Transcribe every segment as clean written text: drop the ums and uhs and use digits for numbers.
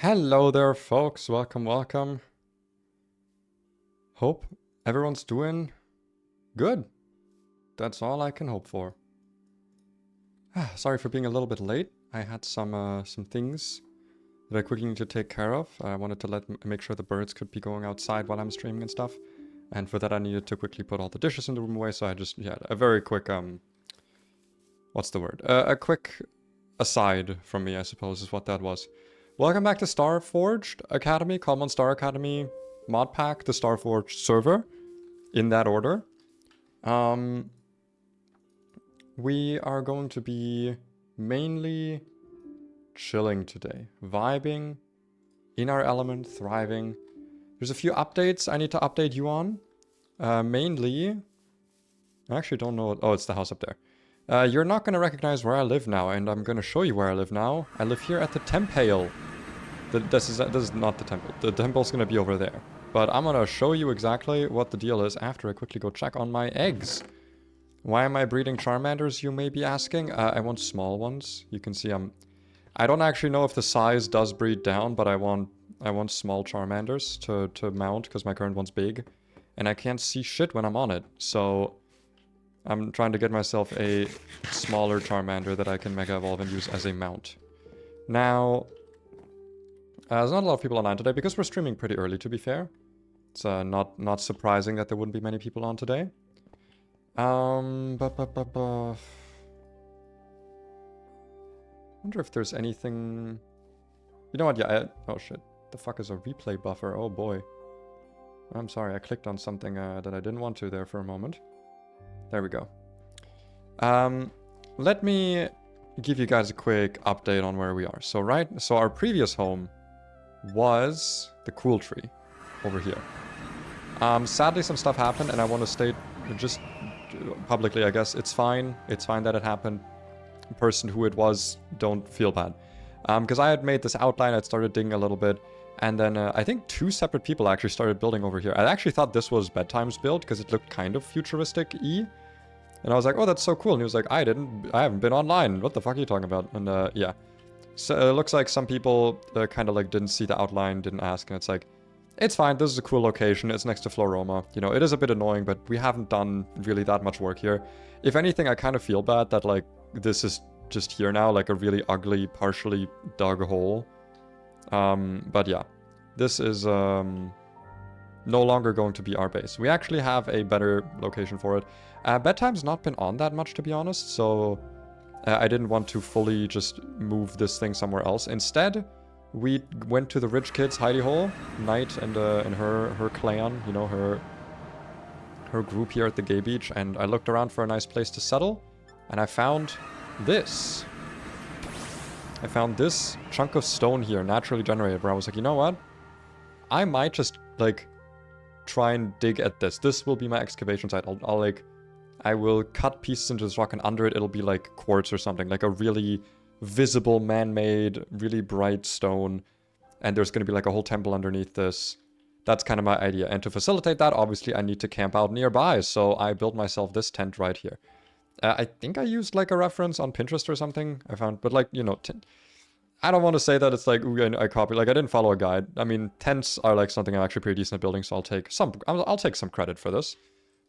Hello there, folks. Welcome, welcome. Hope everyone's doing good. That's all I can hope for. Sorry for being a little bit late. I had some things that I quickly need to take care of. I wanted to make sure the birds could be going outside while I'm streaming and stuff. And for that I needed to quickly put all the dishes in the room away, so I just, a very quick, what's the word? A quick aside from me, I suppose, is what that was. Welcome back to Starforged Academy, Cobblemon Star Academy mod pack, the Starforged server, in that order. We are going to be mainly chilling today, vibing, in our element, thriving. There's a few updates I need to update you on. Mainly, I actually don't know. Oh, it's the house up there. You're not going to recognize where I live now, and I'm going to show you where I live now. I live here at the Tempale. This is not the temple. The temple's going to be over there. But I'm going to show you exactly what the deal is after I quickly go check on my eggs. Why am I breeding Charmanders, you may be asking? I want small ones. You can see I don't actually know if the size does breed down, but I want small Charmanders to mount, because my current one's big. And I can't see shit when I'm on it, so I'm trying to get myself a smaller Charmander that I can Mega Evolve and use as a mount. Now, there's not a lot of people online today, because we're streaming pretty early, to be fair. It's not surprising that there wouldn't be many people on today. Wonder if there's anything... You know what, yeah, oh shit. The fuck is a replay buffer? Oh boy. I'm sorry, I clicked on something that I didn't want to there for a moment. There we go. Let me give you guys a quick update on where we are. So our previous home was the cool tree over here. Sadly, some stuff happened, and I want to state just publicly, I guess, it's fine. It's fine that it happened. The person who it was, don't feel bad. Because I had made this outline, I'd started digging a little bit, and then I think 2 separate people actually started building over here. I actually thought this was Bedtime's build, because it looked kind of futuristic-y. And I was like, oh, that's so cool. And he was like, I haven't been online. What the fuck are you talking about? And yeah. So it looks like some people kind of like didn't see the outline, didn't ask, and it's like, it's fine, this is a cool location, it's next to Floroma. You know, it is a bit annoying, but we haven't done really that much work here. If anything, I kind of feel bad that, like, this is just here now, like a really ugly, partially dug hole. But yeah, this is no longer going to be our base. We actually have a better location for it. Bedtime's not been on that much, to be honest, so I didn't want to fully just move this thing somewhere else. Instead, we went to the rich kid's hidey hole, Knight and her clan, you know, her group here at the gay beach, and I looked around for a nice place to settle, and I found this. I found this chunk of stone here, naturally generated, where I was like, you know what? I might just, like, try and dig at this. This will be my excavation site. I will cut pieces into this rock, and under it, it'll be like quartz or something, like a really visible, man-made, really bright stone. And there's going to be like a whole temple underneath this. That's kind of my idea. And to facilitate that, obviously, I need to camp out nearby. So I built myself this tent right here. I think I used like a reference on Pinterest or something. I found, but like, you know, I don't want to say that it's like, ooh, I copied. Like, I didn't follow a guide. I mean, tents are like something I'm actually pretty decent at building, so I'll take some credit for this.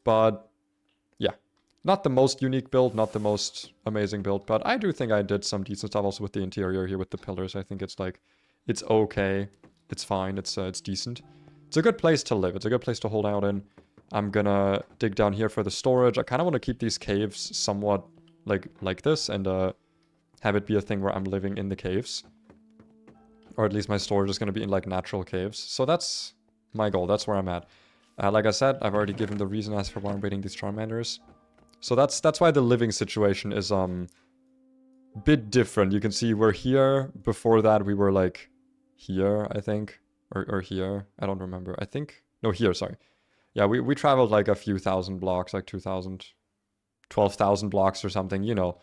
But yeah, not the most unique build, not the most amazing build, but I do think I did some decent stuff also with the interior here with the pillars. I think it's like, it's okay, it's fine, it's decent. It's a good place to live. It's a good place to hold out in. I'm gonna dig down here for the storage. I kind of want to keep these caves somewhat like this, and have it be a thing where I'm living in the caves, or at least my storage is gonna be in like natural caves. So that's my goal. That's where I'm at. Like I said, I've already given the reason as for why I'm breeding these Charmanders. So that's why the living situation is bit different. You can see we're here. Before that we were like here, I think, or here. I don't remember. I think no, here. Sorry. Yeah, we traveled like a few thousand blocks, like 2,000, 12,000 blocks or something. You know,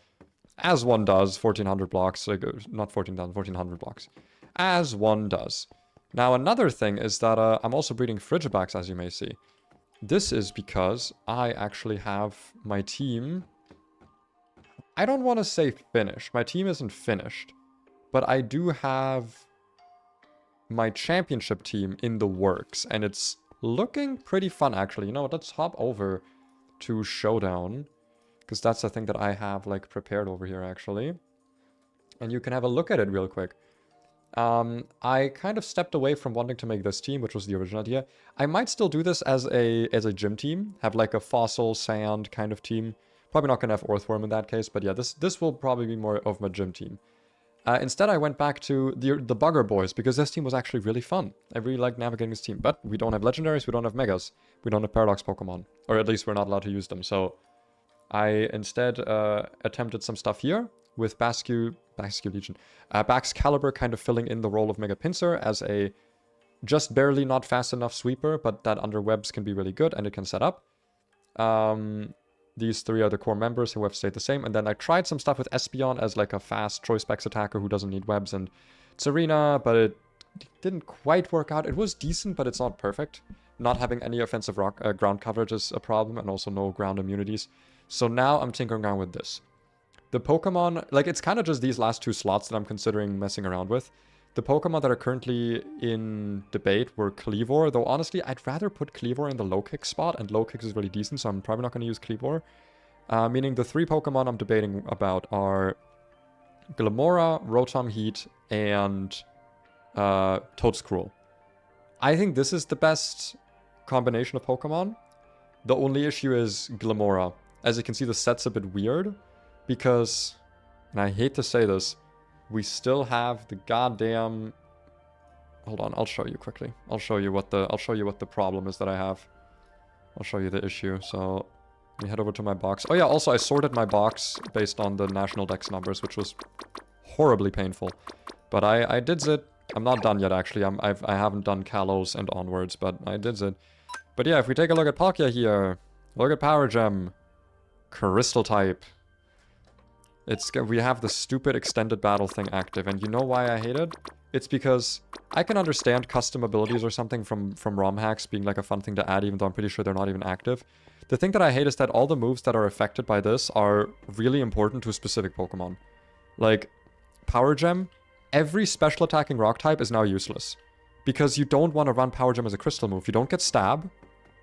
as one does. 1,400 blocks, like not 14,000, 1,400 blocks, as one does. Now another thing is that I'm also breeding Frigibacks, as you may see. This is because I actually have my team. I don't want to say finished. My team isn't finished. But I do have my championship team in the works. And it's looking pretty fun, actually. You know what? Let's hop over to Showdown. Because that's the thing that I have, like, prepared over here, actually. And you can have a look at it real quick. I kind of stepped away from wanting to make this team, which was the original idea. I might still do this as a gym team. Have, like, a fossil, sand kind of team. Probably not going to have Earthworm in that case, but yeah, this will probably be more of my gym team. Instead, I went back to the Bugger Boys, because this team was actually really fun. I really like navigating this team, but we don't have Legendaries, we don't have Megas, we don't have Paradox Pokemon. Or at least we're not allowed to use them, so... I instead attempted some stuff here, with Baxcalibur kind of filling in the role of Mega Pinsir as a just barely not fast enough sweeper, but that under webs can be really good, and it can set up. These three are the core members who have stayed the same. And then I tried some stuff with Espeon as like a fast Choice Specs attacker who doesn't need webs and Serena, but it didn't quite work out. It was decent, but it's not perfect. Not having any offensive ground coverage is a problem, and also no ground immunities. So now I'm tinkering around with this. The Pokemon, like it's kind of just these last two slots that I'm considering messing around with. The Pokemon that are currently in debate were Kleavor, though honestly, I'd rather put Kleavor in the low kick spot, and low kicks is really decent, so I'm probably not going to use Kleavor. Meaning the three Pokemon I'm debating about are Glimmora, Rotom Heat, and Toedscruel. I think this is the best combination of Pokemon. The only issue is Glimmora. As you can see, the set's a bit weird, because, and I hate to say this, we still have the goddamn... Hold on, I'll show you quickly. I'll show you what the problem is that I have. I'll show you the issue. So let me head over to my box. Oh yeah, also I sorted my box based on the national dex numbers, which was horribly painful. But I did it. I'm not done yet, actually. I haven't done Kalos and onwards, but I did it. But yeah, if we take a look at Palkia here, look at Power Gem, Crystal type. We have the stupid extended battle thing active, and you know why I hate it? It's because I can understand custom abilities or something from ROM hacks being like a fun thing to add, even though I'm pretty sure they're not even active. The thing that I hate is that all the moves that are affected by this are really important to a specific Pokemon. Like, Power Gem, every special attacking rock type is now useless. Because you don't want to run Power Gem as a crystal move. You don't get stab,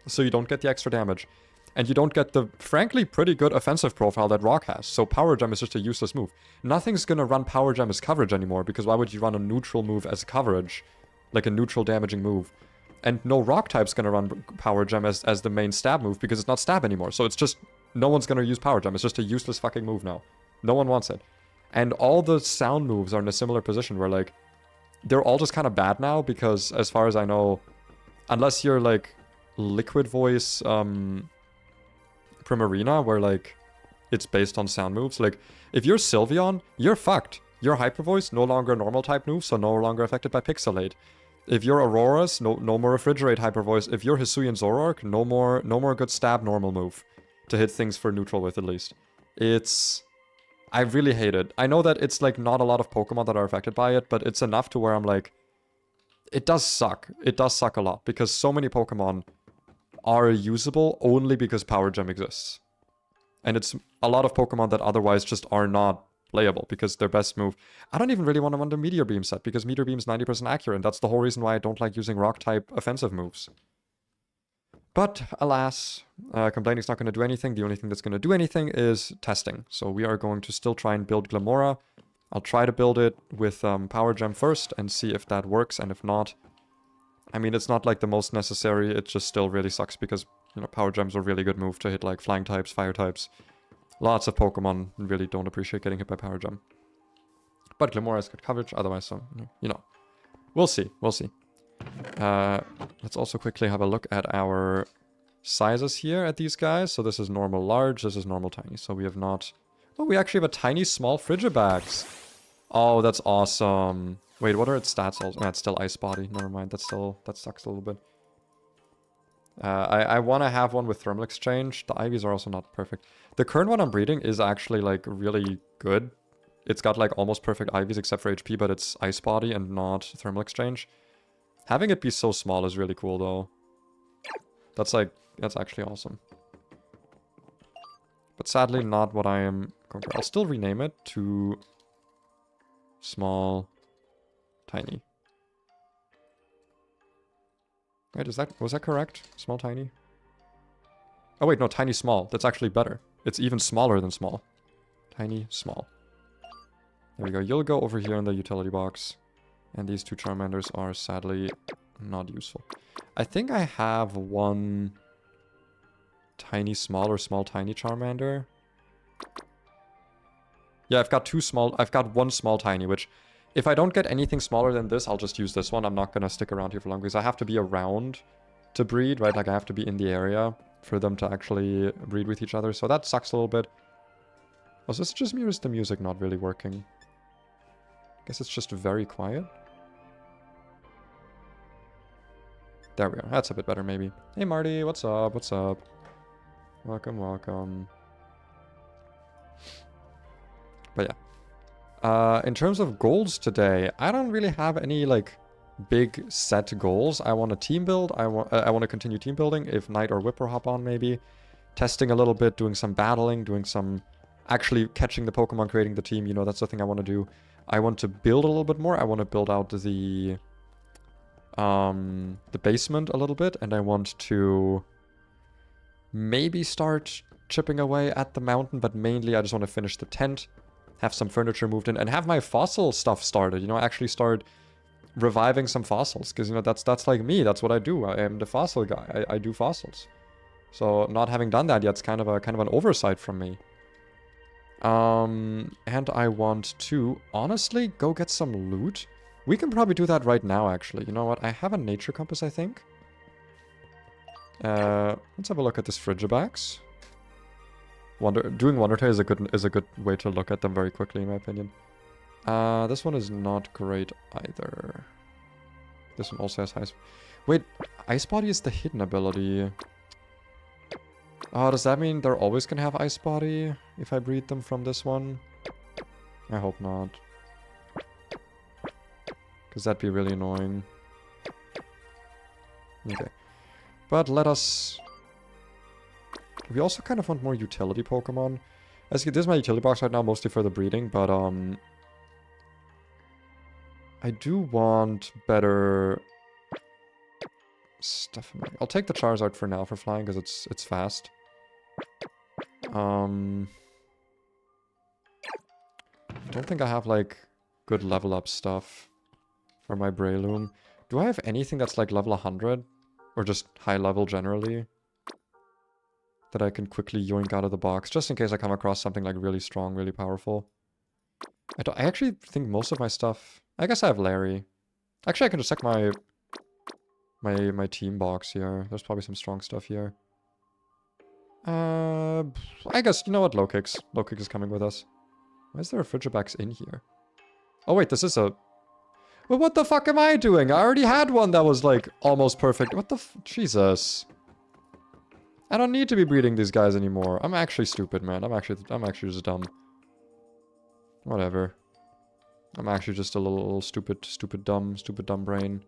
so you don't get the extra damage. And you don't get the, frankly, pretty good offensive profile that Rock has. So Power Gem is just a useless move. Nothing's gonna run Power Gem as coverage anymore, because why would you run a neutral move as coverage? Like a neutral damaging move. And no Rock type's gonna run Power Gem as the main stab move, because it's not stab anymore. So it's just, no one's gonna use Power Gem. It's just a useless fucking move now. No one wants it. And all the sound moves are in a similar position where, like, they're all just kind of bad now, because as far as I know, unless you're, like, Liquid Voice, Primarina, where, like, it's based on sound moves. Like, if you're Sylveon, you're fucked. Your Hyper Voice, no longer a normal type move, so no longer affected by Pixelate. If you're Auroras, no more Refrigerate Hyper Voice. If you're Hisuian Zoroark, no more good stab normal move to hit things for neutral with, at least. I really hate it. I know that it's, like, not a lot of Pokemon that are affected by it, but it's enough to where I'm like, it does suck. It does suck a lot, because so many Pokemon are usable only because Power Gem exists. And it's a lot of Pokemon that otherwise just are not playable, because their best move... I don't even really want to run the Meteor Beam set, because Meteor Beam is 90% accurate, and that's the whole reason why I don't like using Rock-type offensive moves. But, alas, complaining is not going to do anything. The only thing that's going to do anything is testing. So we are going to still try and build Glimmora. I'll try to build it with Power Gem first, and see if that works, and if not... I mean, it's not, like, the most necessary, it just still really sucks because, you know, Power Gem's a really good move to hit, like, flying types, fire types. Lots of Pokemon really don't appreciate getting hit by Power Gem. But Glimmora has good coverage, otherwise, so, you know. We'll see, we'll see. Let's also quickly have a look at our sizes here at these guys. So this is normal large, this is normal tiny. So we have not... Oh, we actually have a tiny small Frigibax. Oh, that's awesome. Wait, what are its stats also? That's still Ice Body. Never mind. That sucks a little bit. I want to have one with Thermal Exchange. The Ivies are also not perfect. The current one I'm breeding is actually, like, really good. It's got, like, almost perfect Ivies except for HP, but it's Ice Body and not Thermal Exchange. Having it be so small is really cool, though. That's actually awesome. But sadly, not what I am going for. I'll still rename it to... Small... Tiny. Wait, was that correct? Small, tiny? Oh wait, no, tiny, small. That's actually better. It's even smaller than small. Tiny, small. There we go. You'll go over here in the utility box. And these 2 Charmanders are sadly not useful. I think I have one tiny, small or small, tiny Charmander. Yeah, I've got one small, tiny, which if I don't get anything smaller than this, I'll just use this one. I'm not going to stick around here for long because I have to be around to breed, right? Like I have to be in the area for them to actually breed with each other. So that sucks a little bit. Was this just me or is the music not really working? Guess it's just very quiet. There we are. That's a bit better, maybe. Hey, Marty. What's up? What's up? Welcome, welcome. But yeah. In terms of goals today, I don't really have any, like, big set goals. I want to team build. I want to continue team building. If Knight or Whipper hop on, maybe. Testing a little bit, doing some battling, doing some... Actually catching the Pokemon, creating the team. You know, that's the thing I want to do. I want to build a little bit more. I want to build out the basement a little bit. And I want to maybe start chipping away at the mountain. But mainly I just want to finish the tent. Have some furniture moved in. And have my fossil stuff started. You know, actually start reviving some fossils. Because, you know, that's like me. That's what I do. I am the fossil guy. I do fossils. So not having done that yet, it's kind of an oversight from me. And I want to, honestly, go get some loot. We can probably do that right now, actually. You know what? I have a nature compass, I think. Let's have a look at this Frigibax. Doing Wonder Day is a good way to look at them very quickly, in my opinion. This one is not great either. This one also has high... Wait, Ice Body is the hidden ability. Oh, does that mean they're always gonna have Ice Body if I breed them from this one? I hope not. Because that'd be really annoying. Okay. But let us... We also kind of want more utility Pokemon. As this is my utility box right now, mostly for the breeding, but I do want better stuff. I'll take the Charizard for now for flying because it's fast. I don't think I have like good level up stuff for my Breloom. Do I have anything that's like level 100 or just high level generally that I can quickly yoink out of the box just in case I come across something like really strong, really powerful? I actually think most of my stuff... I guess I have Larry. Actually, I can just check my team box here. There's probably some strong stuff here. I guess, you know what? Low Kicks. Low Kick is coming with us. Why is there a Frigibax in here? Oh wait, this is a... Well, what the fuck am I doing? I already had one that was like almost perfect. What the Jesus. I don't need to be breeding these guys anymore. I'm actually stupid, man. I'm actually just dumb. Whatever. I'm actually just a little stupid dumb brain.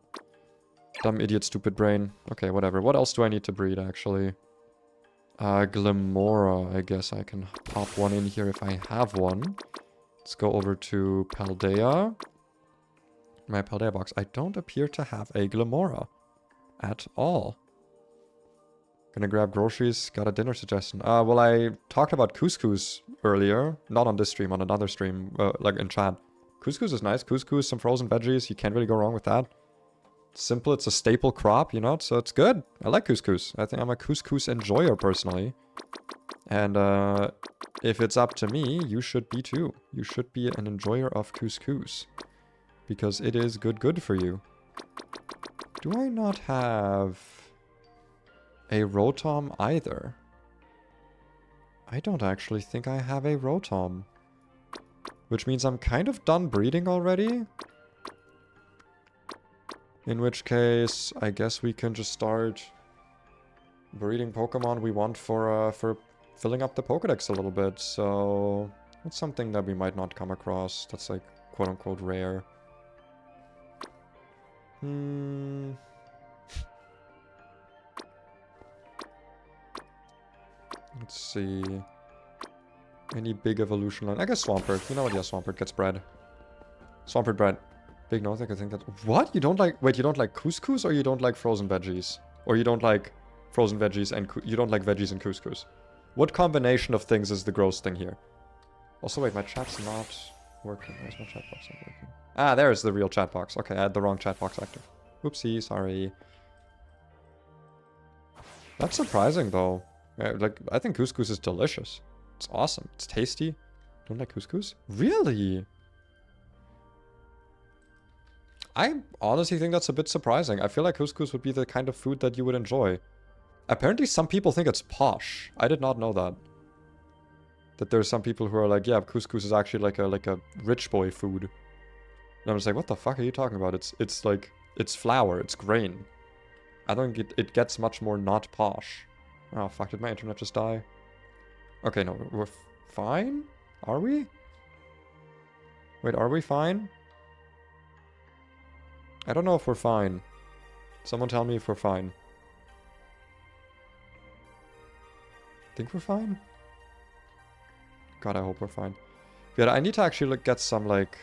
Dumb idiot, stupid brain. Okay, whatever. What else do I need to breed, actually? Glimora. I guess I can pop one in here if I have one. Let's go over to Paldea. My Paldea box. I don't appear to have a Glimora at all. Gonna grab groceries. Got a dinner suggestion. Well, I talked about couscous earlier. Not on this stream, on another stream, like in chat. Couscous is nice. Couscous, some frozen veggies. You can't really go wrong with that. Simple, it's a staple crop, you know, so it's good. I like couscous. I think I'm a couscous enjoyer, personally. And if it's up to me, you should be too. You should be an enjoyer of couscous. Because it is good for you. Do I not have a Rotom either? I don't actually think I have a Rotom. Which means I'm kind of done breeding already. In which case, I guess we can just start breeding Pokemon we want for filling up the Pokedex a little bit. So, that's something that we might not come across. That's like, quote-unquote, rare. Let's see. Any big evolution line? I guess Swampert. You know what? Yeah, Swampert gets bred. Swampert bred. Big no, I think that... What? You don't like... Wait, you don't like couscous or you don't like frozen veggies? Or you don't like frozen veggies and... You don't like veggies and couscous? What combination of things is the gross thing here? Also, wait, my chat's not working. Where's my chat box not working? Ah, there's the real chat box. Okay, I had the wrong chat box active. Oopsie, sorry. That's surprising, though. Yeah, like, I think couscous is delicious. It's awesome. It's tasty. Don't like couscous? Really? I honestly think that's a bit surprising. I feel like couscous would be the kind of food that you would enjoy. Apparently some people think it's posh. I did not know that. That there's some people who are like, yeah, couscous is actually like a rich boy food. And I'm just like, what the fuck are you talking about? It's like, it's flour, it's grain. I don't think it gets much more not posh. Oh fuck, did my internet just die? Okay, no, we're fine? Are we? Wait, are we fine? I don't know if we're fine. Someone tell me if we're fine. Think we're fine? God, I hope we're fine. Yeah, I need to actually get some, like,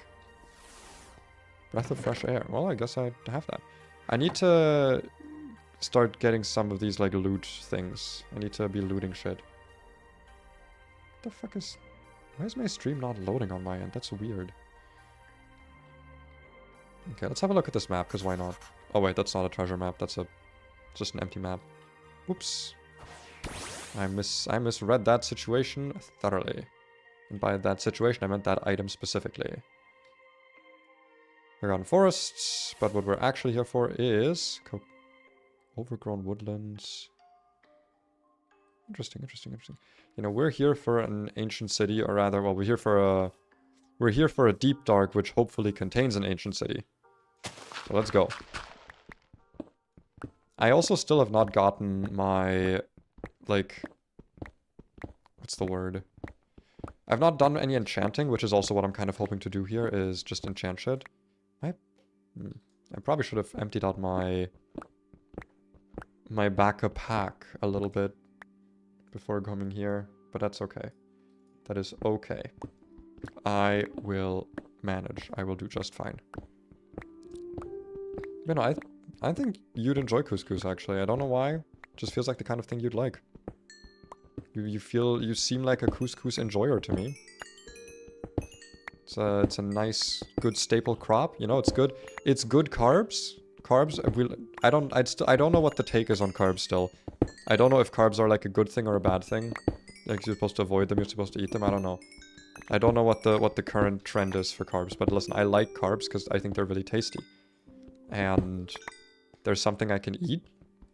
breath of fresh air. Well, I guess I have that. I need to start getting some of these, like, loot things. I need to be looting shit. What the fuck is... Why is my stream not loading on my end? That's weird. Okay, let's have a look at this map, because why not? Oh wait, that's not a treasure map. That's just an empty map. Oops. I misread that situation thoroughly. And by that situation, I meant that item specifically. We're on forests, but what we're actually here for is... overgrown woodlands. Interesting. You know, we're here for an ancient city, or rather, well, we're here for a deep dark, which hopefully contains an ancient city. So let's go. I also still have not gotten my, like, what's the word? I've not done any enchanting, which is also what I'm kind of hoping to do here, is just enchant shit. I probably should have emptied out my backup pack a little bit before coming here, but that's okay. That is okay. I will manage. I will do just fine. You know, I think you'd enjoy couscous, actually. I don't know why. Just feels like the kind of thing you'd like. You seem like a couscous enjoyer to me. It's a nice, good staple crop. You know, it's good. It's good carbs. Carbs. I don't know what the take is on carbs still. I don't know if carbs are like a good thing or a bad thing. Like you're supposed to avoid them, you're supposed to eat them. I don't know. I don't know what the current trend is for carbs. But listen, I like carbs because I think they're really tasty. And there's something I can eat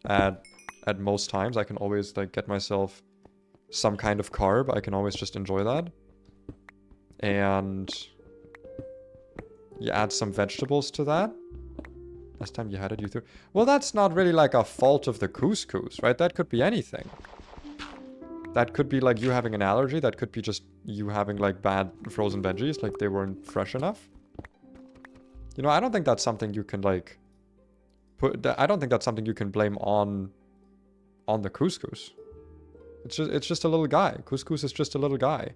at most times. I can always like get myself some kind of carb. I can always just enjoy that. And you add some vegetables to that. Last time you had it, you threw... Well, that's not really like a fault of the couscous, right? That could be anything. That could be like you having an allergy. That could be just you having like bad frozen veggies, like they weren't fresh enough. You know, I don't think that's something you can like I don't think that's something you can blame on the couscous. It's just a little guy. Couscous is just a little guy.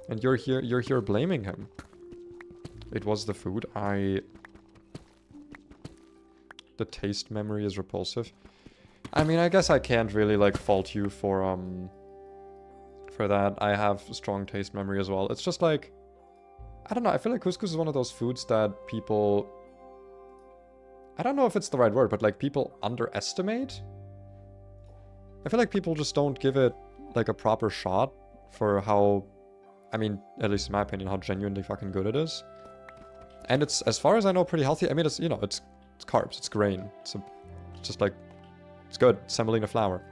And you're here blaming him. It was the food. The taste memory is repulsive. I mean, I guess I can't really like fault you for that. I have strong taste memory as well. It's just like, I don't know, I feel like couscous is one of those foods that people, I don't know if it's the right word, but like people underestimate. I feel like people just don't give it like a proper shot for how, I mean, at least in my opinion, how genuinely fucking good it is. And it's, as far as I know, pretty healthy. I mean, it's, you know, it's carbs, it's grain. It's just like, it's good. Semolina flour.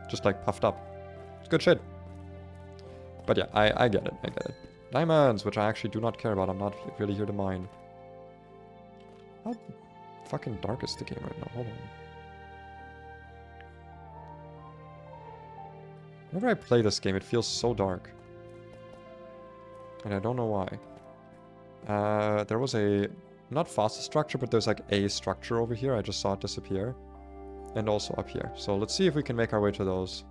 Just like puffed up. It's good shit. But yeah, I get it. I get it. Diamonds, which I actually do not care about. I'm not really here to mine. How fucking dark is the game right now? Hold on. Whenever I play this game, it feels so dark. And I don't know why. There was a... Not fossil structure, but there's like a structure over here. I just saw it disappear. And also up here. So let's see if we can make our way to those.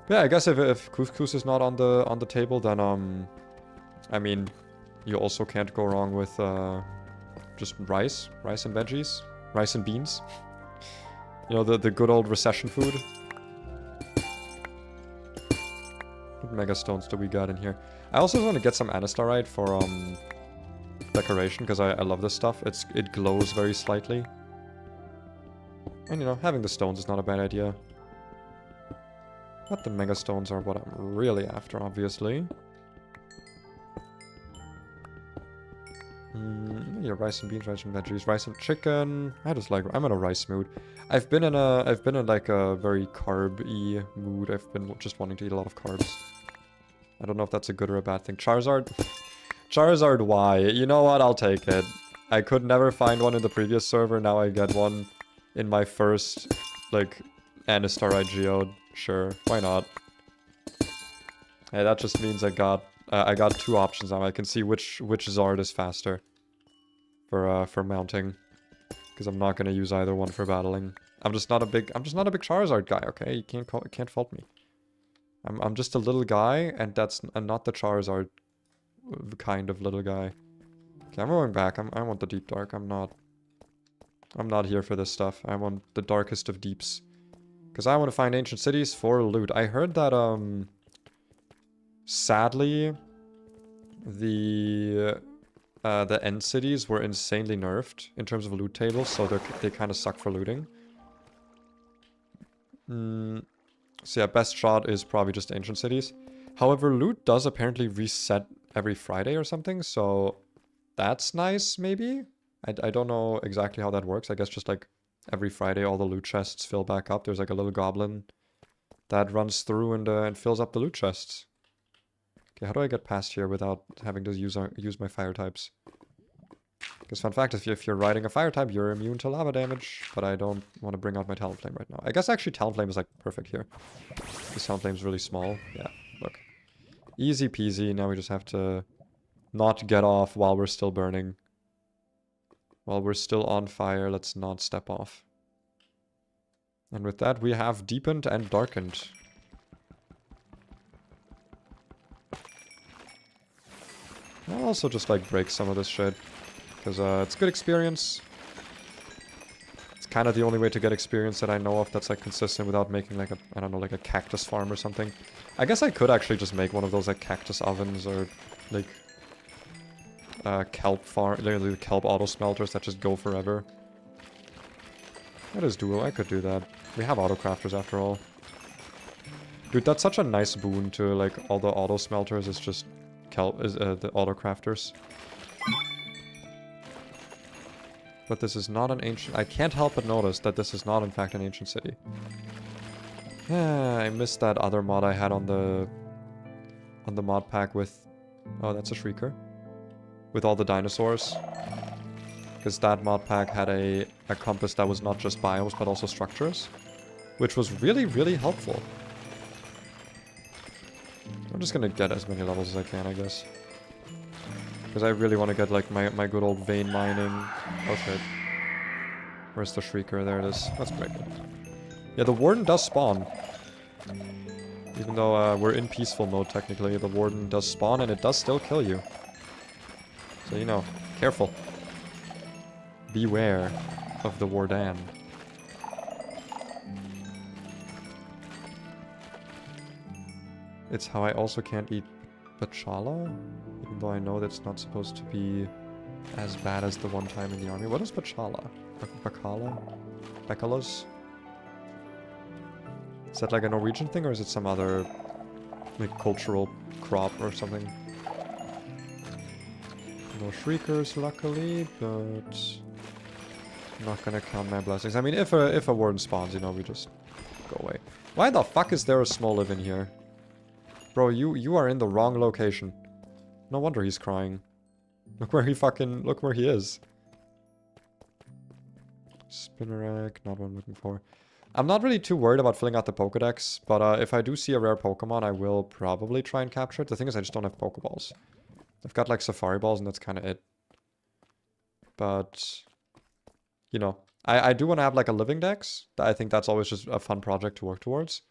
But yeah, I guess if couscous is not on the table, then I mean, You also can't go wrong with just rice and veggies, rice and beans. You know, the good old recession food. What mega stones do we got in here? I also want to get some anistarite for decoration, because I love this stuff. It glows very slightly. And you know, having the stones is not a bad idea. But the mega stones are what I'm really after, obviously. Yeah, rice and beans, rice and veggies, rice and chicken. I'm in a rice mood. I've been in like a very carb-y mood. I've been just wanting to eat a lot of carbs. I don't know if that's a good or a bad thing. Charizard? Charizard Y. You know what? I'll take it. I could never find one in the previous server. Now I get one in my first, like, Anistarite Geode. Sure, why not? Hey, that just means I got 2 options now. I can see which Zard is faster for mounting, because I'm not gonna use either one for battling. I'm just not a big Charizard guy. Okay, you can't fault me. I'm just a little guy, and that's not the Charizard kind of little guy. Okay, I'm going back. I want the deep dark. I'm not here for this stuff. I want the darkest of deeps. Because I want to find ancient cities for loot. I heard that, sadly, the end cities were insanely nerfed in terms of loot tables, so they kind of suck for looting. So yeah, best shot is probably just ancient cities. However, loot does apparently reset every Friday or something, so that's nice, maybe? I don't know exactly how that works. I guess just like every Friday all the loot chests fill back up. There's like a little goblin that runs through and fills up the loot chests. Okay, how do I get past here without having to use my fire types? Because fun fact, if you're riding a fire type, you're immune to lava damage. But I don't want to bring out my Talonflame right now. I guess actually Talonflame is like perfect here. This Talonflame's really small. Yeah, look. Easy peasy. Now we just have to not get off while we're still burning. While we're still on fire, let's not step off. And with that, we have deepened and darkened. I'll also just like break some of this shit, because it's good experience. It's kind of the only way to get experience that I know of that's like consistent without making like a, I don't know, like a cactus farm or something. I guess I could actually just make one of those like cactus ovens or like kelp farm, literally kelp auto smelters that just go forever. That is doable. I could do that. We have auto crafters after all. Dude, that's such a nice boon to like all the auto smelters. It's just the auto crafters. But this is not an ancient... I can't help but notice that this is not in fact an ancient city. I missed that other mod I had on the mod pack with... Oh, that's a Shrieker. With all the dinosaurs. Because that mod pack had a compass that was not just biomes but also structures. Which was really, really helpful. I'm just gonna get as many levels as I can, I guess. Because I really want to get like my good old vein mining. Oh shit. Where's the Shrieker? There it is. Let's break it. Yeah, the Warden does spawn. Even though we're in peaceful mode technically, the Warden does spawn and it does still kill you. So, you know, careful. Beware of the Warden. It's how I also can't eat Bachala, even though I know that's not supposed to be as bad as the one time in the army. What is Bachala? Bacala? Becalas? Is that like a Norwegian thing or is it some other like cultural crop or something? No Shriekers, luckily, but I'm not gonna count my blessings. I mean, if a warden spawns, you know, we just go away. Why the fuck is there a small live in here? Bro, you are in the wrong location. No wonder he's crying. Look where he is. Spinnerack, not what I'm looking for. I'm not really too worried about filling out the Pokedex, but if I do see a rare Pokemon, I will probably try and capture it. The thing is, I just don't have Pokeballs. I've got like Safari Balls and that's kind of it. But, you know, I do want to have like a living dex. I think that's always just a fun project to work towards.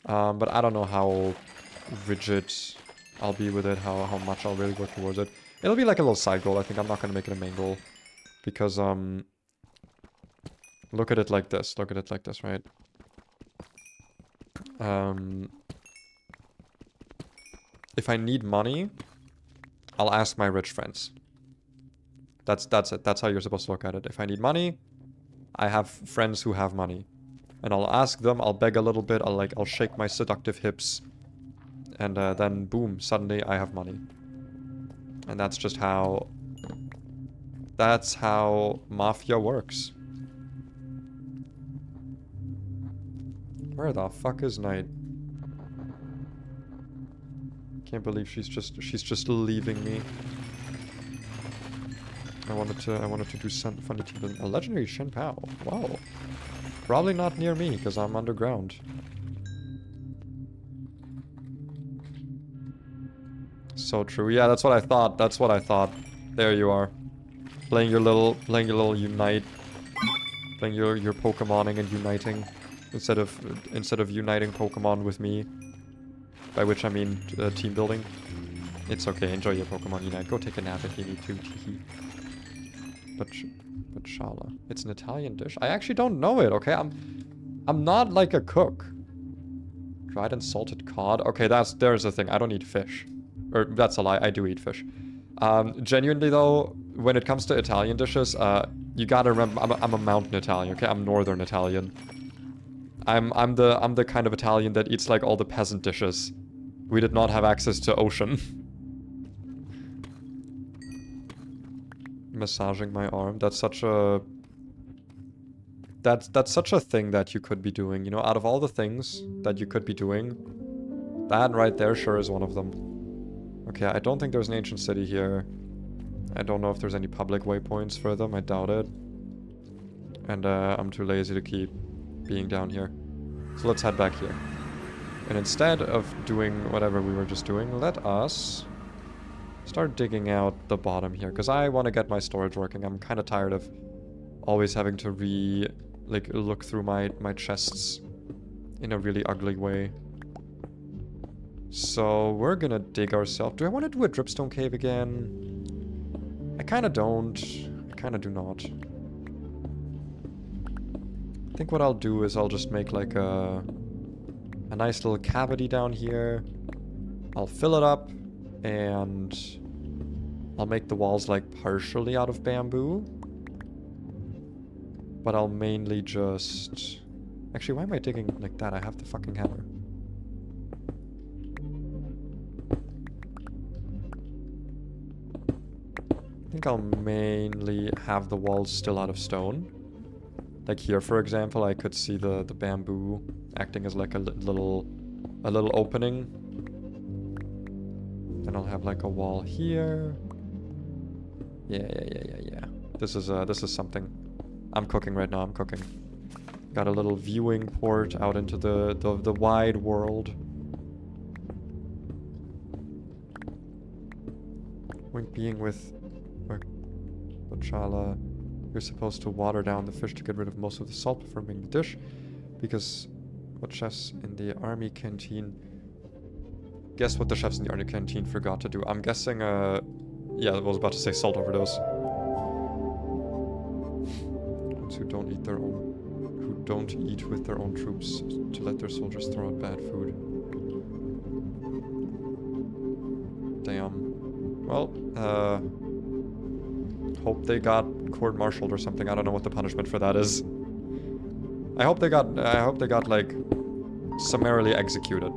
But I don't know how rigid I'll be with it, how much I'll really work towards it. It'll be like a little side goal. I think I'm not gonna make it a main goal. Because, look at it like this. Look at it like this, right? If I need money, I'll ask my rich friends. That's it. That's how you're supposed to look at it. If I need money, I have friends who have money. And I'll ask them, I'll beg a little bit, I'll shake my seductive hips. And then, boom, suddenly I have money. And that's just how... That's how mafia works. Where the fuck is Knight? Can't believe she's just leaving me. I wanted to do some funny team. A legendary Shen Pao. Wow. Probably not near me because I'm underground. So true. Yeah, that's what I thought. That's what I thought. There you are. Playing your little unite. Playing your Pokemoning and uniting instead of uniting Pokemon with me. By which I mean team building. It's okay. Enjoy your Pokemon unite. Go take a nap if you need to. But Shala. It's an Italian dish. I actually don't know it, okay? I'm not like a cook. Dried and salted cod. Okay, there's the thing. I don't eat fish. Or that's a lie. I do eat fish. Genuinely though, when it comes to Italian dishes, you gotta remember I'm a mountain Italian, okay? I'm northern Italian. I'm the kind of Italian that eats like all the peasant dishes. We did not have access to ocean. Massaging my arm. That's such a... That's such a thing that you could be doing. You know, out of all the things that you could be doing, that right there sure is one of them. Okay, I don't think there's an ancient city here. I don't know if there's any public waypoints for them. I doubt it. And I'm too lazy to keep being down here. So let's head back here. And instead of doing whatever we were just doing, let us start digging out the bottom here. Because I want to get my storage working. I'm kind of tired of always having to look through my chests in a really ugly way. So we're gonna dig ourselves. Do I want to do a dripstone cave again? I kind of don't. I kind of do not. I think what I'll do is I'll just make like a nice little cavity down here. I'll fill it up and I'll make the walls like partially out of bamboo. But I'll mainly just... Actually, why am I digging like that? I have the fucking hammer. I think I'll mainly have the walls still out of stone. Like here, for example, I could see the bamboo acting as like a little opening. Then I'll have like a wall here. Yeah. This is something. I'm cooking right now. I'm cooking. Got a little viewing port out into the wide world. When being with Chala, you're supposed to water down the fish to get rid of most of the salt before making the dish, because what chefs in the army canteen... Guess what the chefs in the army canteen forgot to do. I'm guessing, yeah, I was about to say salt overdose. Ones who don't eat with their own troops to let their soldiers throw out bad food. Damn. Well, hope they got court-martialed or something. I don't know what the punishment for that is. I hope they got like summarily executed.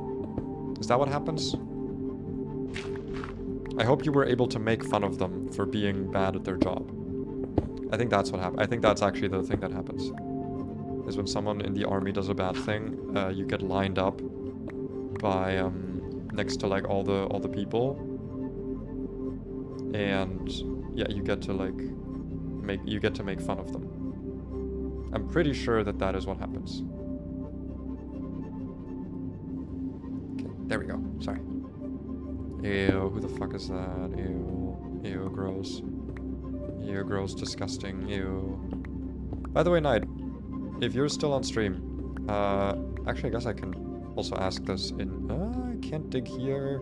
Is that what happens? I hope you were able to make fun of them for being bad at their job. I think that's what happens. I think that's actually the thing that happens. Is when someone in the army does a bad thing, you get lined up by next to like all the people, and yeah, you get to like make fun of them. I'm pretty sure that is what happens. Okay, there we go. Sorry. Ew, who the fuck is that? Ew, gross. Ew, gross, disgusting. Ew. By the way, Knight, if you're still on stream, actually I guess I can also ask this in, I can't dig here.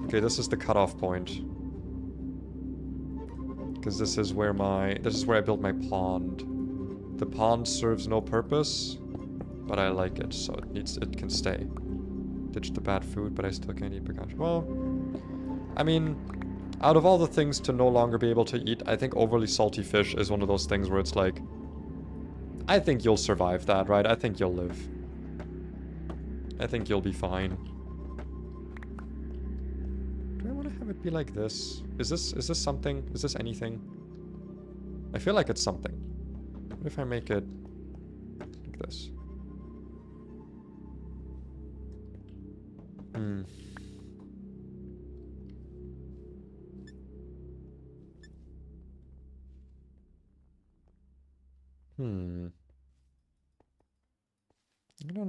Okay, this is the cutoff point. Because this is where I built my pond. The pond serves no purpose, but I like it, so it can stay. Ditch the bad food, but I still can't eat pikachu. Well, I mean, out of all the things to no longer be able to eat, I think overly salty fish is one of those things where it's like, I think you'll survive that, right? I think you'll live. I think you'll be fine. Do I want to have it be like this? Is this something? Is this anything? I feel like it's something. What if I make it like this?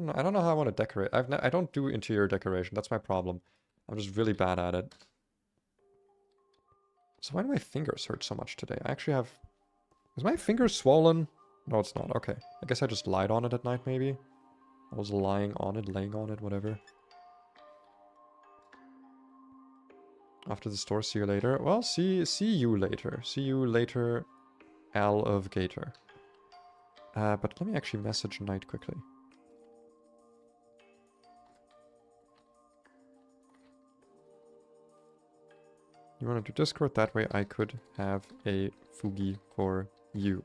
I don't know how I want to decorate. I don't do interior decoration. That's my problem. I'm just really bad at it. So why do my fingers hurt so much today? I actually have... Is my finger swollen? No, it's not. Okay. I guess I just lied on it at night, maybe. I was lying on it, laying on it, whatever. After the store, see you later. Well, see you later. See you later, Al of Gator. But let me actually message Knight quickly. You want to do Discord? That way I could have a Fugi for you.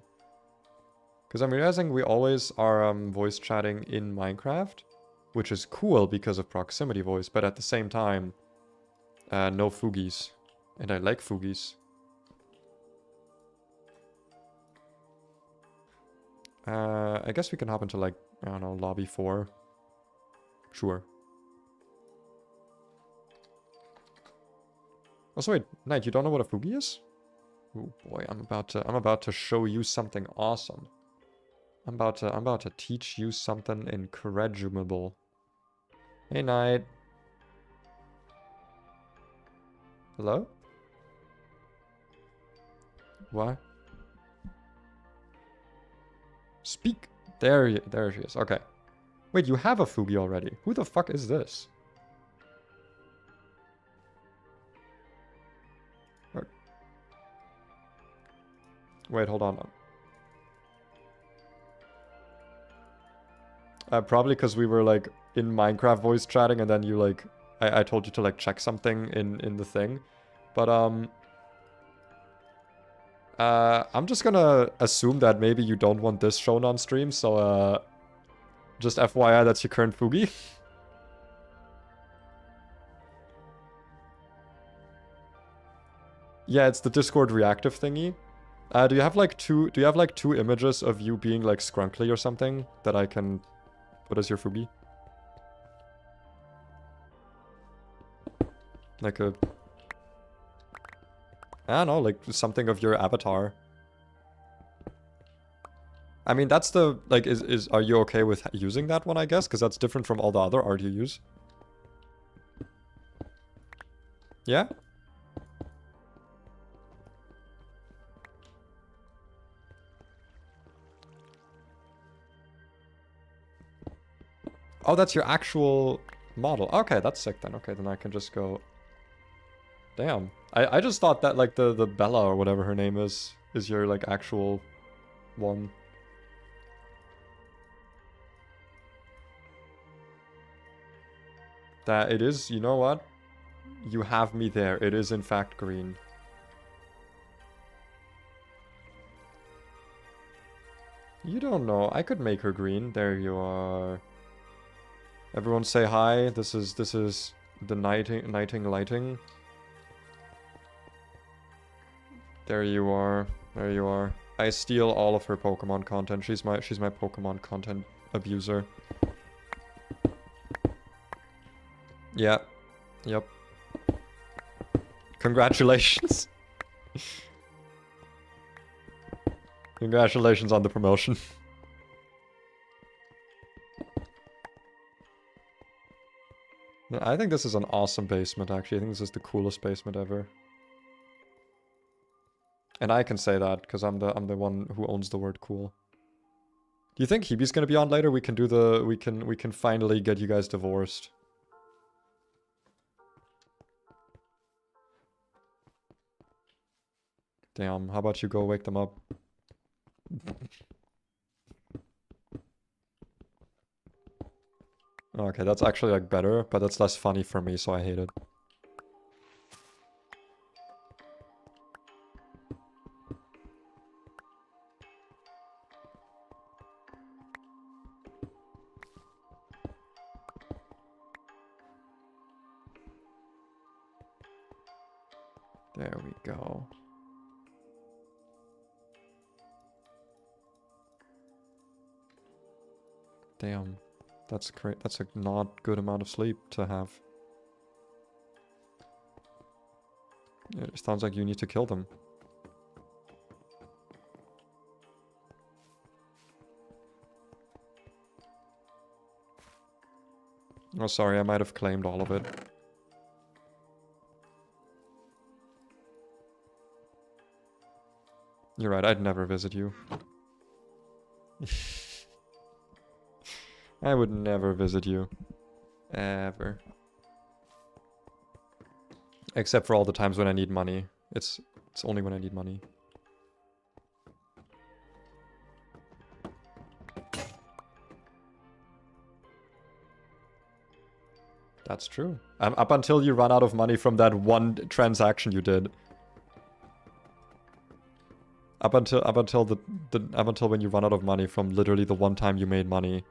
Because I'm realizing we always are voice chatting in Minecraft, which is cool because of proximity voice, but at the same time, no Fugis. And I like Fugis. I guess we can hop into, like, I don't know, lobby 4. Sure. Also, wait, Knight, you don't know what a Fugi is? Oh boy, I'm about to show you something awesome. I'm about to teach you something incredible. Hey, Knight. Hello? What? Speak. There she is. Okay. Wait, you have a Fugi already. Who the fuck is this? Wait, hold on. Probably because we were, like, in Minecraft voice chatting, and then you, like... I told you to, like, check something in the thing. But, I'm just gonna assume that maybe you don't want this shown on stream, so, just FYI, that's your current Fugi. Yeah, it's the Discord reactive thingy. Do you have like two images of you being like scrunkly or something that I can put as your Fugi? Like a... I don't know, like something of your avatar. I mean, that's the, like, are you okay with using that one, I guess? Because that's different from all the other art you use. Yeah? Oh, that's your actual model. Okay, that's sick then. Okay, then I can just go... Damn. I just thought that, like, the Bella or whatever her name is your, like, actual one. That it is, you know what? You have me there. It is, in fact, green. You don't know. I could make her green. There you are. Everyone say hi. This is the nighting lighting. There you are. There you are. I steal all of her Pokemon content. She's my Pokemon content abuser. Yeah. Yep. Congratulations. Congratulations on the promotion. I think this is an awesome basement, actually. I think this is the coolest basement ever. And I can say that, because I'm the one who owns the word cool. Do you think Hebe's gonna be on later? We can do the... We can finally get you guys divorced. Damn, how about you go wake them up? Okay, that's actually like better, but that's less funny for me, so I hate it. There we go. Damn. That's great. That's a not good amount of sleep to have. It sounds like you need to kill them. Oh, sorry, I might have claimed all of it. You're right, I'd never visit you. I would never visit you. Ever. Except for all the times when I need money. It's only when I need money. That's true. Up until you run out of money from that one transaction you did. Up until when you run out of money from literally the one time you made money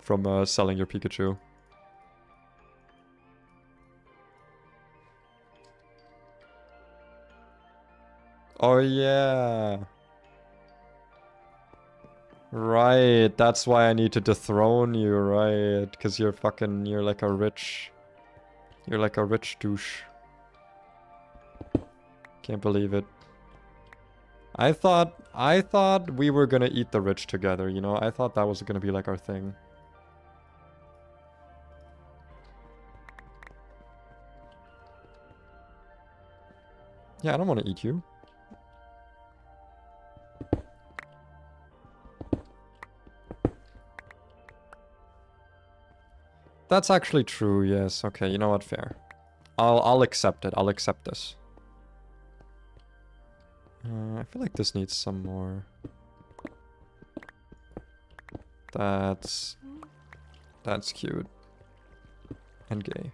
from selling your Pikachu. Oh yeah. Right, that's why I need to dethrone you, right? Because you're like a rich douche. Can't believe it. I thought we were gonna eat the rich together, you know? I thought that was gonna be like our thing. Yeah, I don't want to eat you. That's actually true, yes. Okay, you know what? Fair. I'll accept it. I'll accept this. I feel like this needs some more. That's cute. And gay.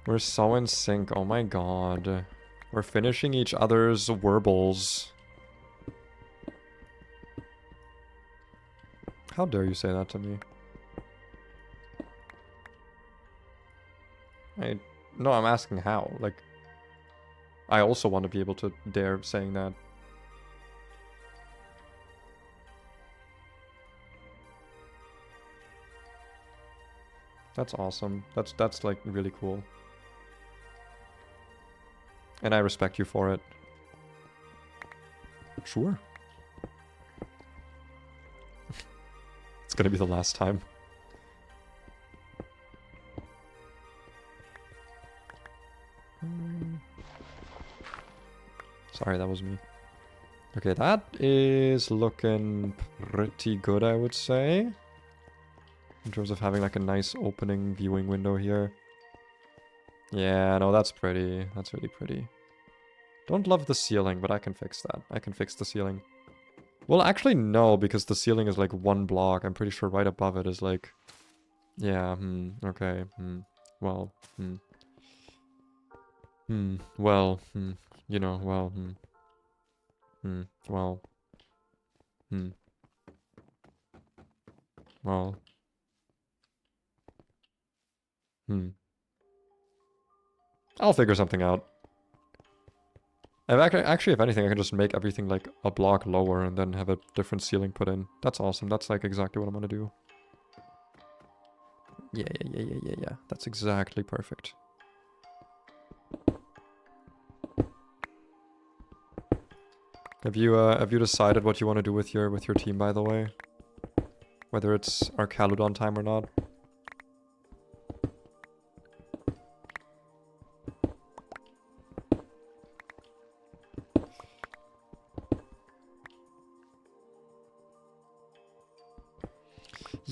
We're so in sync. Oh my god. We're finishing each other's warbles. How dare you say that to me? No, I'm asking how. Like, I also want to be able to dare saying that. That's awesome. That's like really cool. And I respect you for it. Sure. It's gonna be the last time. Sorry, that was me. Okay, that is looking pretty good, I would say. In terms of having like a nice opening viewing window here. Yeah, no, that's pretty. That's really pretty. Don't love the ceiling, but I can fix that. I can fix the ceiling. Well, actually, no, because the ceiling is like one block. I'm pretty sure right above it is like... Yeah, okay, well, well, you know, well, well, well, I'll figure something out. Actually, if anything, I can just make everything like a block lower and then have a different ceiling put in. That's awesome. That's like exactly what I'm gonna do. Yeah. That's exactly perfect. Have you decided what you want to do with your team, by the way? Whether it's Archaludon time or not?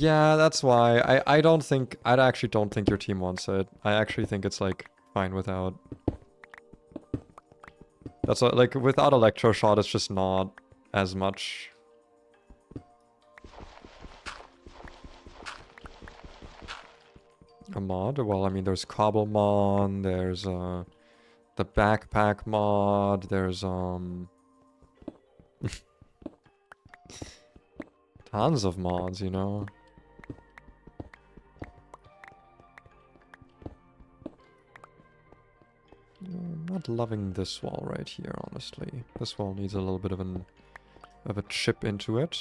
Yeah, that's why. I actually don't think your team wants it. I actually think it's, like, fine without. That's what, like, without Electroshot, it's just not as much. A mod? Well, I mean, there's Cobblemon, there's, the backpack mod, there's, tons of mods, you know? I'm not loving this wall right here, honestly. This wall needs a little bit of a chip into it.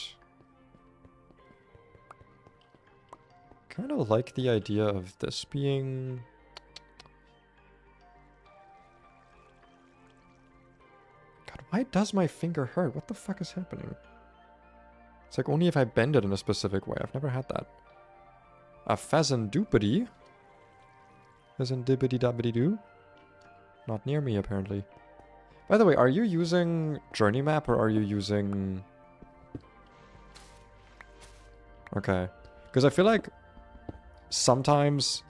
Kind of like the idea of this being... God, why does my finger hurt? What the fuck is happening? It's like only if I bend it in a specific way. I've never had that. A pheasant doopity. Pheasant dippity dabbity doo. Not near me, apparently. By the way, are you using Journey Map or are you using... Okay. Because I feel like sometimes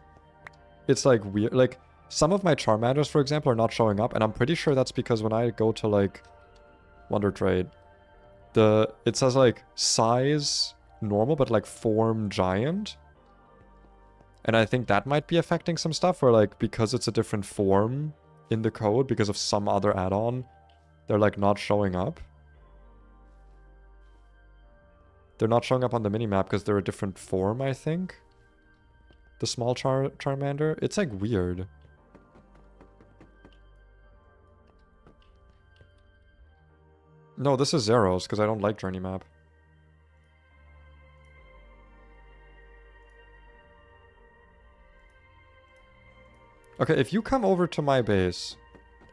it's like weird. Like, some of my Charmanders, for example, are not showing up. And I'm pretty sure that's because when I go to, like, Wonder Trade, it says, like, size normal, but, like, form giant. And I think that might be affecting some stuff where, like, because it's a different form in the code, because of some other add-on, they're, like, not showing up. They're not showing up on the minimap because they're a different form, I think. The small Charmander. It's, like, weird. No, this is Zeros, because I don't like Journey Map. Okay, if you come over to my base,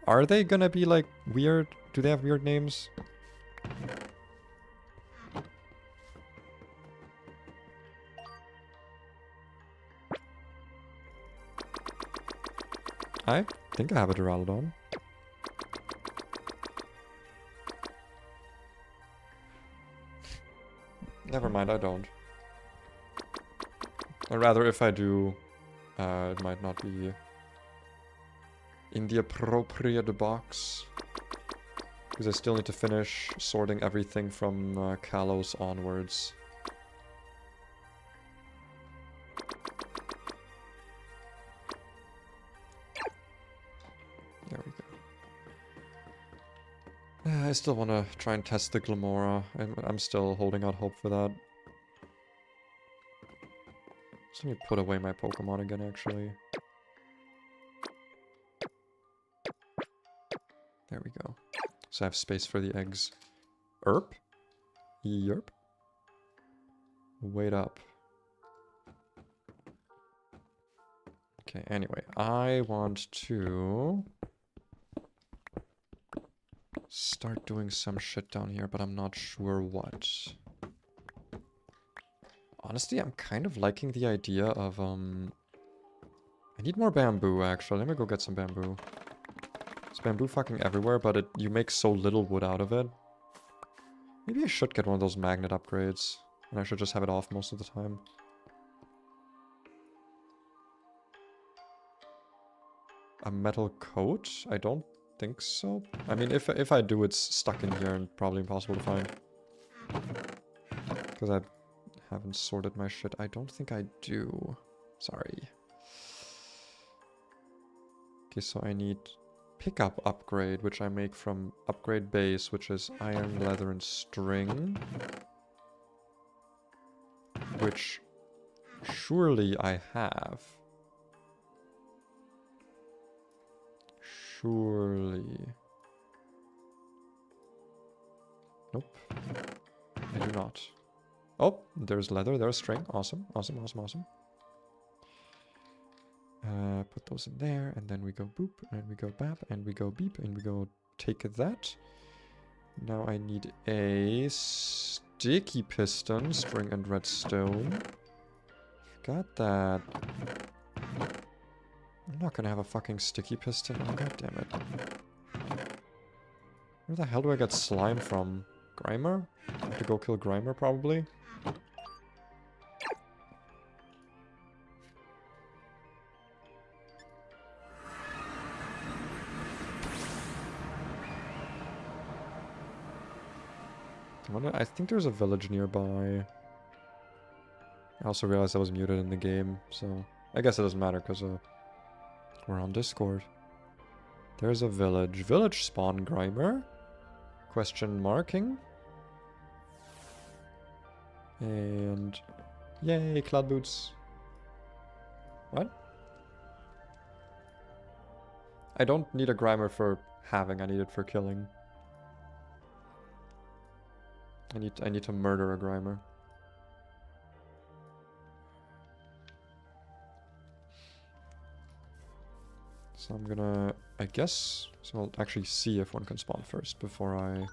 are they gonna be, like, weird? Do they have weird names? I think I have a Duraludon. Never mind, I don't. Or rather, if I do, it might not be in the appropriate box. Because I still need to finish sorting everything from Kalos onwards. There we go. I still want to try and test the Glamora. I'm still holding out hope for that. Just let me put away my Pokemon again, actually. There we go. So I have space for the eggs. Erp? Yerp? Wait up. Okay, anyway. I want to start doing some shit down here, but I'm not sure what. Honestly, I'm kind of liking the idea of, I need more bamboo, actually. Let me go get some bamboo. There's bamboo fucking everywhere, but you make so little wood out of it. Maybe I should get one of those magnet upgrades. And I should just have it off most of the time. A metal coat? I don't think so. I mean, if I do, it's stuck in here and probably impossible to find. Because I haven't sorted my shit. I don't think I do. Sorry. Okay, so I need pickup upgrade, which I make from upgrade base, which is iron, leather, and string. Which surely I have. Surely. Nope. I do not. Oh, there's leather, there's string. Awesome, awesome, awesome, awesome. Put those in there, and then we go boop, and we go bap, and we go beep, and we go take that. Now I need a sticky piston, string and redstone. Got that. I'm not gonna have a fucking sticky piston. Oh, god damn it. Where the hell do I get slime from? Grimer? I have to go kill Grimer, probably. I think there's a village nearby. I also realized I was muted in the game, so I guess it doesn't matter because we're on Discord. There's a village. Village spawn Grimer? Question marking. And yay, cloud boots. What? I don't need a Grimer for having, I need it for killing. I need to murder a Grimer. So I'm gonna, I guess, so I'll actually see if one can spawn first before I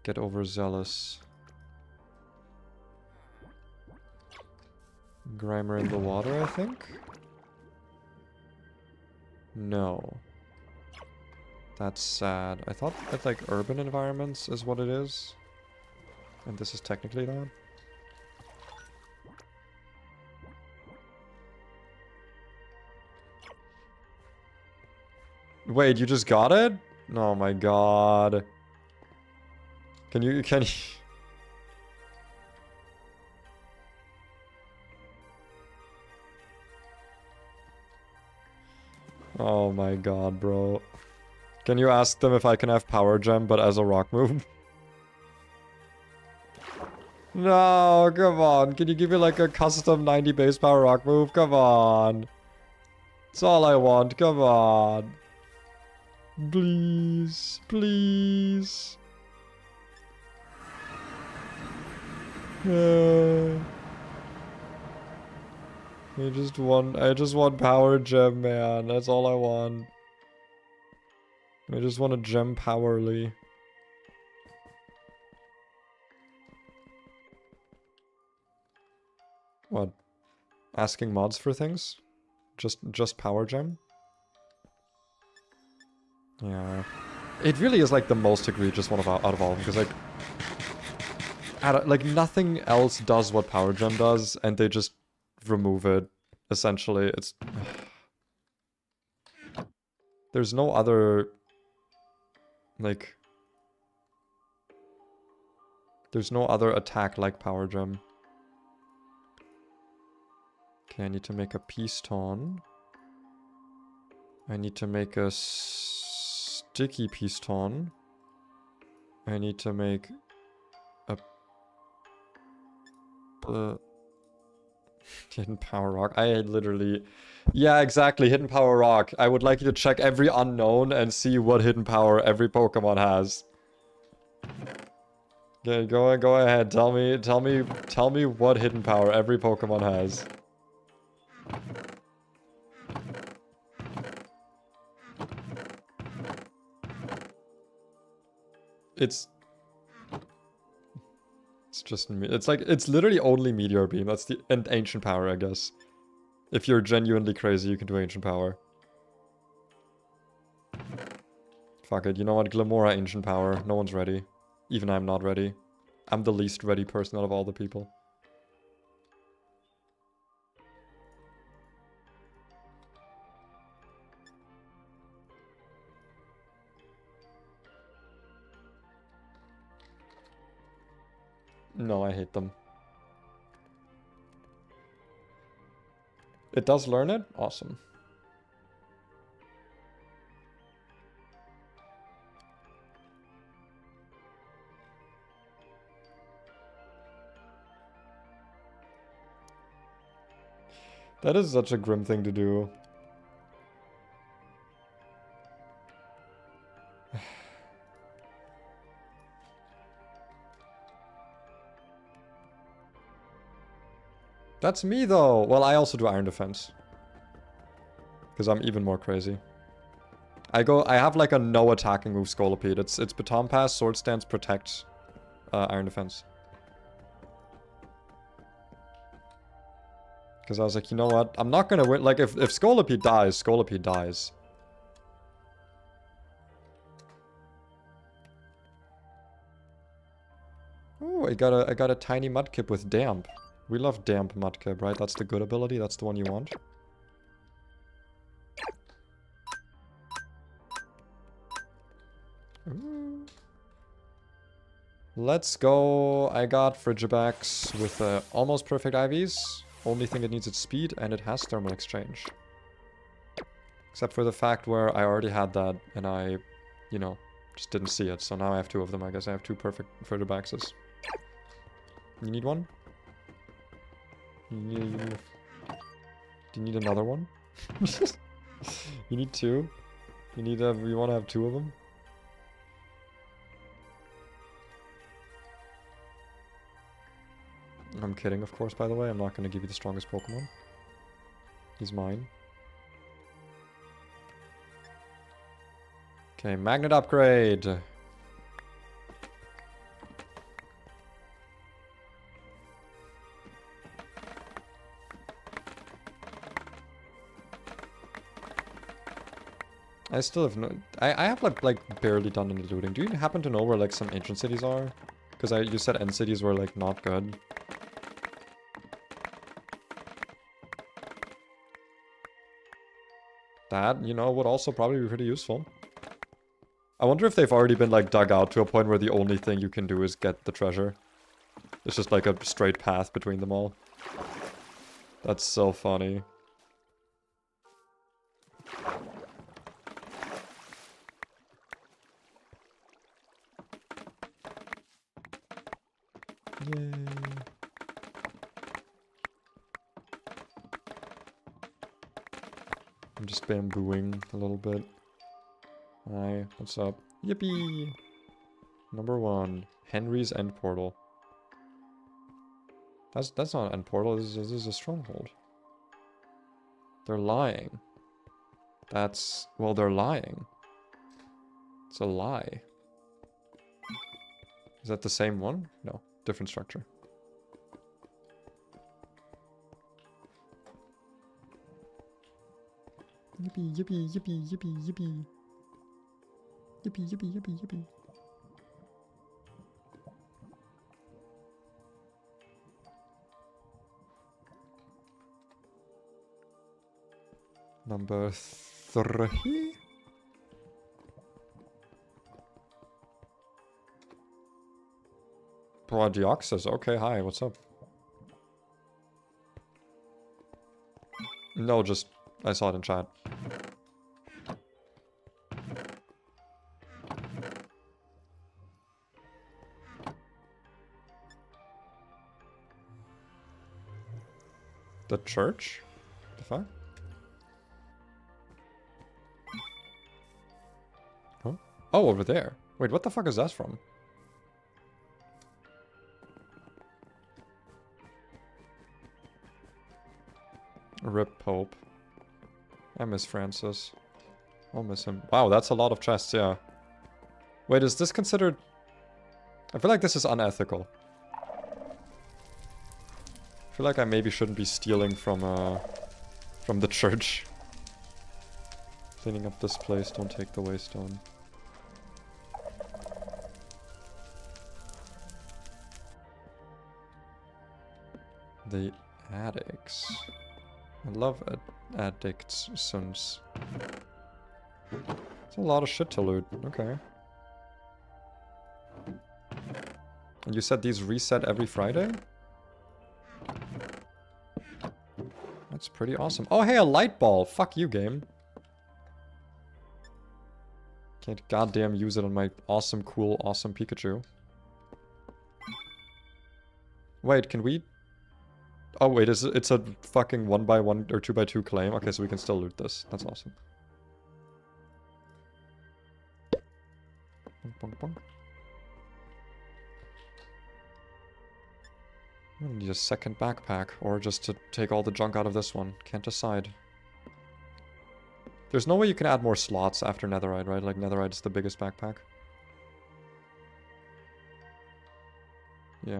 get overzealous. Grimer in the water, I think? No. That's sad. I thought that like urban environments is what it is. And this is technically that. Wait, you just got it? Oh my god. Can you... Oh my god, bro. Can you ask them if I can have Power Gem, but as a rock move? No, come on. Can you give me like a custom 90 base power rock move? Come on. That's all I want. Come on. Please. Please. I just want Power Gem, man. That's all I want. I just want a gem powerly. What? Asking mods for things? Just Power Gem? Yeah. It really is like the most egregious one out of all of them, because like nothing else does what Power Gem does, and they just remove it. Essentially, it's there's no other like there's no other attack like Power Gem. Okay, I need to make a Peace Taunt. I need to make a sticky Peace Taunt. I need to make a Hidden Power Rock. I literally... Yeah, exactly. Hidden Power Rock. I would like you to check every unknown and see what hidden power every Pokemon has. Okay, go ahead. Tell me what hidden power every Pokemon has. It's just... It's like... It's literally only Meteor Beam. That's the... And Ancient Power, I guess. If you're genuinely crazy, you can do Ancient Power. Fuck it. You know what? Glamora Ancient Power. No one's ready. Even I'm not ready. I'm the least ready person out of all the people. No, I hate them. It does learn it? Awesome. That is such a grim thing to do. That's me, though. Well, I also do Iron Defense. Because I'm even more crazy. I have like a no attacking move Scolipede. It's Baton Pass, Sword Stance, Protect, Iron Defense. Because I was like, you know what? I'm not gonna win. Like, if Scolipede dies, Scolipede dies. Oh, I got a tiny Mudkip with Damp. We love Damp Mudkip, right? That's the good ability. That's the one you want. Ooh. Let's go. I got Frigibax with almost perfect IVs. Only thing it needs is speed, and it has thermal exchange. Except for the fact where I already had that, and I, you know, just didn't see it. So now I have 2 of them. I guess I have 2 perfect Frigibaxes. You need one? Do you need another one? You need 2? You need you want to have 2 of them? I'm kidding, of course, by the way. I'm not going to give you the strongest Pokemon. He's mine. Okay, magnet upgrade. I still have no... I have like barely done any looting. Do you happen to know where like some ancient cities are? Because you said end cities were like not good. That, you know, would also probably be pretty useful. I wonder if they've already been like dug out to a point where the only thing you can do is get the treasure. It's just like a straight path between them all. That's so funny. Yay. I'm just bambooing a little bit. Hi, what's up? Yippee! Number 1. Henry's End Portal. That's not an end portal, this is a stronghold. They're lying. That's... well, they're lying. It's a lie. Is that the same one? No, different structure. Yippee, yippee, yippee, yippee, yippee. Yippee, yippee, yippee, yippee. Number 3. Brodioxus. Okay, hi, what's up? No, just... I saw it in chat. The church? The fuck? Huh? Oh, over there. Wait, what the fuck is that from? Rip Pope. I miss Francis. I'll miss him. Wow, that's a lot of chests, yeah. Wait, is this considered... I feel like this is unethical. I feel like I maybe shouldn't be stealing from the church. Cleaning up this place, don't take the waystone. The addicts. I love addicts, sons. It's a lot of shit to loot. Okay. And you said these reset every Friday? That's pretty awesome. Oh, hey, a light ball! Fuck you, game. Can't goddamn use it on my awesome, cool, awesome Pikachu. Wait, can we... Oh, wait, it's a fucking 1x1 or 2x2 claim? Okay, so we can still loot this. That's awesome. Bonk, bonk, bonk. I'm gonna need a second backpack, or just to take all the junk out of this one. Can't decide. There's no way you can add more slots after netherite, right? Like, netherite is the biggest backpack. Yeah.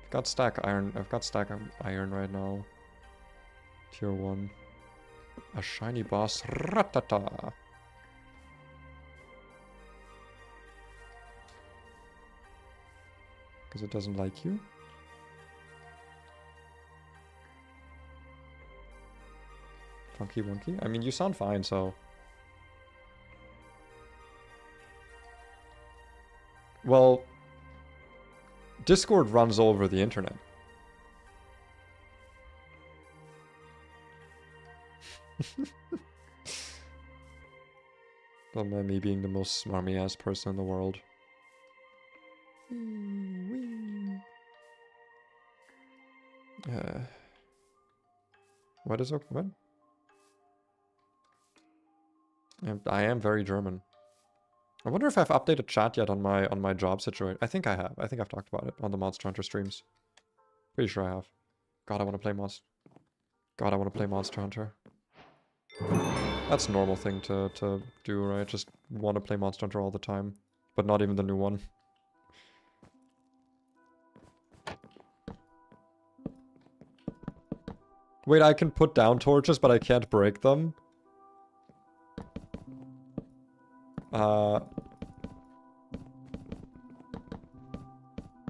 I've got stack iron right now. Tier 1. A shiny boss. Ratata! Because it doesn't like you? Funky wonky? I mean, you sound fine, so... Well, Discord runs over the internet. Don't mind me being the most smarmy ass person in the world. What is okay? What? I am very German. I wonder if I've updated chat yet on my job situation. I think I have. I think I've talked about it on the Monster Hunter streams. Pretty sure I have. God, I want to play Monster. God, I want to play Monster Hunter. That's a normal thing to do, right? Just want to play Monster Hunter all the time, but not even the new one. Wait, I can put down torches, but I can't break them?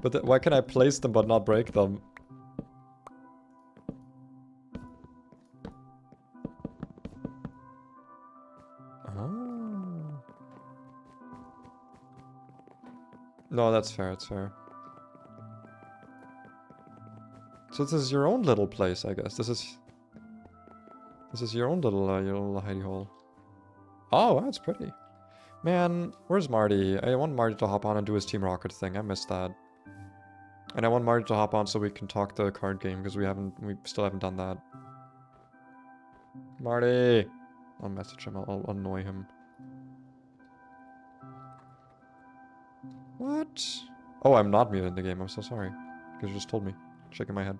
But why can I place them but not break them? Oh. No, that's fair, it's fair. So this is your own little place, I guess. This is your own little hidey hole. Oh, that's pretty. Man, where's Marty? I want Marty to hop on and do his Team Rocket thing. I missed that. And I want Marty to hop on so we can talk the card game, because we still haven't done that. Marty! I'll message him, I'll annoy him. What? Oh, I'm not muted in the game, I'm so sorry. Because you just told me. Shaking my head.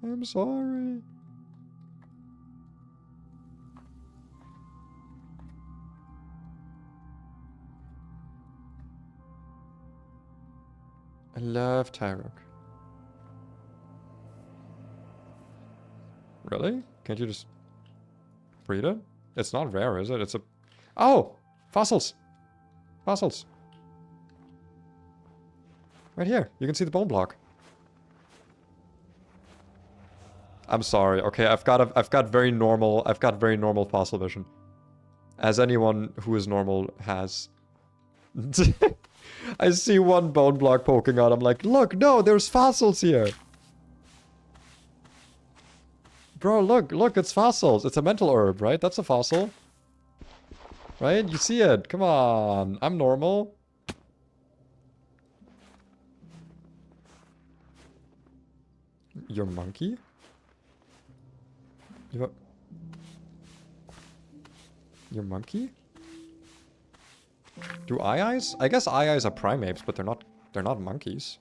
I'm sorry. I love Tyrok. Really? Can't you just breed it? It's not rare, is it? It's a... Oh! Fossils! Fossils! Right here. You can see the bone block. I'm sorry. Okay, I've got very normal fossil vision. As anyone who is normal has. I see one bone block poking out. I'm like, look, no, there's fossils here. Bro, look, it's fossils. It's a mental herb, right? That's a fossil. Right? You see it. Come on. I'm normal. Your monkey? Your monkey? Do eyes? I guess eyes are primates, but they're not monkeys.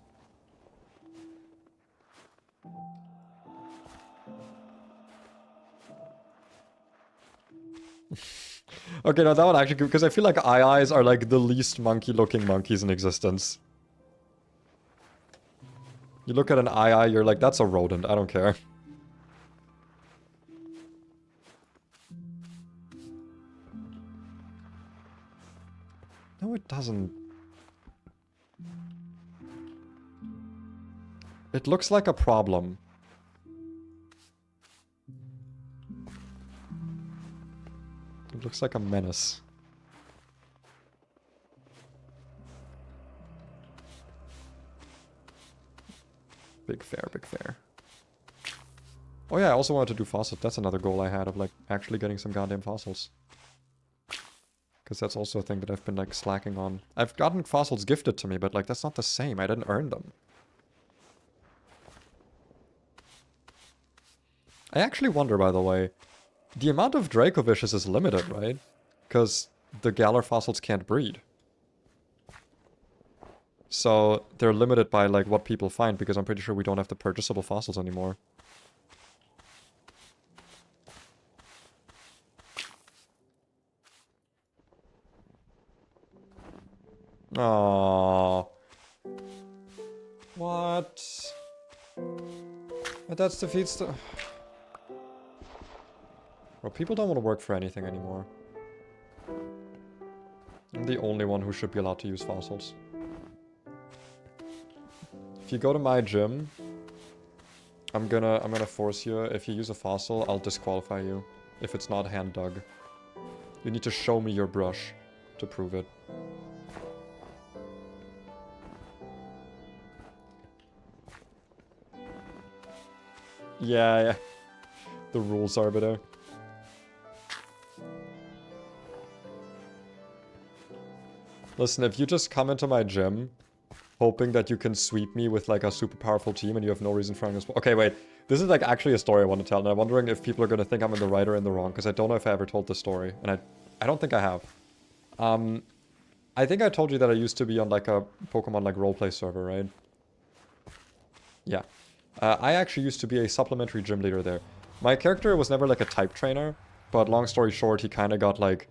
Okay, no, that one actually, because I feel like eyes are like the least monkey-looking monkeys in existence. You look at an eye, you're like, that's a rodent, I don't care. No, it doesn't. It looks like a problem. It looks like a menace. Big fair, big fair. Oh yeah, I also wanted to do fossils. That's another goal I had of like actually getting some goddamn fossils. Because that's also a thing that I've been like slacking on. I've gotten fossils gifted to me, but like that's not the same. I didn't earn them. I actually wonder, by the way, the amount of Dracovishes is limited, right? Because the Galar fossils can't breed. So they're limited by like what people find, because I'm pretty sure we don't have the purchasable fossils anymore. Oh, what? But that defeats the... Well, people don't want to work for anything anymore. I'm the only one who should be allowed to use fossils. If you go to my gym, I'm gonna force you. If you use a fossil, I'll disqualify you. If it's not hand dug. You need to show me your brush to prove it. Yeah. The rules arbiter. Listen, if you just come into my gym hoping that you can sweep me with like a super powerful team and you have no reason for this. Okay, wait. This is like actually a story I want to tell, and I'm wondering if people are going to think I'm in the right or in the wrong, because I don't know if I ever told the story, and I don't think I have. I think I told you that I used to be on like a Pokemon like roleplay server, right? Yeah. I actually used to be a supplementary gym leader there. My character was never like a type trainer, but long story short, he kind of got like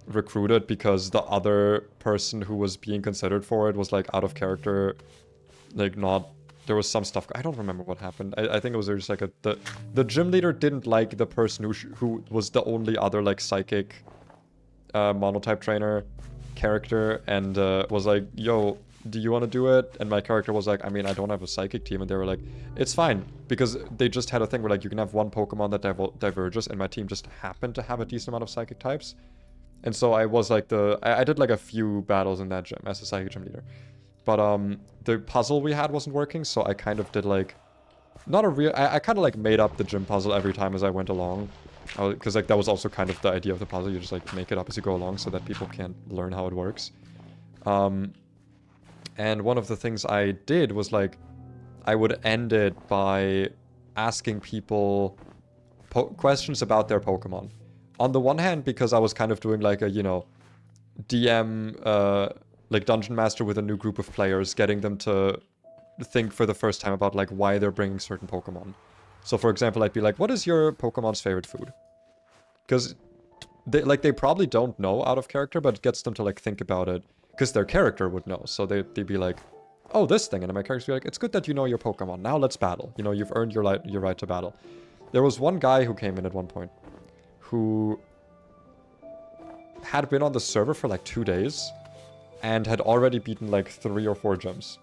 recruited because the other person who was being considered for it was like out of character, like not... There was some stuff... I don't remember what happened. I think it was just like the gym leader didn't like the person who was the only other like psychic monotype trainer character, and was like, yo, do you want to do it? And my character was like, I mean, I don't have a psychic team. And they were like, it's fine, because they just had a thing where like you can have one Pokemon that diverges, and my team just happened to have a decent amount of psychic types. And so I was like I did like a few battles in that gym as a psychic gym leader. But the puzzle we had wasn't working, so I kind of did like... Not a real... I kind of like made up the gym puzzle every time as I went along. Because like that was also kind of the idea of the puzzle. You just like make it up as you go along so that people can learn how it works. And one of the things I did was like... I would end it by asking people questions about their Pokemon. On the one hand, because I was kind of doing like a, you know, DM... like Dungeon Master with a new group of players, getting them to think for the first time about like why they're bringing certain Pokemon. So for example, I'd be like, what is your Pokemon's favorite food? Because they probably don't know out of character, but it gets them to like think about it, because their character would know. So they'd be like, oh, this thing. And then my character would be like, it's good that you know your Pokemon. Now let's battle. You know, you've earned your right to battle. There was one guy who came in at one point who had been on the server for like 2 days and had already beaten like 3 or 4 gyms.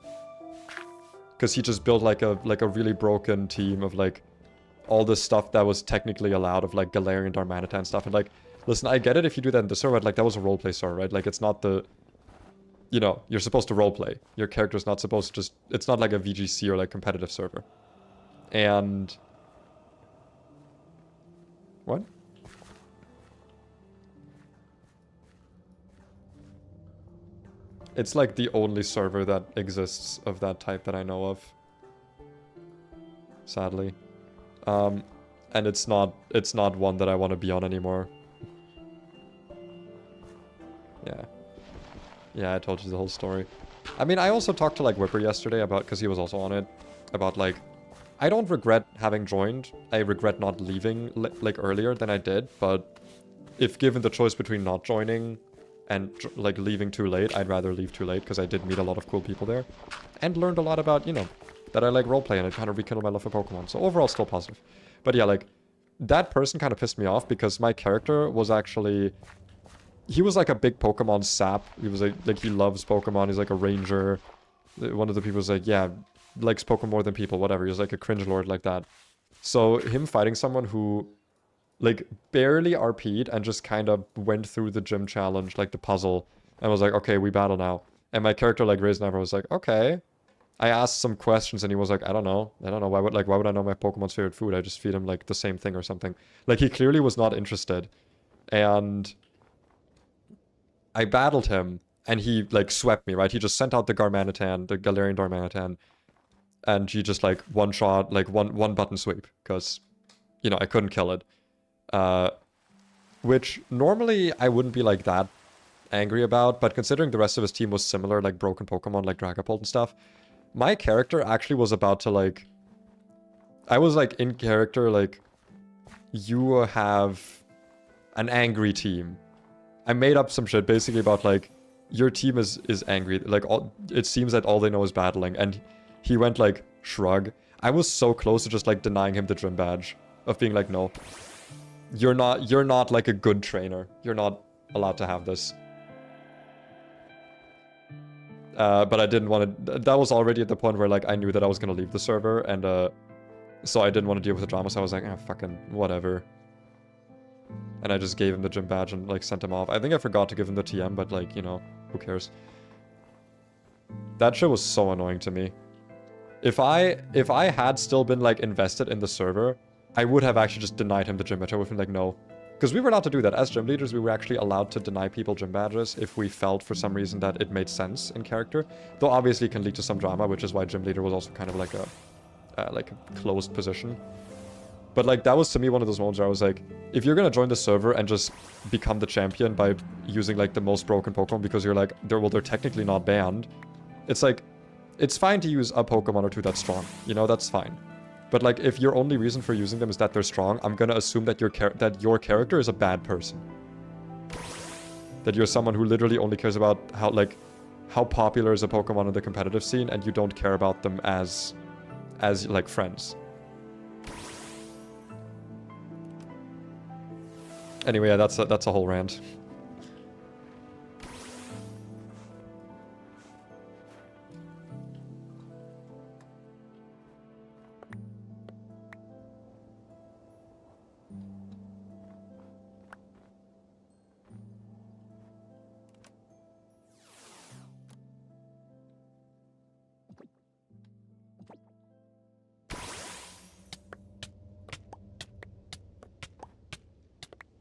Because he just built like a really broken team of like all this stuff that was technically allowed, of like Galarian, Darmanitan and stuff. And like, listen, I get it if you do that in the server, like that was a roleplay server, right? Like it's not the... You know, you're supposed to roleplay. Your character's not supposed to just... It's not like a VGC or like competitive server. And... What? It's like the only server that exists of that type that I know of. Sadly. And it's not one that I want to be on anymore. Yeah. Yeah, I told you the whole story. I mean, I also talked to like Whipper yesterday about, because he was also on it, about like, I don't regret having joined. I regret not leaving like earlier than I did, but if given the choice between not joining and like leaving too late, I'd rather leave too late, because I did meet a lot of cool people there and learned a lot about, you know, that I like roleplay, and it kind of rekindled my love for Pokemon. So overall, still positive. But yeah, like that person kind of pissed me off, because my character was actually... He was like a big Pokemon sap. He was like he loves Pokemon. He's like a ranger. One of the people was like, yeah, likes Pokemon more than people, whatever. He was like a cringe lord like that. So him fighting someone who like barely RP'd and just kind of went through the gym challenge, like the puzzle, and was like, okay, we battle now. And my character like raised an eyebrow, was like, okay. I asked some questions and he was like, I don't know. Why would I know my Pokemon's favorite food? I just feed him like the same thing or something. Like he clearly was not interested. And I battled him and he like swept me, right? He just sent out the Garmanitan, the Galarian Darmanitan, and he just like one shot, like one button sweep, because, you know, I couldn't kill it. Which normally I wouldn't be like that angry about, but considering the rest of his team was similar, like broken Pokemon, like Dragapult and stuff, my character actually was about to like... I was like in character, like, you have an angry team. I made up some shit basically about like, your team is angry. Like, it seems that all they know is battling. And he went like, shrug. I was so close to just like denying him the gym badge. Of being like, no. You're not like a good trainer. You're not allowed to have this. But I didn't want to... That was already at the point where like I knew that I was going to leave the server. And so I didn't want to deal with the drama. So I was like, fucking whatever. And I just gave him the gym badge and like sent him off. I think I forgot to give him the TM, but like, you know, who cares? That shit was so annoying to me. If I had still been like invested in the server, I would have actually just denied him the gym badge. I would have been like, no. Because we were allowed to do that. As gym leaders, we were actually allowed to deny people gym badges if we felt for some reason that it made sense in character. Though obviously it can lead to some drama, which is why gym leader was also kind of like a closed position. But like that was to me one of those moments where I was like, if you're gonna join the server and just become the champion by using like the most broken Pokemon because you're like, they're technically not banned. It's like, it's fine to use a Pokemon or two that's strong. You know, that's fine. But like, if your only reason for using them is that they're strong, I'm gonna assume that your character is a bad person. That you're someone who literally only cares about how popular is a Pokemon in the competitive scene, and you don't care about them as like friends. Anyway, yeah, that's a whole rant.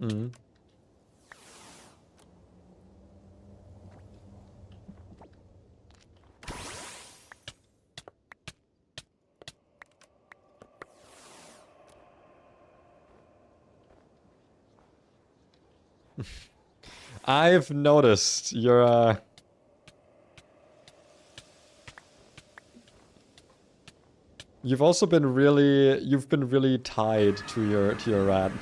Mm-hmm. I've noticed you're you've also been really tied to your rat.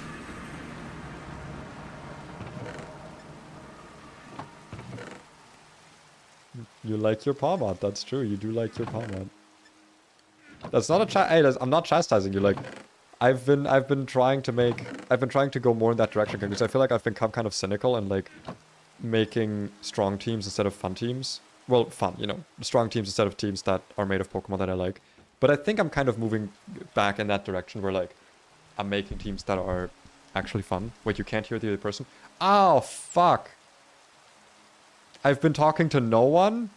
You like your Pawmot, that's true. You do like your Pawmot. That's not a hey, I'm not chastising you. Like, I've been trying to go more in that direction because I feel like I've become kind of cynical and like making strong teams instead of fun teams. Well, fun, you know, strong teams instead of teams that are made of Pokemon that I like. But I think I'm kind of moving back in that direction where like I'm making teams that are actually fun. Wait, you can't hear the other person? Oh, fuck. I've been talking to no one?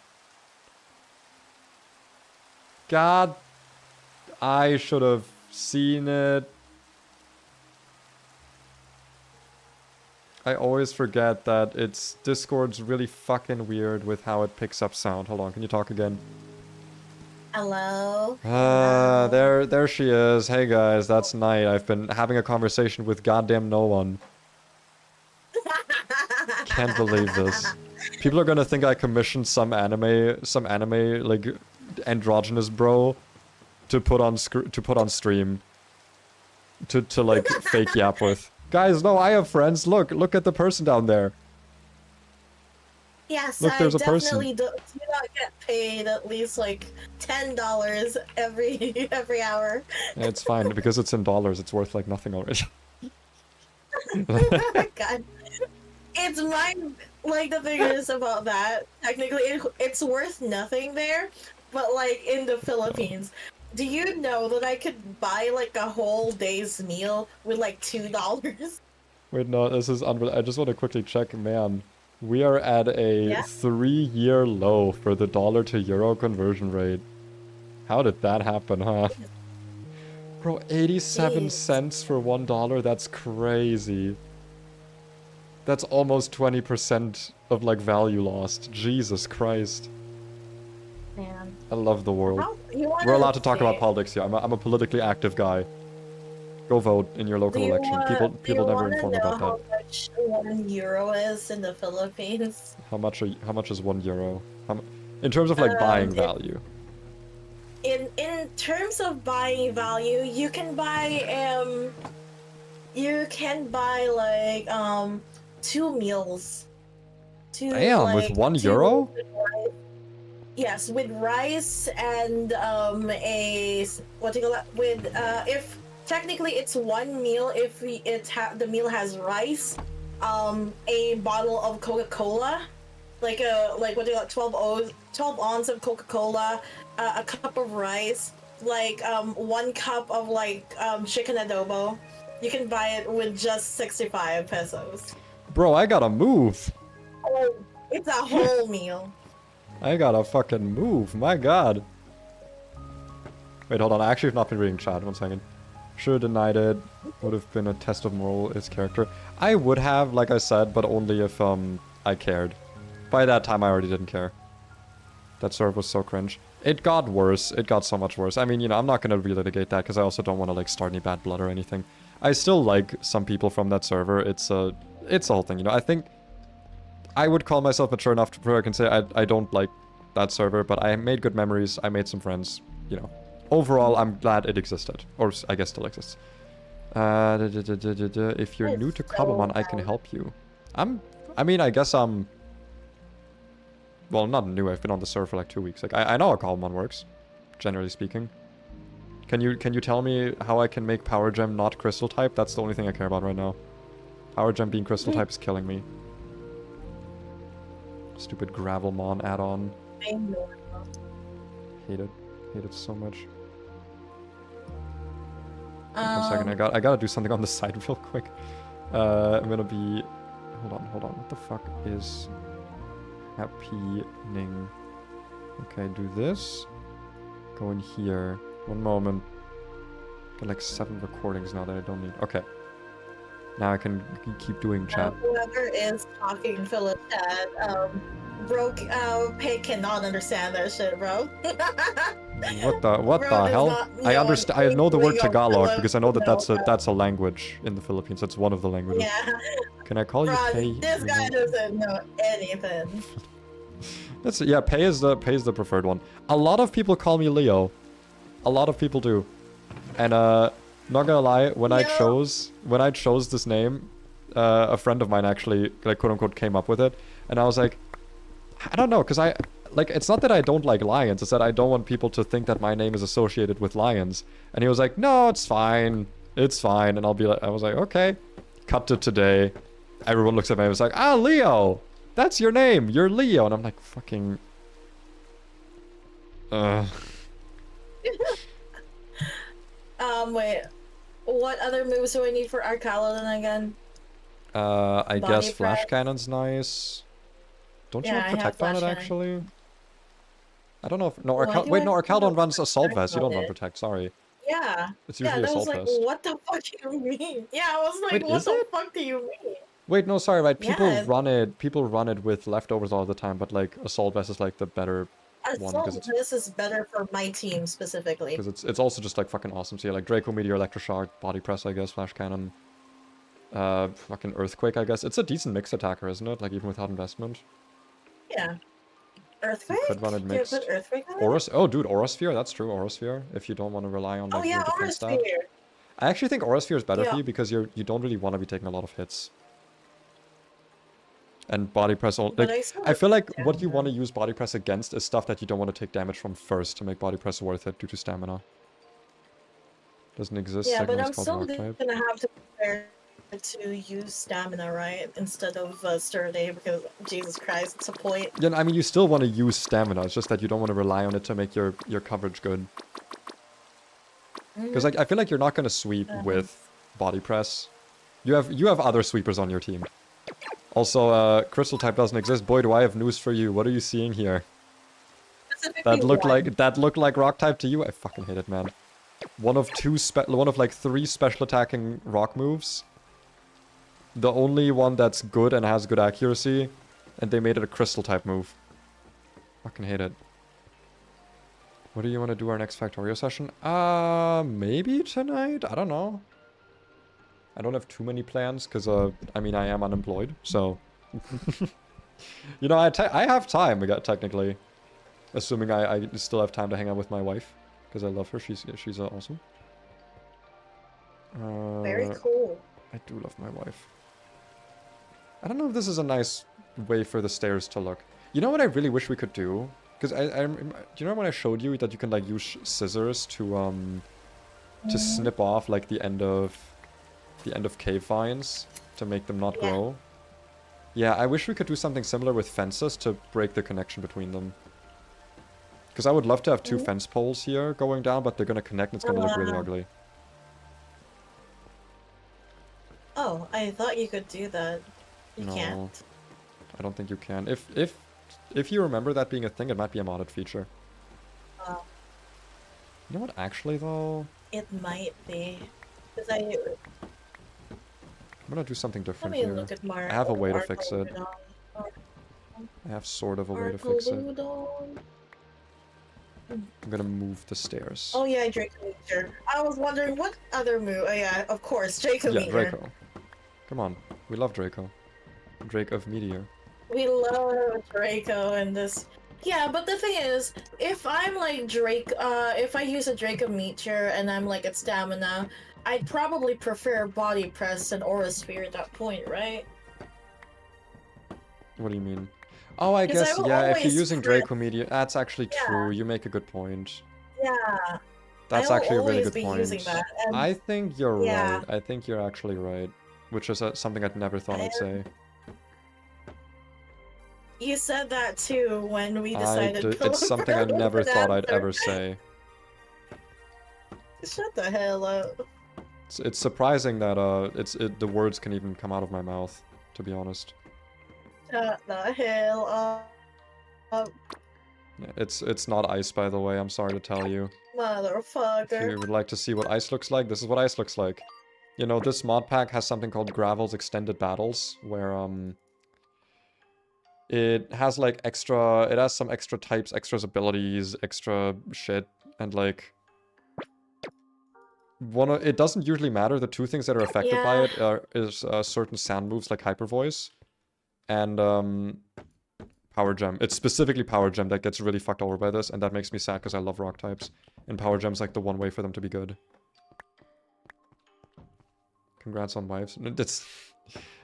God, I should have seen it. I always forget that Discord's really fucking weird with how it picks up sound. Hold on, can you talk again? Hello? There she is. Hey guys, that's Night. I've been having a conversation with goddamn no one. Can't believe this. People are gonna think I commissioned some anime like androgynous bro to put on stream to like fake yap with. Guys, no, I have friends. Look at the person down there. Yes, look, there's a person. Definitely do not get paid at least like $10 every hour. It's fine because it's in dollars. It's worth like nothing already. Oh my god. It's mine. Like, the thing is about that, technically it's worth nothing there, but like in the Philippines, do you know that I could buy like a whole day's meal with like $2? Wait, no, this is unreal. I just want to quickly check, man. We are at a 3-year low for the dollar to euro conversion rate. How did that happen, huh? Bro, 87 cents for $1, that's crazy. That's almost 20% of like value lost. Jesus Christ. Man. I love the world. We're allowed to talk about politics here. I'm a politically active guy. Go vote in your local election. People never inform about that. How much €1 is in the Philippines? How much is €1? In terms of like buying value. In terms of buying value, you can buy like 2 meals. Damn, like, with €1? Yes, with rice and what do you call that? With if technically it's 1 meal if the meal has rice, a bottle of Coca-Cola, like what do you call it? 12 ounce of Coca-Cola, a cup of rice, like 1 cup of like chicken adobo. You can buy it with just 65 pesos. Bro, I gotta move. Oh, it's a whole meal. I gotta fucking move, my god. Wait, hold on. I actually have not been reading chat. 1 second. Should have denied it. Would have been a test of moral its character. I would have, like I said, but only if I cared. By that time, I already didn't care. That server was so cringe. It got worse. It got so much worse. I mean, you know, I'm not going to relitigate that because I also don't want to, like, start any bad blood or anything. I still like some people from that server. It's a whole thing, you know. I think I would call myself mature enough to where I can say I don't like that server, but I made good memories. I made some friends, you know. Overall, I'm glad it existed. Or I guess still exists. If you're new to Cobblemon, I can help you. I mean, I guess I'm... Well, not new. I've been on the server for like 2 weeks. Like, I know how Cobblemon works, generally speaking. Can you tell me how I can make Power Gem not Crystal type? That's the only thing I care about right now. Power Gem being Crystal type is killing me. Stupid Gravelmon add-on. Hate it. Hate it so much. 1 second, I gotta do something on the side real quick. I'm gonna be... Hold on. What the fuck is happening? Okay, do this. Go in here. 1 moment. Got like 7 recordings now that I don't need. Okay. Now I can keep doing chat. Whoever is talking Philip chat, Pay cannot understand that shit, bro. What the hell? I understand. I know the word Tagalog because I know that that's a language in the Philippines. That's one of the languages. Yeah. Can I call you Pay? This guy doesn't know anything. Yeah, Pay is the preferred one. A lot of people call me Leo. A lot of people do. And not gonna lie, when I chose this name, a friend of mine actually, like, quote unquote, came up with it, and I was like, I don't know, because it's not that I don't like lions, it's that I don't want people to think that my name is associated with lions. And he was like, no, it's fine, and I'll be like, I was like, okay. Cut to today. Everyone looks at me and was like, ah, Leo, that's your name, you're Leo. And I'm like, fucking wait, what other moves do I need for Arcaladon again? I guess Flash Cannon's nice. Don't you have Protect on it, actually? I don't know if... No, wait, no, Arcaladon runs Assault Vest. You don't run Protect, sorry. Yeah. It's usually Assault Vest. I was like, what the fuck do you mean? Yeah, I was like, what the fuck do you mean? Wait, no, sorry, right. People run it with leftovers all the time, but, like, Assault Vest is, like, the better one. Assault Vest is better for my team, specifically. Because it's also just, like, fucking awesome. So, yeah, like, Draco Meteor, Electroshock, Body Press, I guess, Flash Cannon. Fucking Earthquake, I guess. It's a decent mix attacker, isn't it? Like, even without investment. Yeah. Earthquake? You could run it mixed. Put Earthquake on it? Oh, dude, Aurasphere. That's true, Aurasphere. If you don't want to rely on, like, your defense stat. I actually think Aurasphere is better for you because you don't really want to be taking a lot of hits. And Body Press... Like, I feel like what you want to use Body Press against is stuff that you don't want to take damage from first to make Body Press worth it due to stamina. Doesn't exist. Yeah, but I'm still gonna have to prepare to use stamina, right? Instead of Thursaday, because Jesus Christ, it's a point. Yeah, I mean, you still want to use stamina. It's just that you don't want to rely on it to make your coverage good. Because I feel like you're not going to sweep with Body Press. You have other sweepers on your team. Also, Crystal type doesn't exist. Boy, do I have news for you. What are you seeing here? That looked like Rock type to you? I fucking hate it, man. One of 3 special attacking rock moves. The only one that's good and has good accuracy, and they made it a Crystal type move. Fucking hate it. What do you want to do our next Factorio session? Maybe tonight? I don't know. I don't have too many plans, because, I mean, I am unemployed, so... You know, I have time, technically. Assuming I still have time to hang out with my wife, because I love her. She's awesome. Very cool. I do love my wife. I don't know if this is a nice way for the stairs to look. You know what I really wish we could do? Because do you know when I showed you that you can, like, use scissors to snip off, like, the end of cave vines to make them not grow? Yeah, I wish we could do something similar with fences to break the connection between them. Because I would love to have 2 fence poles here going down, but they're gonna connect and it's gonna look really ugly. Oh, I thought you could do that. You no, can't. I don't think you can. If you remember that being a thing, it might be a modded feature. You know what, actually, though? It might be. Because I'm gonna do something let different me here. look at my I have a way to fix it. I have sort of a way to fix it. I'm gonna move the stairs. Oh yeah, Draco Meteor. I was wondering what other move. Oh yeah, of course, Draco Yeah, Meteor. Draco. Come on, we love Draco. Drake of Meteor. We love Draco in this. Yeah, but the thing is, if I'm like Drake, if I use a Draco Meteor and I'm like at stamina, I'd probably prefer Body Press and Aura Sphere at that point, right? What do you mean? Oh, I 'Cause I guess, will yeah, if you're always using crit- Draco Meteor, that's actually Yeah. true. You make a good point. Yeah. That's I will actually a really always good be point. using that, and I think you're yeah. right. I think you're actually right. Which is something I'd never thought I'd say. You said that too when we decided It's something I never thought I'd ever say. Shut the hell up. It's surprising that the words can even come out of my mouth, to be honest. Shut the hell up. Yeah, it's not ice, by the way, I'm sorry to tell you. Motherfucker. If you would like to see what ice looks like, this is what ice looks like. You know, this mod pack has something called Gravel's Extended Battles, where it has like it has some extra types, extra abilities, extra shit, and like it doesn't usually matter. The two things that are affected by it is certain sound moves like Hyper Voice and Power Gem. It's specifically Power Gem that gets really fucked over by this, and that makes me sad because I love rock types. And Power Gem's like the one way for them to be good. Congrats on wives.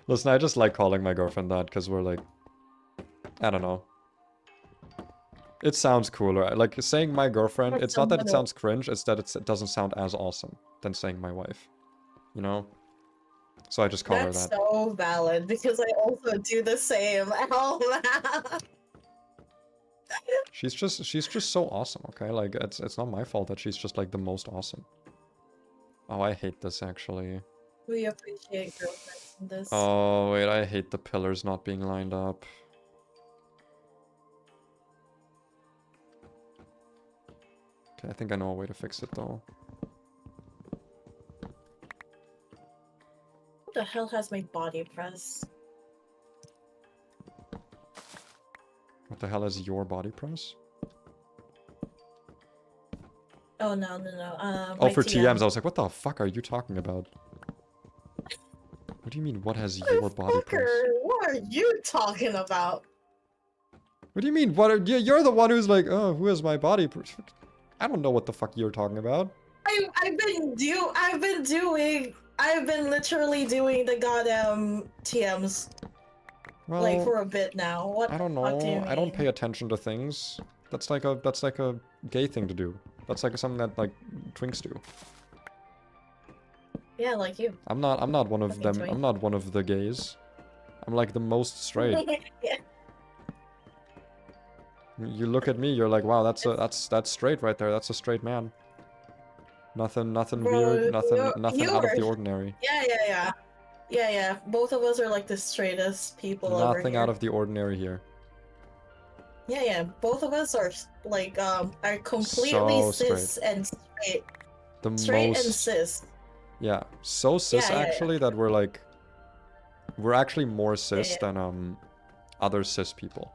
Listen, I just like calling my girlfriend that because we're like, I don't know. It sounds cooler. Like saying my girlfriend, it's not that it sounds cringe, it's that it doesn't sound as awesome than saying my wife. You know? So I just call her that. That's so valid because I also do the same. She's just so awesome, okay? Like it's not my fault that she's just like the most awesome. Oh, I hate this actually. We appreciate girlfriends in this. Oh, wait, I hate the pillars not being lined up. Okay, I think I know a way to fix it though. Who the hell has my body press? What the hell is your body press? Oh no. Oh, for TMs, I was like, what the fuck are you talking about? What do you mean, what has your body press? What are you talking about? What do you mean, you're the one who's like, oh, who has my body press? I don't know what the fuck you're talking about. I've been literally doing the goddamn TMs. Well, like for a bit now. What I don't know. I don't pay attention to things. That's like a gay thing to do. That's like something that like twinks do. Yeah, like you. I'm not one of them. I'm not one of the gays. I'm like the most straight. Yeah. You look at me, you're like, wow, that's straight right there. That's a straight man. Nothing weird, nothing out of the ordinary. Yeah. Both of us are like the straightest people over here. Nothing out of the ordinary here. Yeah. Both of us are like are completely So cis and straight. The Straight most and cis. Yeah, so cis actually that we're actually more cis than other cis people.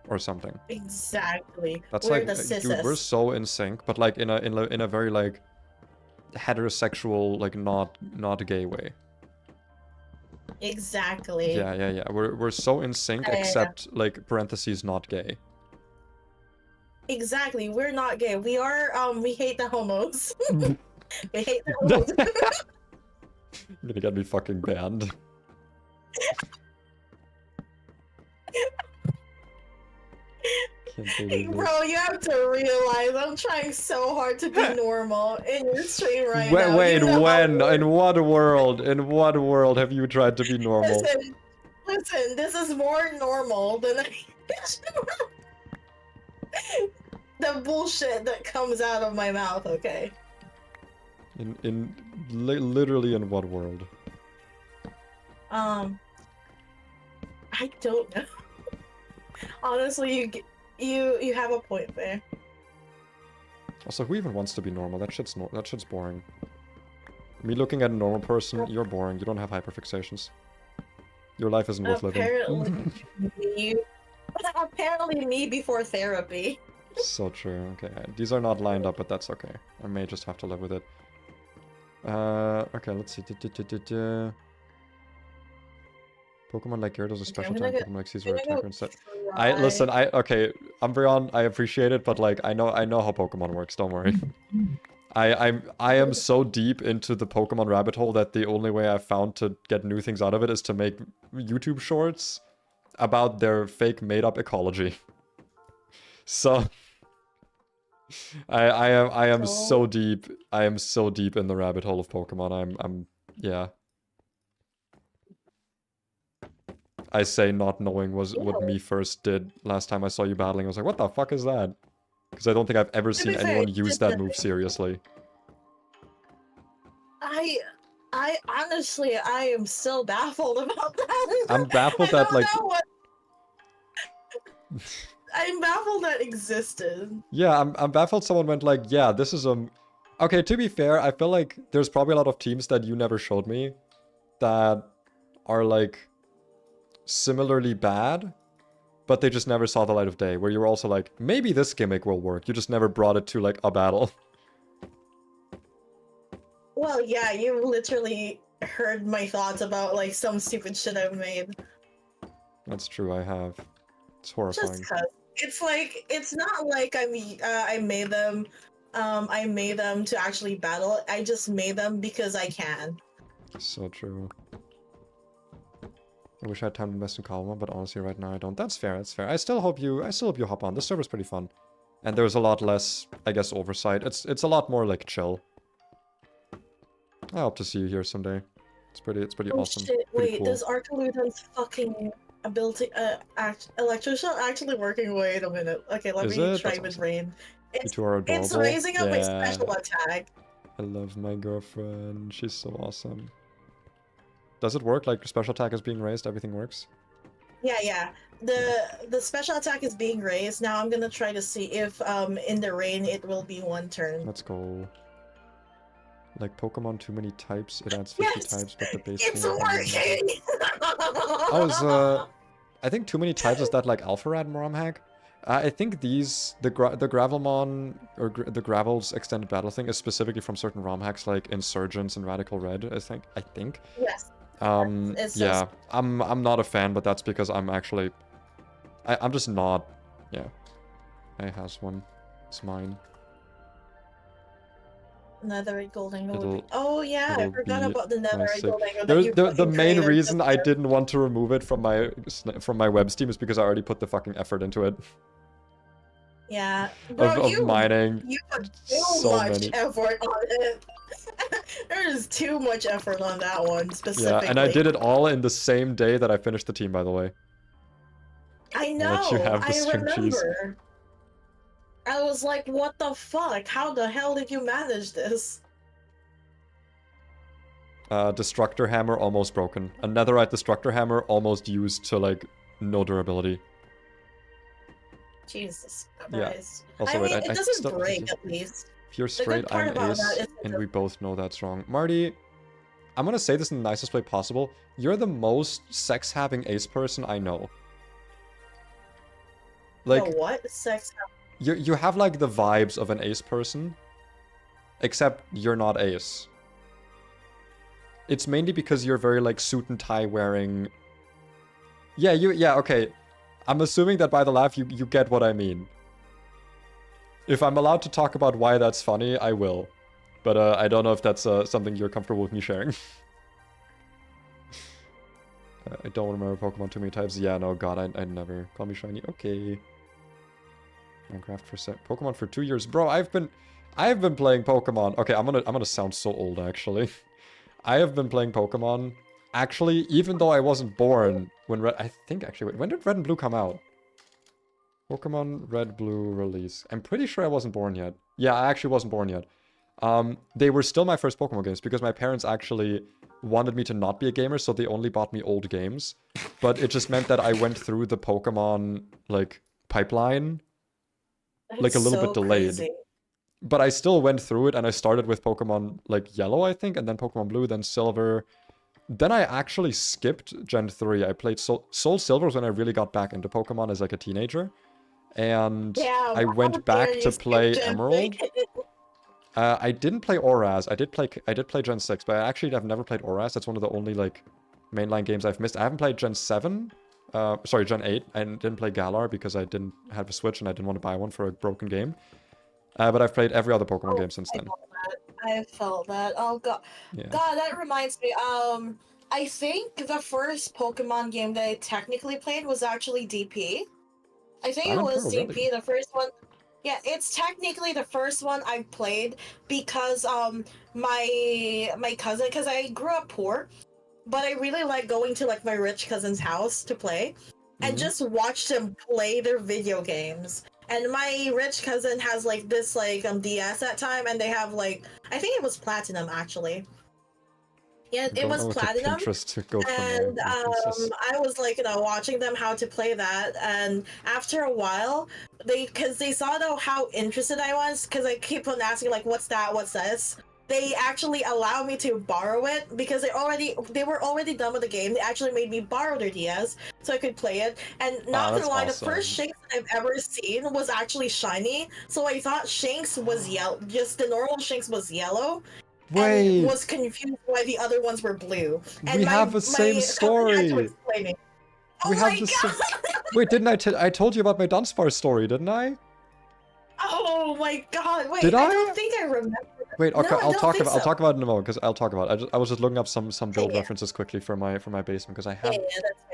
Or something. Exactly. That's we're like, the dude, we're so in sync, but like in a very like heterosexual, like not gay way. Exactly. Yeah. We're so in sync, except like parentheses not gay. Exactly. We're not gay. We are. We hate the homos. We hate the homos. You're gonna get me fucking banned. Bro, you have to realize I'm trying so hard to be normal in your stream right now. Wait, when? In what world? In what world have you tried to be normal? Listen, this is more normal than the bullshit that comes out of my mouth, okay? Literally in what world? I don't know. Honestly, you have a point there. Also, who even wants to be normal? That shit's boring. Me looking at a normal person, you're boring. You don't have hyperfixations. Your life isn't worth living. Apparently me before therapy. So true. Okay, these are not lined up, but that's okay. I may just have to live with it. Okay, let's see. Pokemon like Gyarados a special type. Pokemon like Caesar attacker instead. Listen. Okay. Umbreon, I appreciate it, but like I know how Pokemon works. Don't worry. I am so deep into the Pokemon rabbit hole that the only way I've found to get new things out of it is to make YouTube shorts about their fake made-up ecology. So I am so deep. I am so deep in the rabbit hole of Pokemon. Yeah. I say not knowing was what me first did last time I saw you battling. I was like, what the fuck is that? Because I don't think I've ever seen anyone use that move seriously. I honestly, I am still baffled about that. I'm baffled that like... I'm baffled that existed. Yeah, I'm baffled someone went like, yeah, this is Okay, to be fair, I feel like there's probably a lot of teams that you never showed me that are like similarly bad, but they just never saw the light of day, where you were also like, maybe this gimmick will work. You just never brought it to like a battle. Well, yeah, you literally heard my thoughts about like some stupid shit I've made. That's true, I have. It's horrifying. Just 'cause. It's like, it's not like I made them to actually battle. I just made them because I can. So true. I wish I had time to invest in Cobblemon, but honestly right now I don't. That's fair, that's fair. I still hope you hop on. This server's pretty fun. And there's a lot less, I guess, oversight. It's a lot more like chill. I hope to see you here someday. It's pretty awesome. Shit. Pretty Wait, cool. does Arcaludan's fucking ability electrician actually working? Wait a minute. Okay, let me try with rain. It's raising up my special attack. I love my girlfriend. She's so awesome. Does it work? Like special attack is being raised, everything works? Yeah. The special attack is being raised. Now I'm gonna try to see if in the rain it will be one turn. Let's go. Like Pokemon too many types, it adds 50 types, but the base It's working! I think too many types is that like Alpha Rad Moram hack? I think the Gravelmon or the Gravel's extended battle thing is specifically from certain ROM hacks like Insurgents and Radical Red, I think. Yes. Yeah, I'm not a fan, but that's because I'm actually I'm just not. Yeah, I has one. It's mine. Netherite Golden Gold. Oh yeah, I forgot about the Netherite Golden Gold. The main reason I didn't want to remove it from my web Steam is because I already put the fucking effort into it. Yeah, bro, of mining. You put so much effort on it. There is too much effort on that one specifically. Yeah, and I did it all in the same day that I finished the team, by the way. I know. I remember. I was like, what the fuck? How the hell did you manage this? Destructor Hammer almost broken. A Netherite Destructor Hammer almost used to, like, no durability. Jesus Christ. Yeah. Also, I mean, it doesn't break, at least. Pure straight, I'm ace, and we both know that's wrong. Marty, I'm gonna say this in the nicest way possible. You're the most sex-having ace person I know. Like, the what? Sex? You have like the vibes of an ace person, except you're not ace. It's mainly because you're very like suit and tie wearing. Yeah, okay. I'm assuming that by the laugh you get what I mean. If I'm allowed to talk about why that's funny, I will. But I don't know if that's something you're comfortable with me sharing. I don't remember Pokemon too many times. Yeah, no, God, I never. Call me shiny. Okay. Minecraft for Pokemon for 2 years, bro. I've been playing Pokemon. Okay, I'm gonna sound so old actually. I have been playing Pokemon. Actually, even though I wasn't born when I think actually, when did Red and Blue come out? Pokemon Red Blue release. I'm pretty sure I wasn't born yet. Yeah, I actually wasn't born yet. They were still my first Pokemon games because my parents actually wanted me to not be a gamer, so they only bought me old games. But it just meant that I went through the Pokemon like pipeline. Like a little bit delayed. Crazy. but I still went through it, and I started with Pokemon, like, Yellow, I think, and then Pokemon Blue, then Silver. Then I actually skipped Gen 3. I played Soul Silver when I really got back into Pokemon as, like, a teenager. And Damn, I how went dare back you to skip play Gen Emerald. 3? I didn't play Oraz. I did play Gen 6, but I actually have never played Oraz. That's one of the only, like, mainline games I've missed. I haven't played Gen 7. Sorry, Gen 8. I didn't play Galar because I didn't have a Switch and I didn't want to buy one for a broken game. But I've played every other Pokemon game since then. I felt that. Oh god. Yeah. God, that reminds me. I think the first Pokemon game that I technically played was actually DP. I think it was DP, really? the first one. Yeah, it's technically the first one I played because my cousin, because I grew up poor, but I really like going to like my rich cousin's house to play and just watch them play their video games. And my rich cousin has like this like DS at time, and they have like, I think it was Platinum actually. Yeah, it was Platinum. Pinterest to go And I was like, watching them how to play that, and after a while, because they saw though how interested I was, because I keep on asking like, what's that, what's this? They actually allowed me to borrow it because they were already done with the game. They actually made me borrow their DS so I could play it. And not gonna lie, awesome. the first Shanks that I've ever seen was actually shiny. So I thought Shanks was yellow, just the normal Shanks was yellow. Wait. And was confused why the other ones were blue. And we have the same story. Oh we have the same. Wait, didn't I told you about my Dunsparce story, didn't I? Oh my god! Wait, Did I don't think I remember. Wait, okay, no, I'll talk about so. it in a moment because I'll talk about it. I was just looking up some build references quickly for my basement because I have.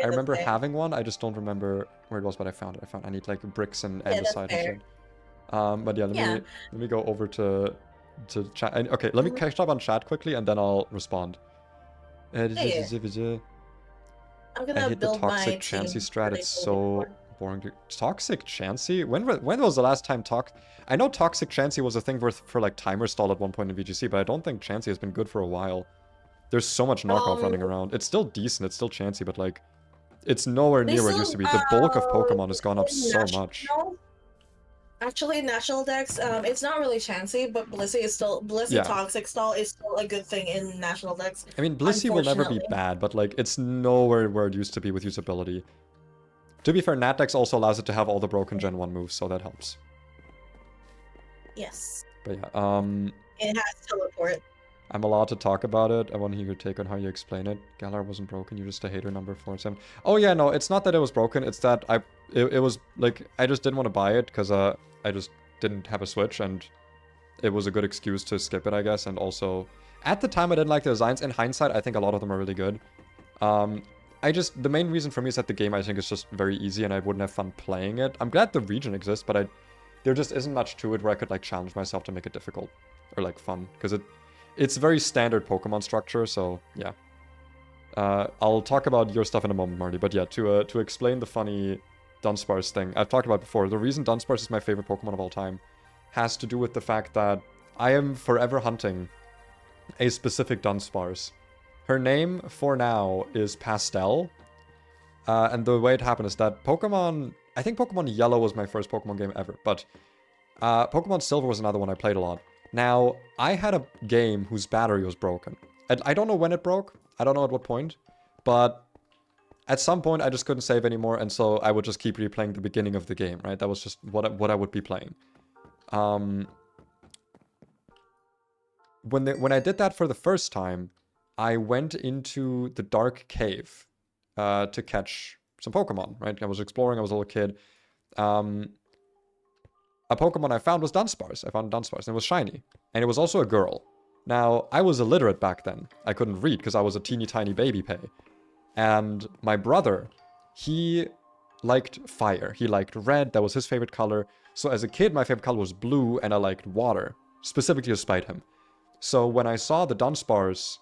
I remember having one. I just don't remember where it was, but I found it. I need like bricks and andesite and shit. But yeah, let me go over to chat. Okay, let me catch up on chat quickly and then I'll respond. I'm gonna I hate the toxic Chansey strat. It's so boring. Toxic Chansey? When was the last time I know Toxic Chansey was a thing for like timer stall at one point in VGC, but I don't think Chansey has been good for a while. There's so much knockoff running around. It's still decent. It's still Chansey, but like, it's nowhere near where it used to be. The bulk of Pokemon has gone up so much. Actually, National Dex, it's not really Chansey, but Blissey Toxic Stall is still a good thing in National Dex. I mean, Blissey will never be bad, but like, it's nowhere where it used to be with usability. To be fair, Nat Dex also allows it to have all the broken Gen 1 moves, so that helps. Yes. But yeah, it has teleport. I'm allowed to talk about it. I want to hear your take on how you explain it. Galar wasn't broken, you're just a hater number 47. Oh yeah, no, it's not that it was broken, it's that it was like, I just didn't want to buy it because I just didn't have a Switch, and it was a good excuse to skip it, I guess. And also, at the time I didn't like the designs. In hindsight, I think a lot of them are really good. The main reason for me is that the game, I think, is just very easy and I wouldn't have fun playing it. I'm glad the region exists, but there just isn't much to it where I could like challenge myself to make it difficult or like fun, because it's very standard Pokemon structure. So yeah, I'll talk about your stuff in a moment, Marty. But yeah, to explain the funny Dunsparce thing I've talked about before, the reason Dunsparce is my favorite Pokemon of all time has to do with the fact that I am forever hunting a specific Dunsparce. Her name for now is Pastel, and the way it happened is that I think Pokemon Yellow was my first Pokemon game ever, but Pokemon Silver was another one I played a lot. Now, I had a game whose battery was broken. I don't know when it broke, I don't know at what point, but at some point I just couldn't save anymore, and so I would just keep replaying the beginning of the game, right? That was just what I would be playing. When I did that for the first time, I went into the dark cave to catch some Pokemon, right? I was exploring, I was a little kid. A Pokemon I found was Dunsparce. I found Dunsparce, and it was shiny. And it was also a girl. Now, I was illiterate back then. I couldn't read because I was a teeny tiny baby pay. And my brother, he liked fire. He liked red, that was his favorite color. So as a kid, my favorite color was blue, and I liked water, specifically to spite him. So when I saw the Dunsparce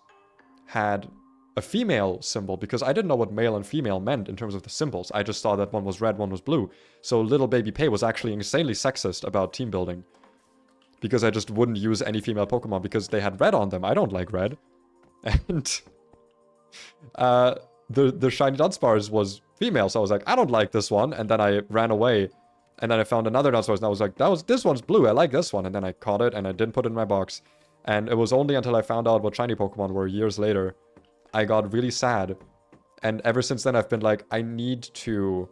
had a female symbol, because I didn't know what male and female meant in terms of the symbols. I just saw that one was red, one was blue. So little baby Pei was actually insanely sexist about team building, because I just wouldn't use any female Pokemon because they had red on them. I don't like red. And the shiny Dunsparce was female, so I was like, I don't like this one. And then I ran away And then I found another Dunsparce, and I was like, this one's blue, I like this one. And then I caught it, and I didn't put it in my box. And it was only until I found out what shiny Pokemon were years later, I got really sad. And ever since then, I've been like, I need to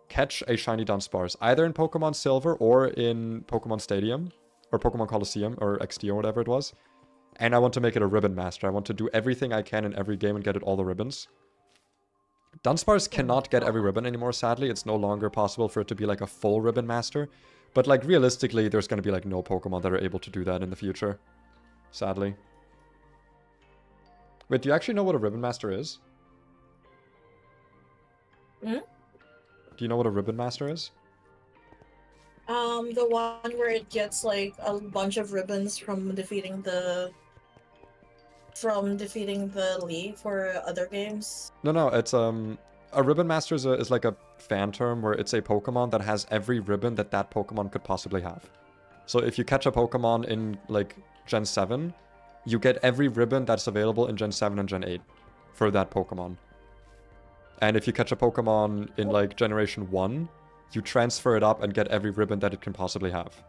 catch a shiny Dunsparce, either in Pokemon Silver or in Pokemon Stadium, or Pokemon Coliseum, or XD, or whatever it was. And I want to make it a Ribbon Master. I want to do everything I can in every game and get it all the ribbons. Dunsparce cannot get every ribbon anymore, sadly. It's no longer possible for it to be like a full Ribbon Master. But like realistically, there's going to be like no Pokemon that are able to do that in the future. Sadly. Wait, do you actually know what a Ribbon Master is? Hmm? Do you know what a Ribbon Master is? The one where it gets like a bunch of ribbons from defeating the league for other games. No, it's a Ribbon Master is like a fan term where it's a Pokemon that has every ribbon that that Pokemon could possibly have. So if you catch a Pokemon in like Gen 7, you get every ribbon that's available in Gen 7 and Gen 8 for that Pokemon. And if you catch a Pokemon in like Generation 1, you transfer it up and get every ribbon that it can possibly have.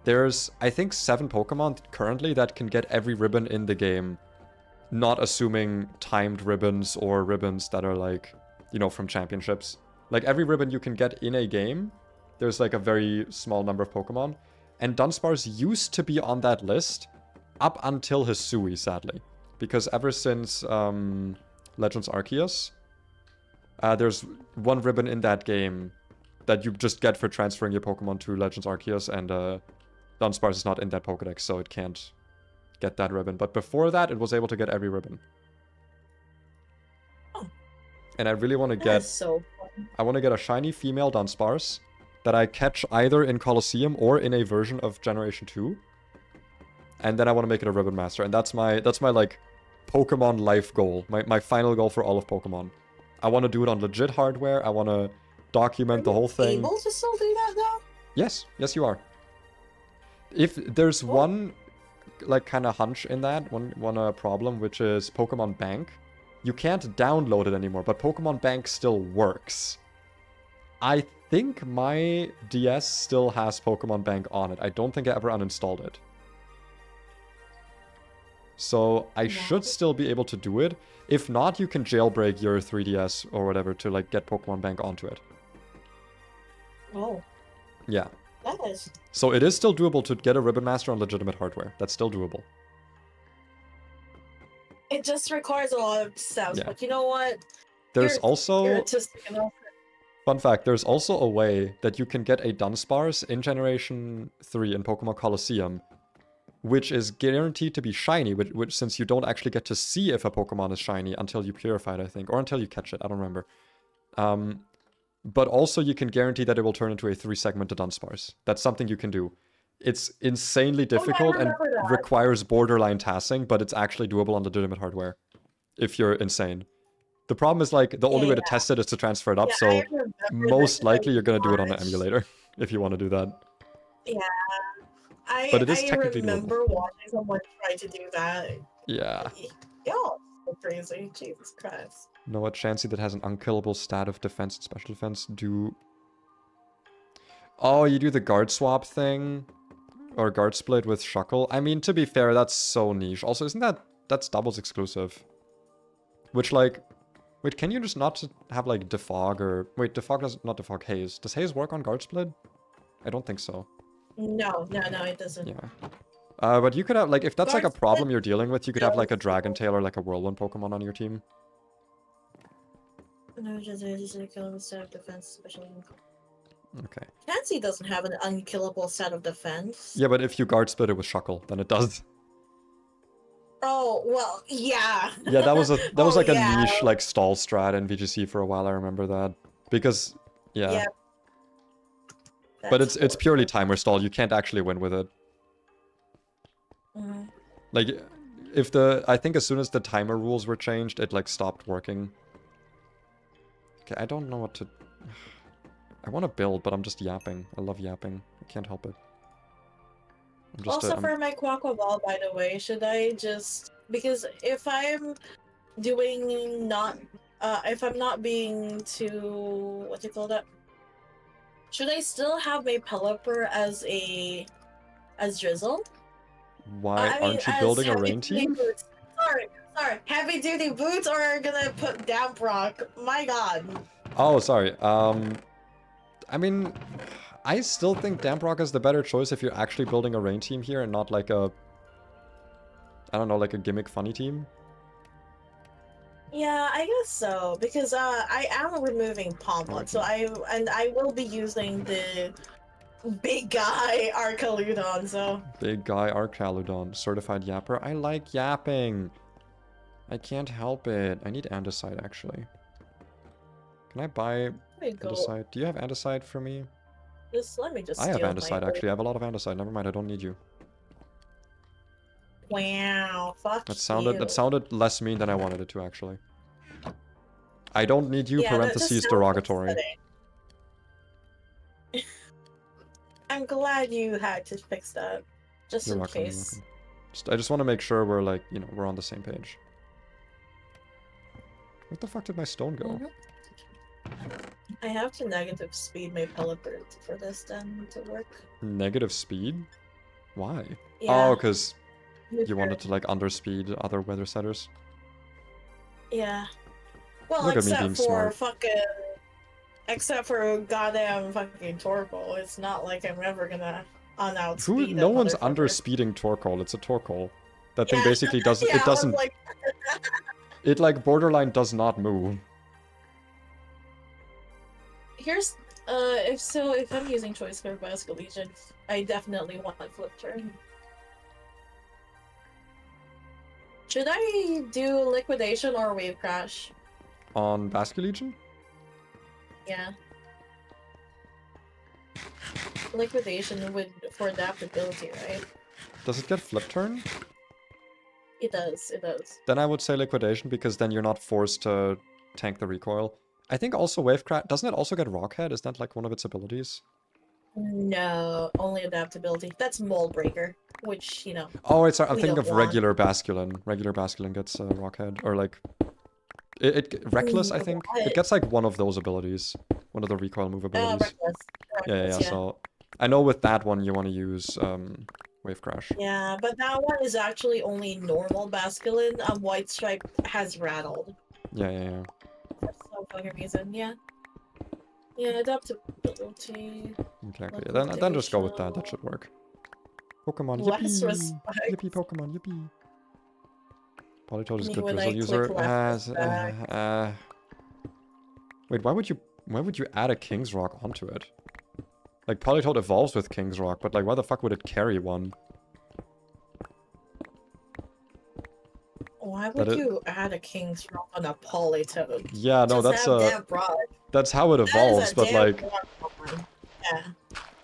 There's, I think, 7 Pokemon currently that can get every ribbon in the game, not assuming timed ribbons or ribbons that are like, you know, from championships. Like every ribbon you can get in a game, there's like a very small number of Pokemon. And Dunsparce used to be on that list up until Hisui, sadly. Because ever since Legends Arceus, there's one ribbon in that game that you just get for transferring your Pokemon to Legends Arceus, and Dunsparce is not in that Pokedex, so it can't get that ribbon. But before that, it was able to get every ribbon. Oh. And I really want to That's so fun. I want to get a shiny female Dunsparce that I catch either in Coliseum or in a version of Generation 2. And then I want to make it a Ribbon Master, and that's my like Pokemon life goal, my final goal for all of Pokemon. I want to do it on legit hardware. I want to document the whole thing. Able to still do that though? Yes, you are. If there's one like kind of hunch in that, one problem, which is Pokemon Bank. You can't download it anymore, but Pokemon Bank still works. I think my DS still has Pokemon Bank on it. I don't think I ever uninstalled it. So I should still be able to do it. If not, you can jailbreak your 3DS or whatever to like get Pokemon Bank onto it. Oh. Yeah. That is. So it is still doable to get a Ribbon Master on legitimate hardware. That's still doable. It just requires a lot of steps, Yeah. but you know what? There's You're also... artistic enough. Fun fact, there's also a way that you can get a Dunsparce in Generation 3 in Pokemon Coliseum, which is guaranteed to be shiny, which since you don't actually get to see if a Pokemon is shiny until you purify it, I think, or until you catch it, I don't remember. But also you can guarantee that it will turn into a 3-segmented Dunsparce. That's something you can do. It's insanely difficult and requires borderline tasking, but it's actually doable on legitimate hardware, if you're insane. The problem is, like, the only way to test it is to transfer it up, so most likely you're going to do it on an emulator, if you want to do that. Yeah. But it is technically remember doable. watching someone try to do that. Yeah. Yo, so crazy. Jesus Christ. Know what Chansey that has an unkillable stat of defense and special defense do? Oh, you do the guard swap thing? Or guard split with Shuckle? I mean, to be fair, that's so niche. Also, isn't that's doubles exclusive? Which, like... Wait, can you just not have, like, Defog or... Wait, Defog does not Defog Haze. Does Haze work on guard split? I don't think so. No, it doesn't. Yeah. But you could have, like, if that's, like, a Guard problem split- you're dealing with, you could have, like, a Dragon Tail or, like, a Whirlwind Pokemon on your team. No, just a killable set of defense, especially. Okay. Chansey doesn't have an unkillable set of defense. Yeah, but if you guard split it with Shuckle, then it does. Oh, well, yeah. Yeah, that was like a yeah. niche, like, stall strat in VGC for a while, I remember that. Because, yeah. Yeah. But it's purely timer stall, you can't actually win with it. Mhm. Like, I think as soon as the timer rules were changed, it, like, stopped working. Okay, I don't know what to... I want to build, but I'm just yapping. I love yapping. I can't help it. I'm just, Also, for my Quackle Ball, by the way, should I just... Because if I'm doing not... if I'm not being too... What do you call that? Should I still have my Pelipper as Drizzle? Why I mean, aren't you as building a heavy rain duty team? boots. Sorry. Heavy duty boots, or gonna put Damp Rock? My God. Oh, sorry. I mean, I still think Damp Rock is the better choice if you're actually building a rain team here and not like a, I don't know, like a gimmick funny team. Yeah, I guess so, because I am removing Pomlot, so I will be using the big guy Arcaludon, so Big guy Arcaludon, certified yapper. I like yapping. I can't help it. I need andesite actually. Can I buy andesite? Do you have andesite for me? let me just I have steal andesite my actually. I have a lot of andesite. Never mind, I don't need you. Wow, fuck That you. sounded less mean than I wanted it to actually. I don't need you, Yeah, that just parentheses sounds derogatory. upsetting. I'm glad you had to fix that, just You're in welcome, case. you're welcome. I just want to make sure we're like, you know, we're on the same page. Where the fuck did my stone go? I have to negative speed my Pelipper for this then to work. Negative speed? Why? Yeah. Oh, because you wanted to like underspeed other weather setters. Yeah. Well, Look at me except being for smart. fucking, except for goddamn fucking Torkoal, it's not like I'm ever gonna outspeed No that one's motherfucker. underspeeding Torkoal. It's a Torkoal. That thing basically does. Yeah, It doesn't. like... It like borderline does not move. Here's if I'm using Choice Scarf Basket Legion, I definitely want a flip turn. Should I do liquidation or wave crash? On Basket Legion? Yeah. Liquidation for adaptability, right? Does it get flip turn? It does, it does. Then I would say liquidation because then you're not forced to tank the recoil. I think also wave crash. Doesn't it also get Rockhead? Is that like one of its abilities? No, only adaptability. That's Mold Breaker, which, you know. Oh, wait, sorry. I'm we thinking don't of want. regular Basculin. Regular Basculin gets Rockhead. Or like... Reckless, I think. It gets like one of those abilities. One of the recoil move abilities. Reckless, Yeah. So I know with that one you want to use Wave Crash. Yeah, but that one is actually only normal Basculin. White Stripe has rattled. Yeah. For some fucking reason, yeah. Yeah, adaptability. Exactly. Then just go with that. That should work. Pokemon, Less yippee! respect. Yippee, Pokemon, yippee! Polytoad is a good when drizzle I user. click left respect. Wait, why would you add a King's Rock onto it? Like Polytoad evolves with King's Rock, but like why the fuck would it carry one? Why would you add a King's Rock on a Polytoad? Yeah, no, that's how it evolves, but like yeah.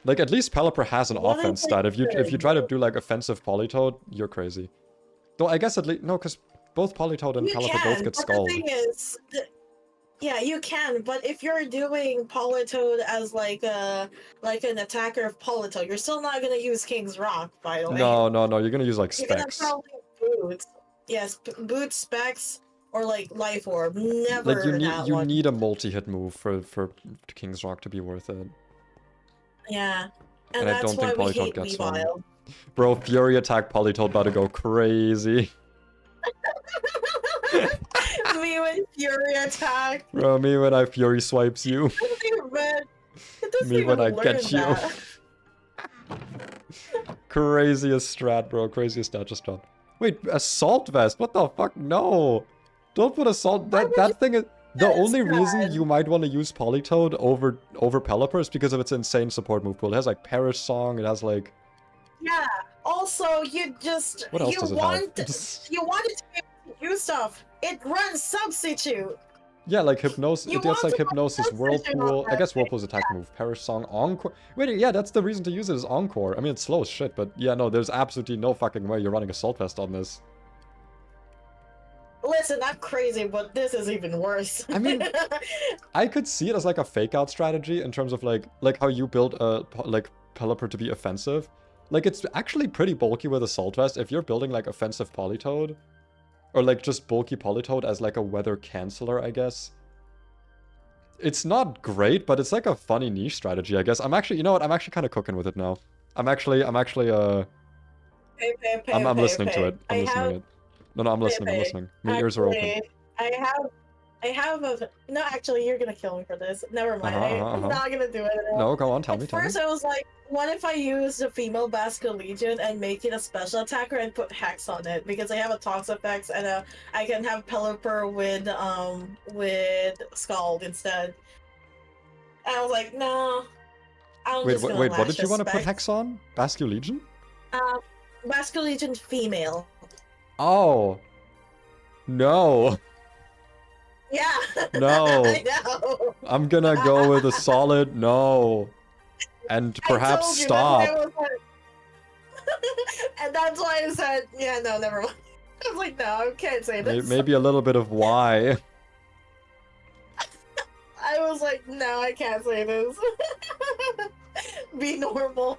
Like at least Pelipper has an offense stat. If you try to do like offensive Polytoad, you're crazy. Though I guess at least no, because both Polytoad and Pelipper both get skulled. The thing is, yeah, you can, but if you're doing Polytoad as like an attacker of Polytoad, you're still not gonna use King's Rock, by the way. No, you're gonna use like Specs. You're gonna probably Boots. Yes, Boots, Specs, or like Life Orb. Never like you need a multi-hit move for King's Rock to be worth it. Yeah. And I don't think Polytoad gets one. Weavile. Bro, Fury attack Polytoad about to go crazy. Me when Fury attack. Bro, me when I Fury swipes you. Me when I get you. Craziest strat, bro. Craziest stat just dropped. Wait, Assault Vest? What the fuck? No. Don't put Assault... That thing is... The only reason you might want to use Polytoad over Pelipper is because of its insane support move pool. It has like Perish Song, it has like... Yeah, also you just... What else does it have? You want it to be able to do stuff. It runs Substitute. Yeah, like Hypnosis. It gets like Hypnosis, Whirlpool. I guess Whirlpool's attack move. Perish Song, Encore. Wait, yeah, that's the reason to use it is Encore. I mean, it's slow as shit, but yeah, no, there's absolutely no fucking way you're running Assault Vest on this. Listen, I'm crazy, but this is even worse. I mean, I could see it as like a fake out strategy in terms of like how you build a like Pelipper to be offensive. Like it's actually pretty bulky with Assault Vest. If you're building like offensive Polytoad, or like just bulky Polytoad as like a weather canceller, I guess. It's not great, but it's like a funny niche strategy, I guess. I'm actually, you know what? I'm actually kind of cooking with it now. I'm actually, I'm listening to it. I'm listening to it. No, I'm listening. I'm listening. My ears are open. I have a no. Actually, you're gonna kill me for this. Never mind. I'm not gonna do it anymore. No, go on. Tell me. At first, I was like, what if I use the female Basque Legion and make it a special attacker and put Hex on it because I have a Tox effects and I can have Pelipper with Scald instead. And I was like, no. Wait, what did you want to put Hex on? Basque Legion? Basque Legion female. Oh. No. Yeah. No. I know. I'm gonna go with a solid no. And perhaps stop. And that's why I said, yeah, no, never mind. I was like, no, I can't say this. Maybe a little bit of why. I was like, no, I can't say this. Be normal.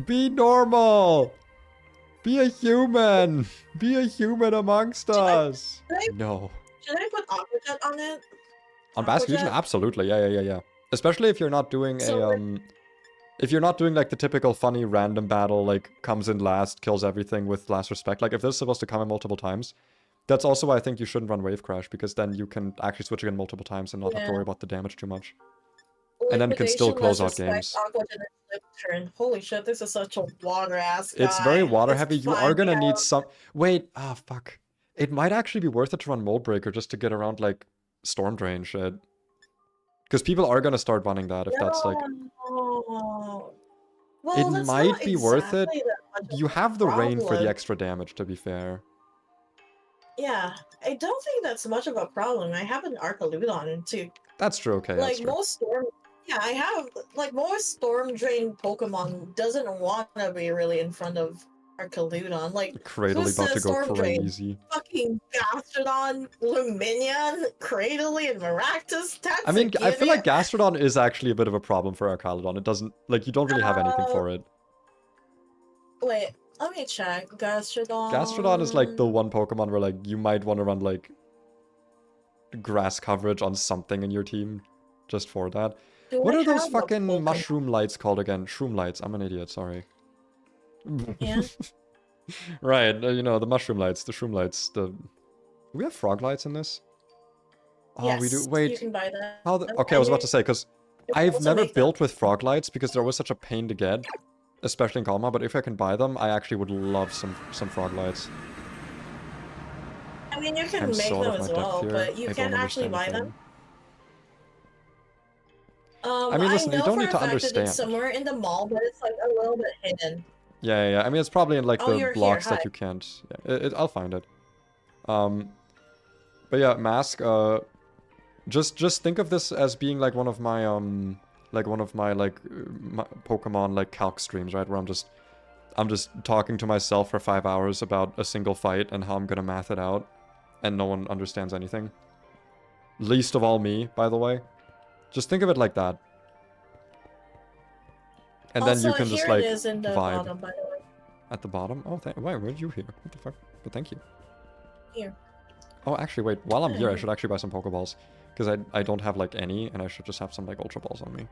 Be normal. Be a human. Be a human amongst us. No. Should I put Aqua Jet on it? On Basque Legion? Absolutely. Yeah. Especially if you're not doing if you're not doing like the typical funny random battle, like comes in last, kills everything with last respect. Like if this is supposed to come in multiple times, that's also why I think you shouldn't run Wave Crash, because then you can actually switch again multiple times and not have to worry about the damage too much. And then can still close out games. Turn. Holy shit, this is such a water-ass guy. It's very water-heavy. You are gonna need some... Wait, fuck. It might actually be worth it to run Mold Breaker just to get around, like, Storm Drain shit. Because people are gonna start running that if that's, like... Well, it might be worth it. You have the rain for the extra damage, to be fair. Yeah, I don't think that's much of a problem. I have an Archaludon too. That's true, okay. Like most Storm... Yeah, I have, like, most Storm Drain Pokemon doesn't want to be really in front of Archaludon. Like, Cradily about to go crazy. Fucking Gastrodon, Lumineon, Cradily, and Maractus. I mean, I feel like Gastrodon is actually a bit of a problem for Archaludon. It doesn't, like, you don't really have anything for it. Wait, let me check. Gastrodon... Gastrodon is, like, the one Pokemon where, like, you might want to run, like, grass coverage on something in your team just for that. What are those fucking mushroom lights called again? Shroom lights. I'm an idiot, sorry. Yeah. Right, you know, the mushroom lights, the shroom lights, the... Do we have frog lights in this? Oh, yes, we do. Wait. You can buy that. How the... Okay, I was about to say, because I've never built with frog lights because they're always such a pain to get, especially in Cobblemon, but if I can buy them, I actually would love some frog lights. I mean, you can make them as well, but you can actually buy them. I mean, listen, you don't need to understand. It's somewhere in the mall, but it's like a little bit hidden. Yeah. I mean, it's probably in like the blocks that you can't. Yeah, I'll find it. But yeah, Mask. Just think of this as being like one of my Pokemon like calc streams, right? Where I'm just talking to myself for 5 hours about a single fight and how I'm gonna math it out, and no one understands anything. Least of all me, by the way. Just think of it like that. And also, then you can just like vibe. Bottom, by the way. At the bottom? Oh, why were you here? What the fuck? But thank you. Here. Oh, actually, wait. While I'm here, I should actually buy some Pokeballs. Because I don't have like any, and I should just have some like Ultra Balls on me.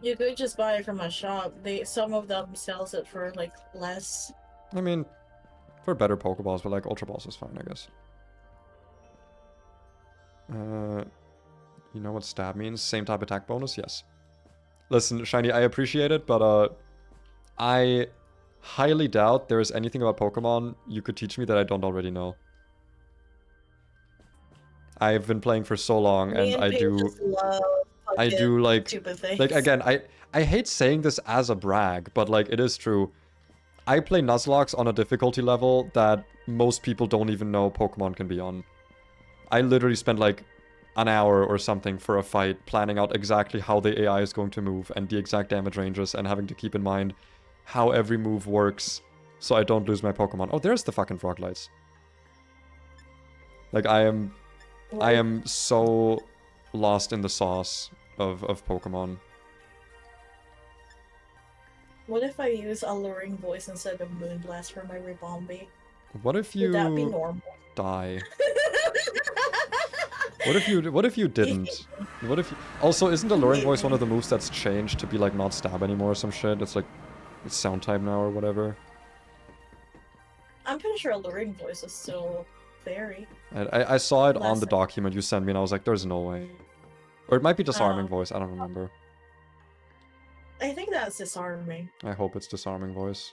You could just buy it from a shop. Some of them sells it for like less. I mean, for better Pokeballs, but like Ultra Balls is fine, I guess. You know what stab means? Same type attack bonus? Yes. Listen, Shiny, I appreciate it, but I highly doubt there is anything about Pokemon you could teach me that I don't already know. I've been playing for so long, and I do like again, I hate saying this as a brag, but like it is true. I play Nuzlocke on a difficulty level that most people don't even know Pokemon can be on. I literally spent like an hour or something for a fight, planning out exactly how the AI is going to move and the exact damage ranges, and having to keep in mind how every move works so I don't lose my Pokemon. Oh, there's the fucking frog lights. Like, I am so lost in the sauce of Pokemon. What if I use Alluring Voice instead of Moonblast for my Ribombee? What if you Would that be normal? Die? What if you didn't? What if you... Also, isn't Alluring Voice one of the moves that's changed to be like not stab anymore or some shit? It's like it's sound type now or whatever. I'm pretty sure Alluring Voice is still fairy. I saw it on the document you sent me and I was like, there's no way. Or it might be Disarming Voice, I don't remember. I think that's Disarming. I hope it's Disarming Voice.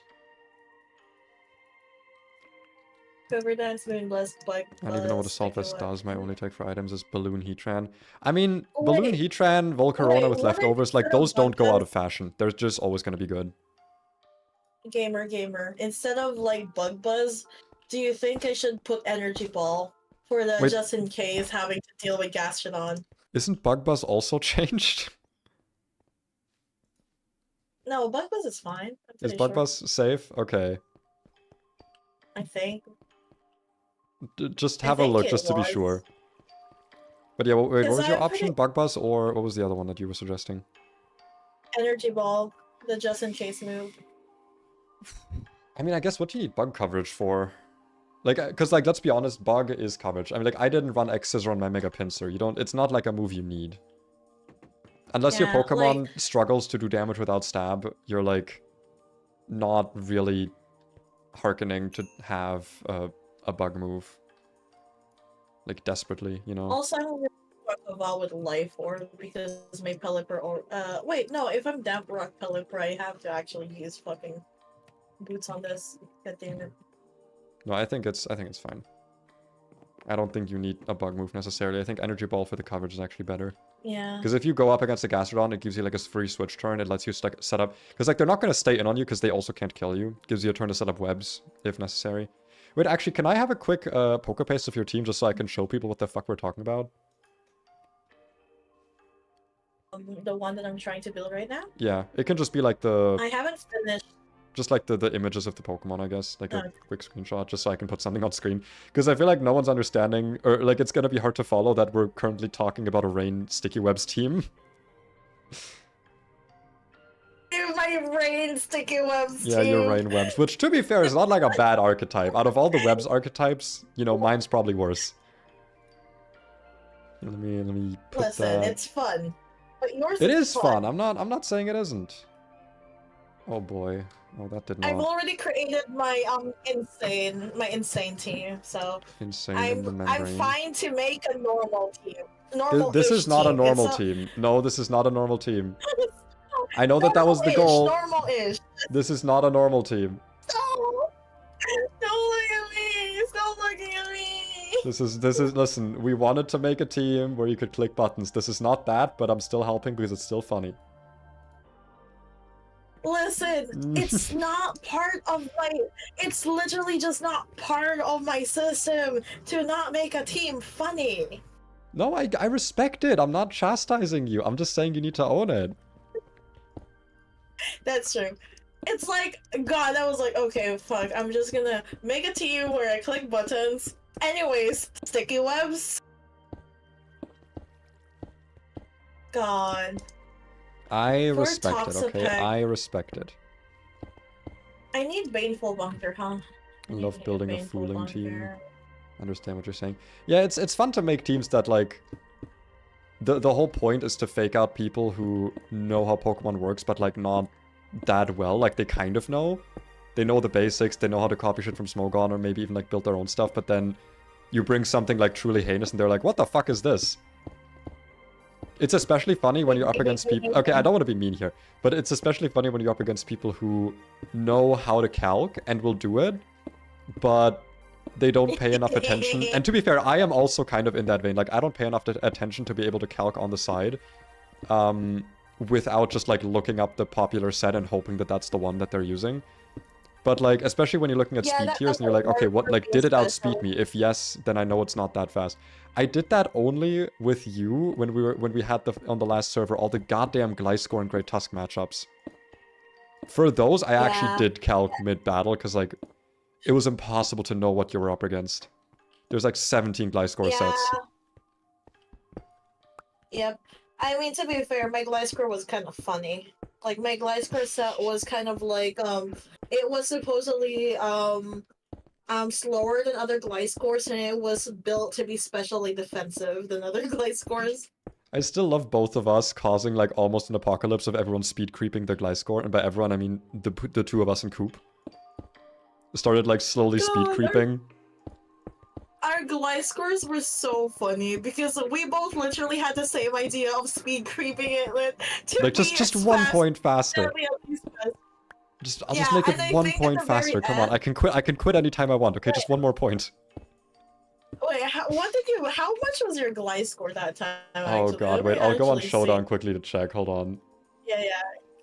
Cover Dance, Moonblast, Bug. I don't even know what Assault Vest does. My only take for items is Balloon Heatran. I mean, Balloon Heatran, Volcarona with leftovers, like those don't go out of fashion. They're just always gonna be good. Gamer. Instead of like Bug Buzz, do you think I should put Energy Ball for the just in case having to deal with Gastrodon? Isn't Bug Buzz also changed? No, Bug Buzz is fine. Is Bug Buzz safe? Okay. I think. Just have a look, just to be sure. But yeah, wait, what was your option? Bug Buzz, or what was the other one that you were suggesting? Energy Ball, the just in case move. I mean, I guess what do you need Bug coverage for? Like, because, like, let's be honest, Bug is coverage. I mean, like, I didn't run X-Scissor on my Mega Pinsir. You don't... It's not like a move you need. Unless your Pokemon struggles to do damage without stab, you're, like, not really hearkening to have a Bug move. Like, desperately, you know? Also, I'm going to Evolve with Life Orb because my Pelipper or... wait, no, if I'm Damp Rock Pelipper, I have to actually use fucking boots on this. God damn it. No, I think it's fine. I don't think you need a Bug move necessarily. I think Energy Ball for the coverage is actually better. Yeah. Because if you go up against a Gastrodon, it gives you like a free switch turn. It lets you set up... Because like they're not going to stay in on you because they also can't kill you. It gives you a turn to set up webs if necessary. Wait, actually, can I have a quick poker paste of your team just so I can show people what the fuck we're talking about? The one that I'm trying to build right now? Yeah, it can just be like the... I haven't finished. Just like the images of the Pokemon, I guess. Like a quick screenshot, just so I can put something on screen. Because I feel like no one's understanding, or like it's gonna be hard to follow that we're currently talking about a Rain Sticky Webs team. My Rain Sticky Webs Yeah, your Rain Webs. Which, to be fair, is not like a bad archetype. Out of all the Webs archetypes, you know, mine's probably worse. Let me put Listen, that... it's fun. But yours It is fun. I'm not saying it isn't. Oh boy. Oh, that did not. I've already created my insane team, so I'm fine to make a normal team. This is not a normal team. No, this is not a normal team. I know that was the goal. Normal-ish. This is not a normal team. No. Don't look at me. Stop looking at me. This is listen, we wanted to make a team where you could click buttons. This is not that, but I'm still helping because it's still funny. Listen, it's not part of my... It's literally just not part of my system to not make a team funny. No, I respect it. I'm not chastising you. I'm just saying you need to own it. That's true. It's like, God, I was like, okay, fuck, I'm just gonna make a team where I click buttons. Anyways, sticky webs. God. I respect it, okay? I respect it. I need Baneful Bunker, huh? I love building a fooling team. Understand what you're saying. Yeah, it's fun to make teams that, like... The whole point is to fake out people who know how Pokemon works, but, like, not that well. Like, they kind of know. They know the basics, they know how to copy shit from Smogon, or maybe even, like, build their own stuff, but then you bring something, like, truly heinous, and they're like, what the fuck is this? It's especially funny when you're up against people... Okay, I don't want to be mean here, but it's especially funny when you're up against people who know how to calc and will do it, but they don't pay enough attention. And to be fair, I am also kind of in that vein. Like, I don't pay enough attention to be able to calc on the side without just, like, looking up the popular set and hoping that that's the one that they're using. But, like, especially when you're looking at speed tiers and you're like, okay, what, like, did it outspeed me? If yes, then I know it's not that fast. I did that only with you when we had on the last server all the goddamn Gliscor and Great Tusk matchups. For those, I actually did calc mid-battle, because, like, it was impossible to know what you were up against. There's, like, 17 Gliscor sets. Yep. I mean, to be fair, my Gliscor was kind of funny. Like, my Gliscor set was kind of like, it was supposedly, slower than other Gliscors, and it was built to be specially defensive than other Gliscors. I still love both of us causing like almost an apocalypse of everyone speed creeping their Gliscor, and by everyone I mean the two of us in Coop. Started like slowly speed creeping. Our Gliscors were so funny because we both literally had the same idea of speed creeping it like just 1 point faster. I'll just make it 1 point faster. Come on, I can quit anytime I want. Okay, just 1 more point. Wait, how much was your Gliscor that time? Oh god, wait, I'll go on Showdown quickly to check. Hold on. Yeah.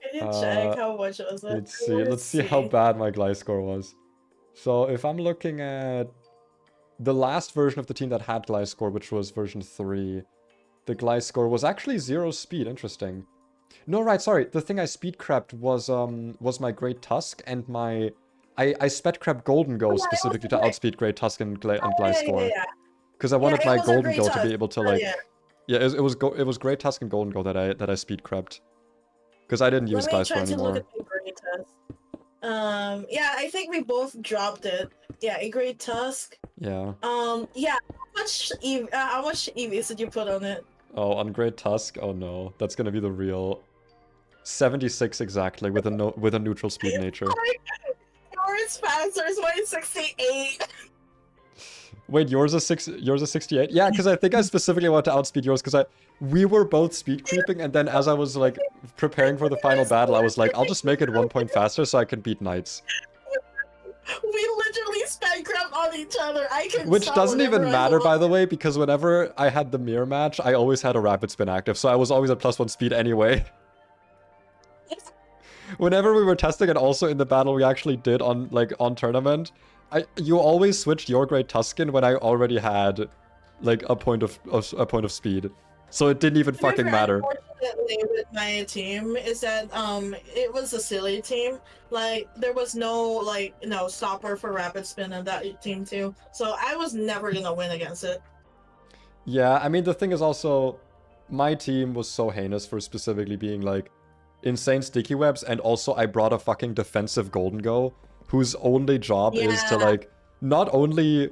Can you check how much was it? Let's see how bad my Gliscor was. So if I'm looking at the last version of the team that had Gliscor, which was version 3, the Gliscor was actually 0 speed. Interesting. No, right, sorry. The thing I speed crept was my Great Tusk and my... I sped crept Golden Go specifically to outspeed Great Tusk and Gliscor. Because I wanted my Golden Go to be able to like... Yeah, it was Great Tusk and Golden Go that I speed crept. Because I didn't use Gliscor anymore. Yeah, I think we both dropped it. Yeah, a Great Tusk. Yeah. Yeah. How much EVs did you put on it? Oh, on Great Tusk? Oh no, that's gonna be the real 76 exactly with a neutral speed nature. Yours faster is 168. Wait, yours is 68? Yeah, because I think I specifically wanted to outspeed yours because we were both speed creeping, and then as I was like preparing for the final battle, I was like, I'll just make it 1 point faster so I can beat knights. We literally sped crept on each other. Which doesn't even matter, by the way, because whenever I had the mirror match, I always had a rapid spin active, so I was always at +1 speed anyway. Whenever we were testing, and also in the battle we actually did on tournament, you always switched your Great Tusken when I already had like a point of speed, so it didn't even fucking matter. Unfortunately, with my team is that it was a silly team. Like there was no stopper for rapid spin in that team too, so I was never gonna win against it. Yeah, I mean the thing is also, my team was so heinous for specifically being like insane sticky webs, and also I brought a fucking defensive Golden Go, whose only job is to like not only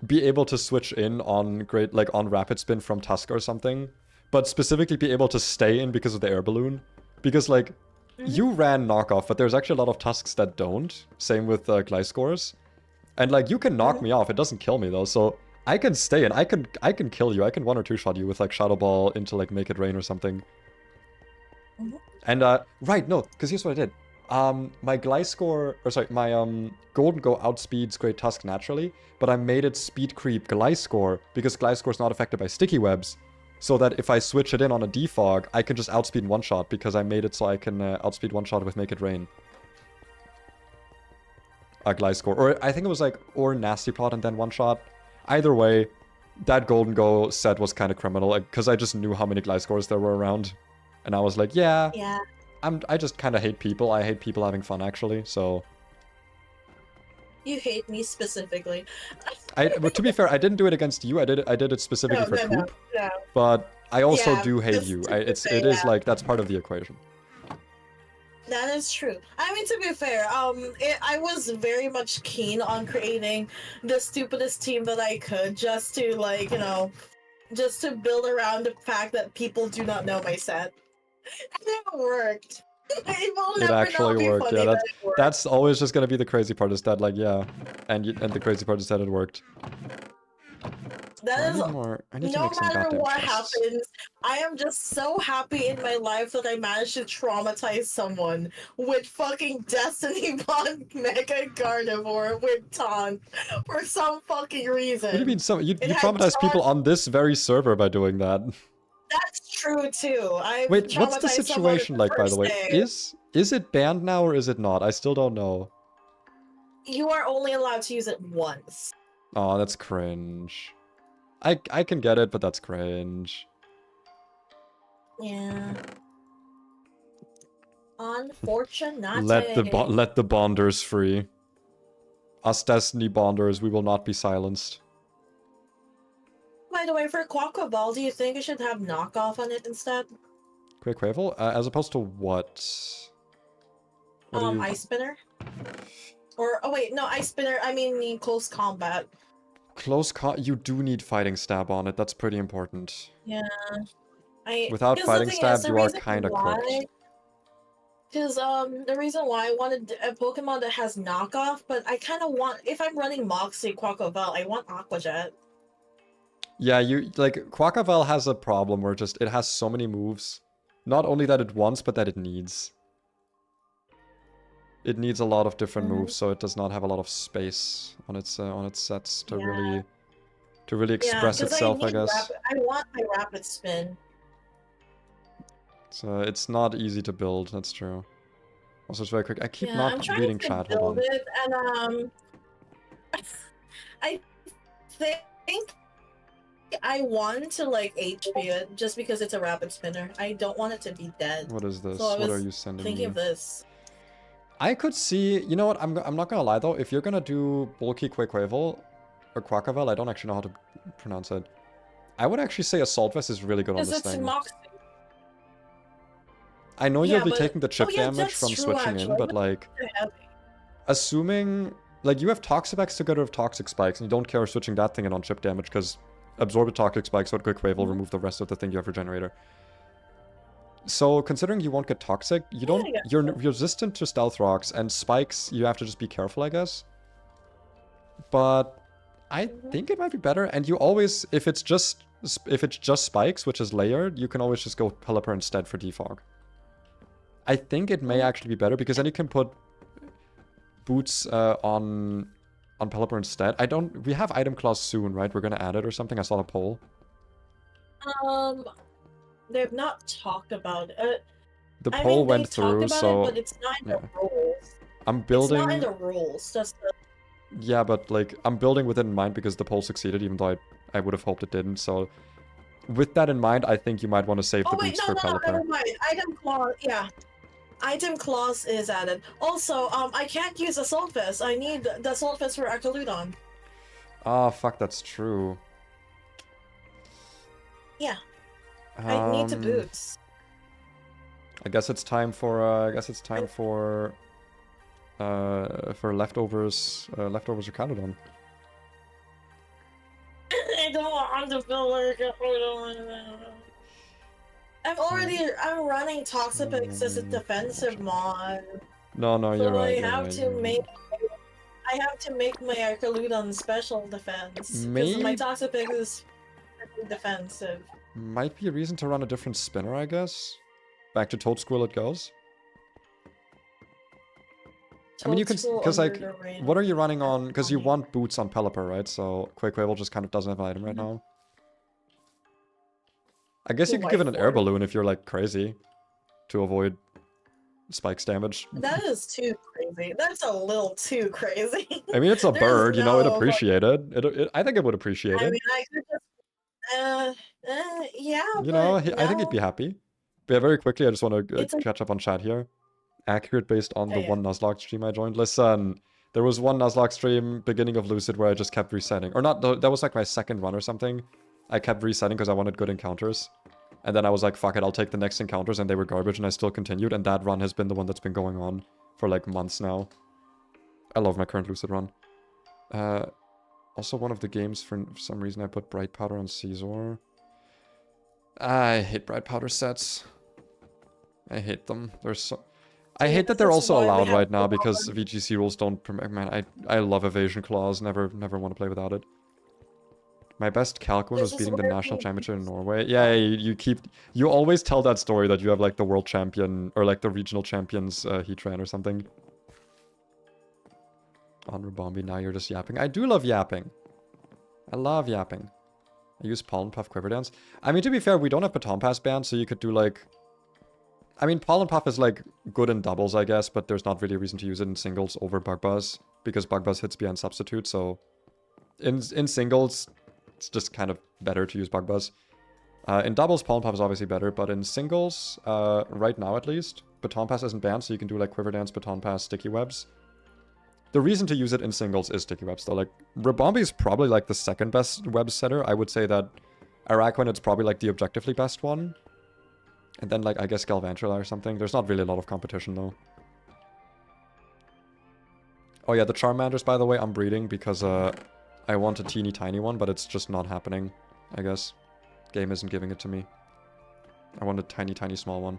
be able to switch in on on rapid spin from Tusk or something, but specifically be able to stay in because of the air balloon. Because like you ran knockoff, but there's actually a lot of Tusks that don't. Same with Gliscors. And like you can knock me off, it doesn't kill me though, so I can stay in. I can kill you. I can 1 or 2 shot you with like Shadow Ball into like Make It Rain or something. And right, no, because here's what I did. My Gliscor, or sorry, my Golden Go outspeeds Great Tusk naturally, but I made it speed creep Gliscor because Gliscor is not affected by sticky webs, so that if I switch it in on a defog, I can just outspeed 1-shot because I made it so I can outspeed 1-shot with Make It Rain. Gliscor, or I think it was like or Nasty Plot and then 1-shot. Either way, that Golden Go set was kind of criminal because I just knew how many Gliscors there were around, and I was like, yeah. I just kind of hate people. I hate people having fun, actually, so... You hate me specifically. But to be fair, I didn't do it against you. I did it specifically for Coop. No. But I also do hate you. It is like, that's part of the equation. That is true. I mean, to be fair, I was very much keen on creating the stupidest team that I could, just to, like, just to build around the fact that people do not know my set. And it worked. It actually worked. Yeah, that's always just gonna be the crazy part, is that, like, yeah, and the crazy part is that it worked. That is, no matter what happens, I am just so happy in my life that I managed to traumatize someone with fucking Destiny Bond Mega Carnivore with Taunt for some fucking reason. What do you mean? You traumatized people on this very server by doing that. That's true too. Wait, what's the situation like, by the way? Is it banned now or is it not? I still don't know. You are only allowed to use it once. Oh, that's cringe. I can get it, but that's cringe. Yeah. Unfortunate. Let the bonders free. Us Destiny bonders, we will not be silenced. By the way, for Quackaball, do you think you should have knockoff on it instead? Quavel? As opposed to what? Ice Spinner? Or, oh wait, no, Ice Spinner, I mean close combat. You do need fighting stab on it. That's pretty important. Yeah. Without fighting stab, you are kind of cooked. Because the reason why I wanted a Pokemon that has knockoff, but I kind of want, if I'm running Moxie Quaquaval, I want Aqua Jet. Yeah, Quaquaval has a problem where just it has so many moves. Not only that it wants, but that it needs. It needs a lot of different moves, so it does not have a lot of space on its sets to really express itself, I guess. I want my Rapid Spin. So it's not easy to build, that's true. Also, it's very quick. I keep not reading chat. Hold on. It, and I think I want to like HP it just because it's a Rapid Spinner. I don't want it to be dead. What is this? So what are you sending me? Thinking of this. I could see, you know what, I'm not gonna lie though, if you're gonna do bulky Quaquaval, or Quaquaval, I don't actually know how to pronounce it. I would actually say Assault Vest is really good on this thing. I know you'll be taking the chip damage from switching in, but like, assuming, like you have Toxapex together with Toxic Spikes, and you don't care switching that thing in on chip damage, because absorb the Toxic Spikes, so Quaquaval remove the rest of the thing you have Regenerator. So, considering you won't get toxic, you're resistant to stealth rocks, and spikes, you have to just be careful, I guess. But I think it might be better, and you always, if it's just spikes, which is layered, you can always just go Pelipper instead for defog. I think it may actually be better, because then you can put boots on Pelipper instead. We have item clause soon, right? We're gonna add it or something. I saw a poll. They've not talked about it. The poll went through, so... but it's not in the rules. I'm building... It's not in the rules, just the... Yeah, but, like, I'm building with it in mind because the poll succeeded, even though I would have hoped it didn't, so... With that in mind, I think you might want to save the boots for Pelipper. Never mind. Item clause, yeah. Item clause is added. Also, I can't use Assault Vest. I need the Assault Vest for Archaludon. Ah, fuck, that's true. Yeah. I need the boots. I guess it's time for leftovers Archaludon. I don't want to build Archaludon. I'm running Toxapex as a defensive mod. No, so you're right. I have to make my Archaludon special defense. Because my Toxapex is defensive. Might be a reason to run a different spinner, I guess. Back to Toad Squirrel it goes. I mean, you can... Because, like, what are you running on? Because you want boots on Pelipper, right? So Quaquaval just kind of doesn't have an item right now. I guess you could give it an air balloon if you're, like, crazy. To avoid spikes damage. That is too crazy. That's a little too crazy. I mean, it's a bird, you know, it'd appreciate it. I think it would appreciate it. I mean, I could just... yeah, you know, I think he'd be happy. But yeah, very quickly, I just want to catch up on chat here. Accurate based on the one Nuzlocke stream I joined. Listen, there was one Nuzlocke stream, beginning of Lucid, where I just kept resetting. Or not, that was like my second run or something. I kept resetting because I wanted good encounters. And then I was like, fuck it, I'll take the next encounters, and they were garbage, and I still continued. And that run has been the one that's been going on for like months now. I love my current Lucid run. Also, one of the games, for some reason, I put Bright Powder on Caesar. I hate Bright Powder sets. I hate them. I hate that they're also allowed right now because VGC rules don't permit. Man, I love Evasion Claws. Never want to play without it. My best calc win was beating the national championship in Norway. Yeah, you always tell that story that you have like the world champion or like the regional champions Heatran or something. On Rabombi, now you're just yapping. I do love yapping. I love yapping. I use Pollen Puff Quiver Dance. I mean, to be fair, we don't have Baton Pass banned, so you could do like... I mean, Pollen Puff is like good in doubles, I guess, but there's not really a reason to use it in singles over Bug Buzz, because Bug Buzz hits behind Substitute, so... In singles, it's just kind of better to use Bug Buzz. In doubles, Pollen Puff is obviously better, but in singles, right now at least, Baton Pass isn't banned, so you can do like Quiver Dance, Baton Pass, Sticky Webs. The reason to use it in singles is Sticky Webs, though. Like, Rabombi is probably, like, the second best web setter. I would say that Araquanid is probably, like, the objectively best one. And then, like, I guess Galvantula or something. There's not really a lot of competition, though. Oh yeah, the Charmanders, by the way, I'm breeding because I want a teeny tiny one, but it's just not happening, I guess. Game isn't giving it to me. I want a tiny, tiny small one.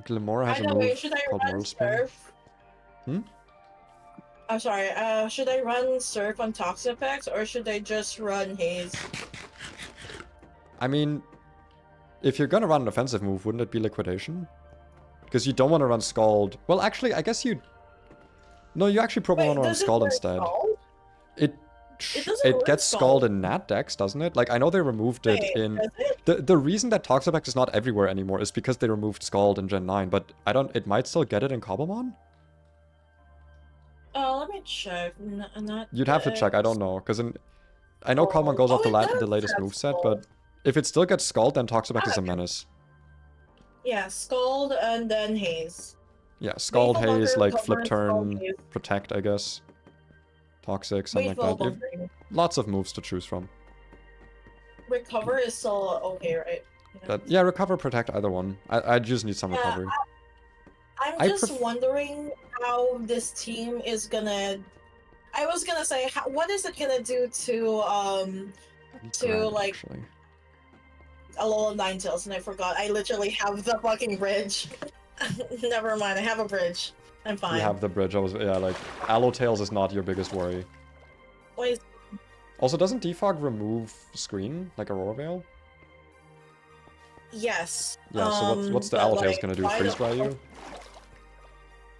Glimora has a move should I called run Whirlspin. Surf? Hmm? I'm sorry, should I run Surf on Toxapex or should I just run Haze? I mean, if you're gonna run an offensive move, wouldn't it be Liquidation? Because you don't want to run Scald. Well, actually, I guess you... No, you actually probably want to run Scald instead. Scald? It gets Scald in Nat decks, doesn't it? Like, I know they removed it in... The reason that Toxapex is not everywhere anymore is because they removed Scald in Gen 9, but I don't... It might still get it in Cobblemon? Let me check. You'd have to check, I don't know, because I know Cobblemon goes off the latest moveset, but if it still gets Scald, then Toxapex is a menace. Yeah, Scald and then Haze. Yeah, Scald, Haze, like Flip Recover, Turn, Protect, I guess. Toxic, something like that. Lots of moves to choose from. Recover is still okay, right? Yeah, Recover, Protect, either one. I just need some recovery. I'm just wondering how this team is gonna... I was gonna say, what is it gonna do to like... Actually. A little Ninetales, and I forgot. I literally have the fucking bridge. Never mind, I have a bridge. I'm fine. You have the bridge. Yeah, like, Allowtails is not your biggest worry. Wait. Also, doesn't Defog remove screen, like Aurora Veil? Yes. Yeah, so what's the Allowtails gonna do? Freeze dry you?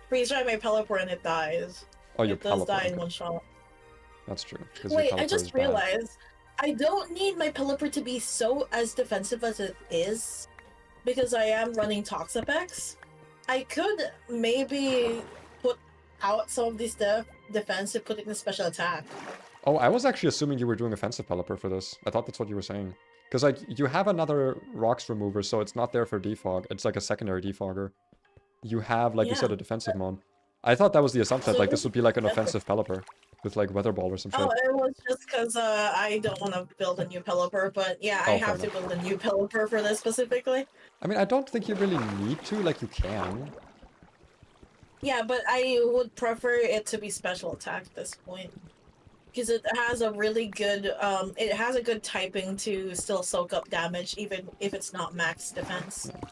Freeze dry my Pelipper and it dies. Oh, your It does Pelipper. die in one shot. That's true. Wait, I just realized I don't need my Pelipper to be so as defensive as it is, because I am running Toxapex. I could maybe put out some of these defense to put it in a special attack. Oh, I was actually assuming you were doing offensive Pelipper for this. I thought that's what you were saying. Because, like, you have another Rocks remover, so it's not there for defog. It's like a secondary defogger. You have, like you said, a defensive mon. I thought that was the assumption, like, this would be like an offensive Pelipper. With, like, Weather Ball or some shit. Oh, it was just because I don't want to build a new Pelipper, but yeah, I have to build a new Pelipper for this specifically. I mean, I don't think you really need to, like, you can. Yeah, but I would prefer it to be special attack at this point. Because it has a really good, it has a good typing to still soak up damage, even if it's not max defense. Yeah.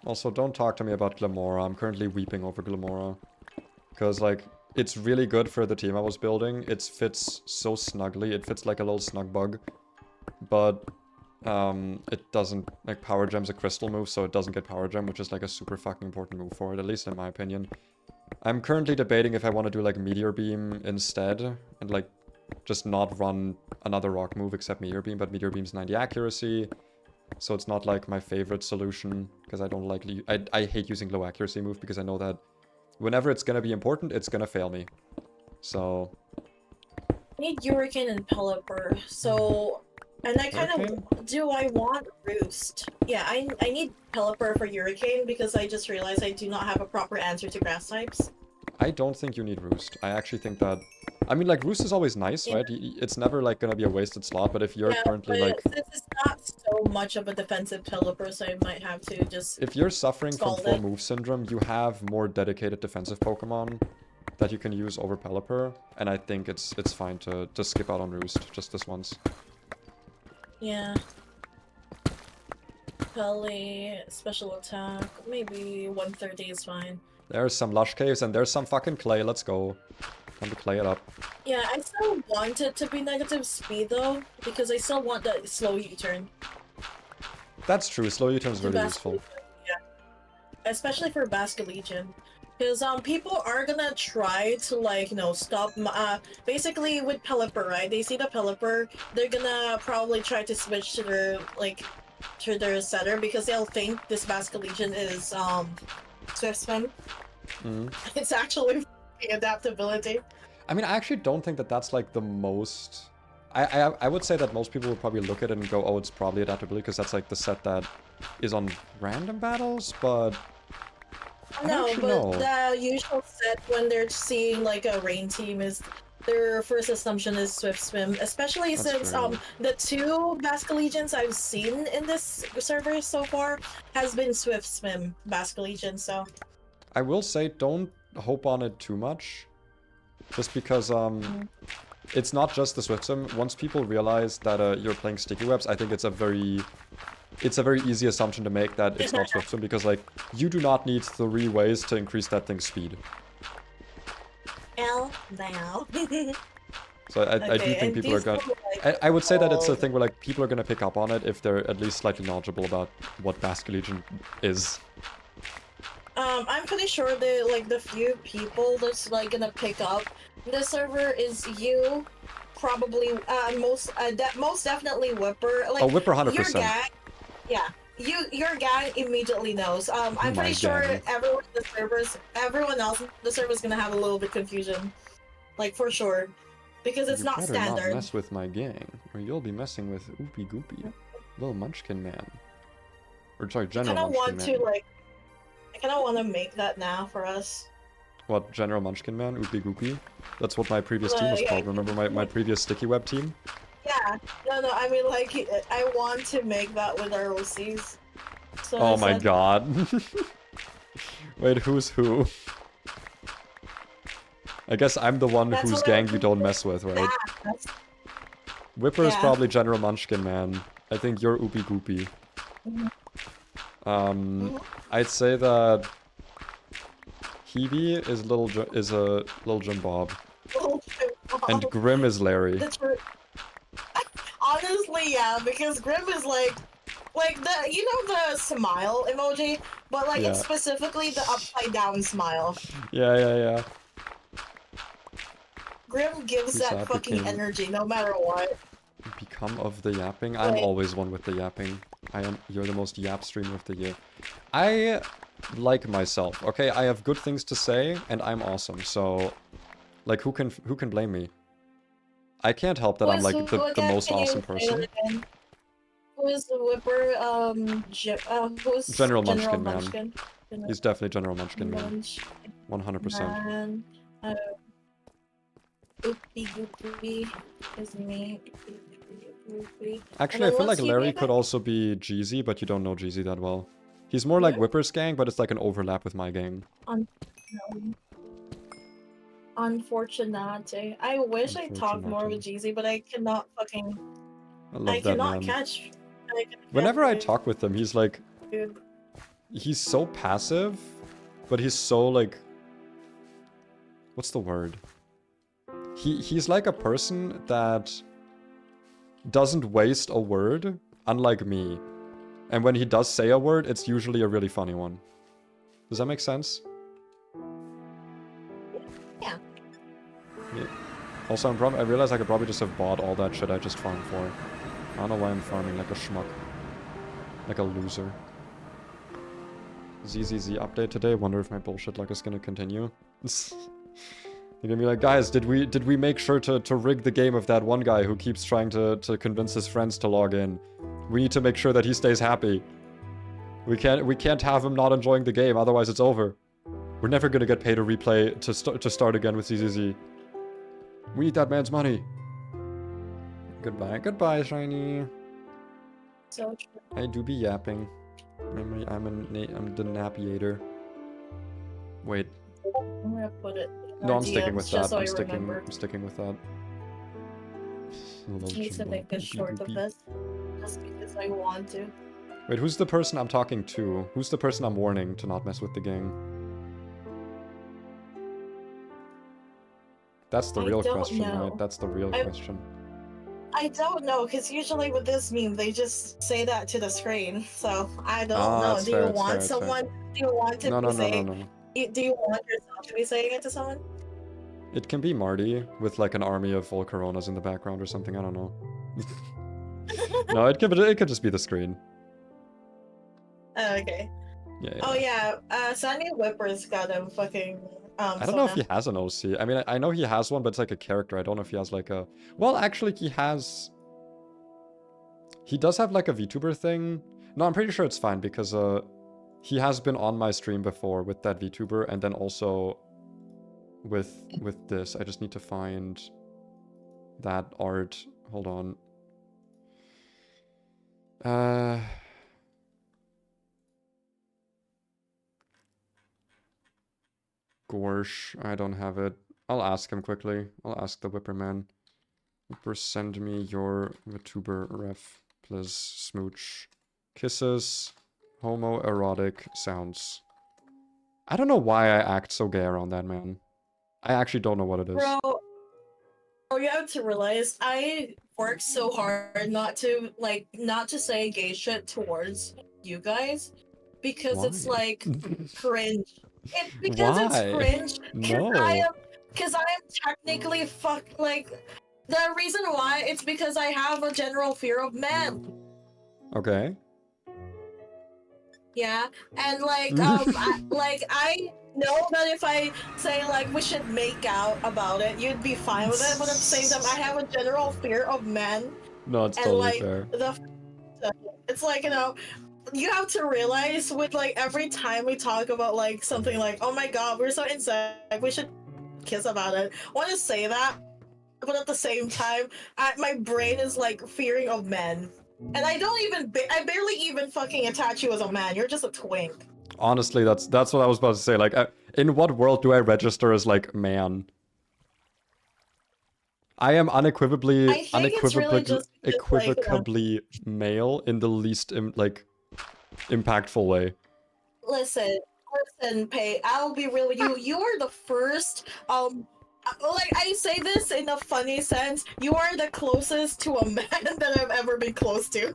Also, don't talk to me about Glimora. I'm currently weeping over Glimora. Because, like, it's really good for the team I was building. It fits so snugly. It fits like a little snug bug. But it doesn't... Like, Power Gem's a crystal move, so it doesn't get Power Gem, which is like a super fucking important move for it, at least in my opinion. I'm currently debating if I want to do, like, Meteor Beam instead. And, like, just not run another rock move except Meteor Beam. But Meteor Beam's 90 accuracy. So it's not, like, my favorite solution. Because I don't like... I hate using low accuracy move because I know that whenever it's gonna be important, it's gonna fail me. So... I need Hurricane and Pelipper, so... And I kind of... Do I want Roost? Yeah, I need Pelipper for Hurricane because I just realized I do not have a proper answer to grass types. I don't think you need Roost. I actually think that... I mean, like, Roost is always nice, right? It's never, like, gonna be a wasted slot, but if you're currently, like... This is not so much of a defensive Pelipper, so I might have to just... If you're suffering from 4 move syndrome, you have more dedicated defensive Pokemon that you can use over Pelipper, and I think it's fine to skip out on Roost just this once. Yeah. Peli, special attack, maybe 130 is fine. There's some Lush Caves, and there's some fucking clay, let's go. Time to clay it up. Yeah, I still want it to be negative speed though, because I still want the slow U-turn. That's true, slow U-turn is really useful. Yeah. Especially for Basculegion. Because people are gonna try to, like, you know, stop basically with Pelipper, right? They see the Pelipper, they're gonna probably try to switch to their, like, to their setter because they'll think this Basculegion is Swift Swim. It's actually adaptability. I mean, I actually don't think that that's, like, the most... I would say that most people would probably look at it and go, oh, it's probably adaptability, because that's, like, the set that is on random battles, but... No, but the usual set when they're seeing, like, a rain team is... Their first assumption is Swift Swim, especially since the 2 Basculegions I've seen in this server so far has been Swift Swim Basculegion, so... I will say, don't hope on it too much. Just because it's not just the Swift Sim. Once people realize that you're playing sticky webs, I think it's a very easy assumption to make that it's not Swift Sim, because like you do not need 3 ways to increase that thing's speed. L now. So I do think people are gonna... I would say that it's a thing where like people are gonna pick up on it if they're at least slightly knowledgeable about what Basket Legion is. I'm pretty sure that like the few people that's like gonna pick up the server is you, probably most definitely Whipper. Like, Oh, Whipper 100%. Your gang, yeah, your gang immediately knows. I'm pretty sure everyone else in the server is gonna have a little bit confusion, like for sure, because it's not standard. You better not mess with my gang, or you'll be messing with Oopie Goopie, little Munchkin Man, or sorry, General Munchkin Man. I kind of want to make that now for us. What, General Munchkin Man? Oopie Goopie? That's what my previous team was called. Remember my previous sticky web team? Yeah. No, I mean, like, I want to make that with our OCs. So oh my god. Wait, who's who? I guess I'm the one whose gang you don't mess with, right? Whipper is probably General Munchkin Man. I think you're Oopie Goopie. I'd say that Hebe is a Little Jim Bob. And Grim is Larry. Honestly, yeah, because Grim is like the, you know, the smile emoji, but like it's specifically the upside down smile. Yeah. Grim gives that fucking energy no matter what. Become of the yapping? I'm always one with the yapping. You're the most yap streamer of the year. I like myself, okay? I have good things to say, and I'm awesome, so... Like, who can blame me? I can't help that I'm, like, the most awesome person. Who is the Whipper, who's General Munchkin Man. He's definitely General Munchkin Man. 100%. Oopie Goopie is me. Actually, I feel like Larry could also be Jeezy, but you don't know Jeezy that well. He's more like Whipper's gang, but it's like an overlap with my gang. Unfortunate. I wish I talked more with Jeezy, but I cannot fucking... I cannot catch... Whenever I talk with him, he's like... Dude. He's so passive, but he's so like... What's the word? He's like a person that doesn't waste a word, unlike me. And when he does say a word, it's usually a really funny one. Does that make sense? Yeah. Also, I realize I could probably just have bought all that shit I just farmed for. I don't know why I'm farming like a schmuck. Like a loser. ZZZ update today. Wonder if my bullshit luck is gonna continue. You're gonna be like, guys, did we make sure to rig the game of that one guy who keeps trying to convince his friends to log in? We need to make sure that he stays happy. We can't have him not enjoying the game, otherwise it's over. We're never gonna get paid a replay to start again with ZZZ. We need that man's money. Goodbye, Shiny. So true. I do be yapping. I'm the napiator. Wait. I'm gonna put it. No, I'm sticking with that. So I'm sticking with that. I need to make a short of this, just because I want to. Wait, who's the person I'm talking to? Who's the person I'm warning to not mess with the gang? That's the real question, right? That's the real question. I don't know, because usually with this meme, they just say that to the screen. So I don't know. Do you want someone? Do you want to be saying? Do you want yourself to be saying it to someone? It can be Marty with like an army of Volcaronas in the background or something. I don't know. No, it could just be the screen. Oh, okay. Yeah. Oh yeah. Sunny Whipper's got a fucking. I don't know if he has an OC. I mean, I know he has one, but it's like a character. I don't know if he has like a... Well, actually, he has... He does have like a VTuber thing. No, I'm pretty sure it's fine because he has been on my stream before with that VTuber and then also with this. I just need to find that art. Hold on. Gorsh. I don't have it. I'll ask him quickly. I'll ask the Whipperman. Whipper, send me your VTuber ref. Please, smooch. Kisses. Homoerotic sounds. I don't know why I act so gay around that man. I actually don't know what it is. Bro, you have to realize I work so hard not to say gay shit towards you guys because it's Why? like cringe. Because it's cringe. No. Because I am technically the reason why it's because I have a general fear of men. Okay. Yeah, and I know that if I say like we should make out about it, you'd be fine with it. But at the same time, I have a general fear of men. No, it's totally fair. It's like, you know, you have to realize with like every time we talk about like something like, oh my god, we're so insect, we should kiss about it. I want to say that, but at the same time, my brain is like fearing of men. And I barely even fucking attach you as a man. You're just a twink. Honestly, that's what I was about to say. Like, in what world do I register as like man? I am unequivocally male in the least impactful way. Listen, Pei. I'll be real with you. You are the first. Like I say this in a funny sense. You are the closest to a man that I've ever been close to.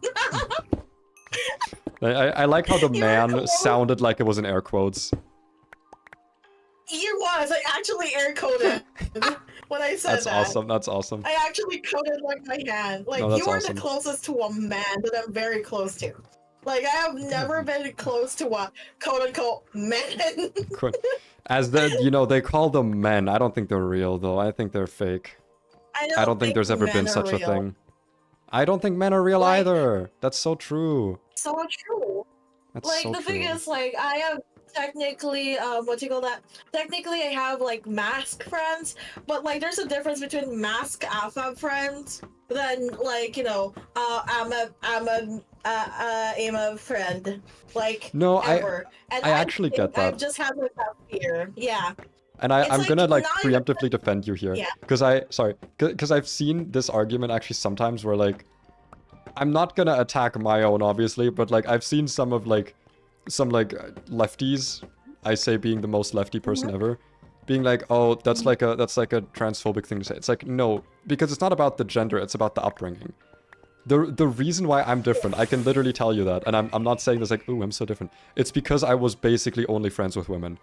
I like how the man sounded like it was in air quotes. It was. I actually air coded when I said that. That's awesome. That's awesome. I actually coded like my hand. Like no, you are awesome. the closest to a man that I'm very close to. Like I have never been close to a quote-unquote man. As they call them men. I don't think they're real though. I think they're fake. I don't think there's ever been such a thing. I don't think men are real either. That's so true. So true. That's like so the thing is, like I have technically technically I have like mask friends, but like there's a difference between mask AFAB friends than like I'm a friend like no ever. I actually get that. I just have like that fear. Yeah. And I'm gonna like preemptively defend you here, because I've seen this argument actually sometimes where like I'm not gonna attack my own obviously, but like I've seen some lefties, I say being the most lefty person ever, being like, oh, that's like a transphobic thing to say. It's like, no, because it's not about the gender, it's about the upbringing. The reason why I'm different, I can literally tell you that, and I'm not saying this like, ooh, I'm so different. It's because I was basically only friends with women.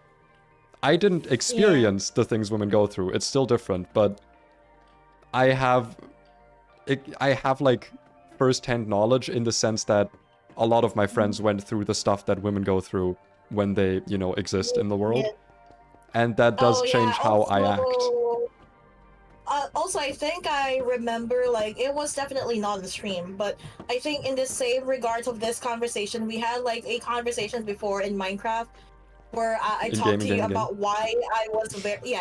I didn't experience the things women go through. It's still different, but I have like first-hand knowledge in the sense that a lot of my friends went through the stuff that women go through when they, exist in the world. And that does change how I act. Also, I think I remember, like, it was definitely not on the stream, but I think in the same regards of this conversation, we had, like, a conversation before in Minecraft where I talked to you about why I was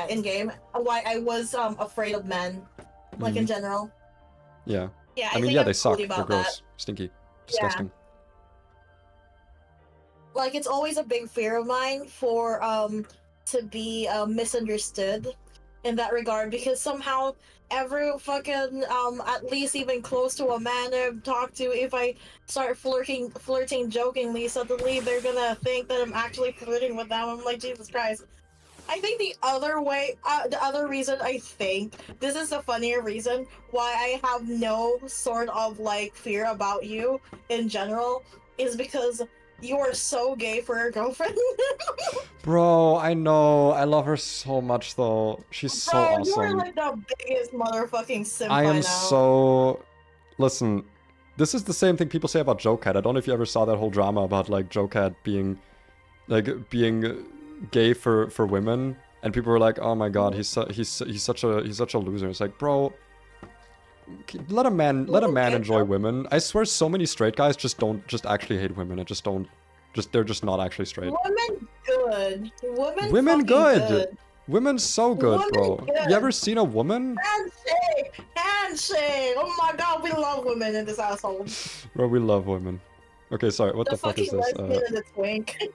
in-game, why I was afraid of men, like, in general. Yeah. Yeah, I mean, they suck. They're gross. Stinky. Disgusting. Yeah. Like, it's always a big fear of mine for, to be misunderstood in that regard, because somehow every fucking at least even close to a man I've talked to, if I start flirting jokingly, suddenly they're gonna think that I'm actually flirting with them. I'm like, Jesus Christ. I think the other reason, I think this is the funnier reason why I have no sort of like fear about you in general is because you are so gay for your girlfriend. Bro, I know. I love her so much, though. She's so awesome. You are like the biggest motherfucking simp I am now. so... Listen, this is the same thing people say about Joecat. I don't know if you ever saw that whole drama about, like, Joecat being gay for women. And people were like, oh my god, he's such a loser. It's like, bro... Let a man enjoy women. I swear so many straight guys just actually hate women and they're just not actually straight. Women good. Women good. Women so good, bro. Good. You ever seen a woman? Handshake. Oh my god, we love women in this household. Bro, we love women. Okay, sorry, what the fuck is this? The twink. You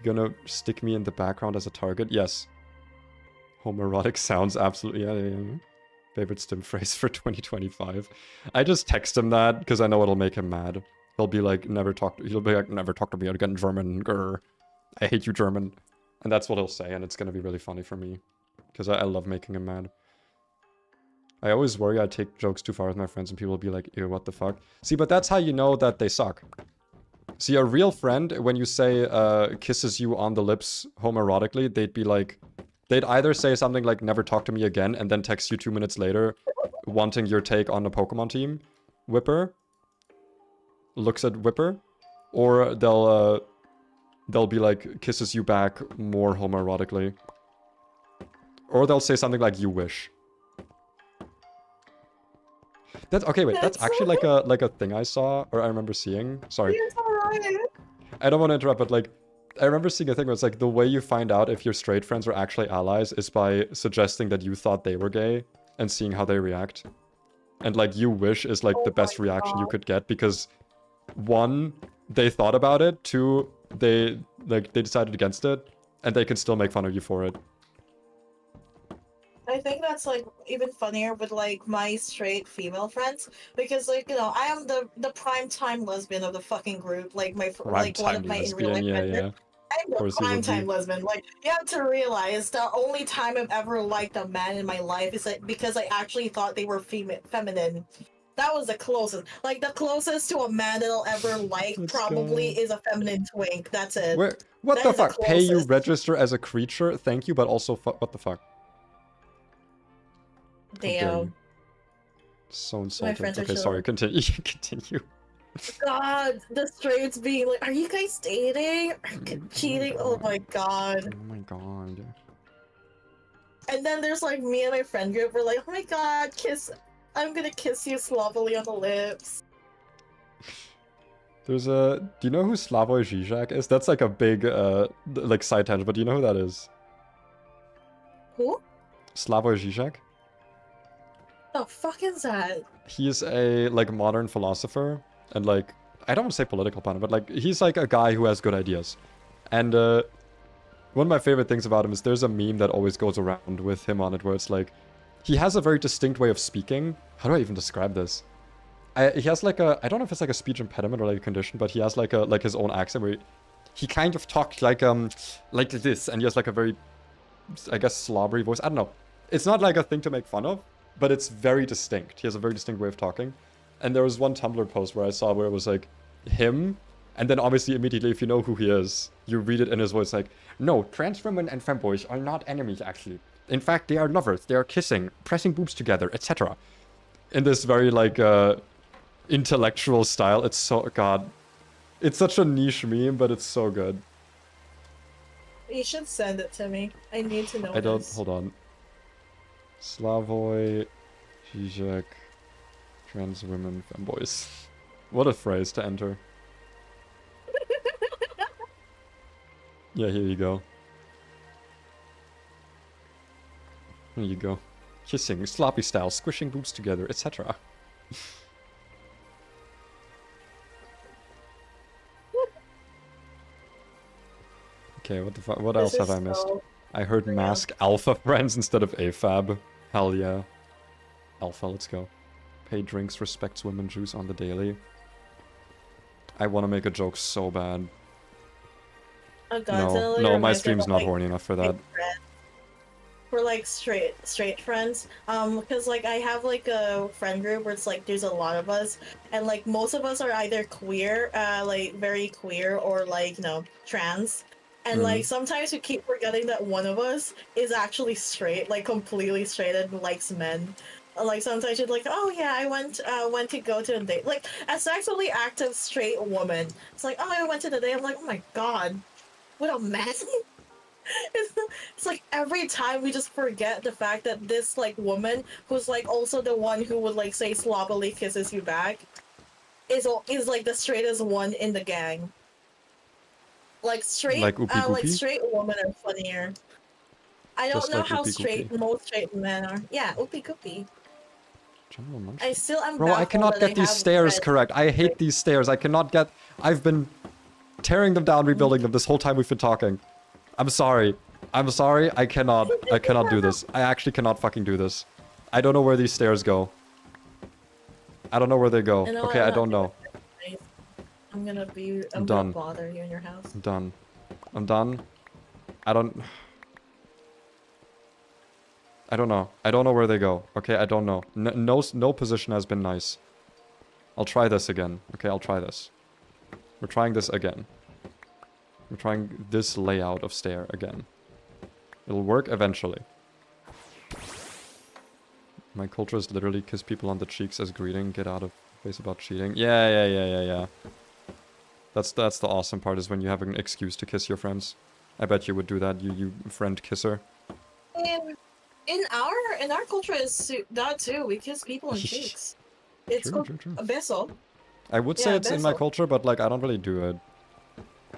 gonna stick me in the background as a target? Yes. Homoerotic sounds absolutely. Yeah. Favorite stim phrase for 2025. I just text him that because I know it'll make him mad. He'll be like, he'll be like, never talk to me again, German. Grr. I hate you, German. And that's what he'll say, and it's gonna be really funny for me. Because I love making him mad. I always worry I take jokes too far with my friends and people will be like, ew, what the fuck? See, but that's how you know that they suck. See, a real friend, when you say kisses you on the lips homoerotically, they'd be like, they'd either say something like, never talk to me again, and then text you 2 minutes later, wanting your take on the Pokemon team. Whipper looks at Whipper, or they'll be like, kisses you back more homoerotically. Or they'll say something like, you wish. That's okay, wait, that's actually like a thing I saw, or I remember seeing. Sorry. I don't want to interrupt, but like, I remember seeing a thing where it's like, the way you find out if your straight friends are actually allies is by suggesting that you thought they were gay and seeing how they react. And like, you wish is like the best reaction you could get because 1, they thought about it, 2, they decided against it, and they can still make fun of you for it. I think that's like even funnier with like my straight female friends because like you know I am the prime time lesbian of the fucking group, like my like one of my in real life friends. Yeah. I'm the prime time lesbian. Like you have to realize the only time I've ever liked a man in my life is like because I actually thought they were feminine. That was the closest. Like the closest to a man that I'll ever like probably is a feminine twink. That's it. What the fuck? Pay you register as a creature? Thank you, but also what the fuck? Damn. So insulting. Okay, sorry, continue. Continue. God, the straights being like, are you guys dating? Cheating? Oh my god. Oh my god. And then there's like me and my friend group, we're like, oh my god, I'm gonna kiss you sloppily on the lips. There's do you know who Slavoj Žižek is? That's like a big, like side tangent, but do you know who that is? Who? Slavoj Žižek? The fuck is that? He's a like modern philosopher and like I don't want to say political pundit, but like he's like a guy who has good ideas. And one of my favorite things about him is there's a meme that always goes around with him on it where it's like he has a very distinct way of speaking. How do I even describe this? He has like a I don't know if it's like a speech impediment or like a condition, but he has like a his own accent where he kind of talks like this, and he has like a very I guess slobbery voice. I don't know. It's not like a thing to make fun of. But it's very distinct. He has a very distinct way of talking. And there was one Tumblr post where I saw where it was like him, and then obviously immediately if you know who he is, you read it in his voice like, no, trans women and femboys are not enemies actually. In fact, they are lovers. They are kissing, pressing boobs together, etc. In this very like intellectual style. It's so god. It's such a niche meme, but it's so good. You should send it to me. I need to know. Hold on. Slavoj Žižek, trans women, femboys. What a phrase to enter. Yeah, here you go. Here you go. Kissing, sloppy style, squishing boobs together, etc. Okay, what the fuck? What else have I missed? I heard mask alpha friends instead of AFAB. Hell yeah. Alpha, let's go. Pay drinks, respects women, juice on the daily. I want to make a joke so bad. Oh god, no, my stream's not horny enough for that. We're like straight friends. Because like I have like a friend group where it's like there's a lot of us, and like most of us are either queer, like very queer, or like trans. And like sometimes we keep forgetting that one of us is actually straight, like completely straight and likes men. Like sometimes you're like, oh yeah, I went to go to a date. Like a sexually active straight woman. It's like, oh, I went to the date. I'm like, oh my god, what a man. It's like every time we just forget the fact that this like woman who's like also the one who would like say sloppily kisses you back is like the straightest one in the gang. Like straight, like straight women are funnier. I don't know how straight most straight men are. Yeah, oopie goopie. I still am. Bro, I cannot get these stairs correct. I hate these stairs. I cannot get. I've been tearing them down, rebuilding them this whole time we've been talking. I'm sorry. I'm sorry, I cannot do this. I actually cannot fucking do this. I don't know where these stairs go. I don't know where they go. Okay, I don't know. I'm gonna done. bother you in your house. I'm done. I'm done. I don't know. I don't know where they go. Okay, I don't know. No position has been nice. I'll try this again. Okay, I'll try this. We're trying this again. We're trying this layout of stair again. It'll work eventually. My culture is literally kiss people on the cheeks as greeting. Get out of face about cheating. Yeah. That's the awesome part, is when you have an excuse to kiss your friends. I bet you would do that, you friend kisser. In our culture is that too. We kiss people on cheeks. It's true. a beso. I would say it's in my culture, but like I don't really do it.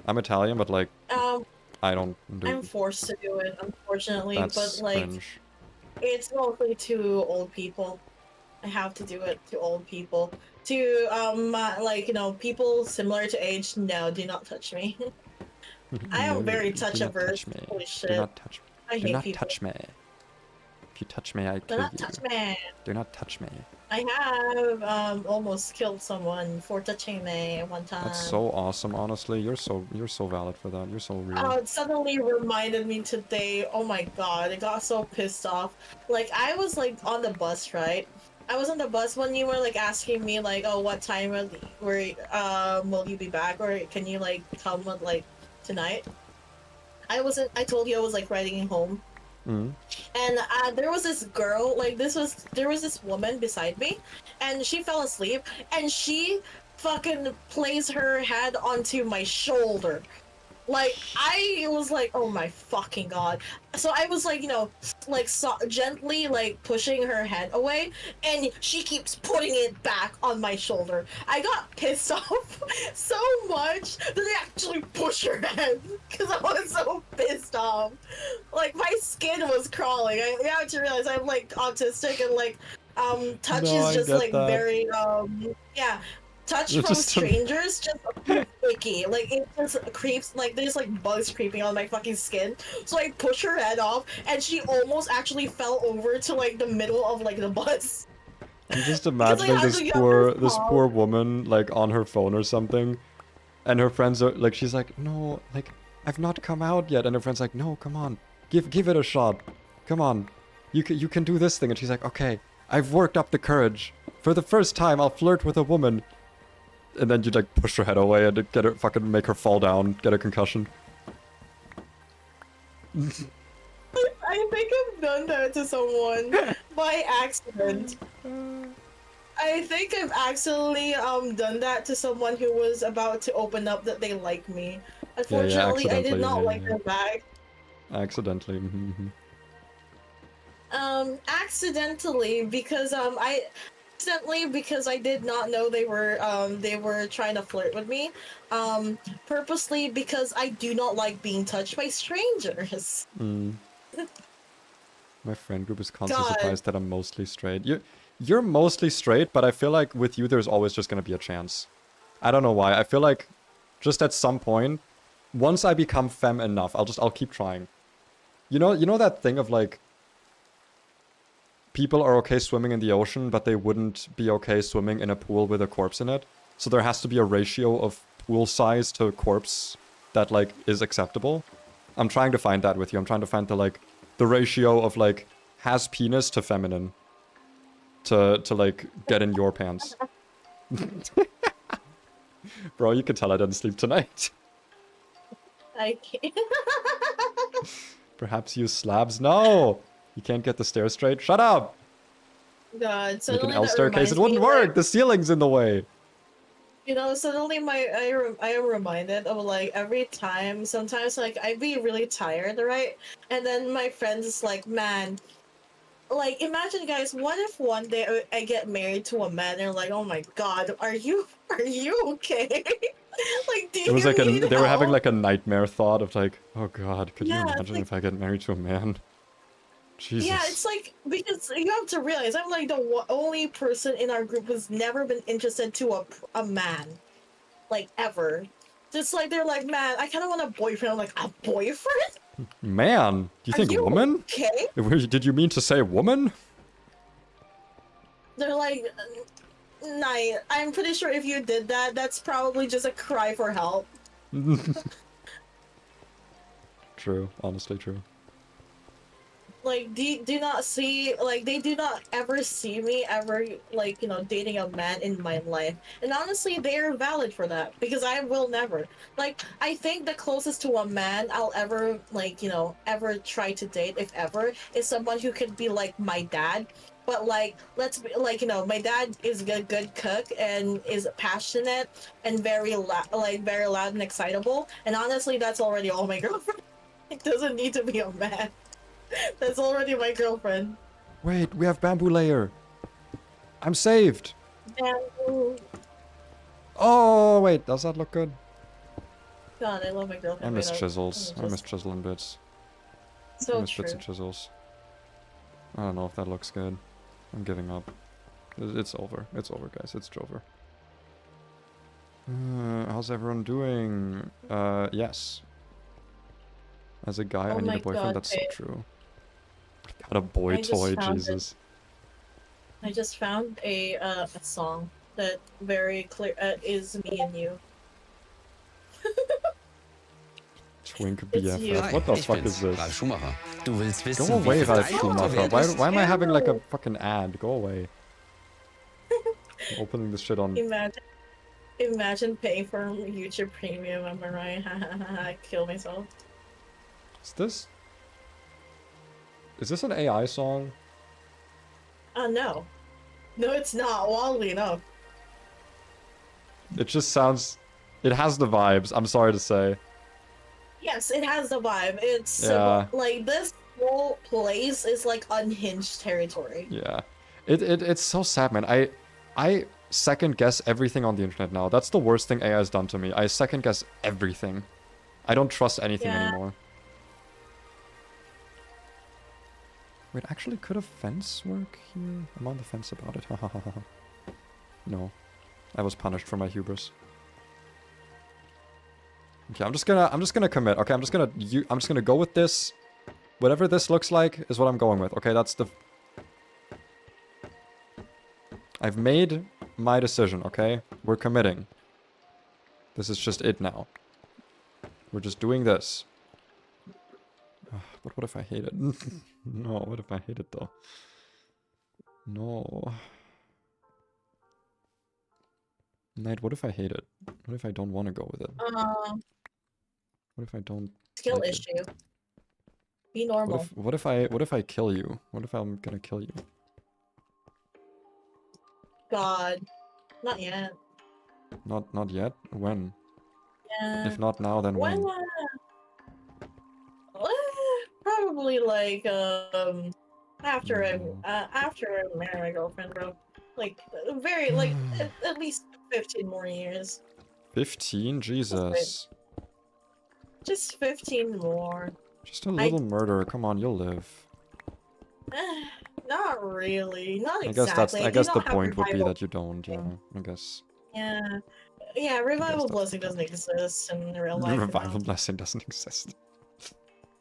I'm Italian, but like I don't do it. I'm forced to do it, unfortunately. That's but like cringe. it's mostly to old people. I have to do it to old people. To like, you know, people similar to age. No, do not touch me. I am very touch averse. Holy shit! Do not touch me. I hate do not people. touch me. If you touch me, I Do kill not you. touch me. Do not touch me. I have almost killed someone for touching me one time. That's so awesome, honestly. You're so valid for that. You're so real. It suddenly reminded me today. Oh my god, I got so pissed off. Like I was like on the bus, right? I was on the bus when you were like asking me like, oh, what time will you be back, or can you like come like tonight? I told you I was like riding home. Mm. And there was this girl, like there was this woman beside me, and she fell asleep, and she fucking placed her head onto my shoulder. Like, I was like, oh my fucking god. So I was like, you know, like gently like pushing her head away, and she keeps putting it back on my shoulder. I got pissed off so much that I actually pushed her head because I was so pissed off. Like, my skin was crawling. You have to realize I'm like autistic, and like touch is just like that. Very yeah. Touch from strangers just icky. Like it just creeps. Like there's like bugs creeping on my fucking skin. So I push her head off, and she almost actually fell over to like the middle of like the bus. I'm just imagining this poor woman like on her phone or something, and her friends are like, she's like, no, like I've not come out yet, and her friend's like, no, come on, give it a shot, come on, you can do this thing, and she's like, okay, I've worked up the courage. For the first time, I'll flirt with a woman. And then you like push her head away and get her fucking make her fall down, get a concussion. I think I've done that to someone by accident. I think I've accidentally done that to someone who was about to open up that they like me. Unfortunately, I did not like them back. Accidentally. Accidentally because I did not know they were trying to flirt with me. Purposely because I do not like being touched by strangers. My friend group is constantly surprised that I'm mostly straight. You're mostly straight, but I feel like with you there's always just gonna be a chance. I don't know why. I feel like just at some point, once I become femme enough, I'll keep trying. You know that thing of like, people are okay swimming in the ocean, but they wouldn't be okay swimming in a pool with a corpse in it. So there has to be a ratio of pool size to corpse that, like, is acceptable. I'm trying to find that with you. I'm trying to find the ratio of, like, has penis to feminine. To like, get in your pants. Bro, you can tell I didn't sleep tonight. I can't. Perhaps use slabs? No! You can't get the stairs straight? Shut up! God, like an L staircase, it wouldn't work! Like, the ceiling's in the way! You know, suddenly I am reminded of like every time, sometimes like I'd be really tired, right? And then my friends is like, man, like imagine guys, what if one day I get married to a man and they're like, oh my god, are you okay? Like, do you need help? They were having like a nightmare thought of like, oh god, could you imagine if I get married to a man? Jesus. Yeah, it's like, because you have to realize I'm like the only person in our group who's never been interested to a man, like ever. Just like they're like, man, I kind of want a boyfriend. I'm like, a boyfriend? Man, do you think you woman? okay? Did you mean to say woman? They're like, Night. I'm pretty sure if you did that, that's probably just a cry for help. True, honestly true. Like, do not see, like, they do not ever see me ever, like, you know, dating a man in my life. And honestly, they are valid for that, because I will never. Like, I think the closest to a man I'll ever, like, you know, ever try to date, if ever, is someone who could be like my dad. But, like, let's be, like, you know, my dad is a good cook and is passionate and very loud and excitable. And honestly, that's already all my girlfriend. It doesn't need to be a man. That's already my girlfriend. Wait, we have bamboo layer. I'm saved. Bamboo. Oh, wait, does that look good? God, I love my girlfriend. I miss Wait, chisels. I miss chiseling bits. I So miss true. bits and chisels. I don't know if that looks good. I'm giving up. It's over. It's over, guys. It's over. How's everyone doing? Yes. As a guy, Oh I need my a boyfriend. God, That's so babe. true. I got a boy toy, Jesus. I just found a song that very clear is me and you. Twink It's you. BFF. What the fuck is this? Ralf Schumacher. Du willst wissen, Go wie away, viel Ralf dein Auto Schumacher. wert ist? Why am I having like a Ew. fucking ad? Go away. I'm opening this shit on. Imagine paying for YouTube Premium. Am I right? I kill myself. Is this an AI song? No. No, it's not. Wildly enough. It just sounds... It has the vibes, I'm sorry to say. Yes, it has the vibe. It's Yeah. like this whole place is like unhinged territory. Yeah. It's so sad, man. I second guess everything on the internet now. That's the worst thing AI has done to me. I second guess everything. I don't trust anything anymore. Wait, actually, could a fence work here? I'm on the fence about it. No. I was punished for my hubris. Okay, I'm just gonna commit. Okay, I'm just gonna go with this. Whatever this looks like is what I'm going with. Okay, that's the... I've made my decision, okay? We're committing. This is just it now. We're just doing this. But what if I hate it? No, what if I hate it though? No. Knight, what if I hate it? What if I don't want to go with it? What if I don't Skill like issue. it? Be normal. What if I kill you? What if I'm gonna kill you? God. Not yet. Not yet? When? Yeah. If not now, then when? Probably like after No. after I marry my girlfriend, bro. Like very like at least 15 more years. 15? Jesus. Just 15 more. Just a little murder. Come on, you'll live. Not really. Not I exactly. guess the do not have point would be revival. that you don't, yeah, I guess. Yeah. Yeah, revival that's blessing the doesn't exist in real life. Revival blessing doesn't exist.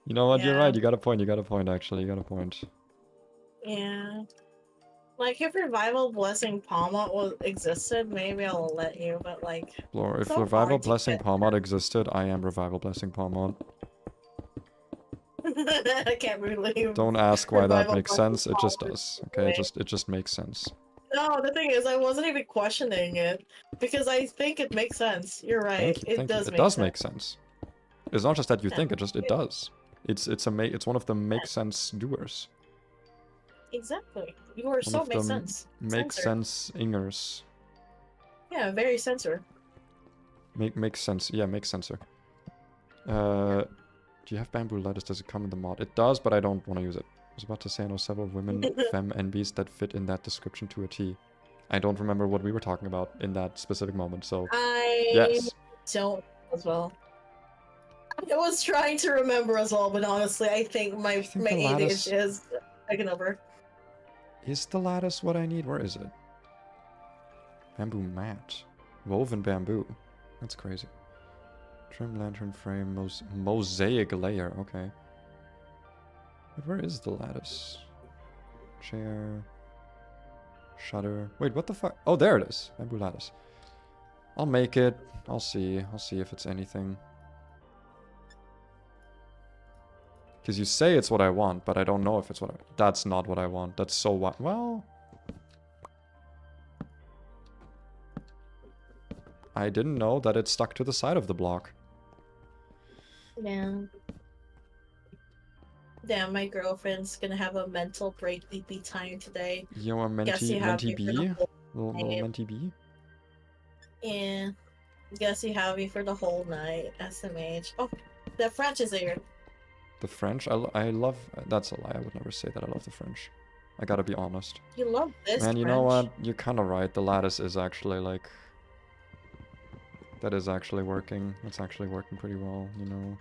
You know what, you're Yeah. right, you got a point actually, you got a point. Yeah. Like if revival blessing Palma existed, maybe I'll let you, but like Lord, if so Revival hard to Blessing get. Palmod existed, I am Revival Blessing Palmod. I can't believe. Don't ask why that Revival makes Blessing sense, it just Palmod does. Okay, existed. it just makes sense. No, the thing is, I wasn't even questioning it because I think it makes sense. You're right. Thank you, It thank you. does It make does sense. make sense. It's not just that you Yeah. think, it does. It's one of the make sense doers. Exactly. You are One so of makes the sense. Make Censor. sense ingers. Yeah, very censor. Make sense. Yeah, make sensor. Do you have bamboo lettuce? Does it come in the mod? It does, but I don't want to use it. I was about to say I know several women femme NBs that fit in that description to a T. I don't remember what we were talking about in that specific moment, so I yes. don't as well. I was trying to remember as well, but honestly, I think my the lattice- ADHD is taken over. Is the lattice what I need? Where is it? Bamboo mat. Woven bamboo. That's crazy. Trim lantern frame, mosaic layer. Okay. But where is the lattice? Chair. Shutter. Wait, what the fuck? Oh, there it is. Bamboo lattice. I'll make it. I'll see. I'll see if it's anything. Because you say it's what I want, but I don't know if it's what I... That's not what I want. That's so what... Well... I didn't know that it stuck to the side of the block. Yeah. Damn, my girlfriend's gonna have a mental break time today. You're a Guess you have mentee me for the bee? whole Little night. mentee bee? Yeah. Guess you have me for the whole night, SMH. Oh, the French is here. The French? I love... That's a lie. I would never say that I love the French. I gotta be honest. You love this Man, you French. know what? You're kinda right. The lattice is actually, like... That is actually working. It's actually working pretty well, you know.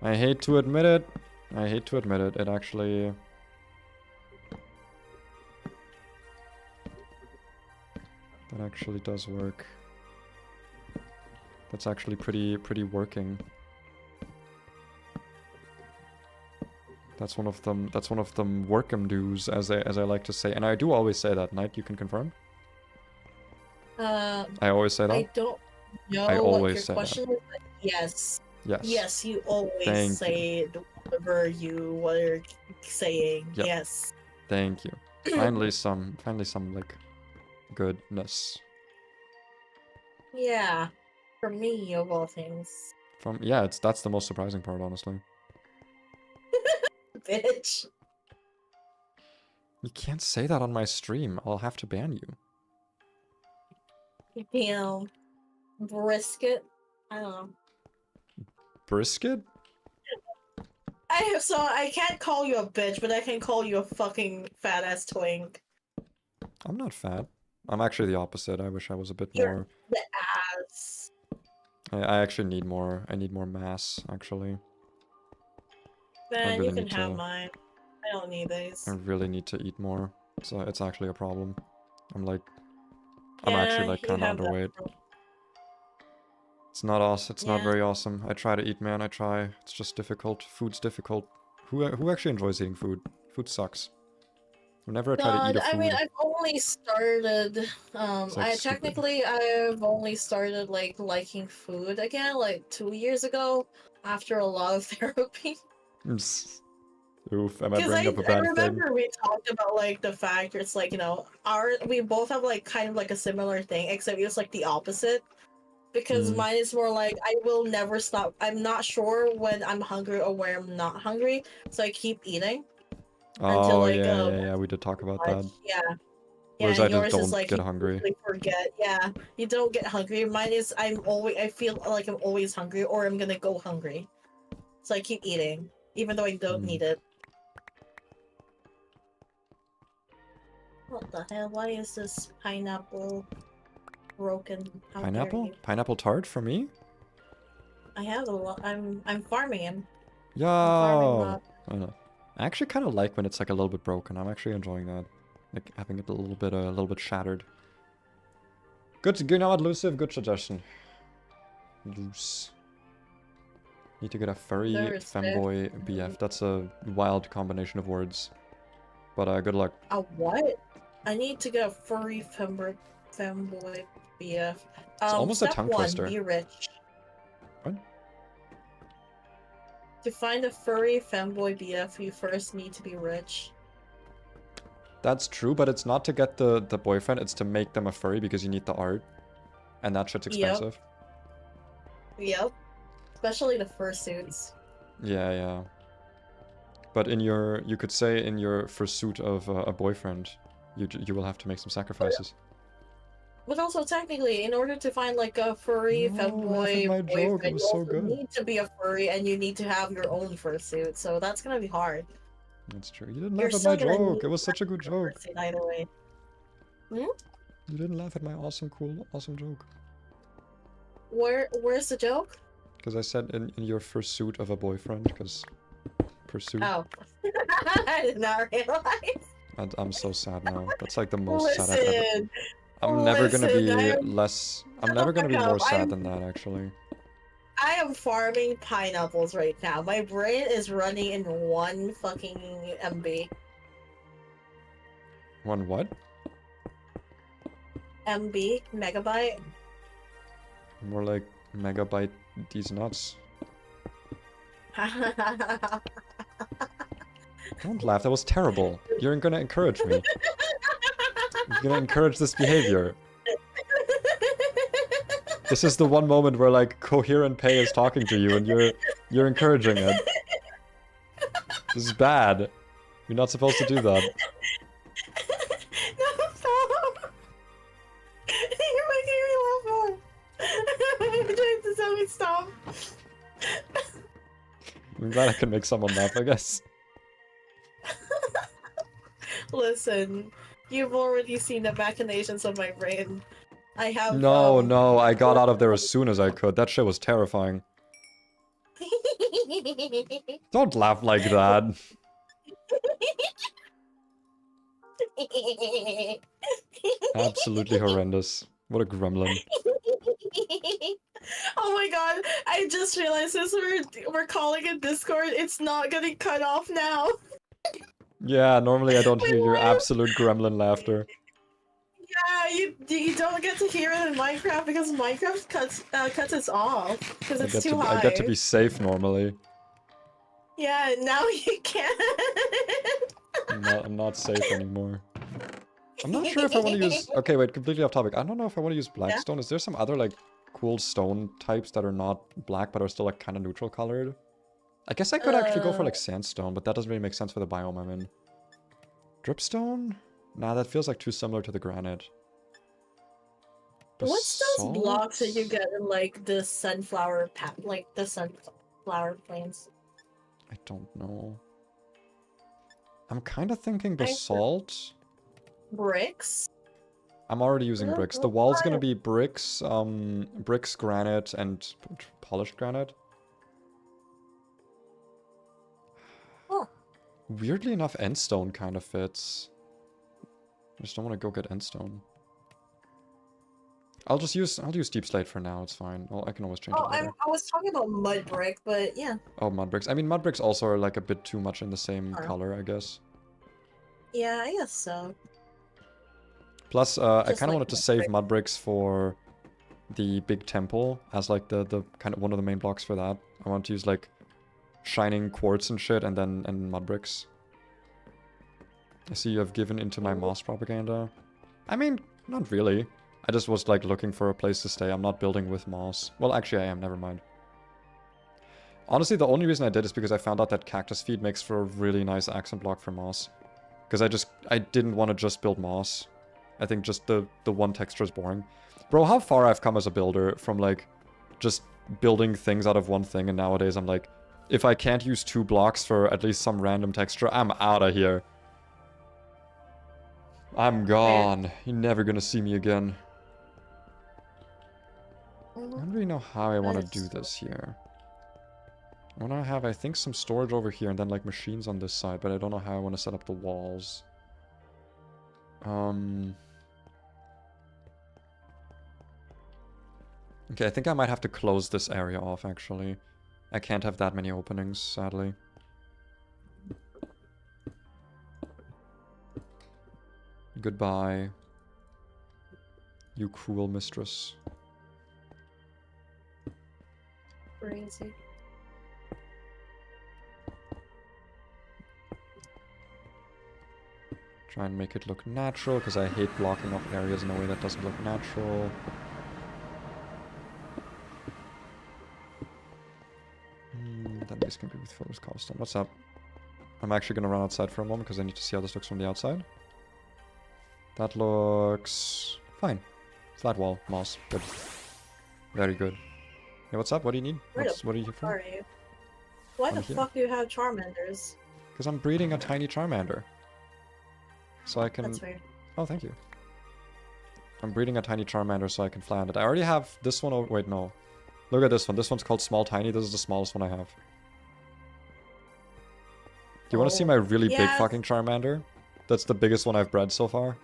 I hate to admit it. I hate to admit it. It actually... That actually does work. That's actually pretty working. That's one of them. That's one of them workem do's, as I like to say, and I do always say that. Knight, you can confirm. I always say that. I don't know I what always your say question is, but yes. Yes. Yes, you always Thank say whatever you were saying. Yep. Yes. Thank you. Finally some like goodness. Yeah. For me, of all things. Yeah, that's the most surprising part, honestly. Bitch. You can't say that on my stream. I'll have to ban you. Damn. Brisket. I don't know. Brisket? I can't call you a bitch, but I can call you a fucking fat ass twink. I'm not fat. I'm actually the opposite. I wish I was a bit You're more. the ass. I actually need more. I need more mass, actually. Man, really you can need have to- mine. I don't need these. I really need to eat more. So it's actually a problem. I'm actually Yeah, like you kind of have that underweight. problem. It's not awesome. It's not Yeah. very awesome. I try to eat, man. I try. It's just difficult. Food's difficult. Who actually enjoys eating food? Food sucks. Whenever I try to eat a I food, mean, I've only started. It's, like, I've only started like liking food again, like 2 years ago, after a lot of therapy. Oof, am I Because bringing up a I bad thing? remember we talked about like the fact it's like, you know, we both have like kind of like a similar thing, except it's like the opposite. Because Mm. mine is more like I will never stop. I'm not sure when I'm hungry or when I'm not hungry, so I keep eating. Until, Oh, like, yeah. We did talk about that. Yeah. Whereas and I just yours don't is like get you hungry. usually forget. Yeah, you don't get hungry. Mine is I feel like I'm always hungry or I'm gonna go hungry. So I keep eating, even though I don't need it. What the hell? Why is this pineapple broken? How dare Pineapple? you. Pineapple tart for me? I have a lot. I'm farming him. Yo! farming I know. I actually kind of like when it's like a little bit broken. I'm actually enjoying that. Like having it a little bit shattered. Good, you know what, Luciv? Good suggestion. Loose. Need to get a furry Thursday. femboy BF. That's a wild combination of words. But good luck. A what? I need to get a furry femboy BF. It's almost a Step tongue 1, twister. be rich. What? To find a furry femboy BF, you first need to be rich. That's true, but it's not to get the boyfriend, it's to make them a furry because you need the art. And that shit's expensive. Yep. Especially the fursuits. Yeah. But you could say in your pursuit of a boyfriend, you will have to make some sacrifices. But also, technically, in order to find like a furry No, laugh femboy at my joke, it boyfriend, was you so also good. need to be a furry and you need to have your own fursuit. So that's gonna be hard. That's true. You didn't You're laugh at still my gonna joke. need It was such a good joke. fursuit either way. You didn't laugh at my awesome joke. Where's the joke? Because I said in your pursuit of a boyfriend, because pursuit. Oh. I did not realize. I'm so sad now. That's like the most sad I've ever. Listen, I'm never gonna be listen, less. I'm Shut never the gonna be fuck more up, sad I'm- than that, actually. I am farming pineapples right now. My brain is running in 1 fucking MB. One what? MB? Megabyte? More like megabyte these nuts. Don't laugh, that was terrible. You're gonna encourage me. You're gonna encourage this behavior. This is the one moment where like coherent pay is talking to you and you're encouraging it. This is bad. You're not supposed to do that. No, stop! You're making me laugh more. I'm trying to tell me stop. I'm glad I can make someone laugh, I guess. Listen, you've already seen the machinations of my brain. I have No, no, I got out of there as soon as I could. That shit was terrifying. Don't laugh like that. Absolutely horrendous. What a gremlin. Oh my god, I just realized since we're calling it Discord, it's not getting cut off now. Yeah, normally I don't hear your absolute gremlin laughter. Yeah, you don't get to hear it in Minecraft because Minecraft cuts us off because it's too high. I get to be safe normally. Yeah, now you can't. I'm not safe anymore. I'm not sure if I want to use... Okay, wait, completely off topic. I don't know if I want to use blackstone. Yeah. Is there some other, like, cool stone types that are not black but are still, like, kind of neutral colored? I guess I could actually go for, like, sandstone, but that doesn't really make sense for the biome I'm in. Dripstone? Nah, that feels, like, too similar to the granite. What's those blocks that you get in, like, the sunflower plains? I don't know. I'm kind of thinking basalt. Bricks? I'm already using bricks. The wall's gonna be bricks, bricks, granite, and polished granite. Oh. Weirdly enough, endstone kind of fits. I just don't want to go get endstone. I'll use deep slate for now. It's fine. Well, I can always change it later. I was talking about mud brick, but yeah. Oh, mud bricks. I mean, mud bricks also are like a bit too much in the same color, I guess. Yeah, I guess so. Plus, I kind of wanted to save mud bricks for the big temple as like the kind of one of the main blocks for that. I want to use like shining quartz and shit, and mud bricks. I see you have given into my moss propaganda. I mean, not really. I just was like looking for a place to stay. I'm not building with moss. Well, actually I am, never mind. Honestly, the only reason I did is because I found out that cactus feed makes for a really nice accent block for moss. Because I didn't want to just build moss. I think just the one texture is boring. Bro, how far I've come as a builder from like just building things out of one thing, and nowadays I'm like, if I can't use 2 blocks for at least some random texture, I'm out of here. I'm gone. You're never gonna see me again. I don't really know how I want to do this here. I want to have, I think, some storage over here and then like machines on this side, but I don't know how I want to set up the walls. Okay, I think I might have to close this area off, actually. I can't have that many openings, sadly. Goodbye. You cruel mistress. Crazy. Try and make it look natural, because I hate blocking off areas in a way that doesn't look natural. Then this can be with photos cobblestone. What's up? I'm actually going to run outside for a moment, because I need to see how this looks from the outside. That looks fine. Flat wall, moss, good. Very good. Hey, what's up? What do you need? What are you here for? Why the fuck do you have Charmanders? Because I'm breeding a tiny Charmander. So I can... That's weird. Oh, thank you. I'm breeding a tiny Charmander so I can fly on it. I already have this one. Wait, no. Look at this one. This one's called Small Tiny. This is the smallest one I have. Do you want to see my really big fucking Charmander? That's the biggest one I've bred so far.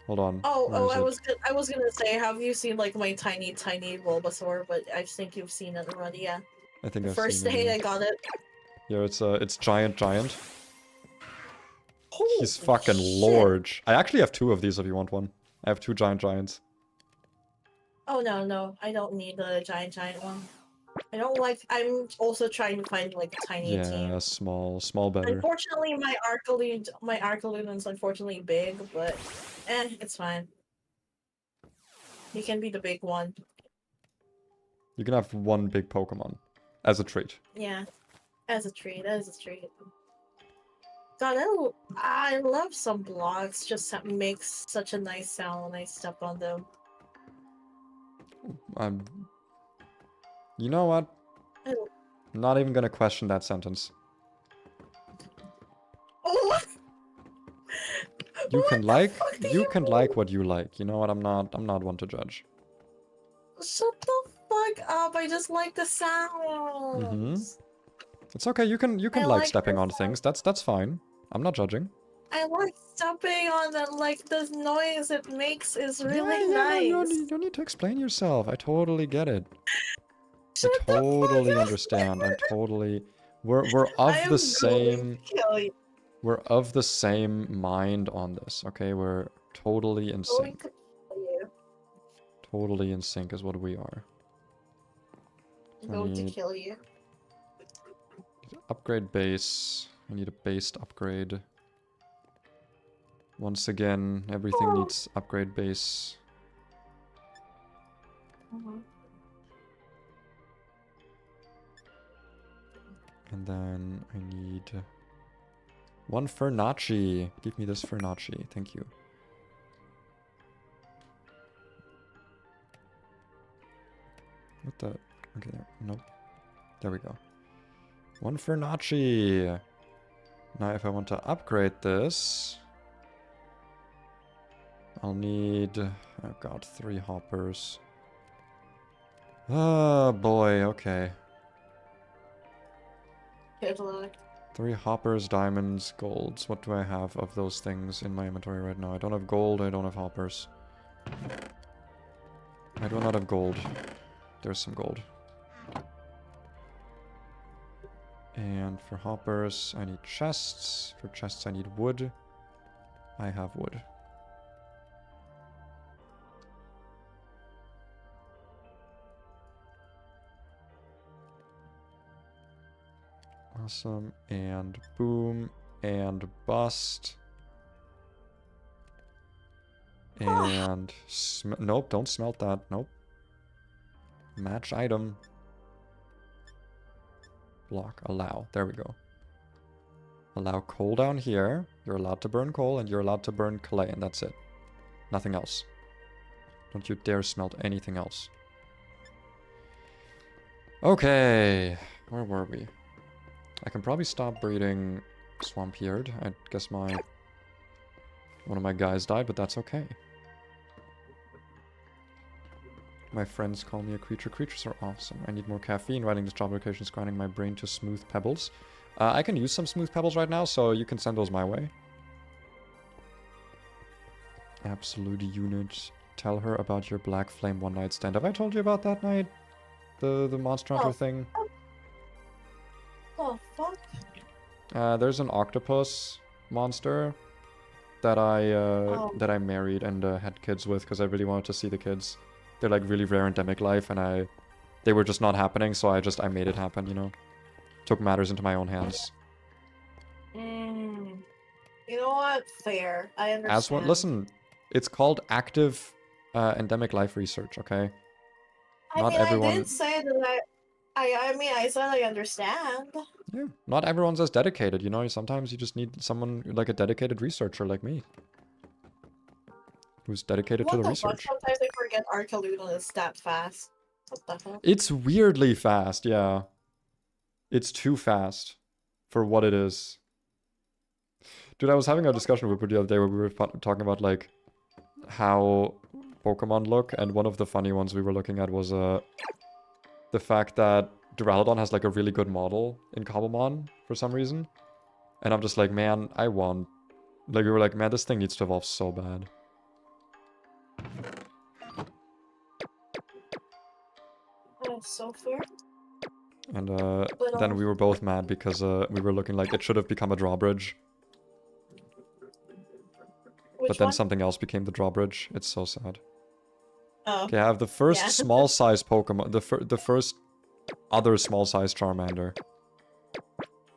Hold on. Oh, Where is it? I was gonna say, have you seen like my tiny Bulbasaur? But I think you've seen it already. Yeah. I think The I've first seen it. day Yeah. I got it. Yeah, it's giant. Holy He's fucking shit. large. I actually have 2 of these if you want one. I have 2 giants. Oh no, I don't need the giant one. I don't like. I'm also trying to find like a tiny team. Yeah, small better. Unfortunately, my Arcaluden's unfortunately big, but it's fine. He can be the big one. You can have 1 big Pokemon as a treat. Yeah, as a treat. God, I love some blocks. Just makes such a nice sound when I step on them. You know what? I... I'm not even gonna question that sentence. Oh, You can like mean? what you like. You know what? I'm not one to judge. Shut the fuck up! I just like the sounds. It's okay. You can like like stepping on things. That's fine. I'm not judging. I like stepping on them. Like the noise it makes is really Yeah, nice. no, you don't need to explain yourself. I totally get it. Shut I totally the fuck understand. up. I'm totally. We're of the same. Kill you. We're of the same mind on this. Okay, we're totally in sync. Totally in sync is what we are. I'm going to kill you. Upgrade base. I need a base upgrade. Once again, everything needs upgrade base. And then I need 1 Furnachi. Give me this Furnachi. Thank you. What the? Okay, there. Nope. There we go. 1 Furnachi. Now if I want to upgrade this, I'll need, oh god, 3 hoppers. Oh boy, okay. Good luck. 3 hoppers, diamonds, golds. What do I have of those things in my inventory right now? I don't have gold, I don't have hoppers. I do not have gold. There's some gold. And for hoppers, I need chests. For chests, I need wood. I have wood. Awesome. And boom. And bust. And... nope, don't smelt that. Nope. Match item. Block. Allow. There we go. Allow coal down here. You're allowed to burn coal and you're allowed to burn clay, and that's it. Nothing else. Don't you dare smelt anything else. Okay. Where were we? I can probably stop breeding Swampyard. I guess one of my guys died, but that's okay. My friends call me a creature. Creatures are awesome. I need more caffeine. Writing this job application is grinding my brain to smooth pebbles. I can use some smooth pebbles right now, so you can send those my way. Absolute unit. Tell her about your black flame one night stand. Have I told you about that night? The Monster Hunter thing? Oh, fuck. There's an octopus monster that I married and had kids with because I really wanted to see the kids. They're like really rare endemic life, and they were just not happening, so I made it happen, you know. Took matters into my own hands. You know what? Fair. I understand. Listen, it's called active endemic life research, okay? I did say that I said I understand. Yeah, not everyone's as dedicated, you know. Sometimes you just need someone like a dedicated researcher like me. Who's dedicated to the research. Sometimes I forget Arcaluden is that fast. What the hell? It's weirdly fast, yeah. It's too fast for what it is. Dude, I was having a discussion with you the other day where we were talking about like how Pokemon look, and one of the funny ones we were looking at was the fact that Duraludon has like a really good model in Cobblemon for some reason. And I'm just like, man, I want... Like, we were like, man, this thing needs to evolve so bad. Oh, so fair. And But then we were both mad because we were looking like it should have become a drawbridge. which But then one? something else became the drawbridge. It's so sad. Oh, Okay, I have the first yeah. small size Pokemon, the first other small size Charmander.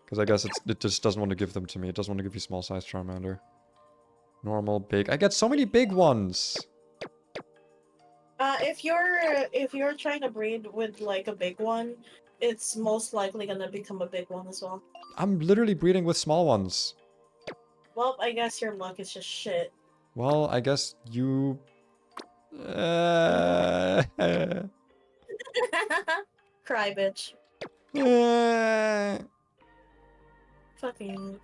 Because I guess it just doesn't want to give them to me. It doesn't want to give you small size Charmander. Normal, big. I get so many big ones. If you're trying to breed with like a big one, it's most likely gonna become a big one as well. I'm literally breeding with small ones. Well, I guess your luck is just shit. Well, I guess you... Cry, bitch. Fucking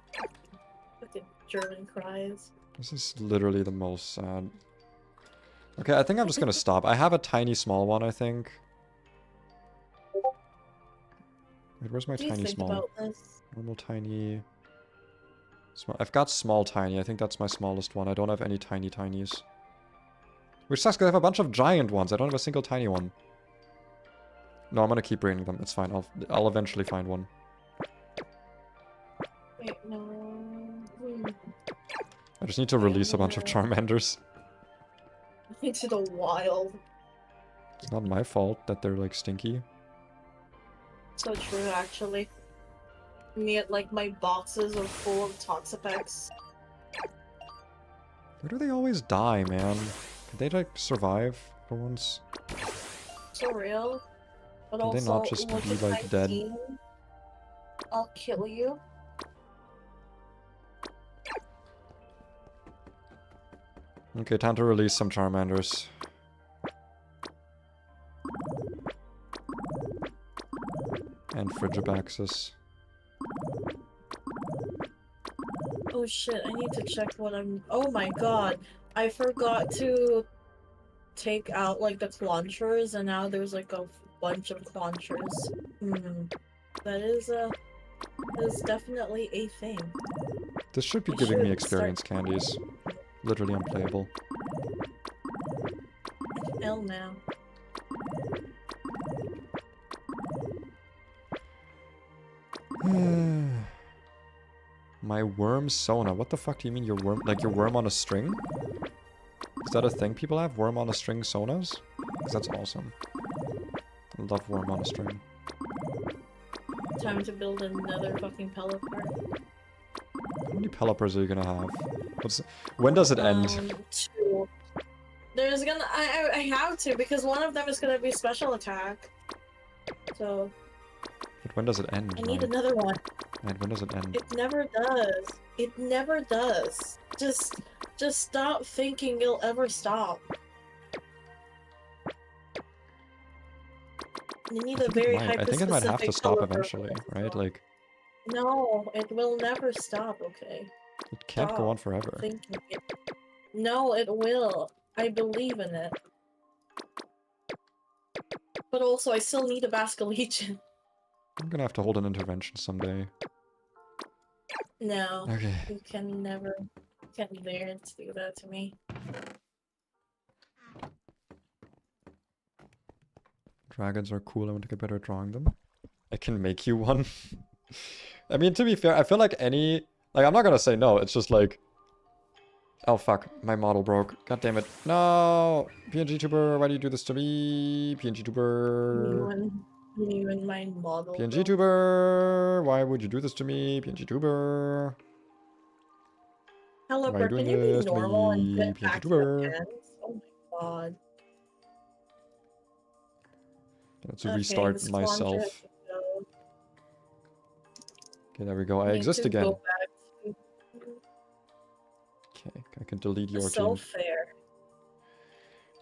German cries. This is literally the most sad. Okay, I think I'm just gonna stop. I have a tiny small one, I think. Wait, where's my What do you tiny think small? about this? Normal tiny... Small. I've got small tiny. I think that's my smallest one. I don't have any tiny tinies. Which sucks because I have a bunch of giant ones. I don't have a single tiny one. No, I'm gonna keep breeding them. It's fine. I'll eventually find one. Wait, no. I just need to release a bunch of Charmanders. Into the wild. It's not my fault that they're like stinky. So true, actually. Me, like my boxes are full of Toxapex. Where do they always die, man? Can they like survive for once? So real. But Can also, they not just look be at like my dead? team. I'll kill you. Okay, time to release some Charmanders. And Frigibaxis. Oh shit, I need to check what I'm... Oh my god. I forgot to take out like the Claunchers and now there's like a bunch of Claunchers. That is definitely a thing. This should be We giving me should experience candies. Literally unplayable. L now. My worm Sona. What the fuck do you mean your worm? Like your worm on a string? Is that a thing people have? Worm on a string Sonas? Because that's awesome. I love worm on a string. Time to build another fucking Pelipper. How many Pelipers are you gonna have? When does it end? 2. There's gonna... I have to because one of them is gonna be special attack. So... But when does it end? I need another one. And when does it end? It never does. It never does. Just stop thinking it'll ever stop. You need a very I think it might have to hyper-specific stop color eventually, purple. right? Like, No, it will never stop, okay? it can't go Stop on forever. thinking it. No, it will. I believe in it. But also, I still need a Basculegion. I'm gonna have to hold an intervention someday. No, Okay. you can never... You can't dare to do that to me. Dragons are cool. I want to get better at drawing them. I can make you one. I mean, to be fair, I feel like any... Like, I'm not gonna say no. It's just like... Oh, fuck. My model broke. God damn it. No! PNG Tuber, why do you do this to me? PNG Tuber... You and my model. PNG Tuber, why would you do this to me? PNG Tuber. Hello, Why are you can doing you be this to normal and me? get PNG back to Tuber. the pens? Oh my god. Let's Okay, restart this myself. Clauncher has to go. Okay, there we go. I Need exist to again. go back to- Okay, I can delete your So team. fair.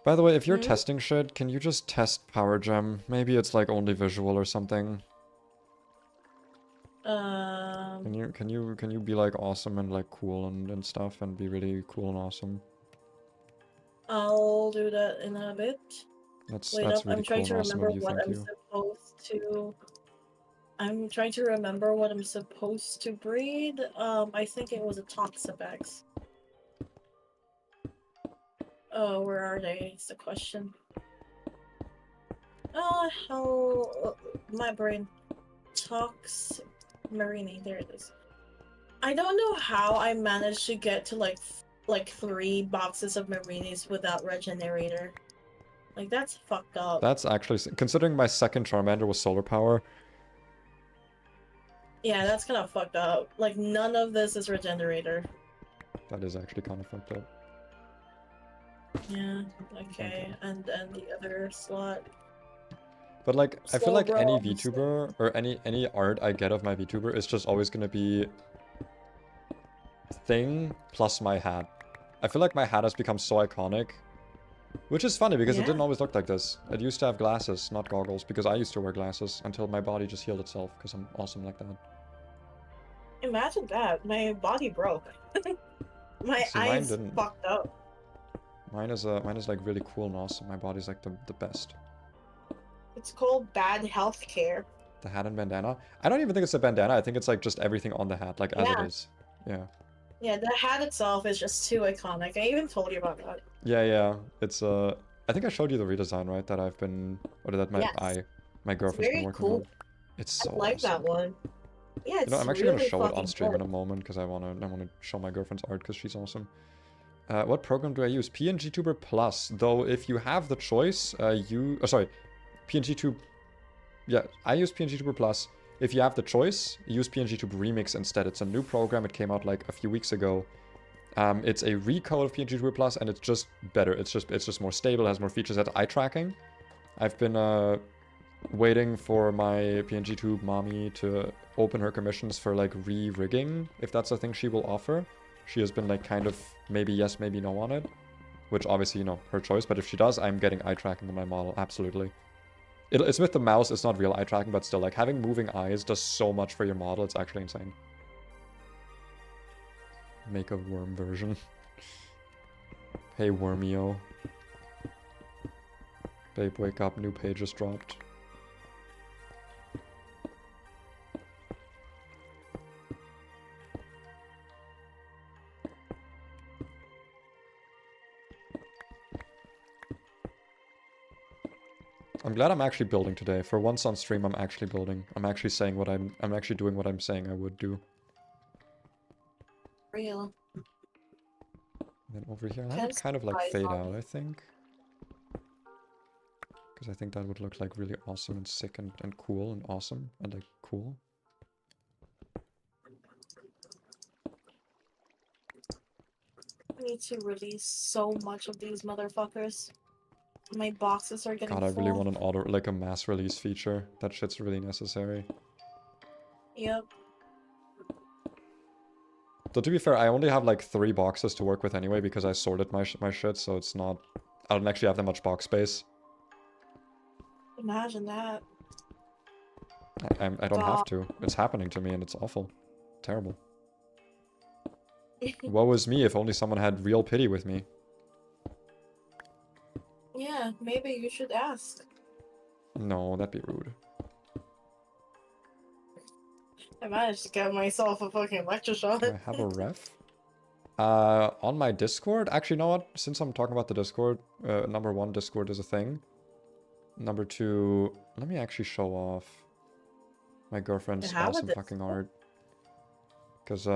By the way, if you're Hmm? testing shit, can you just test Power Gem? Maybe it's like only visual or something. Can you be like awesome and like cool and stuff and be really cool and awesome? I'll do that in a bit. That's Wait really up, I'm cool trying and to awesome remember of you. what Thank I'm you. supposed to... I'm trying to remember what I'm supposed to breed. I think it was a Toxapex. Oh, where are they? Is the question. Oh, how my brain talks. Marini, there it is. I don't know how I managed to get to like 3 boxes of Marinis without regenerator. Like that's fucked up. That's actually, considering my second Charmander was solar power. Yeah, that's kind of fucked up. Like none of this is regenerator. That is actually kind of fucked up. Yeah. Okay. And the other slot. But like, I feel like Slow any bro, VTuber or any art I get of my VTuber is just always gonna be thing plus my hat. I feel like my hat has become so iconic, which is funny because it didn't always look like this. It used to have glasses, not goggles, because I used to wear glasses until my body just healed itself because I'm awesome like that. Imagine that. My body broke. My See, mine eyes didn't. fucked up. Mine is like really cool and awesome. My body's like the best. It's called bad healthcare. The hat and bandana. I don't even think it's a bandana. I think it's like just everything on the hat, like as it is. Yeah. Yeah, the hat itself is just too iconic. I even told you about that. Yeah. It's I think I showed you the redesign, right? That I've been, or that my girlfriend's been working on. It's so I like awesome. that one. Yeah, it's I'm actually really gonna show it on fucking stream cool. in a moment because I wanna show my girlfriend's art because she's awesome. What program do I use? PNGTuber Plus. Though if you have the choice, PNGTube. Yeah, I use PNGTuber Plus. If you have the choice, use PNGTube Remix instead. It's a new program. It came out like a few weeks ago. It's a recode of PNGTuber Plus, and it's just better. It's just more stable. It has more features. That's eye tracking. I've been waiting for my PNGTube mommy to open her commissions for like re-rigging, if that's a thing she will offer. She has been like kind of maybe yes, maybe no on it, which obviously, you know, her choice. But if she does, I'm getting eye tracking on my model, absolutely. It's with the mouse, it's not real eye tracking, but still, like having moving eyes does so much for your model, it's actually insane. Make a worm version. Hey Wormio. Babe, wake up, new page just dropped. I'm glad I'm actually building today. For once on stream, I'm actually building. I'm actually saying what I'm actually doing what I'm saying I would do. Real. And then over here, I would kind of like fade out, I think. Because I think that would look like really awesome and sick and cool and awesome and like cool. I need to release so much of these motherfuckers. My boxes are getting God, I full. really want an auto, like a mass release feature. That shit's really necessary. Yep. Though to be fair, I only have like 3 boxes to work with anyway because I sorted my shit, so it's not... I don't actually have that much box space. Imagine that. I don't have to. It's happening to me and it's awful. Terrible. Woe is me if only someone had real pity with me. Yeah, maybe you should ask. No, that'd be rude. I managed to get myself a fucking electroshock. Do I have a ref? On my Discord? Actually, you know what? Since I'm talking about the Discord, number 1, Discord is a thing. Number 2, let me actually show off my girlfriend's awesome fucking art. Because,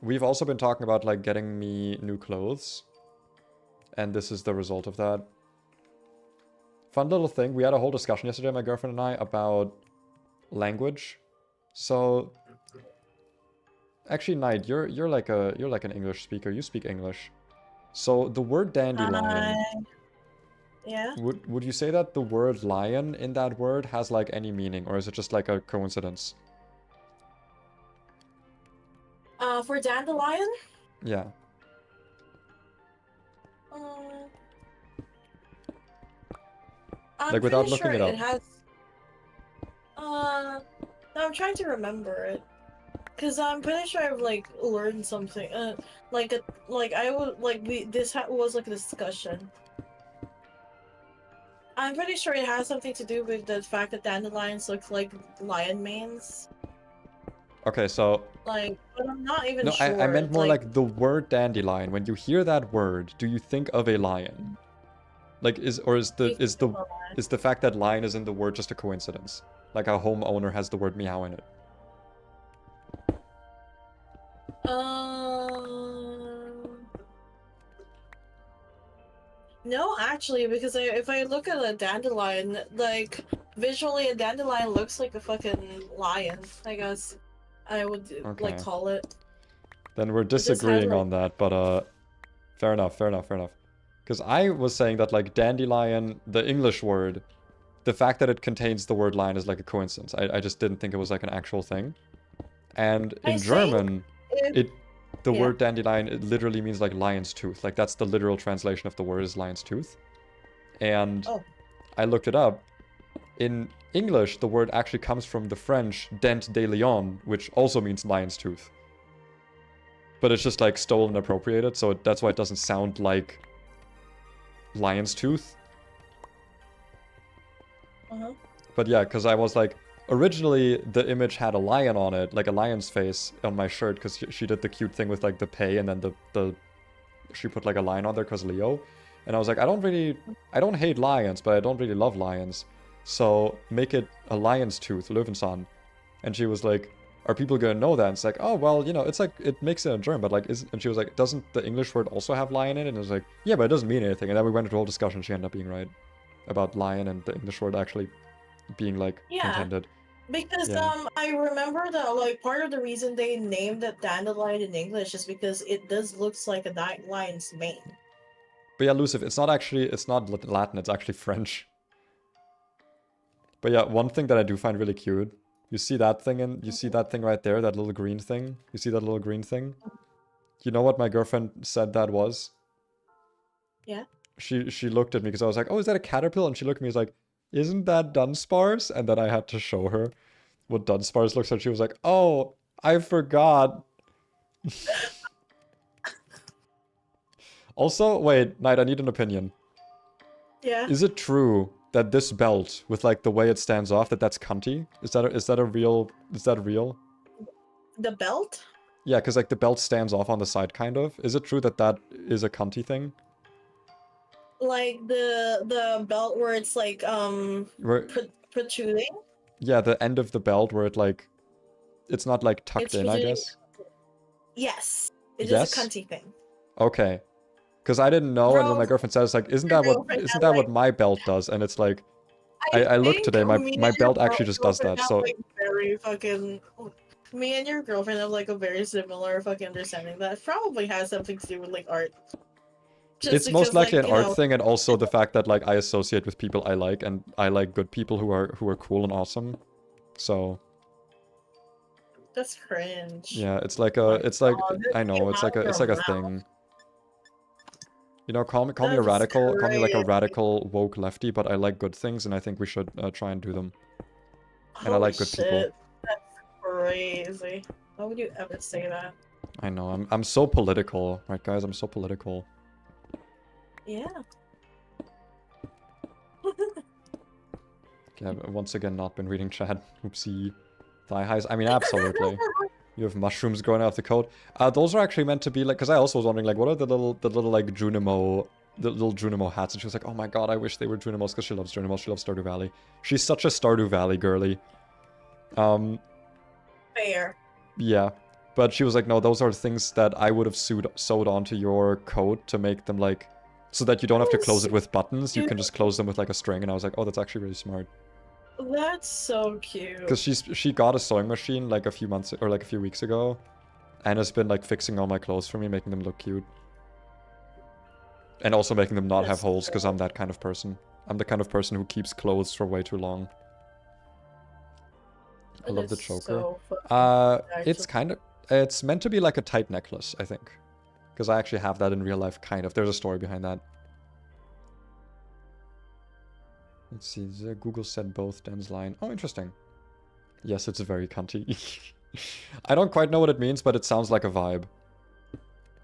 we've also been talking about, like, getting me new clothes. And this is the result of that. Fun little thing. We had a whole discussion yesterday, my girlfriend and I, about language. So, actually, Knight, you're like an English speaker. You speak English. So the word dandelion. Yeah. Would you say that the word lion in that word has like any meaning, or is it just like a coincidence? For dandelion? Yeah. I'm like without looking sure it up. It has. No, I'm trying to remember it, cause I'm pretty sure I've like learned something. Was like a discussion. I'm pretty sure it has something to do with the fact that dandelions look like lion manes. Okay, so Like, but I'm not even No, sure. I meant more like like the word dandelion. When you hear that word, do you think of a lion? Like, is you think of a is the fact that lion is in the word just a coincidence? Like a homeowner has the word meow in it. No, actually, because if I look at a dandelion, like visually, a dandelion looks like a fucking lion. I guess I would like Okay. call it. Then we're It just has disagreeing like on that, but fair enough, fair enough, fair enough. Because I was saying that like dandelion, the English word, the fact that it contains the word lion is like a coincidence. I just didn't think it was like an actual thing. And I in think German, if the yeah. word dandelion, it literally means like lion's tooth. Like that's the literal translation of the word is lion's tooth. And Oh, I looked it up. In English, the word actually comes from the French dent de lion, which also means lion's tooth. But it's just like stolen and appropriated, so that's why it doesn't sound like lion's tooth. But yeah, because I was like, originally the image had a lion on it, like a lion's face on my shirt, because she did the cute thing with like the pay, and then she put like a lion on there because Leo. And I was like, I don't hate lions, but I don't really love lions. So make it a lion's tooth, Löwenzahn. And she was like, are people gonna know that? And it's like, oh, well, you know, it's like, it makes it in German, but like, and she was like, doesn't the English word also have lion in it? And I was like, yeah, but it doesn't mean anything. And then we went into a whole discussion, she ended up being right about lion and the English word actually being like yeah. intended. Because Yeah. I remember that like part of the reason they named it dandelion in English is because it does looks like a lion's mane. But yeah, Lucifer, it's not Latin, it's actually French. But yeah, one thing that I do find really cute, you see that thing you see that thing right there, that little green thing? You see that little green thing? You know what my girlfriend said that was? Yeah. She looked at me because I was like, oh, is that a caterpillar? And she looked at me and was like, isn't that Dunsparce? And then I had to show her what Dunsparce looks like. She was like, oh, I forgot. Also, wait, Knight, I need an opinion. Yeah. Is it true that this belt, with like the way it stands off, that's cunty? Is that real? The belt? Yeah, because like the belt stands off on the side, kind of. Is it true that that is a cunty thing? Like the belt where it's like Where, protruding? yeah, the end of the belt where it like, it's not like tucked It's in, I protruding. guess. Yes. It is a Yes? cunty thing. Okay. Because I didn't know, and then my Bro, girlfriend says like, isn't your that girlfriend had, like, my belt does? And it's like, I I looked think today, me my and your belt actually just does girlfriend that. have So like very fucking. Me and your girlfriend have like a very similar fucking understanding that probably has something to do with like art. Just it's most because, likely like, an art thing, and also the fact that like I associate with people I like, and I like good people who are cool and awesome. So that's cringe. yeah, it's like Oh a, my it's like, God, this I know, came it's out of like your a mouth. thing. You know, call me a That is radical, call me like a crazy. radical woke lefty, but I like good things, and I think we should try and do them. And I Holy like good people. shit, that's crazy. Why would you ever say that? I know, I'm so political, right, guys? I'm so political. Yeah. Okay, I've once again not been reading chat. Oopsie. Thigh highs. I mean, absolutely. You have mushrooms growing out of the coat. Those are actually meant to be like, because I also was wondering like, what are the little like Junimo, the little Junimo hats? And she was like, oh my god, I wish they were Junimos, because she loves Junimos. She loves Stardew Valley. She's such a Stardew Valley girly. Fair. Yeah. But she was like, no, those are things that I would have sewed onto your coat to make them like, so that you don't have to close it with buttons. You can just close them with like a string. And I was like, oh, that's actually really smart. That's so cute. Because she got a sewing machine like a few months or like a few weeks ago, and has been like fixing all my clothes for me, making them look cute, and also making them not have holes, because I'm that kind of person. I'm the kind of person who keeps clothes for way too long. I love the choker. It's meant to be like a tight necklace, I think, because I actually have that in real life, kind of. There's a story behind that. Let's see, Google said both, Dan's line. Oh, interesting. Yes, it's very cunty. I don't quite know what it means, but it sounds like a vibe.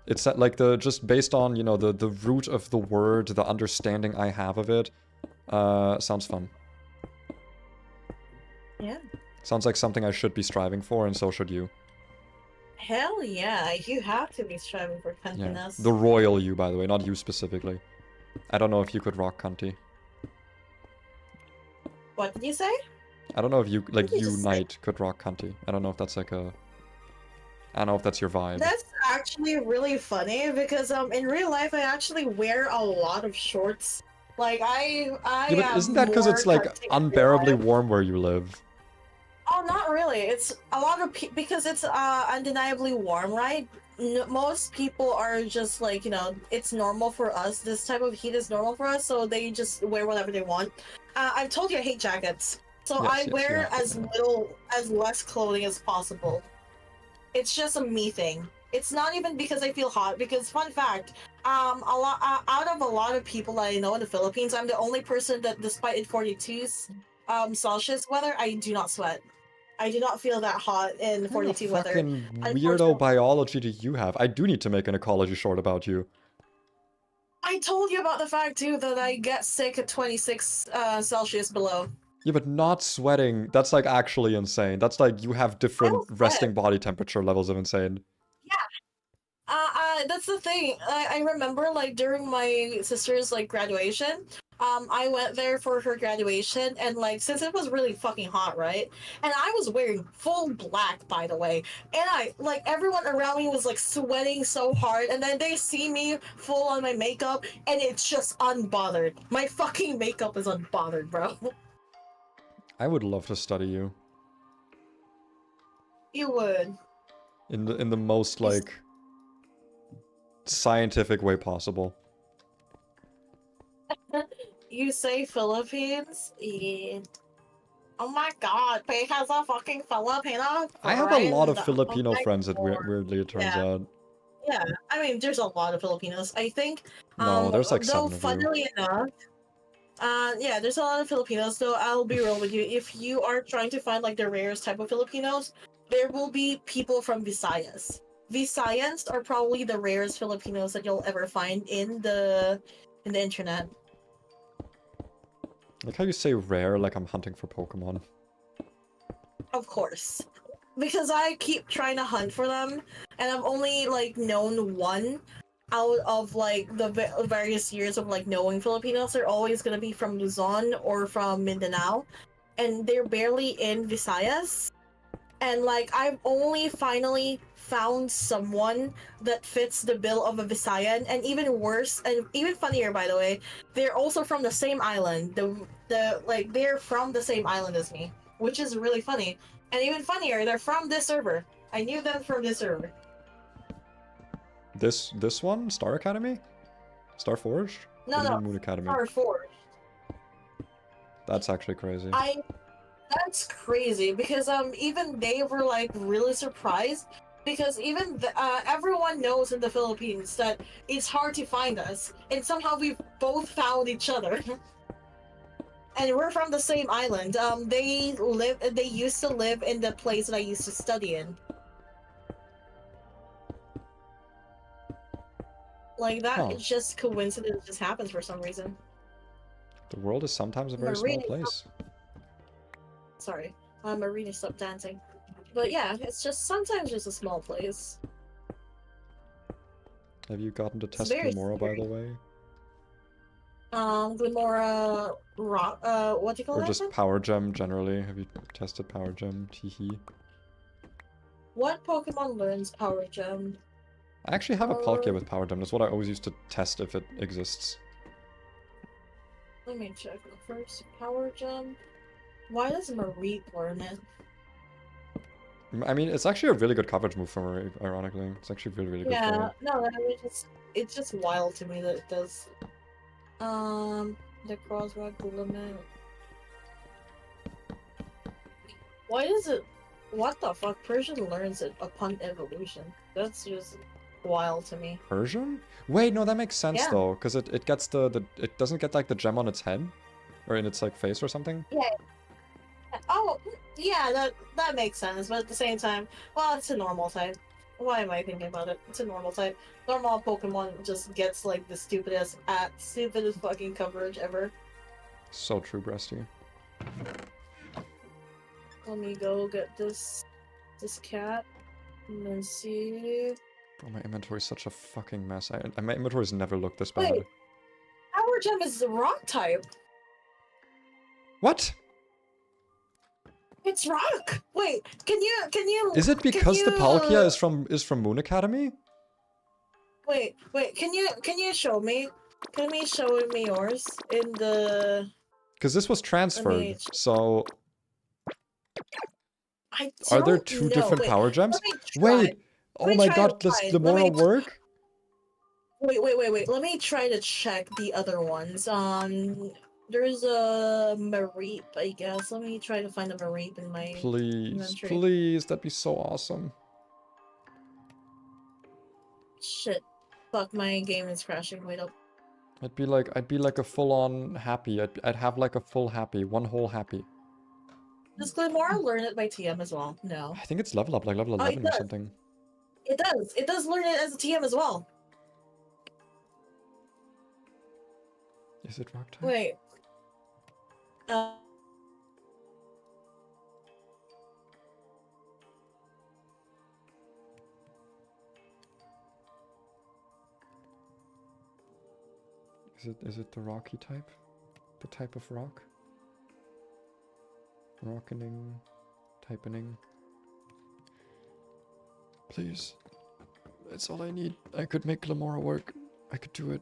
It's like just based on, you know, the root of the word, the understanding I have of it, sounds fun. Yeah. Sounds like something I should be striving for, and so should you. Hell yeah, you have to be striving for Yeah. cuntiness. The royal you, by the way, not you specifically. I don't know if you could rock cunty. What did you say? I don't know if you, like, What did you you, just say? knight, could rock cunty. I don't know if that's like a... I don't know if that's your vibe. That's actually really funny because in real life I actually wear a lot of shorts. Like I Yeah, but am isn't that because more it's, like, cunting in real unbearably life. warm where you live? Oh, not really. It's a lot of because it's undeniably warm, right? Most people are just like, you know, it's normal for us. This type of heat is normal for us, so they just wear whatever they want. I've told you I hate jackets, so Yes, I yes, you wear have told as me that. little, as less clothing as possible. It's just a me thing. It's not even because I feel hot. Because fun fact, out of a lot of people that I know in the Philippines, I'm the only person that, despite it 42's Celsius weather, I do not sweat. I do not feel that hot in What kind of 42 weather, fucking weirdo unfortunately. biology do you have? I do need to make an ecology short about you. I told you about the fact too that I get sick at 26 Celsius below. Yeah, but not sweating, that's like actually insane. That's like you have I different don't resting sweat. body temperature levels of insane. Yeah, that's the thing. I remember like during my sister's like graduation, I went there for her graduation, and like since it was really fucking hot, right? And I was wearing full black, by the way, and I like everyone around me was like sweating so hard, and then they see me full on my makeup, and it's just unbothered. My fucking makeup is unbothered, bro. I would love to study you. You would. In the most, You like, scientific way possible. you say Philippines? Yeah. Oh my god, Pig has a fucking Filipino I have a lot friend. of Oh Filipino my friends, lord. weirdly it turns Yeah, out. yeah. I mean, there's a lot of Filipinos. I think, No, there's like though, 7 of you. funnily enough, yeah, there's a lot of Filipinos. Though I'll be real with you, if you are trying to find like the rarest type of Filipinos, there will be people from Visayas. Visayans are probably the rarest Filipinos that you'll ever find in the internet. Like how you say rare, like I'm hunting for Pokemon. Of course. Because I keep trying to hunt for them, and I've only like known one out of like the various years of like knowing Filipinos. They're always gonna be from Luzon or from Mindanao, and they're barely in Visayas. And like I've only finally found someone that fits the bill of a Visayan, and even worse and even funnier, by the way, they're also from the same island. The like they're from the same island as me, which is really funny. And even funnier, they're from this server. I knew them from this server. This one? Star Academy? Star Forged? No, What do you no, mean Moon Academy? Star Forge. That's actually crazy. That's crazy because even they were like really surprised because even everyone knows in the Philippines that it's hard to find us, and somehow we've both found each other. And we're from the same island. They used to live in the place that I used to study in. Like that, Huh. it's just coincidence. Just happens for some reason. The world is sometimes a very small Marina, place. sorry, Marina stopped dancing. But yeah, it's just sometimes just a small place. Have you gotten to It's test very Glimora, by scary. the way? Glimora rock. What do you call Or that just again? Power Gem generally? Have you tested Power Gem? Teehee. What Pokemon learns Power Gem? I actually have a Palkia with Power Gem. That's what I always used to test if it exists. Let me check first. Power Gem. Why does Marie learn it? I mean, it's actually a really good coverage move for Marie, ironically. It's actually really, really good for Yeah, her. no, I mean, it's just wild to me that it does. The Crossroad limit. Why does it? What the fuck? Persian learns it upon evolution. That's just wild to me. Persian? Wait, no, that makes sense Yeah. though, because it gets it doesn't get like the gem on its head? Or in its like face or something? Yeah. Oh, yeah. That makes sense. But at the same time, well, it's a normal type. Why am I thinking about it? It's a normal type. Normal Pokemon just gets like the stupidest fucking coverage ever. So true, Breasty. Let me go get this cat. Let's see. Bro, my inventory is such a fucking mess. My inventory's never looked this bad. Wait. Power gem is the rock type. What? It's rock. Wait, can you? Is it because the Palkia is from Moon Academy? Wait. Can you show me? Can you show me yours in the? Because this was transferred, so... Are there two different power gems? Wait! Oh my god, does find- Gamora work? Wait. Let me try to check the other ones. There's a Mareep, I guess. Let me try to find a Mareep in my inventory. Please, that'd be so awesome. Shit. Fuck, my game is crashing. Wait up. I'd be like a full-on happy. I'd have like a full happy, one whole happy. Does Glimora learn it by TM as well? No. I think it's level up, like level 11 or something. It does. It does learn it as a TM as well. Is it rock type? Wait. Is it the rocky type? The type of rock? Rockening, typening. Please. That's all I need. I could make Glamora work. I could do it.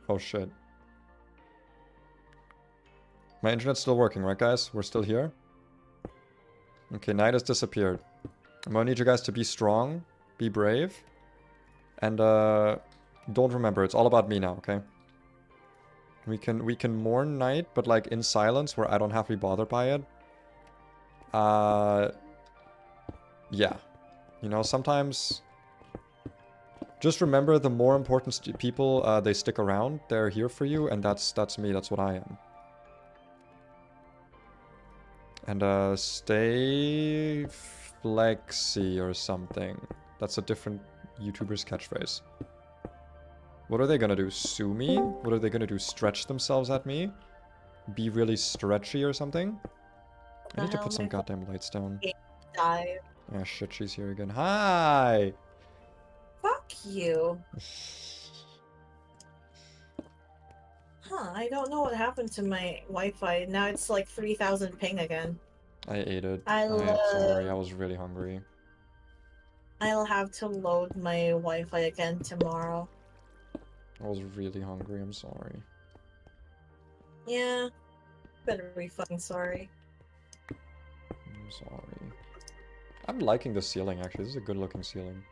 Oh shit. My internet's still working, right guys? We're still here? Okay, night has disappeared. I'm gonna need you guys to be strong, be brave, and don't remember, it's all about me now, okay? We can mourn night, but like in silence where I don't have to be bothered by it. Yeah. You know, sometimes just remember the more important people, they stick around, they're here for you, and that's me, that's what I am. And stay flexy or something. That's a different YouTuber's catchphrase. What are they gonna do? Sue me? What are they gonna do? Stretch themselves at me? Be really stretchy or something? I need to put some goddamn lights down. Die. Ah shit, she's here again. Hi! Fuck you. Huh, I don't know what happened to my Wi-Fi. Now it's like 3000 ping again. I ate it. I'm sorry, I was really hungry. I'll have to load my Wi-Fi again tomorrow. I was really hungry, I'm sorry. Yeah. Better be fucking sorry. I'm sorry. I'm liking the ceiling, actually. This is a good looking ceiling.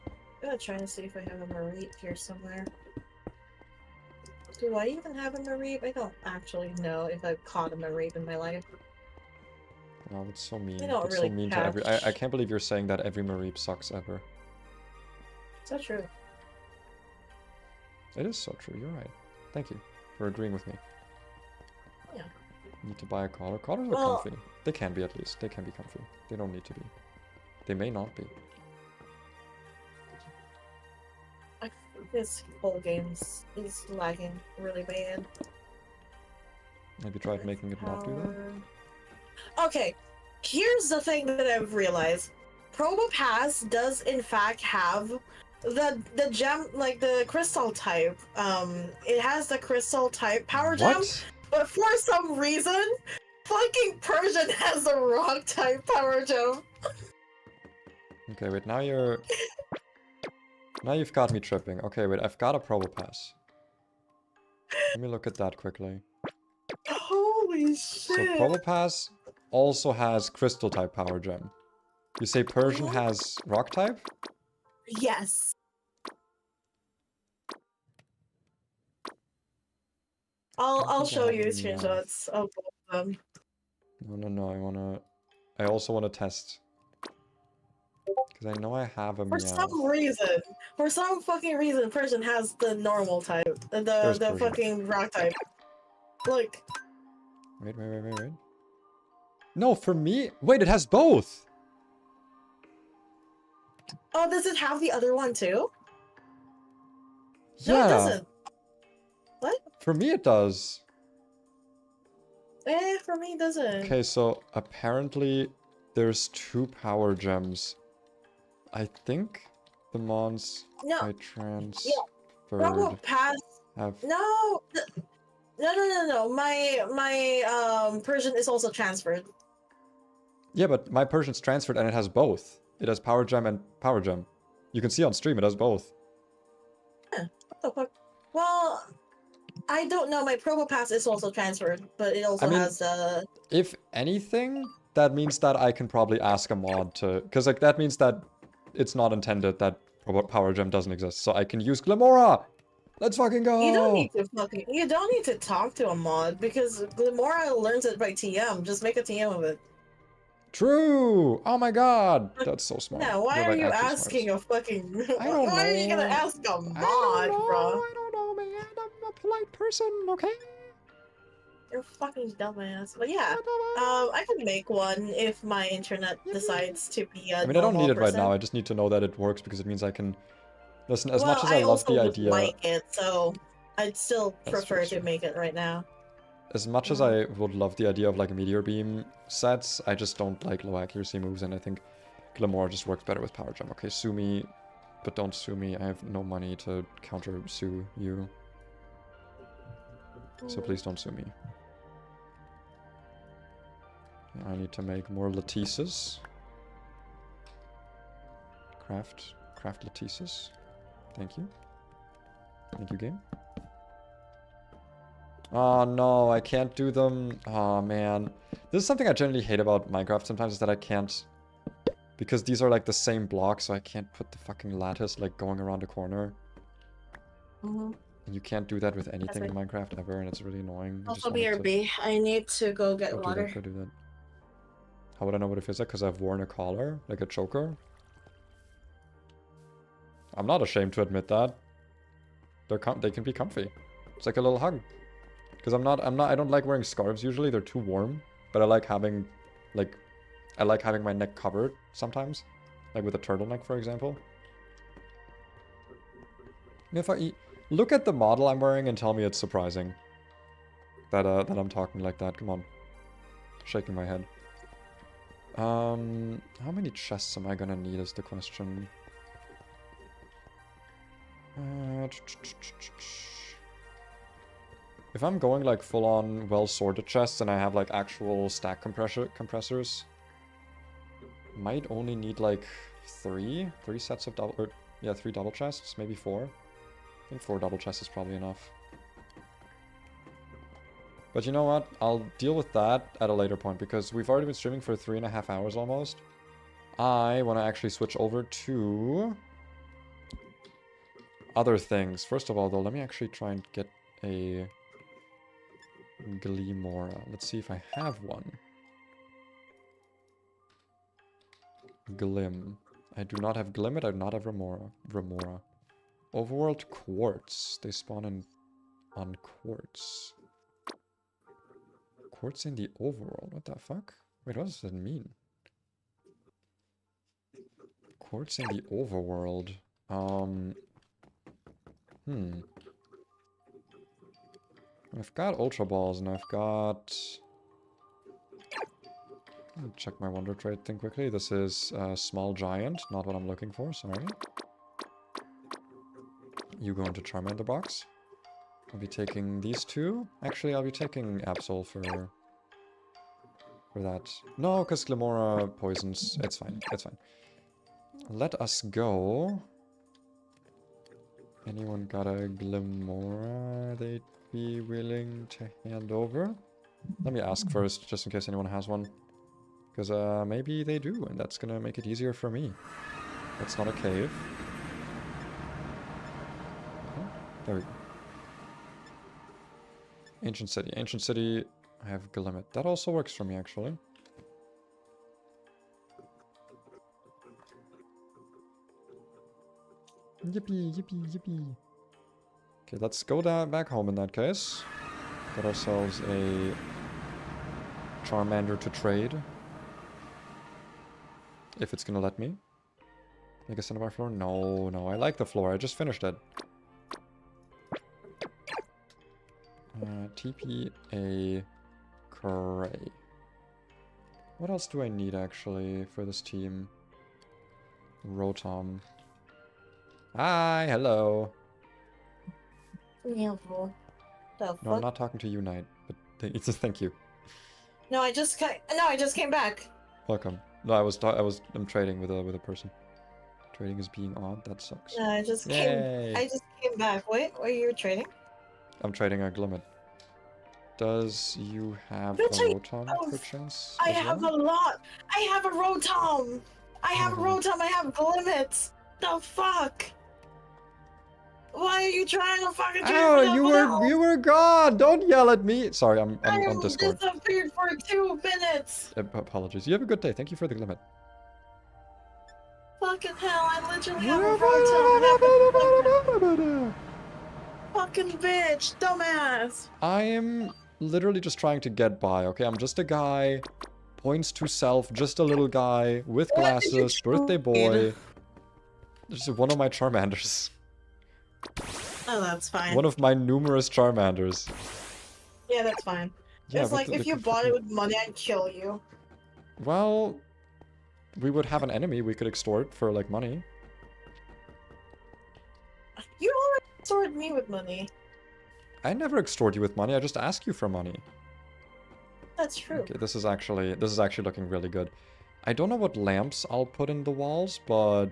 I'm gonna try to see if I have a Mareep here somewhere. Do I even have a Mareep? I don't actually know if I've caught a Mareep in my life. Oh, it's so mean. I don't It's really so mean to catch. I can't believe you're saying that every Mareep sucks ever. So true. It is so true, you're right. Thank you for agreeing with me. Yeah. Need to buy a collar. Collars are comfy. They can be, at least. They can be comfy. They don't need to be. They may not be. This whole game is lagging really bad. Have you tried making it not do that? Okay, here's the thing that I've realized. Probopass does in fact have the gem, like the crystal type. It has the crystal type power gem, but for some reason, fucking Persian has the rock type power gem. Okay, wait, now you're... Now you've got me tripping. Okay, wait, I've got a Probopass. Let me look at that quickly. Holy shit! So Probopass also has crystal type power gem. You say Persian has rock type? Yes. I'll show you screenshots of both of them. No, I also wanna test. Because I know I have a For some fucking reason, Persian has the normal type. The fucking rock type. Look. Wait. No, for me... Wait, it has both! Oh, does it have the other one too? No, Yeah. it doesn't. What? For me, it does. For me, it doesn't. Okay, so apparently there's 2 power gems. I think the mons No. I Yeah. transferred Robo Pass. have... No. No. My Persian is also transferred. Yeah, but my Persian's transferred and it has both. It has power gem and power gem. You can see on stream it has both. Huh. What the fuck? Well, I don't know. My Probo Pass is also transferred, but it also has If anything, that means that I can probably ask a mod to... Because like that means that it's not intended that power gem doesn't exist. So I can use Glimora! Let's fucking go! You don't need to talk to a mod because Glimora learns it by TM. Just make a TM of it. True! Oh my god! That's so smart. Yeah, why are you asking a fucking... I don't know. Why are you gonna ask a mod, bro? I don't know, man. I'm a polite person, okay? You're fucking dumbass. But yeah, I can make one if my internet decides to be a I mean, I don't need it right person. now. I just need to know that it works because it means I can... Listen, as much as I love the idea... like it, so I'd still prefer to make it right now. As much as I would love the idea of like meteor beam sets, I just don't like low accuracy moves, and I think Glimora just works better with power gem. Okay, sue me, but don't sue me. I have no money to counter sue you. So please don't sue me. I need to make more lattices. Craft lattices. Thank you. Thank you, game. Oh no, I can't do them. Oh man. This is something I generally hate about Minecraft sometimes, is that I can't... Because these are like the same block, so I can't put the fucking lattice like going around a corner. And you can't do that with anything in Minecraft ever, and it's really annoying. Also, BRB, I need to go get water. Go do that. How would I know what it feels like? Because I've worn a collar, like a choker. I'm not ashamed to admit that. They can be comfy. It's like a little hug. Because I don't like wearing scarves usually. They're too warm. But I like having, my neck covered sometimes. Like with a turtleneck, for example. If I look at the model I'm wearing and tell me it's surprising that I'm talking like that. Come on. Shaking my head. How many chests am I gonna need is the question. If I'm going like full on well sorted chests and I have like actual stack compressors, might only need like three sets of three double chests, maybe 4. I think 4 double chests is probably enough. But you know what? I'll deal with that at a later point because we've already been streaming for 3.5 hours almost. I want to actually switch over to other things. First of all, though, let me actually try and get a Glimora. Let's see if I have one. Glim. I do not have Glimmet, I do not have Remora. Overworld Quartz. They spawn on Quartz. Quartz in the overworld? What the fuck? Wait, what does that mean? Quartz in the overworld. I've got Ultra Balls and I've got... Let me check my Wonder Trade thing quickly. This is Small Giant, not what I'm looking for, sorry. You go into Charmander box. I'll be taking these 2. Actually, I'll be taking Absol for that. No, because Glimora poisons. It's fine. It's fine. Let us go. Anyone got a Glimora they'd be willing to hand over? Let me ask first, just in case anyone has one. Because maybe they do, and that's gonna make it easier for me. That's not a cave. Oh, there we go. Ancient City. Ancient City, I have Glimmet. That also works for me, actually. Yippee, yippee, yippee. Okay, let's go back home in that case. Get ourselves a Charmander to trade. If it's gonna let me. Make a cinnabar floor? No, no, I like the floor. I just finished it. TP a cray. What else do I need, actually, for this team? Rotom. Hi, hello. Yeah, the No, fuck? I'm not talking to you, Knight, but thank you. No, I just came back. Welcome. No, I'm trading with a person. Trading is being odd. That sucks. No, I just came back. Wait, are you trading? I'm trading a Glimmet. Does you have a Rotom, perchance? I have a lot. I have a Rotom. I have a Rotom. I have Glimmets. The fuck? Why are you trying to fucking trade Oh, for you were gone. Don't yell at me. Sorry, I'm on Discord. I disappeared for 2 minutes. Apologies. You have a good day. Thank you for the Glimmet. Fucking hell! I literally have a Rotom. Fucking bitch, dumbass. I am literally just trying to get by, okay? I'm just a guy, points to self, just a little guy, with glasses, birthday boy. This is one of my Charmanders. Oh, that's fine. One of my numerous Charmanders. Yeah, that's fine. Yeah, it's like, if you bought it with money, I'd kill you. Well, we would have an enemy we could extort for, like, money. You already extorted me with money. I never extort you with money, I just ask you for money. That's true. Okay, this is actually looking really good. I don't know what lamps I'll put in the walls, but...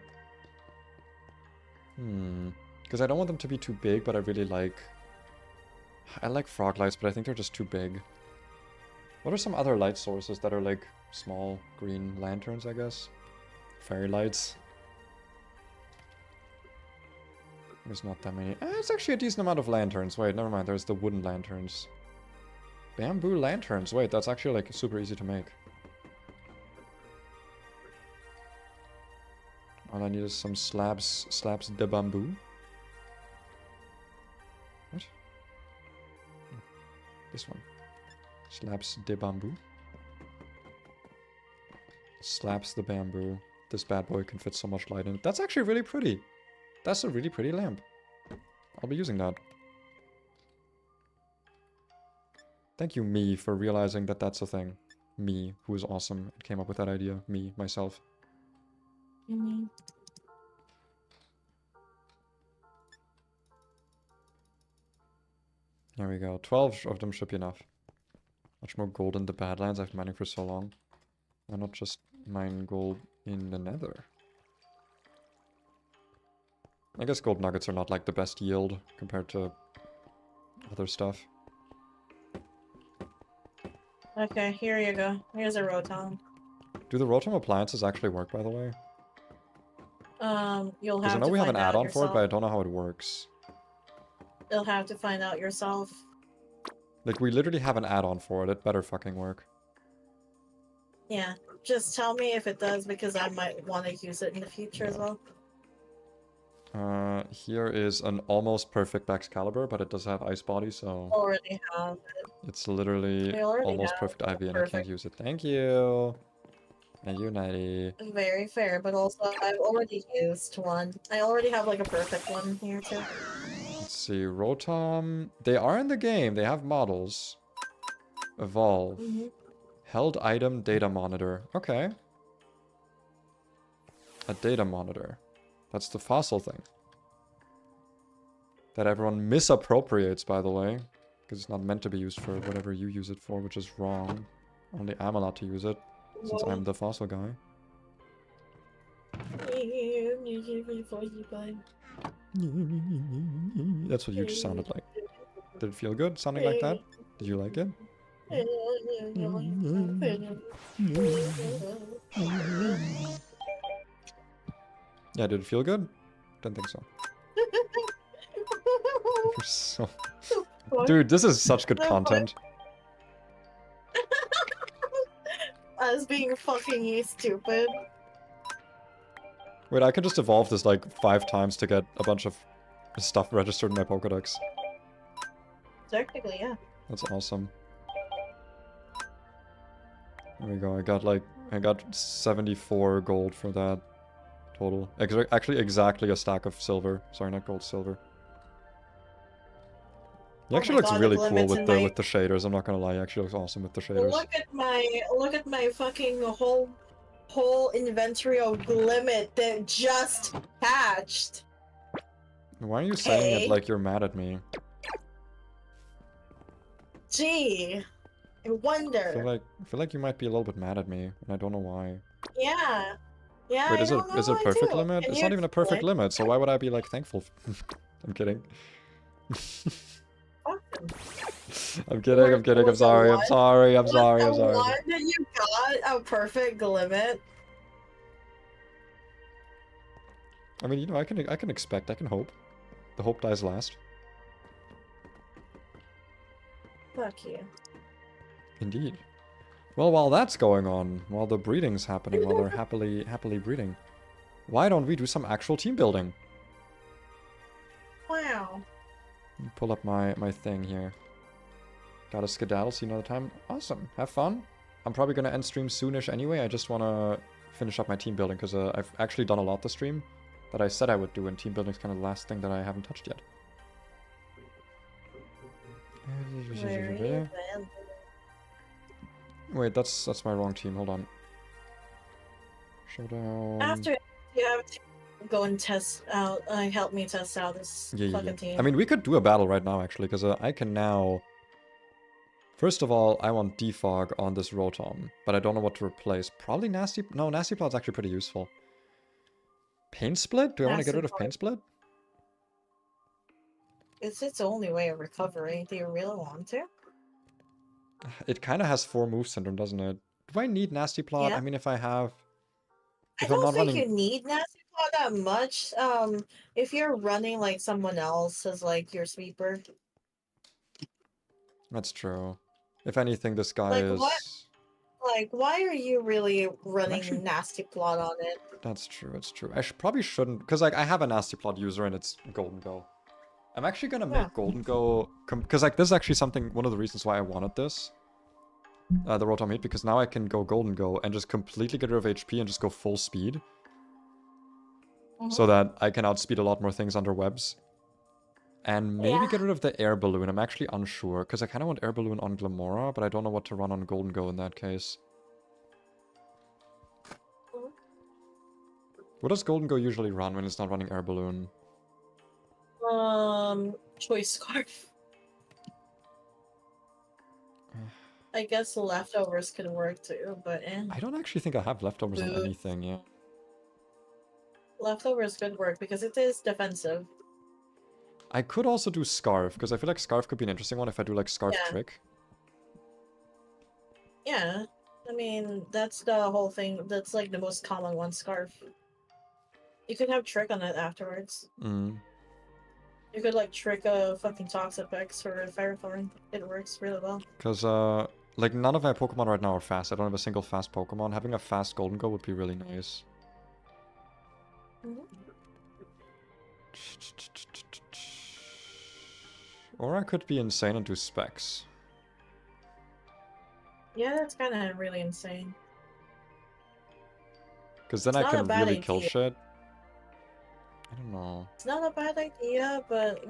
Because I don't want them to be too big, but I really like... I like frog lights, but I think they're just too big. What are some other light sources that are like small green lanterns, I guess? Fairy lights. There's not that many. It's actually a decent amount of lanterns. Wait, never mind. There's the wooden lanterns. Bamboo lanterns. Wait, that's actually like super easy to make. All I need is some slabs de bamboo. What? This one. Slabs de bamboo. Slaps the bamboo. This bad boy can fit so much light in it. That's actually really pretty. That's a really pretty lamp. I'll be using that. Thank you, me, for realizing that that's a thing. Me, who is awesome and came up with that idea. Me, myself. There we go. 12 of them should be enough. Much more gold in the Badlands. I've been mining for so long. Why not just mine gold in the Nether? I guess gold nuggets are not like the best yield compared to other stuff. Okay, here you go. Here's a Rotom. Do the Rotom appliances actually work, by the way? You'll have to find out Because I know we have an add-on for it, yourself. but I don't know how it works. You'll have to find out yourself. Like, we literally have an add-on for it. It better fucking work. Yeah, just tell me if it does, because I might want to use it in the future as well. Here is an almost perfect Excalibur, but it does have Ice Body, so... Already have it. It's literally almost perfect IV, and I can't use it. Thank you! Thank you, Nighty. Very fair, but also I've already used one. I already have like a perfect one here too. Let's see, Rotom... They are in the game, they have models. Evolve. Held item data monitor. Okay. A data monitor. That's the fossil thing. That everyone misappropriates, by the way. Because it's not meant to be used for whatever you use it for, which is wrong. Only I'm allowed to use it, since I'm the fossil guy. That's what you just sounded like. Did it feel good, sounding like that? Did you like it? Yeah, did it feel good? Didn't think so. You're so... Dude, this is such good content. Us being fucking stupid. Wait, I can just evolve this like 5 times to get a bunch of stuff registered in my Pokedex. Technically, yeah. That's awesome. There we go, I got 74 gold for that. total. Actually, exactly a stack of silver. Sorry, not gold, silver. He Oh actually my looks God, really the cool limits with in the my- with the shaders. I'm not gonna lie, he actually looks awesome with the shaders. Look at my fucking whole inventory of Glimmet that just hatched. Why are you saying it Okay. like you're mad at me? Gee, I wonder. I feel like you might be a little bit mad at me, and I don't know why. Yeah. Yeah, Wait, I don't know is it a why perfect too. limit? Can It's you not even a perfect explain? limit, so why would I be like thankful? I'm kidding. Fuck them. I'm kidding, I'm kidding, I'm Was the sorry, I'm one- sorry, I'm was sorry, the I'm sorry. one that you got a perfect Glimmet? I mean, you know, I can expect, I can hope. The hope dies last. Fuck you. Indeed. Well, while that's going on, while the breeding's happening, while they're happily breeding, why don't we do some actual team building? Wow. Pull up my thing here. Got a skedaddle, see you another time. Awesome, have fun. I'm probably gonna end stream soonish anyway. I just wanna finish up my team building because I've actually done a lot this stream that I said I would do, and team building is kind of the last thing that I haven't touched yet. Very well. Wait, that's my wrong team. Hold on. Showdown. After you have to go and test out, help me test out this fucking team. I mean, we could do a battle right now actually, because I can now. First of all, I want defog on this Rotom, but I don't know what to replace. Probably Nasty. No, Nasty Plot's actually pretty useful. Pain Split? Do I want to get rid of Pain Split? It's its only way of recovery. Do you really want to? It kind of has 4 move syndrome, doesn't it? Do I need Nasty Plot? Yeah. I mean, if I have... I don't think you need Nasty Plot that much. If you're running like someone else as like your sweeper. That's true. If anything, this guy Like, is... what? Like, why are you really running actually- Nasty Plot on it? That's true, it's true. I probably shouldn't... Because like, I have a Nasty Plot user and it's Golden Go. I'm actually gonna make Golden Go... Because like, this is actually something... One of the reasons why I wanted this. The Rotom Heat, because now I can go Golden Go and just completely get rid of HP and just go full speed. So that I can outspeed a lot more things under webs. And maybe get rid of the Air Balloon. I'm actually unsure, because I kind of want Air Balloon on Glamora, but I don't know what to run on Golden Go in that case. What does Golden Go usually run when it's not running Air Balloon? Choice Scarf. I guess the leftovers could work too, but I don't actually think I have leftovers on anything, yeah. Leftovers could work because it is defensive. I could also do Scarf, because I feel like Scarf could be an interesting one if I do like Scarf Trick. Yeah, I mean, that's the whole thing. That's like the most common one, Scarf. You could have Trick on it afterwards. You could like trick a fucking Toxapex or a Firethorn. It works really well. Because, like, none of my Pokemon right now are fast. I don't have a single fast Pokemon. Having a fast Golden Go would be really nice. Or I could be insane and do Specs. Yeah, that's kind of really insane. Because then I can really kill shit. I don't know. It's not a bad idea, but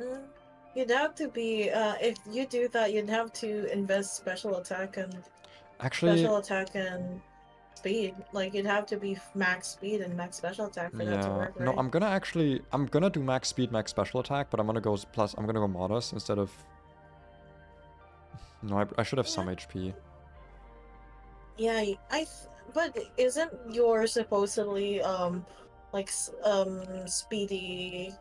you'd have to be, if you do that, you'd have to invest special attack and speed. Like, you'd have to be max speed and max special attack for that to work, right? No, I'm gonna do max speed, max special attack, but I'm gonna go Modest instead of... No, I should have some HP. Yeah, but isn't yours supposedly, like, speedy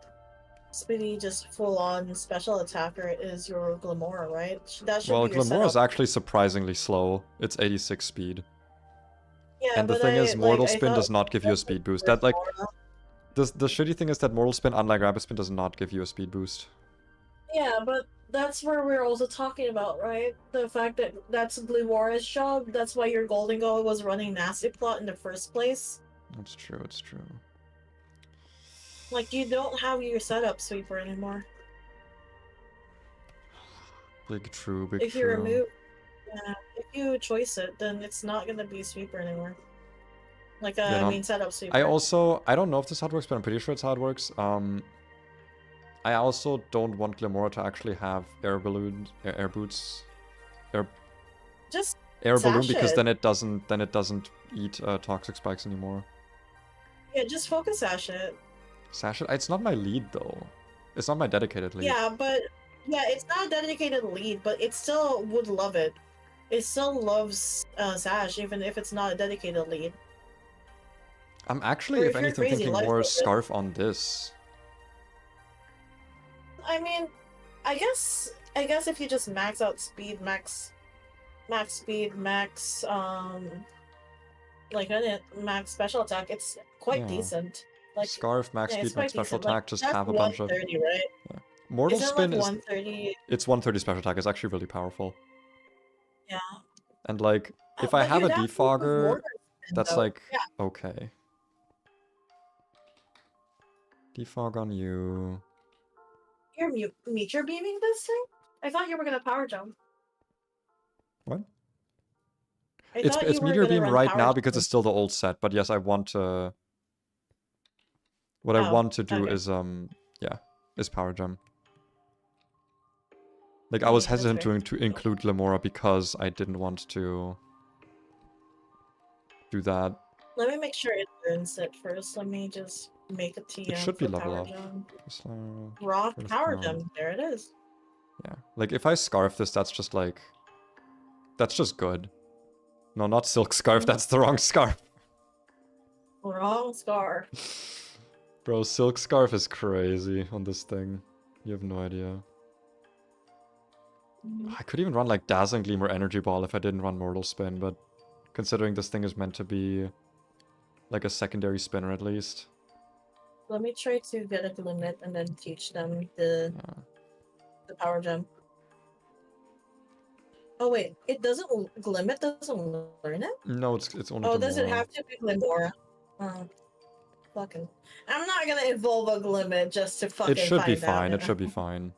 just full-on special attacker is your Glamora, right? That should Well, be your Glamora is setup. actually surprisingly slow. It's 86 speed. Yeah, and the thing is, Mortal Spin does not give you a speed boost. That, like, the shitty thing is that Mortal Spin, unlike Rapid Spin, does not give you a speed boost. Yeah, but that's where we're also talking about, right? The fact that that's Glumora's job, that's why your Golden Go was running Nasty Plot in the first place. That's true, it's true. Like, you don't have your setup sweeper anymore. Big true, big If true. you remove... Yeah, if you choice it, then it's not gonna be sweeper anymore. Like Yeah, no, I mean setup sweeper. I don't know if this how it works, but I'm pretty sure it's how it works. I also don't want Glimora to actually have air balloons, air boots, Just air balloon sash because it. then it doesn't eat toxic spikes anymore. Yeah, just focus sash it. Sash it? It's not my lead though. It's not my dedicated lead. Yeah, but yeah, it's not a dedicated lead, but it still would love it. It still loves Sash, even if it's not a dedicated lead. I'm actually, Or if if you're anything, crazy, thinking let it more go. Scarf on this. I mean, I guess if you just max out speed, max speed, max like max special attack, it's quite decent. Like Scarf, max yeah, it's speed, max quite special decent. attack, Like, just that's have a bunch of... 130, right? Yeah. Mortal Isn't Spin like is... 130? It's 130 special attack, it's actually really powerful. Yeah. And like, if I But have a you'd have to use defogger, Mortar Spin, that's though. like, Yeah. okay. Defog on you. You're meteor beaming this thing? I thought you were gonna power jump. What? It's Meteor Beam right now because it's still the old set, but yes, I want to... What I want to do is, is Power Gem. Like, I was hesitant to include Glimora because I didn't want to do that. Let me make sure it learns it first. Let me just make a TM. It should be for level Power up. Gem. Raw Power Gem. There it is. Yeah. Like, if I Scarf this, that's just like... That's just good. No, not Silk Scarf. That's the wrong Scarf. Wrong scar. Bro, Silk Scarf is crazy on this thing. You have no idea. I could even run like Dazzling Gleam or Energy Ball if I didn't run Mortal Spin, but considering this thing is meant to be like a secondary spinner at least. Let me try to get a limit and then teach them the Power Gem. Oh wait, it doesn't Glimmet doesn't learn it? No, it's only Oh, does it Glimora. have to be Glimora? Oh. Fucking. I'm not gonna evolve a Glimmet just to fucking It should be find fine, out. it should be fine.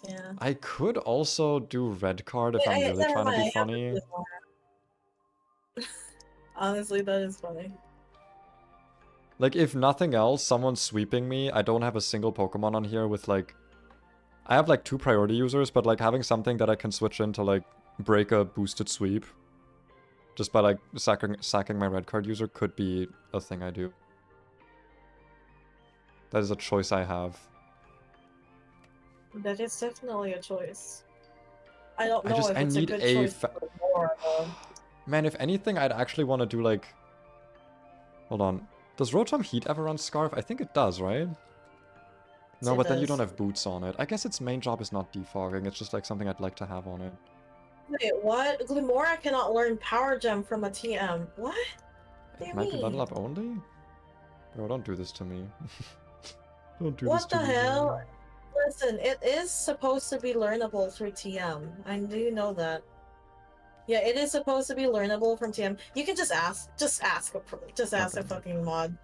Yeah. I could also do red card if I'm really trying to be funny. Honestly, that is funny. Like, if nothing else, someone's sweeping me. I don't have a single Pokemon on here with, like... I have, like, 2 priority users, but, like, having something that I can switch into, like, break a boosted sweep just by, like, sacking my red card user could be a thing I do. That is a choice I have. That is definitely a choice. I don't know if I it's need a good choice for more, though. Man, if anything, I'd actually want to do, like... Hold on. Does Rotom Heat ever run Scarf? I think it does, right? No, but then you don't have boots on it. I guess its main job is not defogging. It's just like something I'd like to have on it. Wait, what? Glimora cannot learn Power Gem from a TM. What? It might be level up only? Bro, don't do this to me. Don't do What this to me. the hell? Listen, it is supposed to be learnable through TM. I do know that. Yeah, it is supposed to be learnable from TM. You can just ask a fucking mod.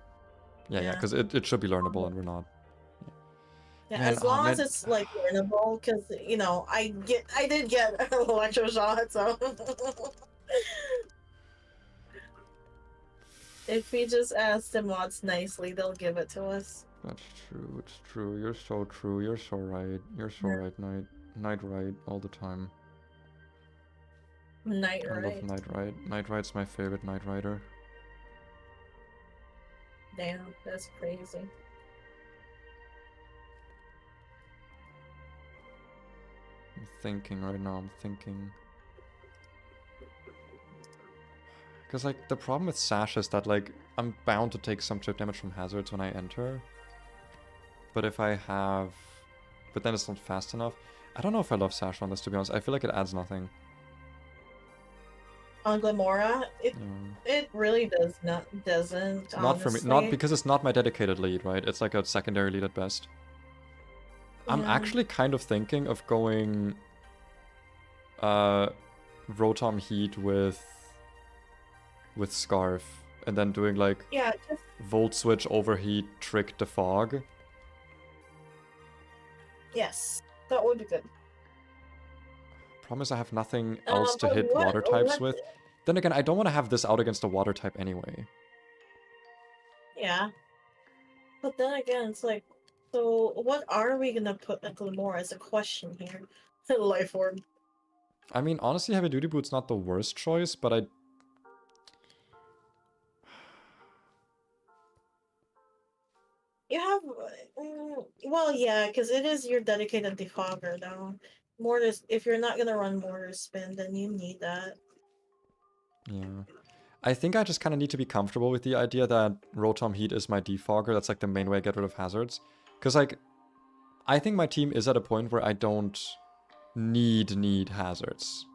Yeah, because it should be learnable and we're not. Yeah, man, as long as it's like learnable, because you know I did get electroshock, so if we just ask the mods nicely, they'll give it to us. That's true. It's true. You're so true. You're so right. You're so right, Night right all the time. Night I love Night Ride. Night Ride's my favorite Night Rider. Damn, that's crazy. I'm thinking right now, I'm thinking. Because, like, the problem with Sash is that, like, I'm bound to take some chip damage from hazards when I enter. But if I have... But then it's not fast enough. I don't know if I love Sash on this, to be honest. I feel like it adds nothing. On Glimora, it really doesn't. Not for me. Not because it's not my dedicated lead, right? It's like a secondary lead at best. Yeah. I'm actually kind of thinking of going Rotom Heat with Scarf and then doing like Volt Switch, Overheat, Trick, Defog. Yes, that would be good. Promise I have nothing else to hit water types with. Then again, I don't want to have this out against a water type anyway. Yeah. But then again, it's like, so what are we gonna put at Glamora as a question here? Life orb. I mean, honestly, Heavy Duty Boot's not the worst choice, but I... You have, well, yeah, because it is your dedicated defogger, though. Mortars, if you're not gonna run Mortar Spin, then you need that. Yeah. I think I just kind of need to be comfortable with the idea that Rotom Heat is my defogger. That's like the main way I get rid of hazards. Because like, I think my team is at a point where I don't need hazards.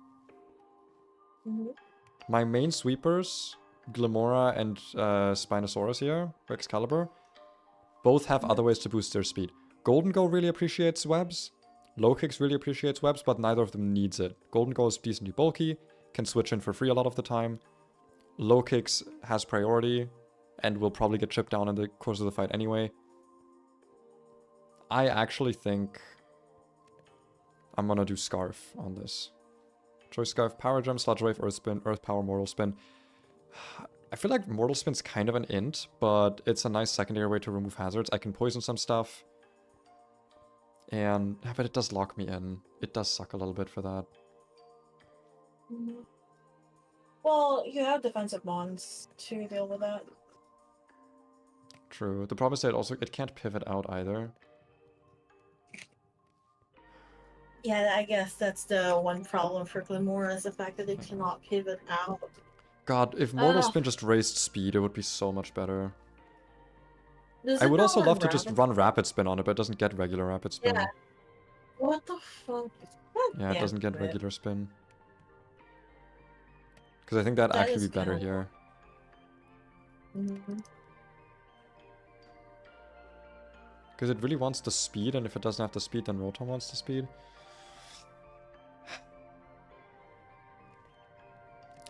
My main sweepers, Glamora and Spinosaurus here, or Excalibur, both have other ways to boost their speed. Golden Go really appreciates webs. Low Kicks really appreciates webs, but neither of them needs it. Golden Go is decently bulky, can switch in for free a lot of the time. Low Kicks has priority, and will probably get chipped down in the course of the fight anyway. I actually think I'm gonna do Scarf on this. Choice Scarf, Power Gem, Sludge Wave, Earth Spin, Earth Power, Mortal Spin. I feel like Mortal Spin's kind of an int, but it's a nice secondary way to remove hazards. I can poison some stuff. And, but it does lock me in. It does suck a little bit for that. Well, you have defensive mons to deal with that. True. The problem is that it can't pivot out either. Yeah, I guess that's the one problem for Glamora is the fact that it cannot pivot out. God, if Mortal Spin just raised speed, it would be so much better. Does I it would not also run love to just Rapid run Rapid Spin on it, but it doesn't get regular Rapid Spin. Yeah. What the fuck? Yeah, it doesn't get regular spin. Because I think that'd actually be better here. Because it really wants the speed, and if it doesn't have the speed, then Rotom wants the speed.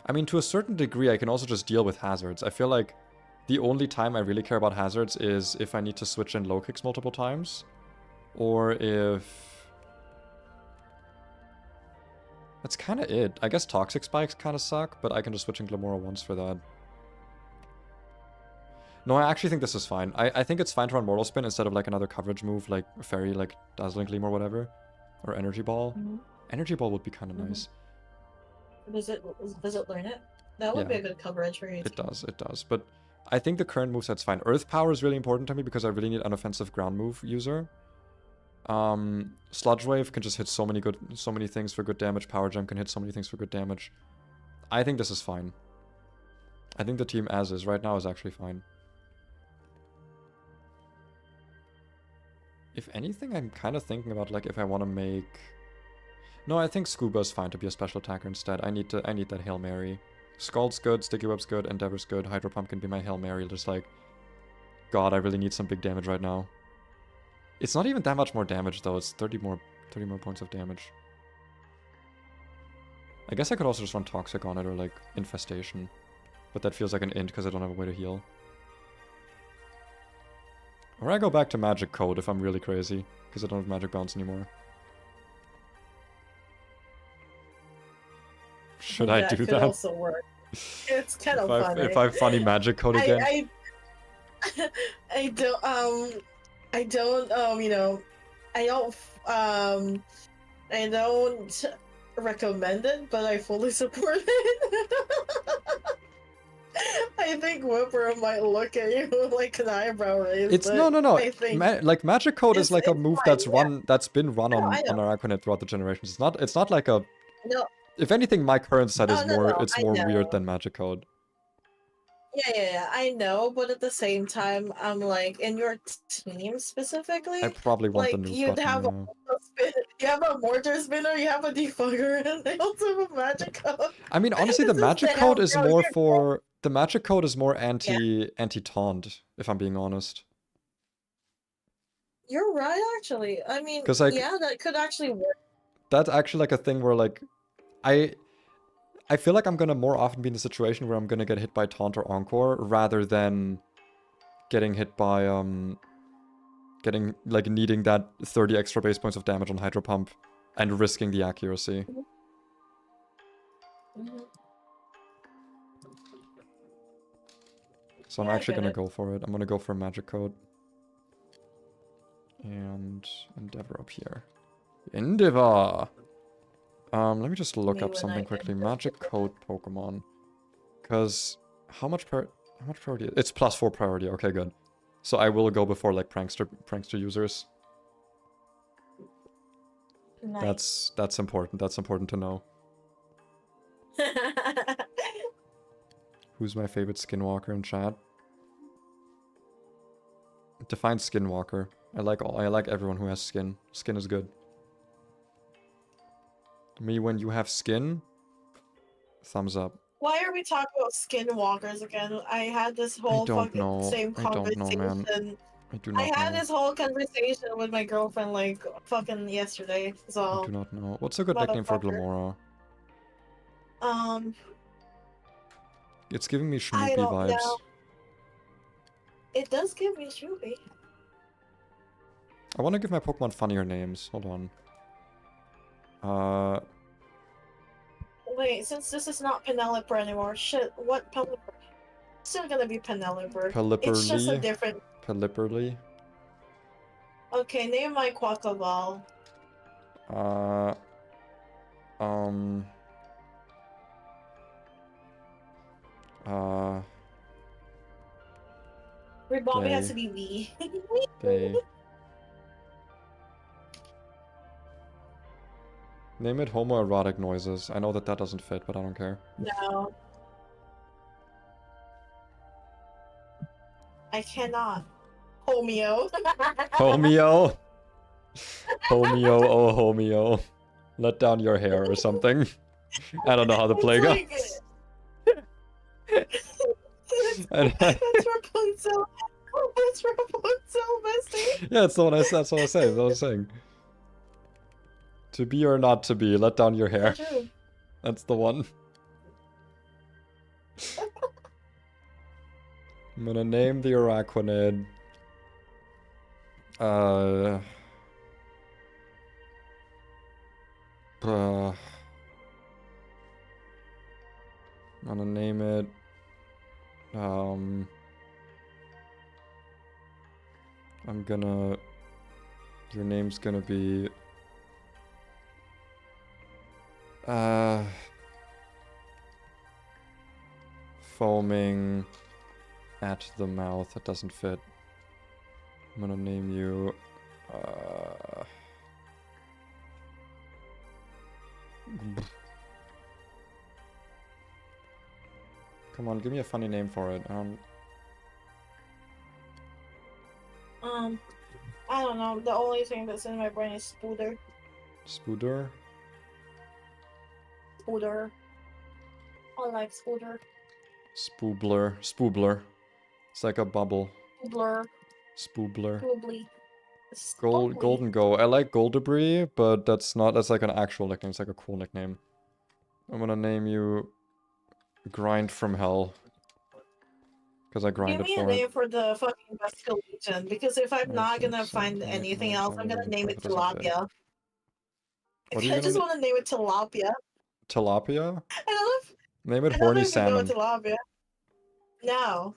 I mean, to a certain degree, I can also just deal with hazards. I feel like the only time I really care about hazards is if I need to switch in low kicks multiple times. Or if... That's kind of it. I guess Toxic Spikes kind of suck, but I can just switch in Glamora once for that. No, I actually think this is fine. I think it's fine to run Mortal Spin instead of like another coverage move like Fairy, like Dazzling Gleam or whatever. Or Energy Ball. Energy Ball would be kind of nice. Does it learn it? That would be a good coverage for you. It does. But I think the current moveset's fine. Earth Power is really important to me because I really need an offensive ground move user. Sludge Wave can just hit so many things for good damage. Power Gem can hit so many things for good damage. I think this is fine. I think the team as is right now is actually fine. If anything, I'm kind of thinking about like if I want to make... No, I think Scuba is fine to be a special attacker instead. I need that Hail Mary. Scald's good, Sticky Web's good, Endeavor's good, Hydro Pump can be my Hail Mary. Just like, God, I really need some big damage right now. It's not even that much more damage though, it's 30 more points of damage. I guess I could also just run Toxic on it or like Infestation. But that feels like an int because I don't have a way to heal. Or I go back to Magic Code if I'm really crazy, because I don't have Magic Bounce anymore. Should I do that? That could also work. It's kind of funny. If I funny Magic Code again? I don't recommend it, but I fully support it. I think Whipper might look at you like an eyebrow raise. It's no. Like Magic Code is like a move that's been run on our Aquanet throughout the generations. It's not like a... No. If anything, my current set is more weird than Magic Code. Yeah, I know, but at the same time, I'm like, in your team specifically, I probably want the new button, you have a Mortar Spinner, you have a Defogger, and they also have a Magic Code. I mean, honestly, the Magic Code is more for... The Magic Code is more anti-taunt, if I'm being honest. You're right, actually. I mean, like, yeah, that could actually work. That's actually like a thing where, like, I feel like I'm gonna more often be in a situation where I'm gonna get hit by Taunt or Encore rather than getting hit by, needing that 30 extra base points of damage on Hydro Pump and risking the accuracy. So I'm Yeah, I actually get gonna it. go for it. I'm gonna go for Magic Code. And Endeavor up here. Endeavor! Let me just look Me up when something I quickly. enter. Magic Code Pokemon. Because how much priority? It's +4 priority. Okay, good. So I will go before like prankster users. Nice. That's important. That's important to know. Who's my favorite skinwalker in chat? Define skinwalker. I like everyone who has skin. Skin is good. Me when you have skin, thumbs up. Why are we talking about skinwalkers again? I had this I whole don't fucking know. same I don't know, man. conversation. I do I not had know. this whole conversation with my girlfriend like fucking yesterday. I So do not know. What's a good nickname for motherfucker. Glamora? Um, It's giving me I Schmoopy don't vibes. know. It does give me Shroopy. I want to give my Pokemon funnier names. Hold on. Wait, since this is not Penelope anymore, shit, what Penelope? Still gonna be Penelope. It's just a Pelipperly. different. Pelipperly. Okay, name my Quackleval. Uh, um, uh, Ribombay has Day. to be V. Day. Name it homoerotic noises. I know that that doesn't fit, but I don't care. No. I cannot. Homeo. Homeo. Homeo, oh homeo. Let down your hair or something. I don't know how the play goes. That's Rapunzel. That's Rapunzel, Misty. Yeah, that's what I said. That's what I was saying. That's what I was saying. To be or not to be, let down your hair. True. That's the one. I'm gonna name the Araquanid. I'm gonna name it. I'm gonna. Your name's gonna be. Foaming at the mouth. That doesn't fit. I'm gonna name you. Come on, give me a funny name for it. I don't know. The only thing that's in my brain is Spooder. Spooder? Spooder. I like Spooder. Spoobler. Spoobler. It's like a bubble. Blur. Spoobler. Probably. Golden Go. I like Goldebri, but that's like an actual nickname. It's like a cool nickname. I'm gonna name you Grind from Hell. Because I grinded Give me a for it. name for the fucking Basculation, because if I'm not gonna find anything else, I'm gonna name it Tilapia. What are you I gonna just want to name it Tilapia. Tilapia? I Name it don't know Horny if you can go with Salmon. Tilapia. No.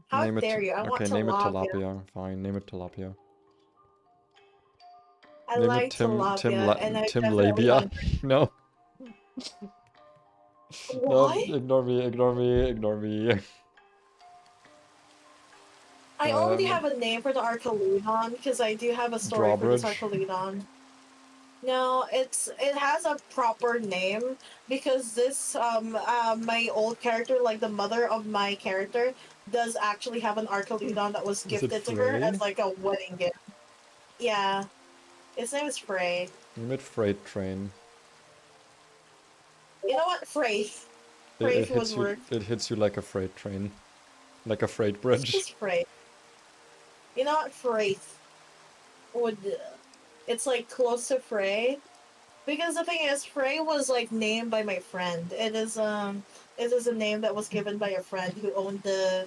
How Name it, dare you? I want okay, name it Tilapia. Tilapia. Fine, name it Tilapia. I Name like it Tilapia, and I Tim definitely Labia. want... No. What? No, ignore me, ignore me, ignore me. I already have a name for the Archeludon, because I do have a story for this Drawbridge. Archeludon. No, it has a proper name, because this my old character, like the mother of my character, does actually have an Archeludon that was Is it gifted to her Frey? as like a wedding gift. Yeah. His name is Frey. Name it Freight Train. You know what? Frey. It hits you like a freight train. Like a freight It's bridge. just Frey. You know what? Frey would... It's like close to Frey. Because the thing is, Frey was like named by my friend. It is a name that was given by a friend who owned the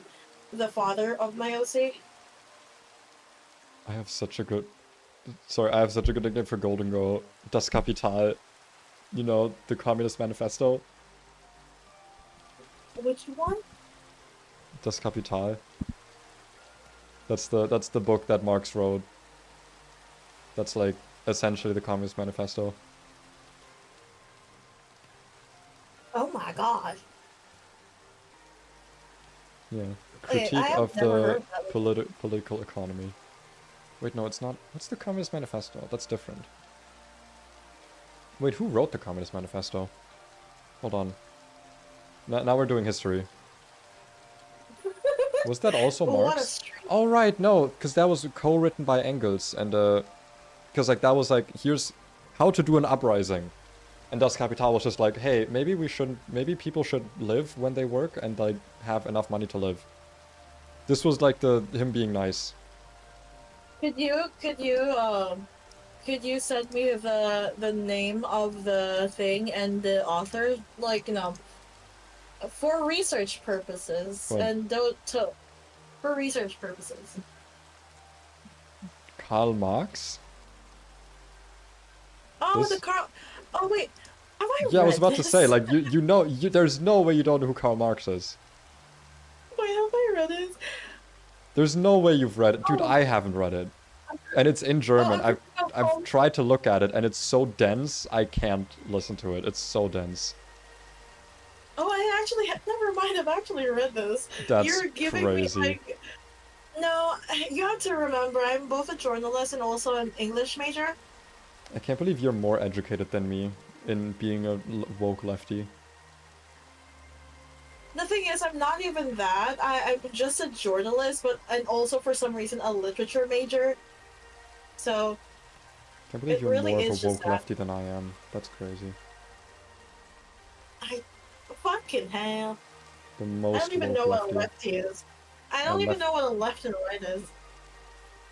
father of my OC. I have such a good nickname for Golden Go. Das Kapital. You know, the Communist Manifesto. Which one? Das Kapital. That's the book that Marx wrote. That's like essentially the Communist Manifesto. Oh my god. Yeah. Wait, Critique I have of never the heard that. political economy. Wait, no, it's not. What's the Communist Manifesto? That's different. Wait, who wrote the Communist Manifesto? Hold on. Now we're doing history. Was that also What a Marx? strange. Oh, right, no, because that was co-written by Engels, and, because, like, that was, like, here's how to do an uprising. And Das Kapital was just like, hey, maybe people should live when they work and, like, have enough money to live. This was, like, him being nice. Could you send me the name of the thing and the author? Like, you know, for research purposes. What? And for research purposes. Karl Marx? Oh, This? Oh, wait. Have I Yeah, I was read about to this? say, like, you know, there's no way you don't know who Karl Marx is. Wait, have I read it? There's no way you've read it. Dude, Oh. I haven't read it. And it's in German. Oh, I've tried to look at it, and it's so dense, I can't listen to it. It's so dense. Oh, I actually never mind. I've actually read this. That's You're giving crazy. me like. No, you have to remember, I'm both a journalist and also an English major. I can't believe you're more educated than me in being a woke lefty. The thing is, I'm not even that. I'm just a journalist, and also for some reason a literature major. So. I can't believe It you're really more is of a just woke that. lefty than I am. That's crazy. Fucking hell. The I most don't even woke know what a lefty. lefty is. I don't even know what a left and right is.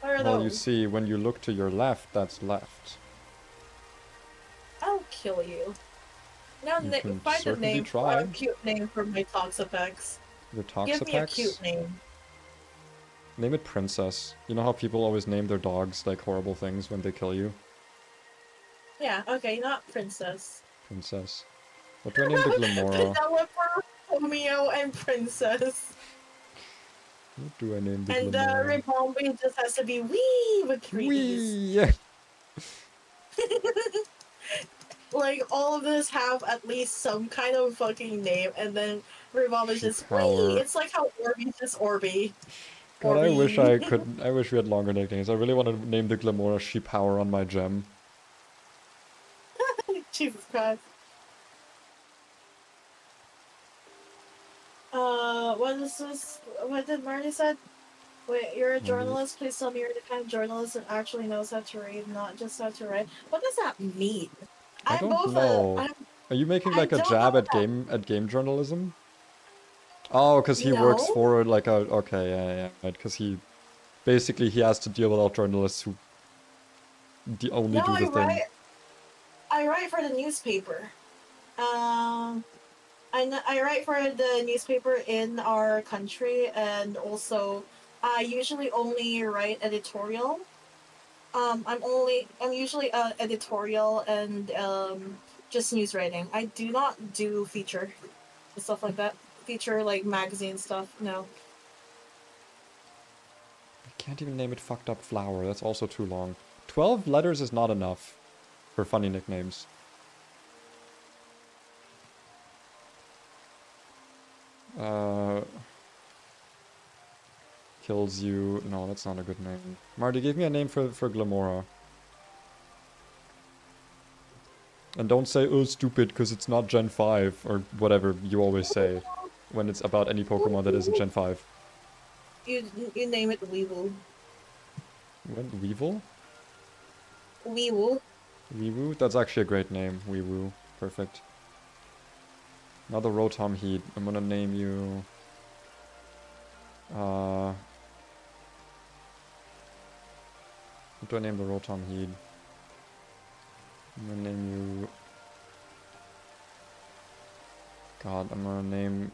What are Well, you those? see, when you look to your left, that's left. I'll kill you. Now You can find a certainly name, try. a cute name for my Toxapex. Your Give me a Toxapex? cute name. Name it Princess. You know how people always name their dogs like horrible things when they kill you? Yeah, okay, not princess. Princess. What do I name the Glamora? Penelope, Romeo, and Princess. What do I name the And Glamora? Ribombi just has to be wee with 3Ds. Wee! Like, all of this have at least some kind of fucking name, and then Ribombi is just Power. wee! It's like how Orbeez just Orby. God, I wish Orby. I could. I wish we had longer nicknames. I really want to name the Glamora Sheep Power on my gem. Jesus Christ. What is this? What did Marty said? Wait, you're a journalist? Please tell me you're the kind of journalist that actually knows how to read, not just how to write. What does that mean? I don't know. Are you making like a jab at game journalism? Oh, because he works No. for like a yeah, right. Because he basically he has to deal with all journalists who only do the thing. I write for the newspaper. I write for the newspaper in our country, and also I usually only write editorial. I'm usually editorial and just news writing. I do not do feature stuff like that. Feature like magazine stuff. No. I can't even name it fucked up flower. That's also too long. 12 letters is not enough for funny nicknames. Kills you. No, that's not a good name. Marty, give me a name for Glamora. And don't say, oh, stupid, because it's not Gen 5, or whatever you always say when it's about any Pokemon that isn't Gen 5. You name it Weevil. What? Weevil? Weevil. Weewoo? That's actually a great name. Weewoo. Perfect. Another Rotom Heat. I'm gonna name you... What do I name the Rotom Heat? I'm gonna name you... God, I'm gonna name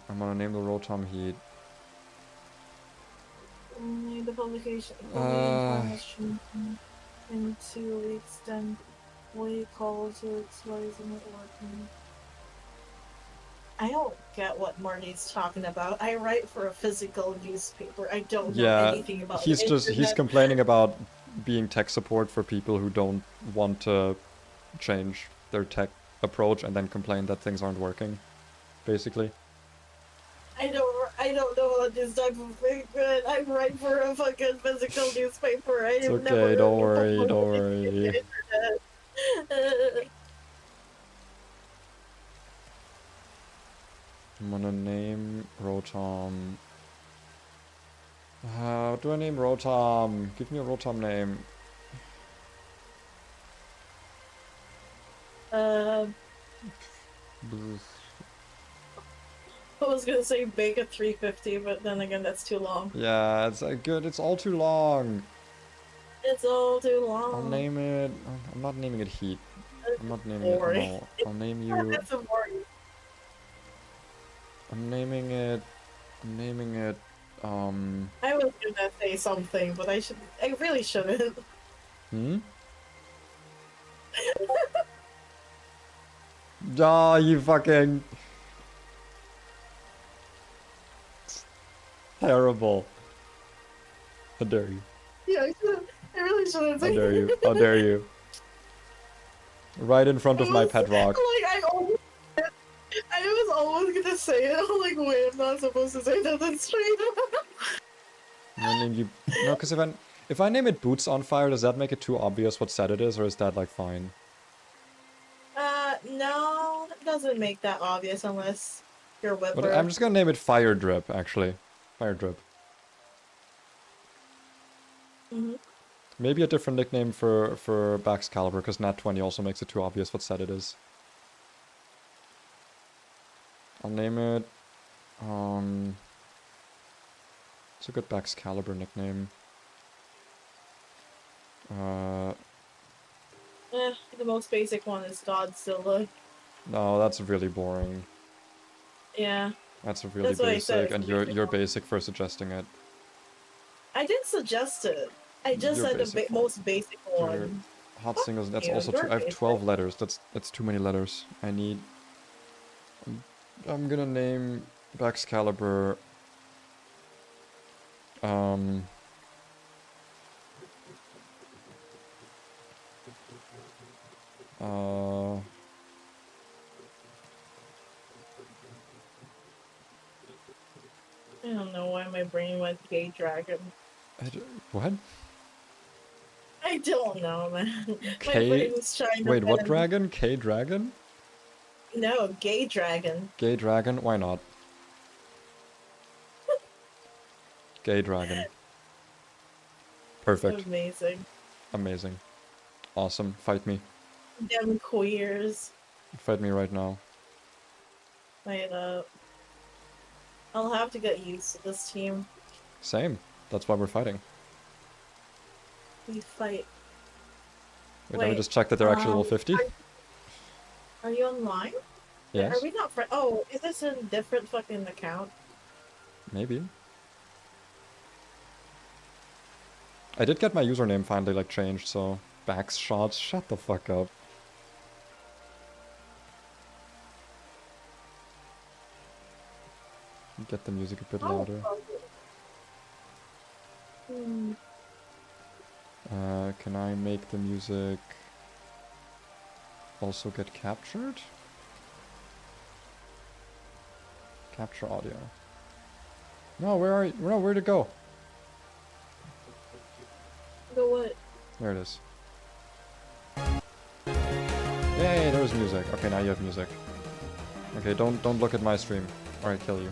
the Rotom Heat. Only the publication. In 2 weeks, then we call to X, Y, isn't it working? I don't get what Marty's talking about. I write for a physical newspaper. I don't know Yeah, anything about he's the he's internet. complaining about being tech support for people who don't want to change their tech approach and then complain that things aren't working, basically. I don't know about this type of thing, but I write for a fucking physical newspaper. I It's have okay, never don't worry, promoted don't anything on worry. the internet. I'm gonna name Rotom. How do I name Rotom? Give me a Rotom name. I was gonna say bake a 350, but then again, that's too long. Yeah, it's good. It's all too long. It's all too long. I'll name it. I'm not naming it Heat. I'm not naming it. No, I'll name you. That's a boring. I'm naming it. I was gonna say something, but I really shouldn't. Hmm? Oh, you fucking... Terrible. How dare you? Yeah, I really shouldn't. How dare you? How dare you? Right in front of my pet rock. Like, I was almost gonna say it. I'm like, wait, I'm not supposed to say that. That's straight up. I name you... No, because if I name it Boots on Fire, does that make it too obvious what set it is, or is that like fine? No, it doesn't make that obvious unless you're Whipper. But I'm just gonna name it Fire Drip, actually. Fire Drip. Mm-hmm. Maybe a different nickname for Bax Caliber, because Nat 20 also makes it too obvious what set it is. I'll name it... It's a good Bax Caliber nickname. The most basic one is Godzilla. No, that's really boring. Yeah. That's really That's what I said, basic, and you're basic for suggesting it. I didn't suggest it. I just You're said the basic. most basic Your one. hot singles, that's you, also you're too, I have basic. 12 letters. That's too many letters. I'm gonna name Bax Caliber I don't know why my brain went gay dragon. What? I don't know, man. My K? brain's trying to Wait, what bend. dragon? K dragon? No, gay dragon. Gay dragon? Why not? Gay dragon. Perfect. Amazing. Amazing. Awesome. Fight me. Them queers. Fight me right now. Wait up. I'll have to get used to this team. Same. That's why we're fighting. We fight. Wait, let me just check that they're actually level 50. Are you online? Yes. Are we not friends? Oh, is this a different fucking account? Maybe. I did get my username finally like changed, so Bax shots, shut the fuck up. Get the music a bit louder. Can I make the music also get captured? Capture audio. No, where are you? No, where'd it go? Go what? There it is. Yay, there's music. Okay, now you have music. Okay, don't look at my stream, or I kill you.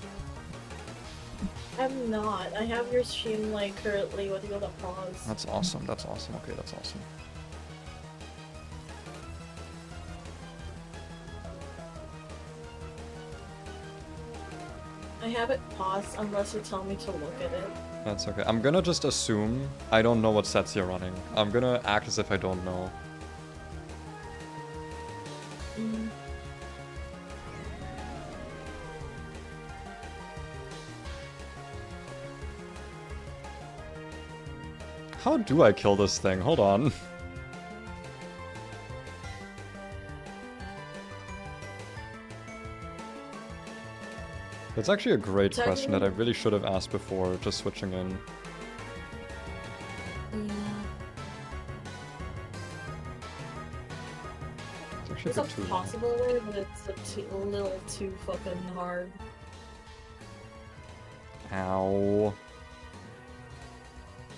I'm not. I have your stream like currently with the pause. That's awesome. That's awesome. Okay, that's awesome. I have it paused unless you tell me to look at it. That's okay. I'm gonna just assume I don't know what sets you're running. I'm gonna act as if I don't know. How do I kill this thing? Hold on. That's actually a great question that I Technically- really should have asked before just switching in. Yeah. It's actually There's a a bit too long. possible way, but it's a little too fucking hard. Ow.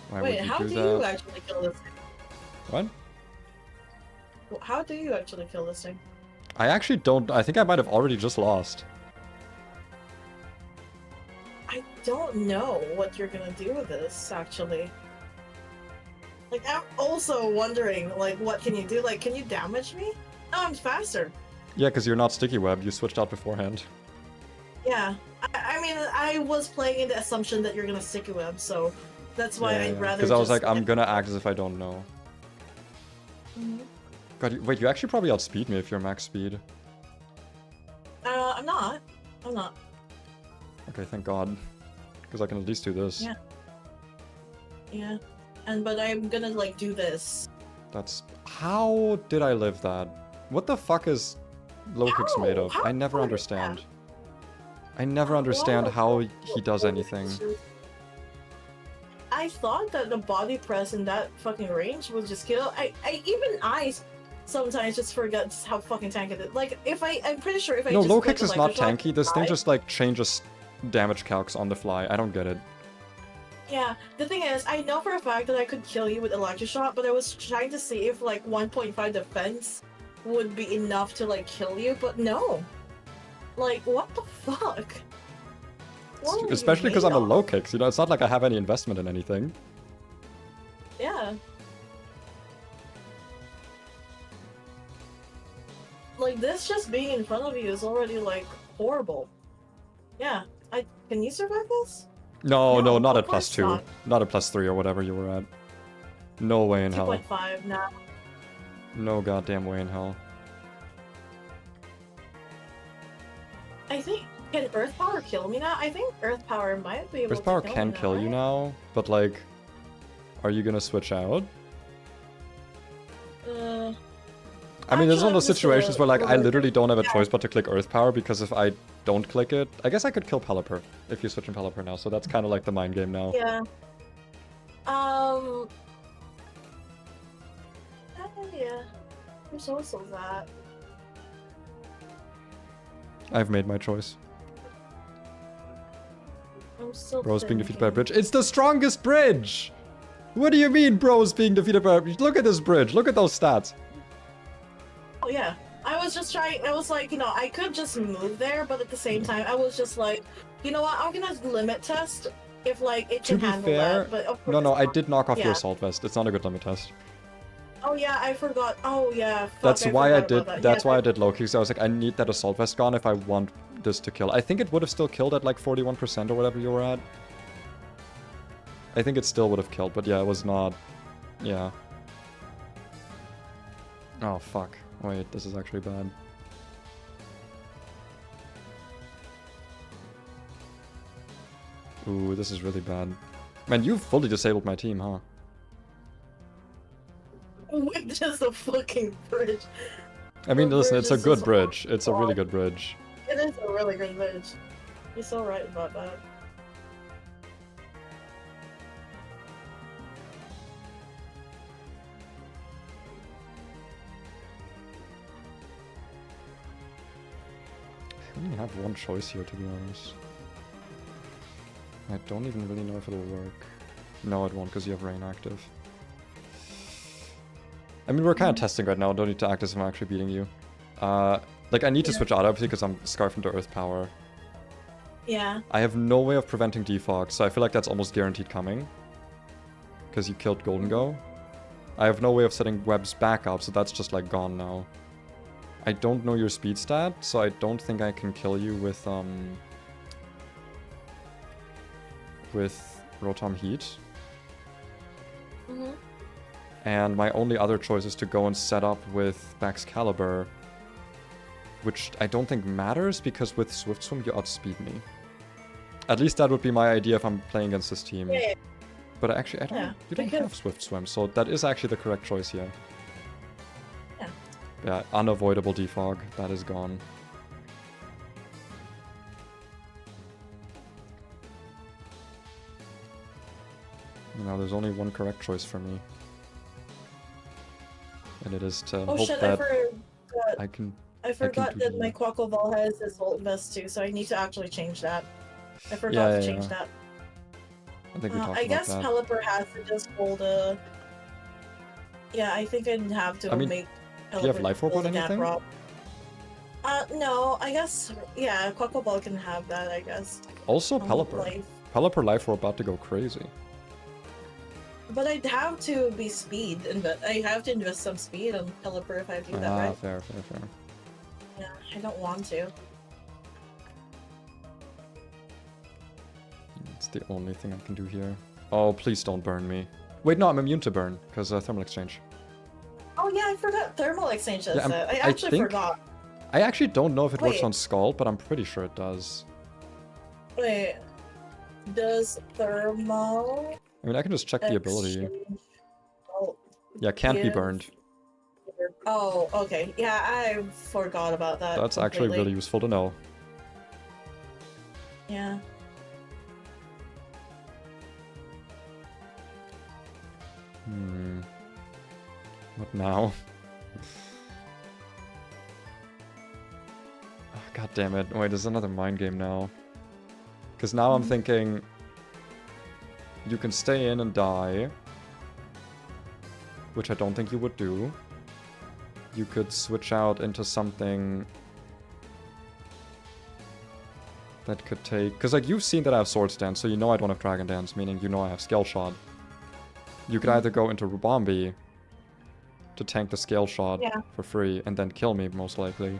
Why Wait, would how you do do you that? actually kill this thing? What? How do you actually kill this thing? I actually don't... I think I might have already just lost. I don't know what you're gonna do with this, actually. Like, I'm also wondering, like, what can you do? Like, can you damage me? No, I'm faster. Yeah, because you're not sticky web. You switched out beforehand. Yeah. I mean, I was playing in the assumption that you're gonna sticky web, so that's why I'd rather Because I was just like, I'm gonna act as if I don't know. Mhm. God, wait, you actually probably outspeed me if you're max speed. I'm not. I'm not. Okay, thank God. Because I can at least do this. Yeah. Yeah. But I'm gonna, like, do this. That's... How did I live that? What the fuck is low kicks How? made of? How I never is understand. that? I never understand how he does anything. I thought that the body press in that fucking range would just kill. Even I sometimes just forget just how fucking tanky it is. Like, I'm pretty sure if I No, just low click kicks is the not electric tanky. This thing die- just like changes damage calcs on the fly. I don't get it. Yeah, the thing is, I know for a fact that I could kill you with electric shot, but I was trying to see if like 1.5 defense would be enough to like kill you, but no. Like, what the fuck? What were you Especially because I'm a made low of? kicks. You know, it's not like I have any investment in anything. Yeah. Like, this just being in front of you is already, like, horrible. Yeah. Can you survive this? No, No, not of at plus course 2. not. Not at plus 3 or whatever you were at. No way in hell. 2.5 now. No goddamn way in hell. I think, can Earth Power kill me now? I think Earth Power might be able Earth to power kill can me now, kill you right? now, but like, are you gonna switch out? I mean, there's one of those situations where like I literally don't have a choice but to click Earth Power, because if I don't click it, I guess I could kill Pelipper if you switch in Pelipper now, so that's kind of like the mind game now. Yeah. Yeah. There's also that. I've made my choice. I'm still Bro's being defeated by a thinking. bridge. It's the strongest bridge! What do you mean Bro's being defeated by a bridge? Look at this bridge, look at those stats. Oh yeah. I was just trying, I was like, you know, I could just move there, but at the same time, I was just like, you know what, I'm gonna limit test if like it To can be handle fair, that. But of course no, it's I not. did knock off your Yeah. assault vest. It's not a good limit test. Oh yeah, I forgot. Oh yeah. Fuck, That's why I forgot did. about that. That's Yeah, why I did low kicks. I was like, I need that assault vest gone if I want this to kill. I think it would have still killed at like 41% or whatever you were at. I think it still would have killed, but yeah, it was not. Yeah. Oh fuck! Wait, this is actually bad. Ooh, this is really bad. Man, you fully disabled my team, huh? With just a fucking bridge. I mean, The listen, bridge it's a is good just bridge. It's a really awful. good bridge. It is a really good bridge. You're so right about that. I only have one choice here, to be honest. I don't even really know if it'll work. No, it won't, because you have rain active. I mean, we're kind of testing right now. Don't need to act as if I'm actually beating you. Like, I need to Yeah. switch out, obviously, because I'm scarfed into Earth Power. Yeah. I have no way of preventing defog, so I feel like that's almost guaranteed coming. Because you killed Golden Go. I have no way of setting webs back up, so that's just, like, gone now. I don't know your speed stat, so I don't think I can kill you with Rotom Heat. Mm-hmm. And my only other choice is to go and set up with Baxcalibur, which I don't think matters, because with Swift Swim you outspeed me. At least that would be my idea if I'm playing against this team. Yeah. But actually, Yeah, you don't because- have Swift Swim, so that is actually the correct choice here. Yeah. Yeah, unavoidable defog. That is gone. Now there's only one correct choice for me. And it is to Oh hope shit, that I can... I forgot do that my the- Quackleval has his Volt Vest too, so I need to actually change that. I forgot Yeah, to change yeah. that. I think we talked I about guess that. Pelipper has to just hold a... Yeah, I think I'd have to I mean, make do you have Pelipper life orb hold on that anything? rock. No, I guess, yeah, Quackleval can have that, I guess. Also Pelipper. Life. Pelipper life orb about to go crazy. But I'd have to be speed, I have to invest some speed on Pelipper if I do that, right? Fair. Yeah, I don't want to. It's the only thing I can do here. Oh, please don't burn me. Wait, no, I'm immune to burn, because thermal exchange. Oh yeah, I forgot Thermal Exchange does Yeah, that. I I actually think- forgot. I actually don't know if it works Wait. on Scald, but I'm pretty sure it does. Wait, does Thermal I mean, I can just check the ability. Exchange- Oh, Yeah, can't be give- burned. Oh, okay. Yeah, I forgot about that. That's actually completely. really useful to know. Yeah. What now? Oh, God damn it. Wait, there's another mind game now. Because now I'm thinking... You can stay in and die. Which I don't think you would do. You could switch out into something... that could take... Because, like, you've seen that I have Swords Dance, so you know I don't have Dragon Dance, meaning you know I have Scale Shot. You could either go into Rubombi to tank the Scale Shot for free and then kill me, most likely.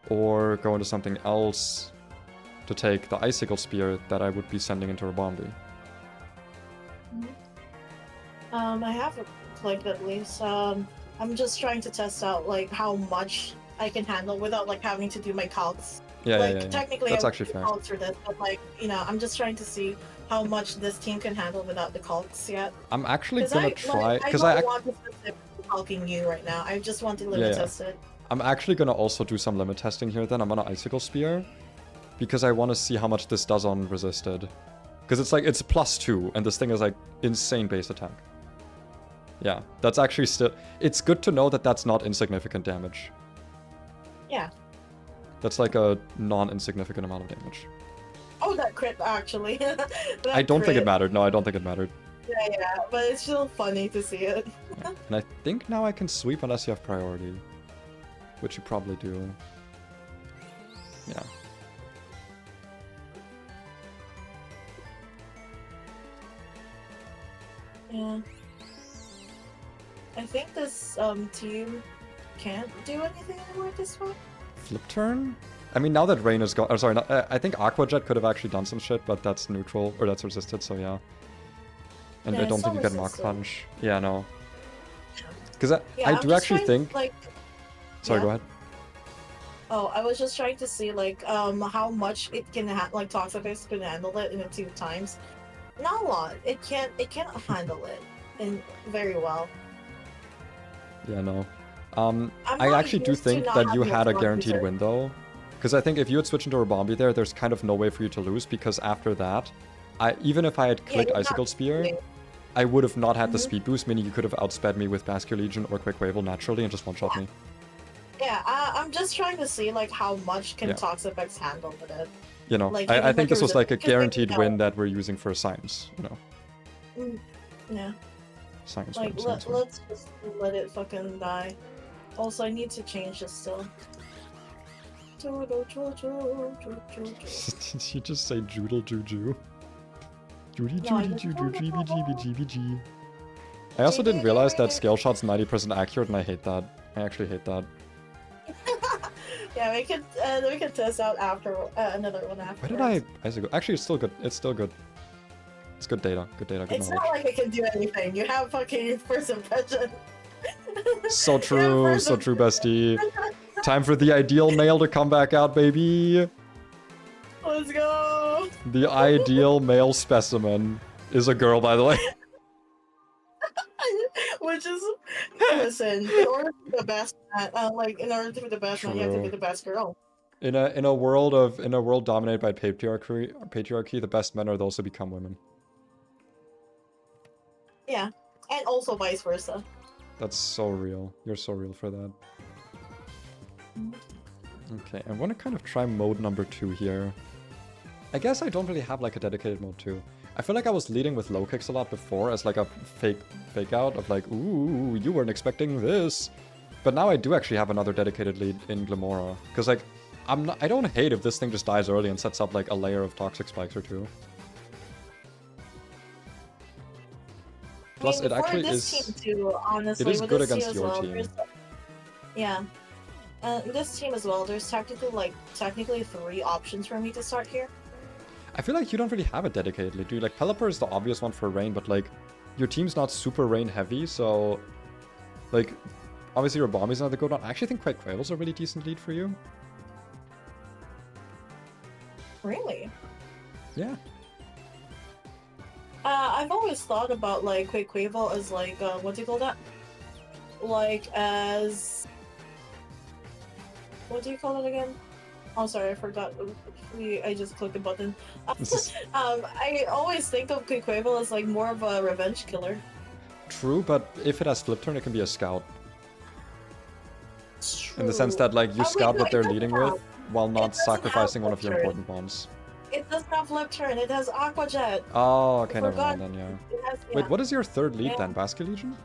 Or go into something else to take the Icicle Spear that I would be sending into Rubombi. I have like at least. I'm just trying to test out like how much I can handle without like having to do my calcs. Yeah, like yeah. technically, That's I actually fair. calcs for this, but like I'm just trying to see how much this team can handle without the calcs yet. I'm actually Because gonna try... I Because don't want to specifically calking you right now. I just want to limit test it. I'm actually gonna also do some limit testing here then. I'm gonna Icicle Spear. Because I want to see how much this does on resisted. Because it's like, it's +2, and this thing is like insane base attack. Yeah, that's actually still... It's good to know that that's not insignificant damage. Yeah. That's like a non-insignificant amount of damage. Oh, that crit actually. That I don't think it crit. mattered. No, I don't think it mattered. Yeah, but it's still funny to see it. And I think now I can sweep unless you have priority. Which you probably do. Yeah. Yeah. I think this team can't do anything anymore this one. Flip turn? I mean, now that Rain is gone... Oh, sorry, I think Aqua Jet could have actually done some shit, but that's neutral, or that's resisted, so yeah. And Yeah, I don't it's think you not get Mach resisted. Punch. Yeah, no. Because Yeah, I I'm do just actually trying, think... like... Sorry, yeah. go ahead. Oh, I was just trying to see like how much it can like Toxapex can handle it in 2 times. Not a lot. It can't handle it in very well. Yeah, no. I'm I not actually do used to think not that you having a had a front guaranteed user. win, though. Because I think if you had switched into Rubombi there, there's kind of no way for you to lose, because after that, even if I had clicked you're not Icicle Spear, losing. I would have not had the Mhm. speed boost, meaning you could have outsped me with Vascular Legion or Quick Wavel naturally and just one-shot me. Yeah, I'm just trying to see like how much can Yeah. Toxapex handle with it. You know, Like, I even think this was like a because, like, guaranteed you win know- that we're using for science, you know. Yeah, Science like win, science win. let's just let it fucking die. Also, I need to change this still. Did you just say Joodle Juju? Judy No, I Judy just- Juju GB GB GB G. I also didn't realize that scale shot's 90% accurate, and I hate that. I actually hate that. Yeah, we could test out after another one after. Why did I Icicle? Actually, it's still good. It's still good. It's good data. Good data. Good It's knowledge. not like I can do anything. You have fucking first impression. So true, so true, bestie. Time for the ideal male to come back out, baby. Let's go. The ideal male specimen is a girl, by the way. Which is, listen, in order to be the best, in order to be the best man, you have to be True. the best girl. In a world dominated by patriarchy, the best men are those who become women. Yeah, and also vice versa. That's so real. You're so real for that. Okay, I want to kind of try mode number 2 here. I guess I don't really have like a dedicated mode 2. I feel like I was leading with low kicks a lot before as like a fake out of like, ooh, you weren't expecting this. But now I do actually have another dedicated lead in Glamora. Because like, I don't hate if this thing just dies early and sets up like a layer of toxic spikes or 2. Plus, it actually is. Team too, honestly, it is with good this against team your as well, team. Yeah. This team as well, there's technically 3 options for me to start here. I feel like you don't really have a dedicated lead, do you? Like, Pelipper is the obvious one for Rain, but like, your team's not super Rain heavy, so like, obviously your Bombi's not the good one. I actually think Quake Quable's a really decent lead for you. Really? Yeah. I've always thought about like Quake Quavo as like what do you call that? Like as what do you call it again? Oh, sorry, I forgot. I just clicked a button. I always think of Quake Quavo as like more of a revenge killer. True, but if it has flip turn, it can be a scout. True. In the sense that like you scout what they're leading with while not doesn't sacrificing have one of your flip turn. important bombs. It does not flip turn. It has Aqua Jet. Oh, okay, never forgot. mind then, yeah. It has, Wait, what is your third lead Yeah. then? Basket Legion?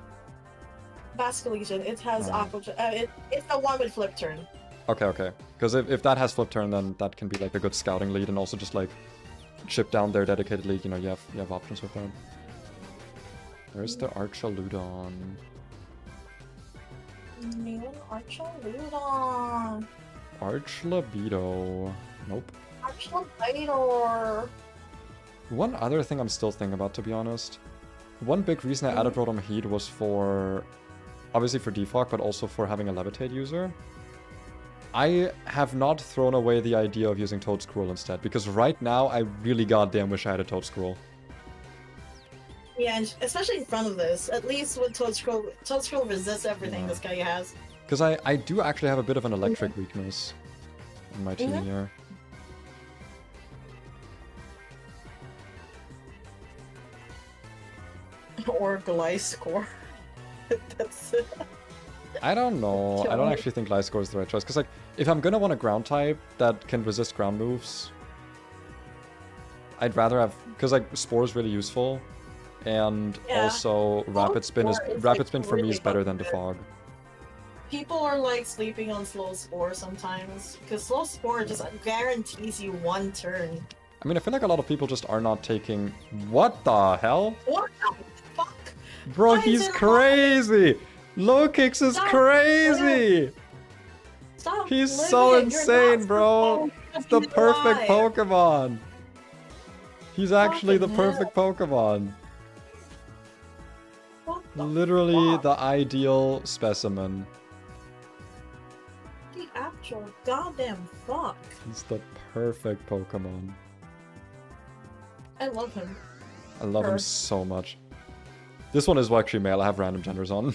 Basket Legion. It has Oh. Aqua Jet. It's the one with flip turn. Okay, okay. Because if that has flip turn, then that can be like a good scouting lead and also just like chip down their dedicated lead. You know, you have options with that. Where's the Archaludon? Neon Archaludon. Archlibido. Nope. Archaludor. One other thing I'm still thinking about, to be honest. One big reason I added Rotom Heat was for, obviously for defog, but also for having a Levitate user. I have not thrown away the idea of using Toadscruel instead, because right now I really goddamn wish I had a Toadscruel. Yeah, and especially in front of this. At least with Toadscruel resists everything this guy has. Because I do actually have a bit of an electric weakness in my team here. Or Gliscor. That's it. I don't know. I don't actually think Gliscor is the right choice. Because like, if I'm gonna want a ground type that can resist ground moves, I'd rather have, because like Spore is really useful, and also Rapid Spin for me is better than Defog. People are like sleeping on Slow Spore sometimes because Slow Spore just guarantees you 1 turn. I mean, I feel like a lot of people just are not taking. What the hell? What the fuck? Bro, Why is he's it crazy! Low kicks is crazy! Stop He's living so it. You're insane, not bro! supposed It's to the be perfect alive. Pokemon! He's actually the Fucking hell. perfect Pokemon. What the Literally fuck? the ideal specimen. The actual goddamn fuck. He's the perfect Pokemon. I love him. I love him so much. This one is actually male. I have random genders on.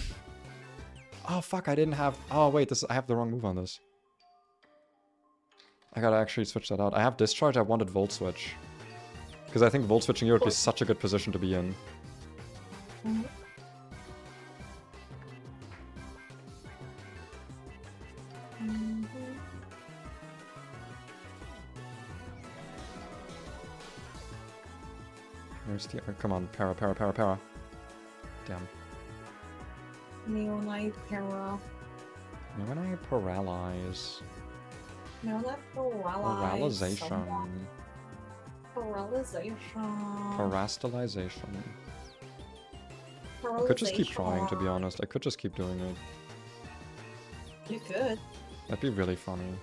Oh fuck! I didn't have. Oh wait, I have the wrong move on this. I gotta actually switch that out. I have Discharge. I wanted Volt Switch because I think Volt Switching here would be such a good position to be in. Mhm. Where's the? Come on, para. Damn. Neonite Para. When I paralyze. Neonite Paralyze. Paralyzation. Paralyzation. Parastalization. I could just keep trying, to be honest. I could just keep doing it. You could. That'd be really funny.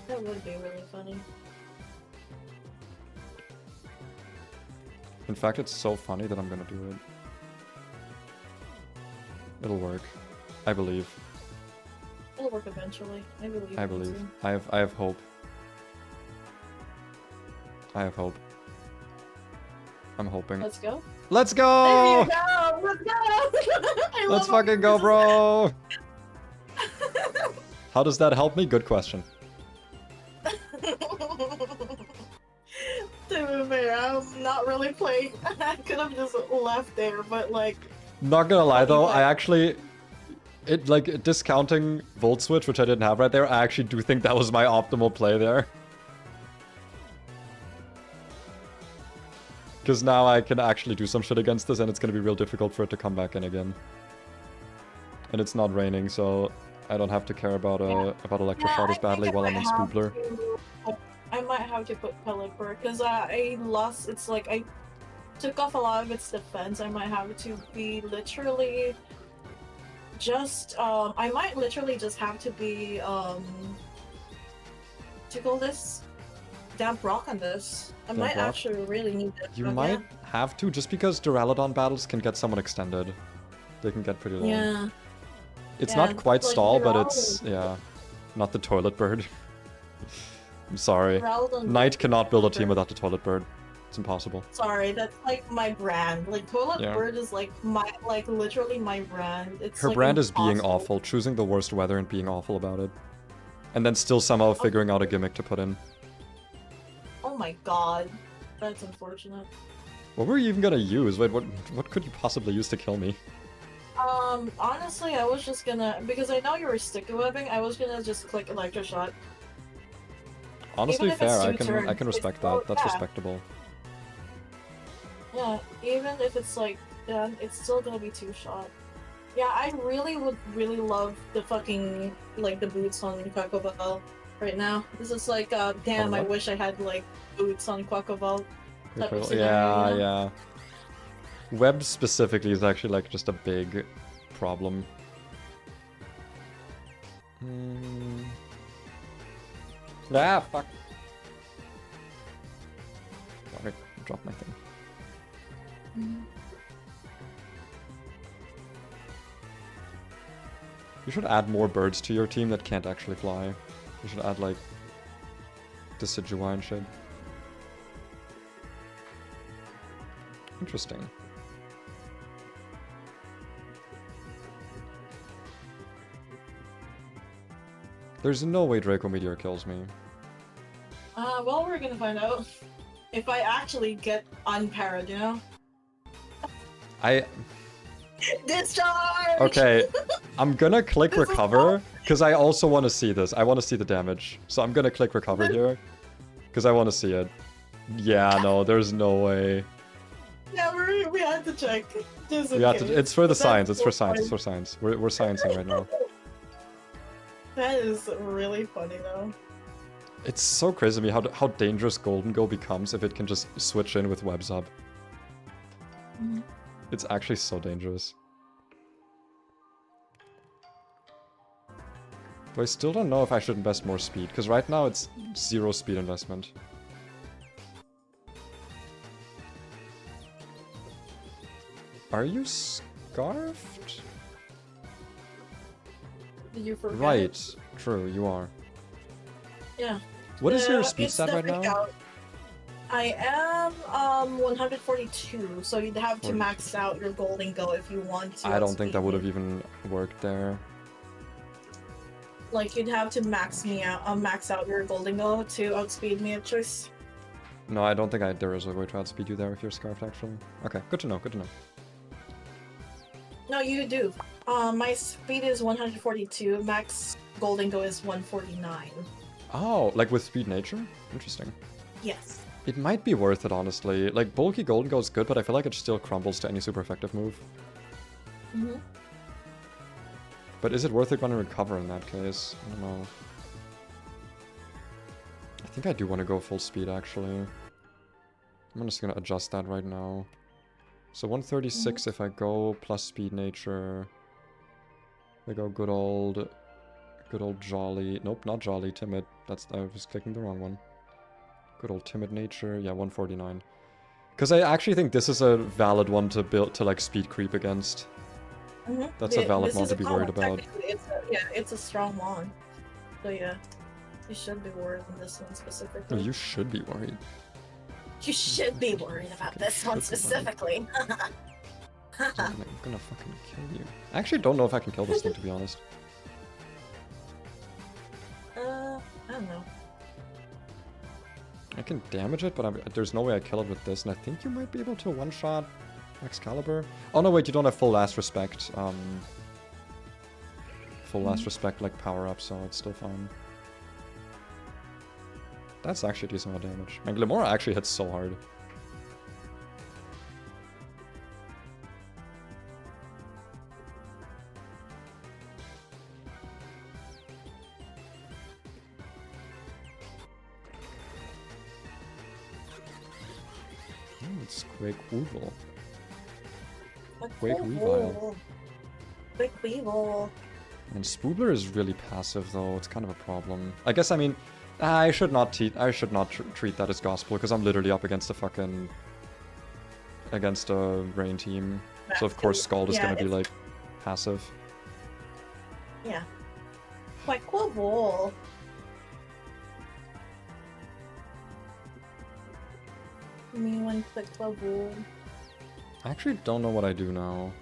That would be really funny. In fact, it's so funny that I'm gonna do it. It'll work. I believe. It'll work eventually. I believe. I it believe. too. I have hope. I have hope. I'm hoping. Let's go. Let's There go! you go! Let's go! I Let's love fucking go, bro! How does that help me? Good question. To move around. not really playing. I could have just left there, but like. Not gonna lie though, I actually, discounting Volt Switch, which I didn't have right there, I actually do think that was my optimal play there. Because now I can actually do some shit against this, and it's gonna be real difficult for it to come back in again. And it's not raining, so I don't have to care about Electroshock as badly while I'm in Spoopler. I might have to put Pelipper, because I lost, it's like I took off a lot of its defense. I might have to be literally just, I might literally just have to be, to call this? Damp Rock on this. I might actually really need it. You might have to, just because Duraludon battles can get somewhat extended. They can get pretty long. Yeah. It's not quite like stall, but it's, yeah, not the Toilet Bird. I'm sorry. Knight cannot build a team without the Toilet Bird. It's impossible. Sorry, that's like my brand. Like Toilet Bird is like my, like literally my brand. It's her like brand is being awful, choosing the worst weather and being awful about it. And then still somehow figuring out a gimmick to put in. Oh my god. That's unfortunate. What were you even gonna use? Wait, what could you possibly use to kill me? Honestly, I was just gonna, because I know you were sticky webbing, I was gonna just click Electroshot. Honestly, fair. I can respect that. That's respectable. Yeah, even if it's like, it's still gonna be 2-shot. Yeah, I really would love the fucking, like, the boots on Quackable right now. This is like, damn, I wish I had, like, boots on Quackable. Yeah. Web specifically is actually, like, just a big problem. Ah, fuck. Sorry, I dropped my thing. You should add more birds to your team that can't actually fly. You should add, like, Decidueye and shit. Interesting. There's no way Draco Meteor kills me. Well, we're gonna find out. If I actually get unparried, you know? Discharge! Okay, I'm gonna click recover, because I also want to see this. I want to see the damage. So I'm gonna click recover here, because I want to see it. Yeah, no, there's no way. Yeah, we had to check. Just we had to, it's for the science, it's for science, it's for science. We're sciencing right now. That is really funny, though. It's so crazy to me how dangerous Golden Go becomes if it can just switch in with Webs Up. It's actually so dangerous. But I still don't know if I should invest more speed, because right now it's 0 speed investment. Are you scarfed? Did you forget? Right, true, you are. Yeah. What is your speed stat right now? I am 142, so you'd have to max out your Golden Go if you want to. I don't think that would have even worked there. Like you'd have to max out your Golden Go to outspeed me at choice. No, I don't think there is a way to outspeed you there if you're scarfed actually. Okay, good to know, good to know. No, you do. My speed is 142, max Golden Go is 149. Oh, like with speed nature? Interesting. Yes. It might be worth it, honestly. Like, bulky Golden Go is good, but I feel like it still crumbles to any super effective move. But is it worth it when I recover in that case? I don't know. I think I do want to go full speed, actually. I'm just gonna adjust that right now. So 136 if I go plus speed nature. I go good old jolly. Nope, not jolly, timid. I was clicking the wrong one. Good old timid nature. Yeah, 149. Because I actually think this is a valid one to build to like speed creep against. That's a valid one to be worried about. It's a strong one. So yeah, you should be worried on this one specifically. No, you should be worried. You should be worried about this one specifically. I'm gonna fucking kill you. I actually don't know if I can kill this thing, to be honest. I don't know. can damage it, but there's no way I kill it with this, and I think you might be able to one-shot Excalibur. Oh no, wait, you don't have full Last Respect. Full Last Respect, like, power-up, so it's still fine. That's actually a decent amount of damage. Man, Glimora actually hits so hard. It's Quake Weevil. Quake Weevil. Quake Weevil. And Spoobler is really passive though, it's kind of a problem. I guess, I mean, I should not treat that as gospel, because I'm literally up against a rain team. So of course Scald is gonna be like passive. Yeah. Quake Weevil. Me one click level. I actually don't know what I do now.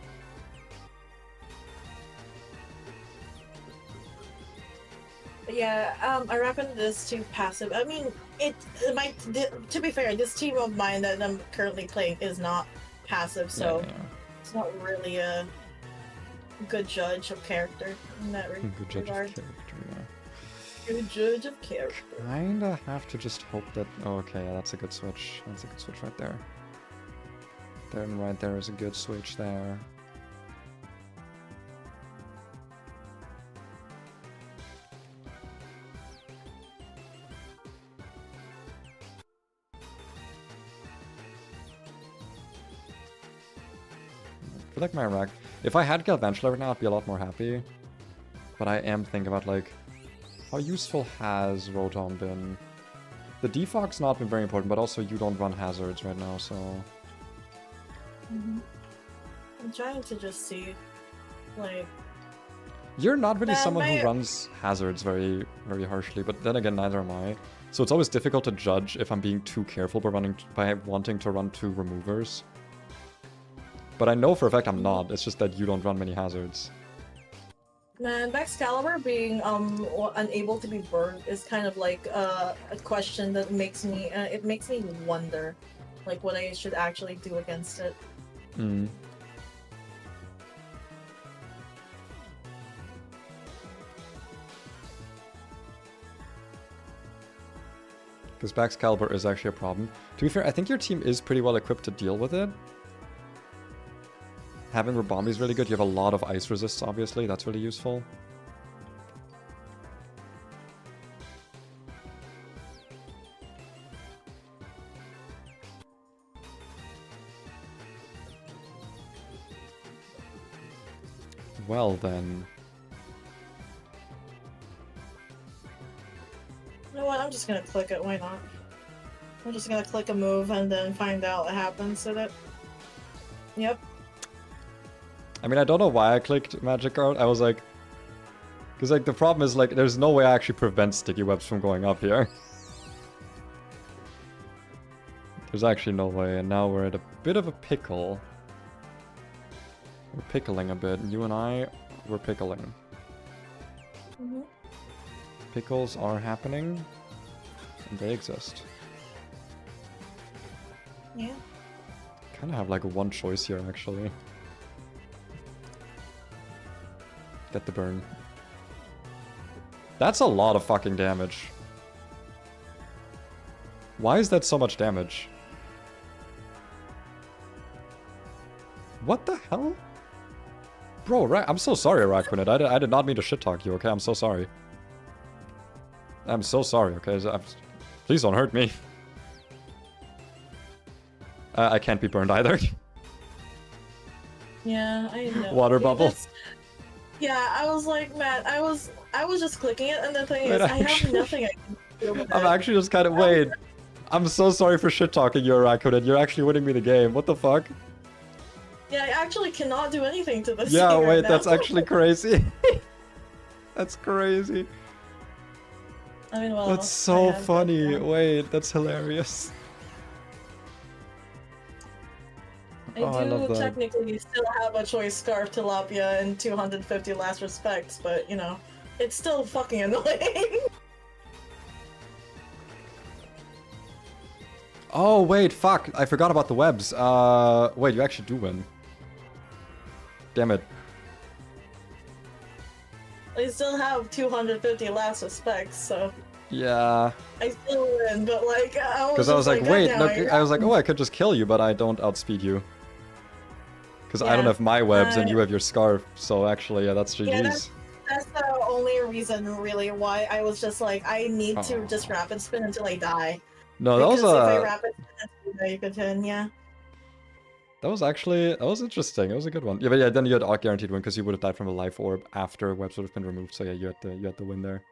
Yeah, I reckon this too passive. I mean, to be fair, this team of mine that I'm currently playing is not passive, so yeah. It's not really a good judge of character in that regard. Good judge of character, yeah. Good judge of character. Kinda have to just hope that... Oh, okay, yeah, that's a good switch. That's a good switch right there. Then right there is a good switch there. I feel like my rack... If I had Galvantula right now, I'd be a lot more happy. But I am thinking about, like, how useful has Rotom been? The defog's not been very important, but also you don't run hazards right now, so... I'm trying to just see, like... You're not really someone who runs hazards very, very harshly, but then again, neither am I. So it's always difficult to judge if I'm being too careful by wanting to run 2 removers. But I know for a fact I'm not, it's just that you don't run many hazards. Man, Excalibur being unable to be burned is kind of like a question that makes me it makes me wonder, like, what I should actually do against it. Because Excalibur is actually a problem. To be fair, I think your team is pretty well equipped to deal with it. Having Rabombi is really good. You have a lot of ice resists, obviously. That's really useful. Well, then. You know what? I'm just gonna click it. Why not? I'm just gonna click a move and then find out what happens with it. Yep. I mean, I don't know why I clicked Magic Art. I was like... Because, like, the problem is, like, there's no way I actually prevent Sticky Webs from going up here. There's actually no way, and now we're at a bit of a pickle. We're pickling a bit. You and I, we're pickling. Pickles are happening, and they exist. Yeah. Kind of have, like, one choice here, actually. Get the burn. That's a lot of fucking damage. Why is that so much damage? What the hell? Bro, I'm so sorry, Rakunit. I did not mean to shit talk you, okay? I'm so sorry. I'm so sorry, okay? Please don't hurt me. I can't be burned either. Yeah, I know. Water bubble. Yeah, I was like, man, I was just clicking it, and the thing is, I have nothing I can do with it. I'm actually just kind of... Wait. I'm so sorry for shit-talking you, Rakunit. You're actually winning me the game. What the fuck? Yeah, I actually cannot do anything to this. Yeah, wait, right, that's actually crazy. That's crazy. I mean, well, that's so funny. Wait, that's hilarious. I do technically still have a choice Scarf, Tilapia, and 250 Last Respects, but, you know, it's still fucking annoying. Oh, wait, fuck. I forgot about the webs. Wait, you actually do win. Damn it. I still have 250 last of specs, so Yeah. I still win, but like, Because I was like, God wait, damn no, it. I was like, oh, I could just kill you, but I don't outspeed you. Because I don't Yeah. have my webs and you have your scarf, so actually, yeah, that's GG's. Yeah, that's the only reason, really, why I was just like, I need to just rapid spin until I die. No, that was Because if I rapid spin until I die, you could win, yeah. That was interesting. It was a good one. Yeah, but yeah, then you had a guaranteed win because you would have died from a life orb after webs would have been removed. So yeah, you had the win there.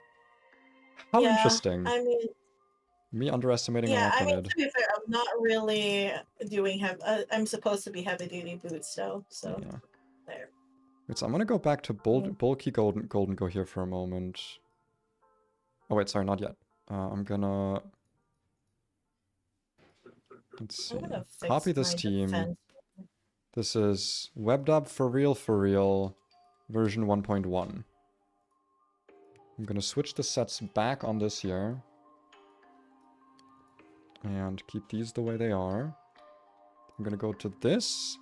How Yeah, interesting. I mean, Me underestimating yeah, an I mean, Arcanid. to be fair, I'm not really doing I'm supposed to be heavy duty boots though, so Yeah. there. Wait, so I'm gonna go back to bulky golden go here for a moment. Oh wait, sorry, not yet. I'm gonna let's see. Copy this team. Defense. This is webbed up for real version 1.1. I'm gonna switch the sets back on this here. And keep these the way they are. I'm gonna go to this.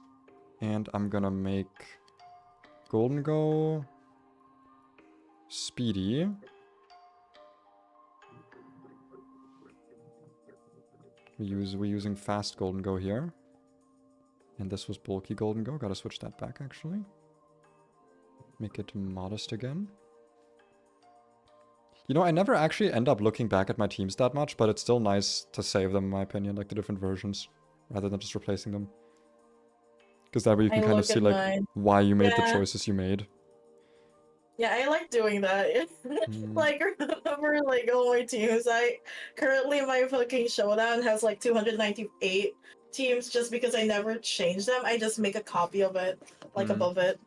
And I'm gonna make Golden Go speedy. We're using fast Golden Go here. And this was bulky Golden Go. Gotta switch that back actually. Make it modest again. You know, I never actually end up looking back at my teams that much, but it's still nice to save them, in my opinion, like the different versions, rather than just replacing them. Because that way you can kind of see, like, why you made the choices you made. Yeah, I like doing that. Like, remember, like, all my teams, currently my fucking showdown has, like, 298 teams just because I never change them. I just make a copy of it, like, above it.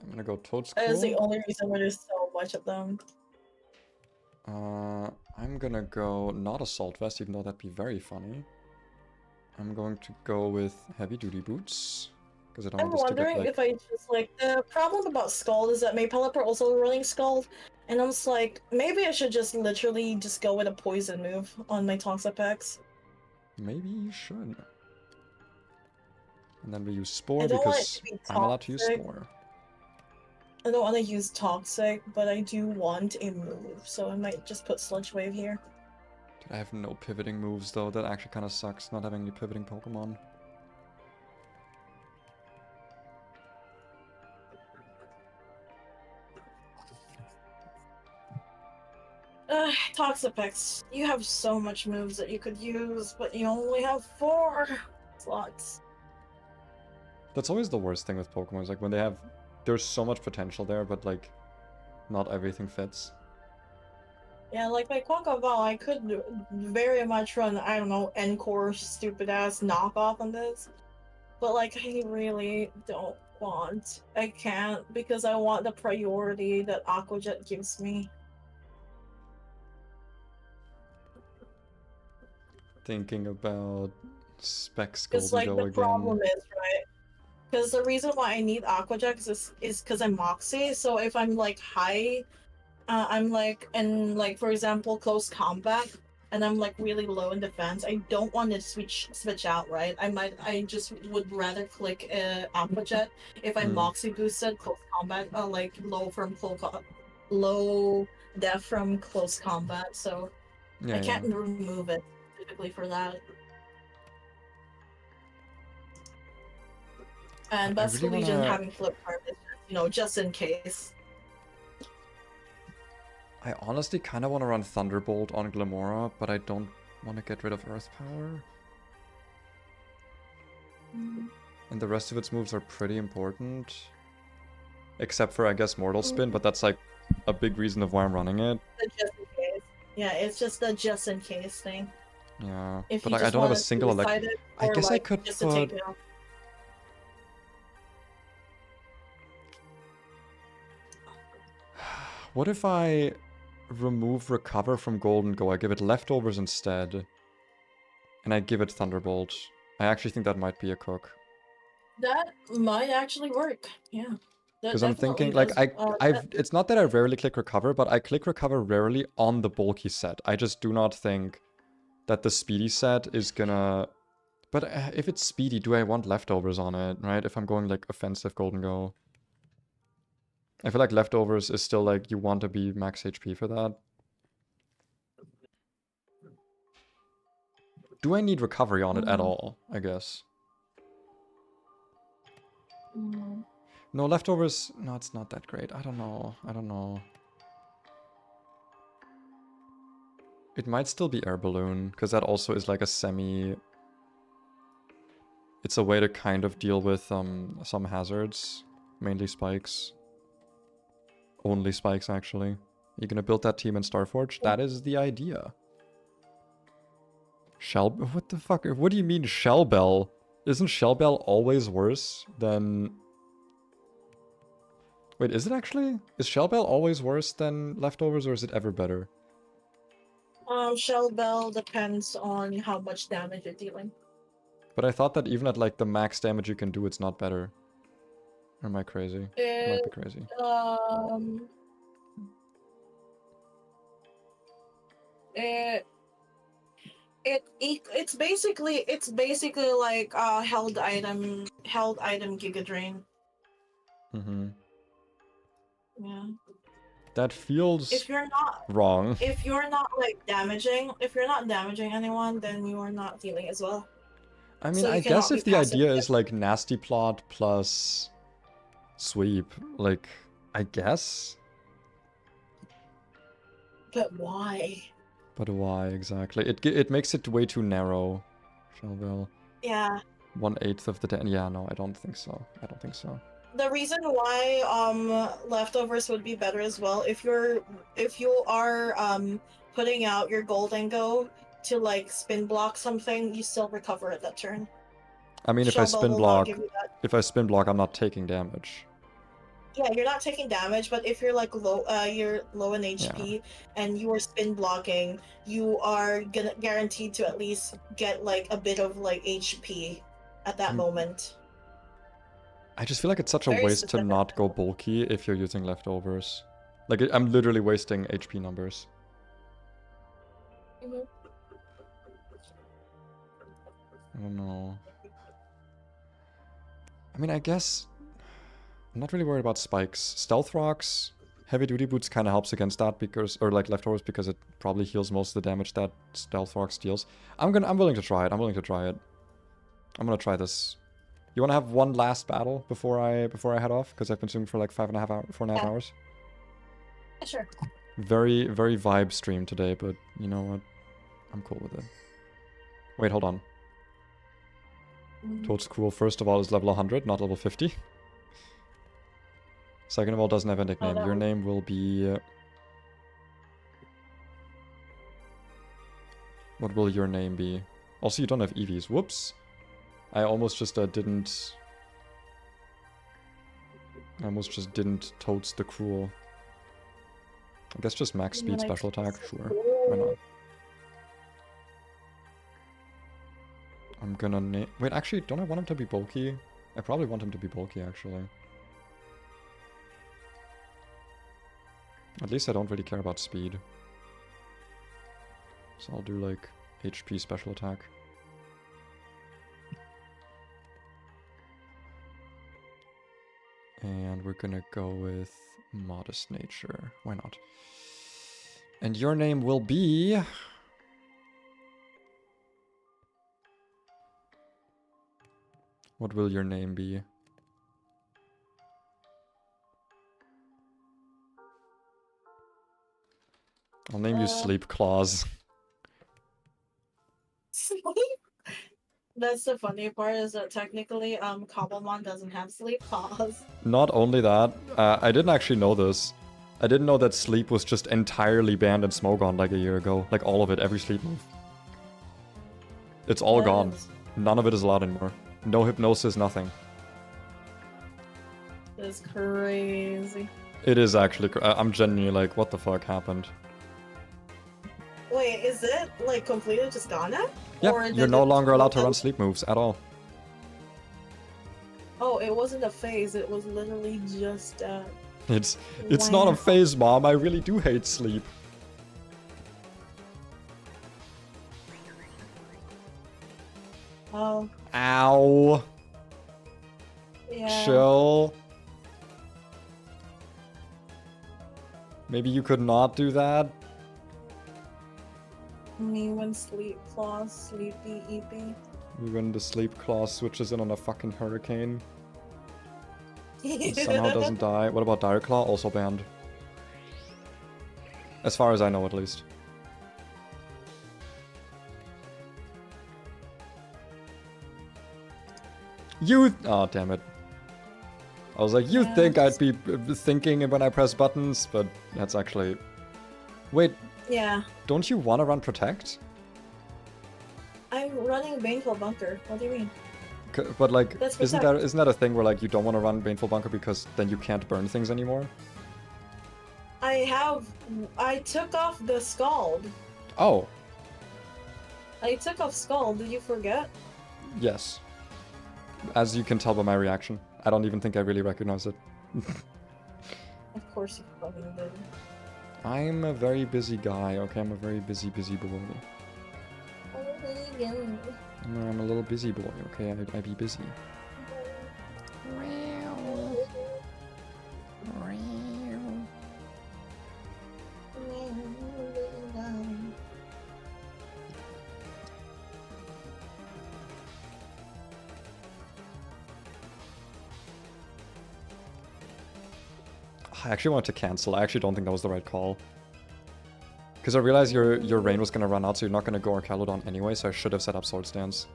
I'm gonna go Toad School. That is the only reason why there's so much of them. I'm gonna go not Assault Vest, even though that'd be very funny. I'm going to go with Heavy Duty Boots. Because I don't want this to get, like... I'm wondering if I just, like, the problem about Scald is that my Pelipper are also running Scald, and I'm just like, maybe I should just literally just go with a poison move on my Toxapex. Maybe you should. And then we use Spore because I'm allowed to use Spore. I don't want to use Toxic, but I do want a move, so I might just put Sludge Wave here. Dude, I have no pivoting moves though, that actually kind of sucks, not having any pivoting Pokemon. Toxapex, you have so much moves that you could use, but you only have 4 slots. That's always the worst thing with Pokemon, is like when they have... There's so much potential there, but like, not everything fits. Yeah, like my Quackleval, I could very much run, I don't know, Encore stupid ass knockoff on this. But like, I really don't want. I can't, because I want the priority that Aqua Jet gives me. Thinking about Specs Because Golden like Go the again. problem is, right? Because the reason why I need Aqua Jet is because I'm Moxie, so if I'm like high, I'm like, and like for example, close combat, and I'm like really low in defense, I don't want to switch out, right? I just would rather click Aqua Jet if I'm Moxie boosted, close combat, like low def from close combat, so I can't remove it specifically for that. And Best really Legion having flip card is, you know, just in case. I honestly kind of want to run Thunderbolt on Glamora, but I don't want to get rid of Earth Power. And the rest of its moves are pretty important. Except for, I guess, Mortal Spin, but that's like a big reason of why I'm running it. Just in case. Yeah, it's just a just in case thing. Yeah, if but like, I don't have a single electric. I guess like, I could put... What if I remove Recover from Golden Go? I give it Leftovers instead. And I give it Thunderbolt. I actually think that might be a cook. That might actually work, yeah. Because I'm thinking, like, it's not that I rarely click Recover, but I click Recover rarely on the bulky set. I just do not think that the speedy set is gonna... But if it's speedy, do I want leftovers on it, right? If I'm going like offensive golden go. I feel like leftovers is still like you want to be max HP for that. Do I need recovery on it at all, I guess? No, leftovers... No, it's not that great. I don't know. I don't know. It might still be air balloon, because that also is like a semi... It's a way to kind of deal with some hazards. Mainly spikes. Only spikes, actually. You're gonna build that team in Starforge? That is the idea. Shell... What the fuck? What do you mean Shell Bell? Isn't Shell Bell always worse than... Wait, is it actually? Is Shell Bell always worse than leftovers, or is it ever better? Shell Bell depends on how much damage you're dealing. But I thought that even at like the max damage you can do, it's not better. Or am I crazy? I might be crazy. It's basically like held item Giga Drain. Mm-hmm. Yeah. That feels If you're not wrong. If you're not like damaging, if you're not damaging anyone, then you are not healing as well. I mean, So I guess if the idea is like nasty plot plus sweep, like, I guess. But why? But why exactly? It makes it way too narrow. Shellbell. Yeah. 1/8 of the yeah, no, I don't think so. I don't think so. The reason why leftovers would be better as well, if you are putting out your golden go to like spin block something, you still recover at that turn. I mean, if I spin block, I'm not taking damage. Yeah, you're not taking damage, but if you're like you're low in HP and you are spin blocking, you are guaranteed to at least get like a bit of like HP at that moment. I just feel like it's such a waste to not go bulky if you're using leftovers. Like, I'm literally wasting HP numbers. Mm-hmm. I don't know. I mean, I guess... I'm not really worried about spikes. Stealth rocks, heavy duty boots kind of helps against that because... Or like leftovers because it probably heals most of the damage that stealth rocks deals. I'm willing to try it. I'm willing to try it. I'm gonna try this. You want to have one last battle before I head off? Because I've been streaming for like 4.5 hours. Sure. Very, very vibe stream today, but you know what? I'm cool with it. Wait, hold on. Toad's cool. First of all, is level 100, not level 50. Second of all, doesn't have a nickname. Your name will be... What will your name be? Also, you don't have EVs. Whoops. I almost just didn't... I almost just didn't Toads the Cruel. I guess just max speed special attack? Sure. Why not? I'm gonna name... Wait, actually, don't I want him to be bulky? I probably want him to be bulky, actually. At least I don't really care about speed. So I'll do, like, HP special attack. And we're gonna go with modest nature. Why not? And your name will be... What will your name be? I'll name you Sleep Claws. Sleep? That's the funny part, is that technically, Cobblemon doesn't have sleep claws. Not only that, I didn't actually know this. I didn't know that sleep was just entirely banned in Smogon like a year ago. Like all of it, every sleep move. It's all gone. None of it is allowed anymore. No hypnosis, nothing. That's crazy. It is actually I'm genuinely like, what the fuck happened? Wait, is it like completely just gone now? Yeah, you're no longer allowed to run sleep moves at all. Oh, it wasn't a phase, it was literally just It's not a phase, Mom. I really do hate sleep. Oh. Ow. Yeah. Chill. Maybe you could not do that. Me when sleep claws, sleepy, eepy. When the sleep clause switches in on a fucking hurricane. And somehow doesn't die. What about Dire Claw? Also banned. As far as I know, at least. You... Oh, damn it. I was like, you Yeah, think I'd be thinking when I press buttons, but that's actually... Wait, Yeah. don't you want to run Protect? I'm running Baneful Bunker. What do you mean? But like, That's isn't Protect. that a thing where like you don't want to run Baneful Bunker because then you can't burn things anymore? I took off the Scald. Oh, I took off Scald, did you forget? yes. As you can tell by my reaction, I don't even think I really recognize it. Of course you fucking did. I'm a very busy guy, okay? I'm a very busy boy. I'm a little busy boy, okay? I be busy. I actually wanted to cancel. I actually don't think that was the right call. Because I realized your rain was going to run out, so you're not going to go Arcalodon anyway, so I should have set up Sword Stance.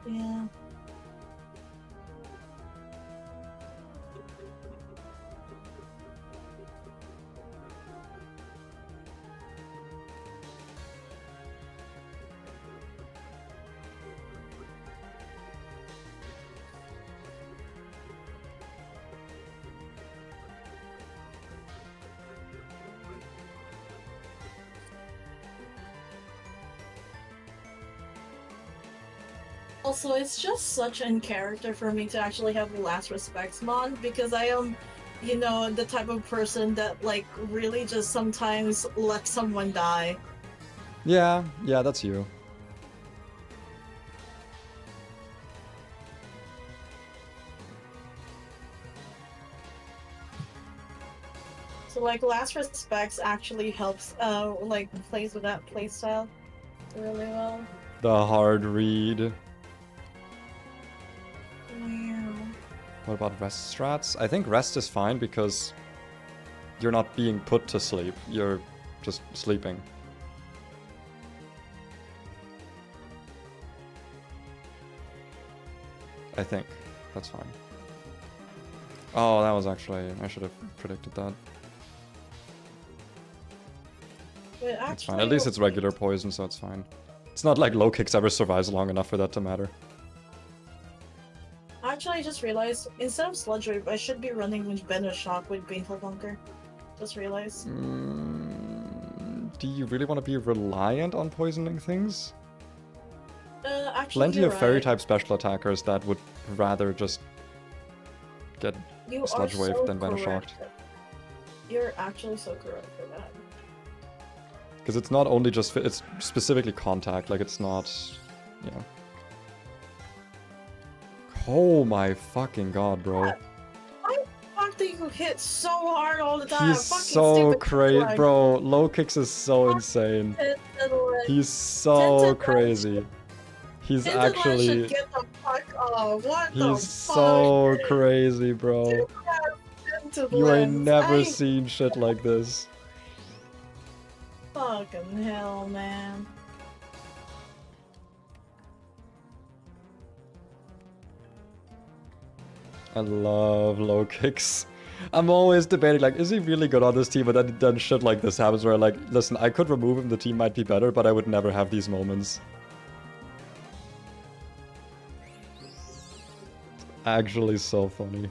Yeah. Also, it's just such in character for me to actually have Last Respects Mon, because I am, you know, the type of person that, like, really just sometimes lets someone die. Yeah, that's you. So, like, Last Respects actually helps, like, plays with that playstyle really well. The hard read. Wow. What about rest strats? I think rest is fine because you're not being put to sleep. You're just sleeping. I think. That's fine. Oh, that was actually... I should have predicted that. But That's actually, fine. At least it's regular poison, so it's fine. It's not like low kicks ever survives long enough for that to matter. Actually, I just realized, instead of Sludge Wave, I should be running with Bender Shock with Baneful Bunker. Just realized. Do you really want to be reliant on poisoning things? Actually, Plenty you're of fairy right. type special attackers that would rather just get You are Sludge Wave so than Venom correct. Shocked. You're actually so correct for that. Because it's not only just, it's specifically contact, like it's not, you know. Oh my fucking god, bro. I fuck that you hit so hard all the time. He's Fucking so stupid crazy, leg. bro. Low kicks is so insane. Tinted leg. He's so Tinted crazy. He's Tinted leg actually, should get the fuck off. What the he's fuck? so crazy, bro. Dude, tinted You ain't legs. never seen shit like this. Fucking hell, man. I love low kicks. I'm always debating, like, is he really good on this team? But then shit like this happens where, like, listen, I could remove him, the team might be better, but I would never have these moments. Actually so funny.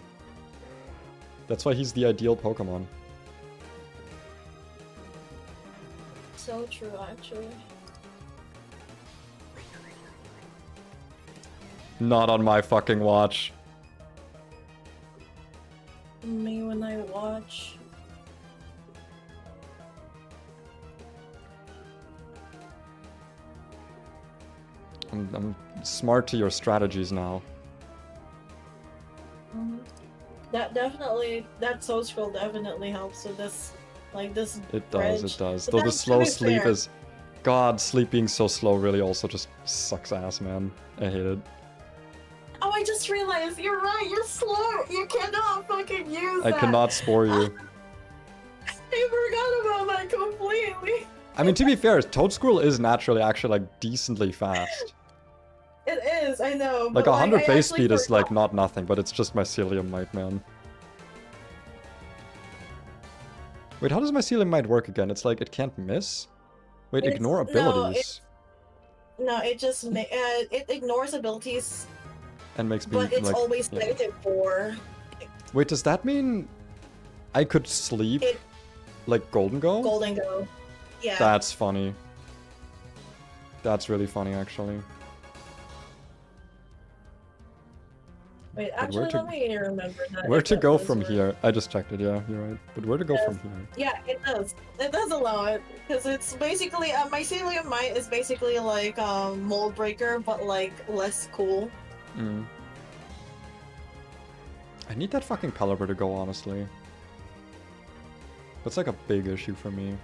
That's why he's the ideal Pokemon. So true, actually. Not on my fucking watch. Me when I watch. I'm smart to your strategies now. That definitely, that soul scroll definitely helps with this, like this. It bridge. does, it does. But Though the that's slow really sleep fair. is... God, sleep being so slow really also just sucks ass, man. I hate it. Oh, I just realized, you're right, you're slow. You cannot fucking use I that. cannot spore you. I forgot about that completely. I mean, to be fair, Toad Squirrel is naturally actually, like, decently fast. It is, I know. Like, but, 100 I base actually speed is, forgot. like, not nothing, but it's just Mycelium Might, man. Wait, how does Mycelium Might work again? It's like, it can't miss? Wait, It's- ignore no, abilities. No, it just it ignores abilities, And makes me, but it's like... always yeah. -4. Wait, does that mean I could sleep It- like Golden Go? Golden Go. Yeah. That's funny. That's really funny, actually. Wait, But where actually, to- let me remember that. Where if to that go does from work. here? I just checked it, yeah, you're right. But where to go Yes. from here? Yeah, it does. It does allow it because it's basically Mycelium Might is basically like Mold Breaker, but like less cool. Mm. I need that fucking Pelipper to go, honestly. That's like a big issue for me.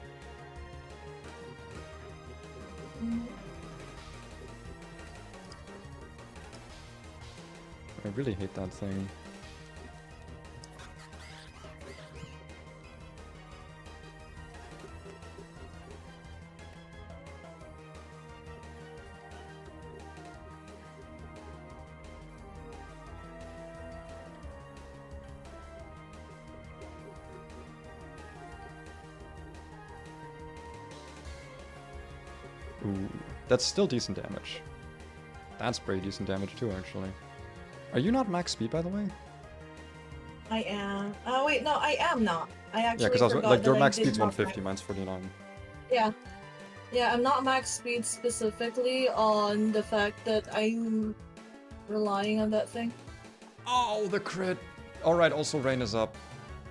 I really hate that thing. Ooh, that's still decent damage. That's pretty decent damage too, actually. Are you not max speed, by the way? I am. Oh wait, no, I am not. I actually Yeah, because I was forgot like, your that I max did speed's not 150, mine's 49. Yeah. Yeah, I'm not max speed specifically on the fact that I'm relying on that thing. Oh, the crit! Alright, also rain is up.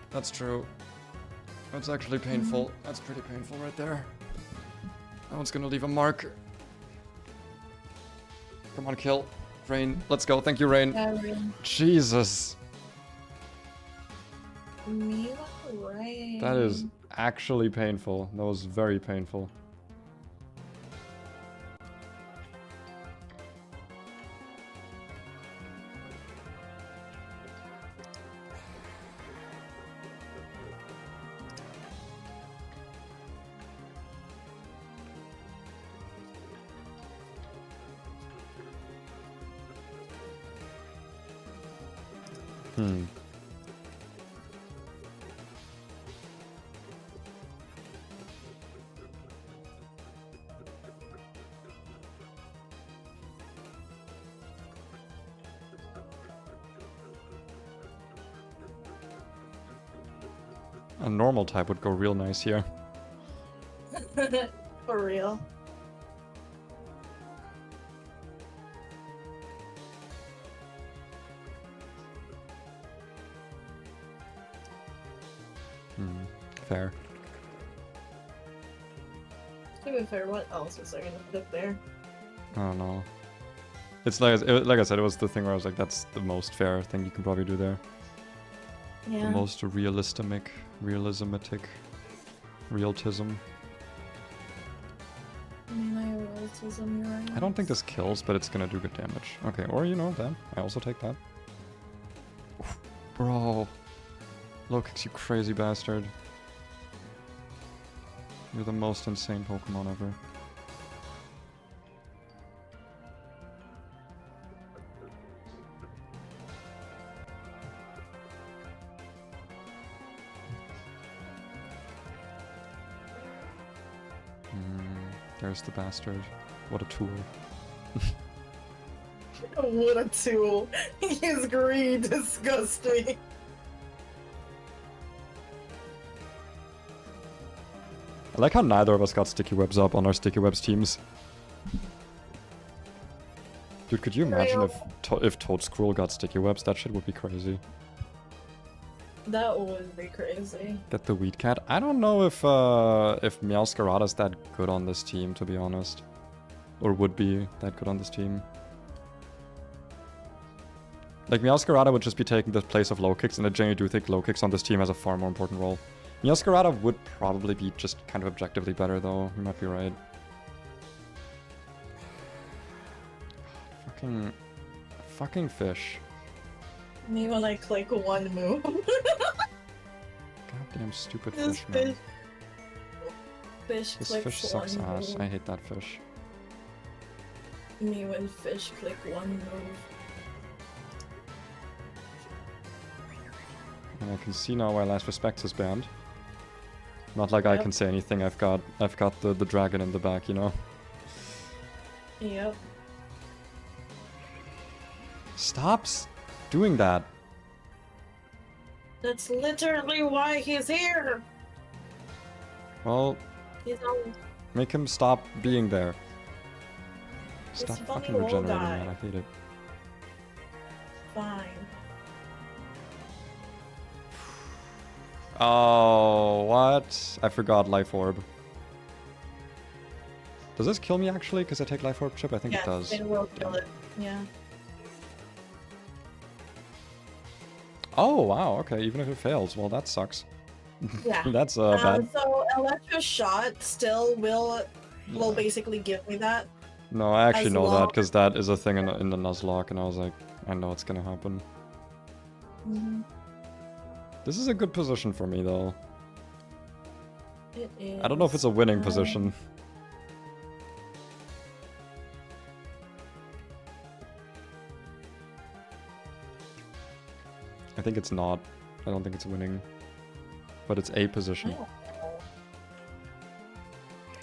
That's true. That's actually painful. That's pretty painful right there. That one's gonna leave a mark. Come on, kill. Rain, let's go. Thank you, Rain. Yeah, rain. Jesus. Mila rain. That is actually painful. That was very painful. Hmm. A normal type would go real nice here. For real. Fair. To be fair, what else was I gonna put there? I don't know. It's like, like I said, it was the thing where I was like, that's the most fair thing you can probably do there. Yeah. The most realistic, realismatic, realism. I mean, I have autism, you're right. I don't think this kills, but it's gonna do good damage. Okay, or you know, then I also take that. Oof, bro. Low kicks, you crazy bastard. You're the most insane Pokemon ever. There's the bastard. What a tool. What a tool. His greed disgusts me. I like how neither of us got sticky webs up on our sticky webs teams. Dude, could you imagine if Toad Squirrel got sticky webs? That shit would be crazy. That would be crazy. Get the Weed Cat. I don't know if Meowscarada's that good on this team, to be honest. or would be that good on this team. Like, Meowscarada would just be taking the place of low kicks, and I genuinely do think low kicks on this team has a far more important role. Meowscarada would probably be just kind of objectively better, though. You might be right. Fucking fish. Me when I click one move. Goddamn stupid fish, man. Fish This clicks fish sucks one ass. move. I hate that fish. Me when fish click one move. And I can see now why Last Respect is banned. Not like I Yep. can say anything. I've got the dragon in the back, you know. Yep. Stop doing that. That's literally why he's here. Well, He's on. make him stop being there. This Stop funny fucking old regenerating, guy. man. I hate it. Fine. Oh, what? I forgot Life Orb. Does this kill me actually? Because I take Life Orb chip? I think it does. It will kill it. Yeah. Oh, wow. Okay, even if it fails. Well, that sucks. Yeah. That's bad. So Electroshot still will basically give me that. No, I actually as know that well. because that is a thing in the Nuzlocke, and I was like, I know it's gonna happen. Mhm. This is a good position for me, though. It is. I don't know if it's a winning position. I think it's not. I don't think it's winning. But it's a position.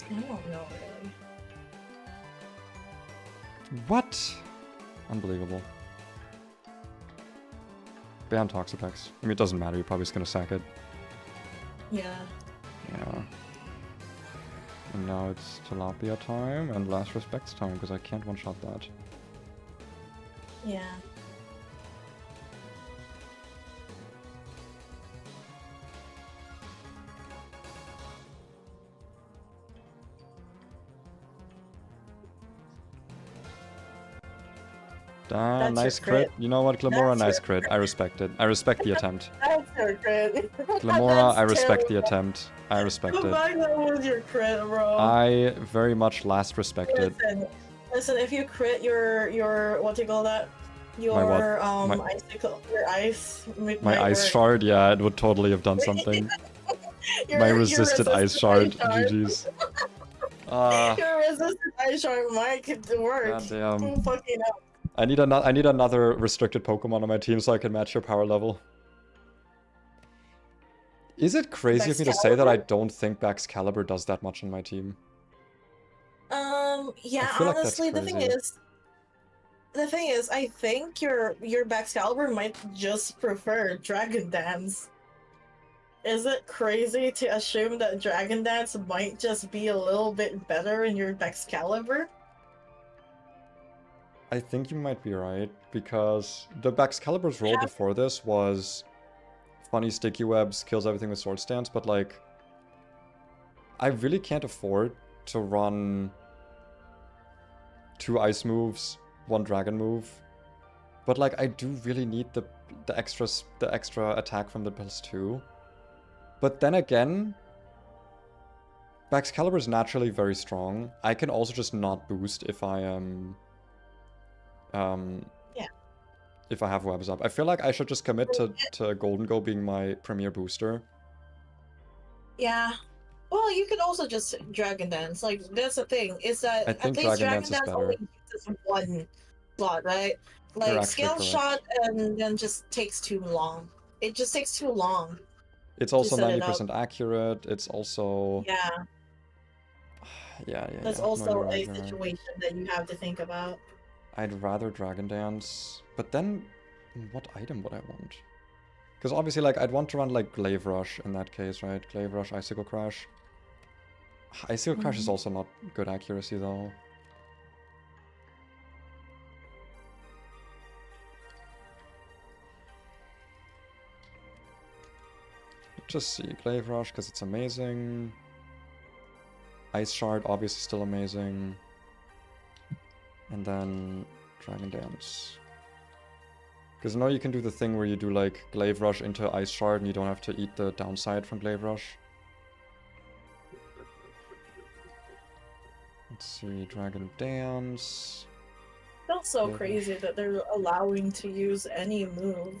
I don't know, really. What? Unbelievable. Ban Toxapex. I mean, it doesn't matter. You're probably just gonna sack it. Yeah. Yeah. And now it's Tilapia time and Last Respects time, because I can't one-shot that. Yeah. Damn, That's your nice crit. crit. You know what, Glamora, That's nice your crit. I respect it. I respect the attempt. That's your crit. Glamora, I respect the terrible. attempt. I respect Go it. back, that was your crit, bro. I very much last respect it. Listen, if you crit your what do you call that? Your what? icicle, your ice. My ice shard, yeah, it would totally have done something. Your- My your resisted ice shard, GG's. Your resisted ice shard might work. Goddamn. Who fucking knows? I need another restricted Pokemon on my team so I can match your power level. Is it crazy of me to say that I don't think Baxcalibur does that much on my team? Yeah, I feel like that's honestly, the thing is, I think your Baxcalibur might just prefer Dragon Dance. Is it crazy to assume that Dragon Dance might just be a little bit better in your Baxcalibur? I think you might be right, because the Baxcalibur's role before this was funny sticky webs, kills everything with sword stance, but like, I really can't afford to run 2 ice moves, 1 dragon move. But like, I do really need the extra attack from the +2. But then again, Baxcalibur is naturally very strong. I can also just not boost if I am if I have webs up. I feel like I should just commit to Golden Go being my premier booster. Yeah. Well, you could also just Dragon Dance. Like, that's the thing, is that I at think least Dragon Dragon Dance is Dance better. only uses 1 slot, right? You're Like, actually Scale correct. Shot and then just takes too long. It just takes too long. It's also set it 90% accurate. It's also Yeah. yeah. That's No, also you're a right, you're right. situation that you have to think about. I'd rather Dragon Dance, but then what item would I want? Because obviously, like, I'd want to run like Glaive Rush in that case, right? Glaive Rush, Icicle Crash. Icicle Crash is also not good accuracy though. Just see Glaive Rush because it's amazing. Ice Shard obviously still amazing. And then Dragon Dance. Because now you can do the thing where you do like Glaive Rush into Ice Shard and you don't have to eat the downside from Glaive Rush. Let's see, Dragon Dance. Feels so crazy that they're allowing to use any move.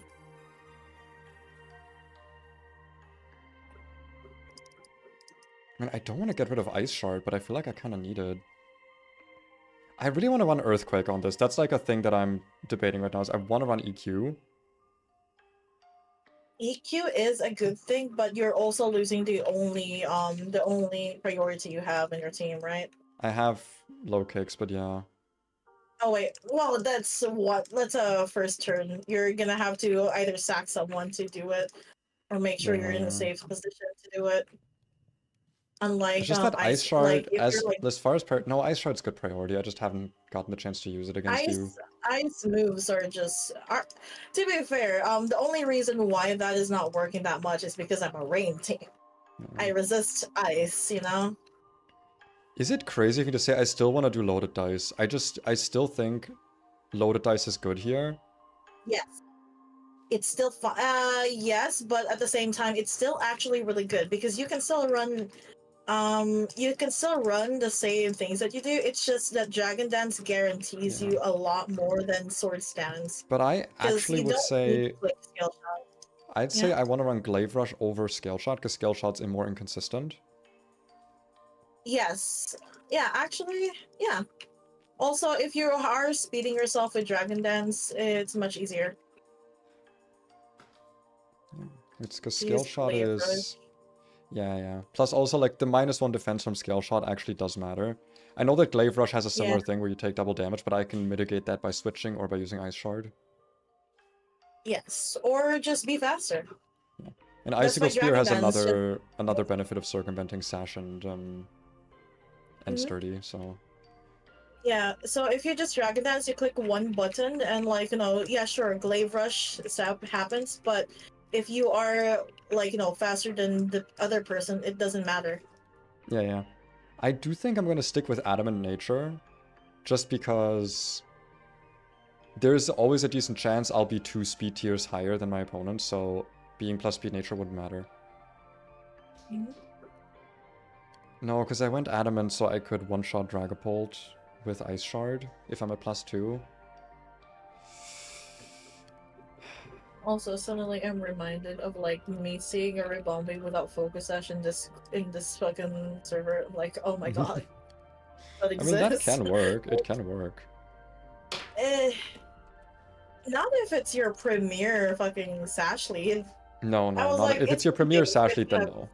I mean, I don't want to get rid of Ice Shard, but I feel like I kind of need it. I really want to run Earthquake on this. That's like a thing that I'm debating right now. Is I want to run EQ. EQ is a good thing, but you're also losing the only priority you have in your team, right? I have low kicks, but yeah. Oh wait, well that's a first turn. You're gonna have to either sack someone to do it, or make sure you're in a safe position to do it. Unlike it's just that Ice Shard, like, as far as no, Ice Shard's good priority. I just haven't gotten the chance to use it against you. Ice moves are just to be fair, the only reason why that is not working that much is because I'm a rain team. I resist ice, you know? Is it crazy for me to say I still want to do loaded dice? I still think loaded dice is good here. Yes. It's still fun. Yes, but at the same time, it's still actually really good because you can still run the same things that you do. It's just that Dragon Dance guarantees you a lot more than Swords Dance. But I actually would say I'd say I want to run Glaive Rush over Scale Shot because Scale Shot's more inconsistent. Yes. Yeah, actually, yeah. Also, if you are speeding yourself with Dragon Dance, it's much easier. It's because Scale Shot is... Yeah. Plus also, like, the -1 defense from Scale Shot actually does matter. I know that Glaive Rush has a similar thing where you take double damage, but I can mitigate that by switching or by using Ice Shard. Yes, or just be faster. Yeah. And Icicle Spear has another benefit of circumventing Sash and Sturdy, so... Yeah, so if you just Dragon Dance, you click one button and, like, you know, yeah, sure, Glaive Rush stuff happens, but if you are, like, you know, faster than the other person, it doesn't matter. Yeah. I do think I'm going to stick with Adamant Nature, just because there's always a decent chance I'll be 2 speed tiers higher than my opponent, so being plus speed nature wouldn't matter. No, because I went Adamant so I could one-shot Dragapult with Ice Shard if I'm at +2. Also, suddenly I'm reminded of, like, me seeing a Ribombing without Focus Sash in this fucking server. I'm like, oh my god. That exists. I mean, that can work. It can work. Not if it's your premier fucking Sash lead. No, not like, if it's your premier Sash lead, then no.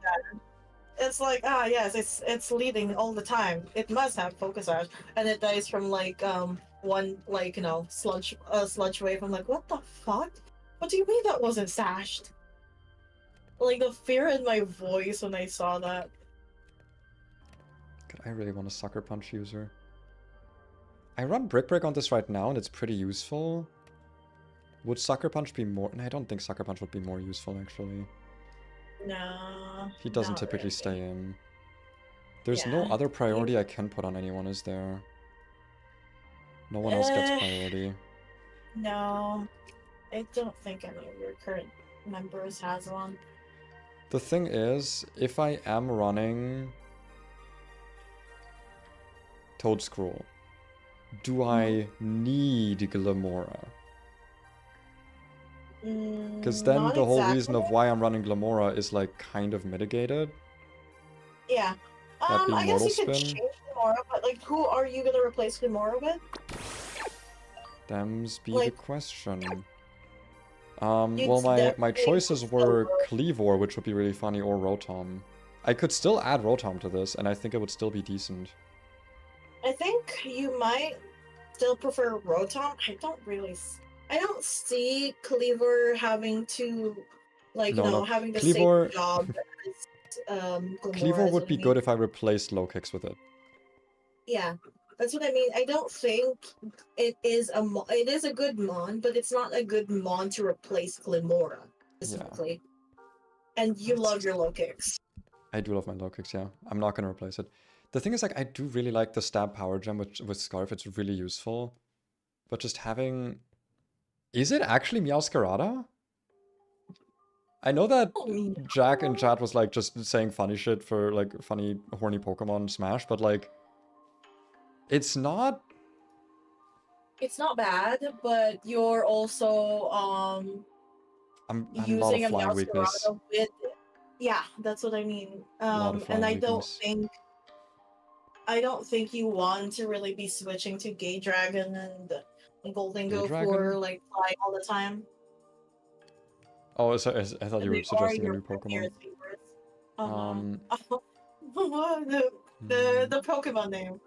It's like, yes, it's leading all the time. It must have Focus Sash, and it dies from, like, one, like, you know, sludge wave. I'm like, what the fuck? What do you mean that wasn't sashed? Like, the fear in my voice when I saw that. God, I really want a Sucker Punch user. I run Brick Break on this right now, and it's pretty useful. Would Sucker Punch be more... No, I don't think Sucker Punch would be more useful, actually. No. He doesn't typically stay in. There's no other priority I can put on anyone, is there? No one else gets priority. No. I don't think any of your current members has one. The thing is, if I am running Toadscroll, do I need Glamora? Because then the whole reason of why I'm running Glamora is, like, kind of mitigated. Yeah. I guess you could change Glamora, but, like, who are you gonna replace Glamora with? Them's be the question. Well, my choices were Cleavor, which would be really funny, or Rotom. I could still add Rotom to this, and I think it would still be decent. I think you might still prefer Rotom. I don't see Cleavor having to, like, having the same job as Cleavor would be good if I replaced low kicks with it. Yeah. That's what I mean. I don't think it is a good mon, but it's not a good mon to replace Glamora, specifically. Yeah. And you love your low kicks. I do love my low kicks, yeah. I'm not going to replace it. The thing is, like, I do really like the stab power gem with Scarf. It's really useful. But just having... Is it actually Meowscarada? I know that Jack in chat was, like, just saying funny shit for, like, funny, horny Pokemon Smash, but, like... It's not... It's not bad, but you're also, I'm a lot using of a flying weakness. Meowscarada with... Yeah, that's what I mean. A lot of And flying weakness. I don't think you want to really be switching to Gay Dragon and Golden Go for like fly all the time. Oh, so I thought you were suggesting a new Pokemon. The Pokemon name.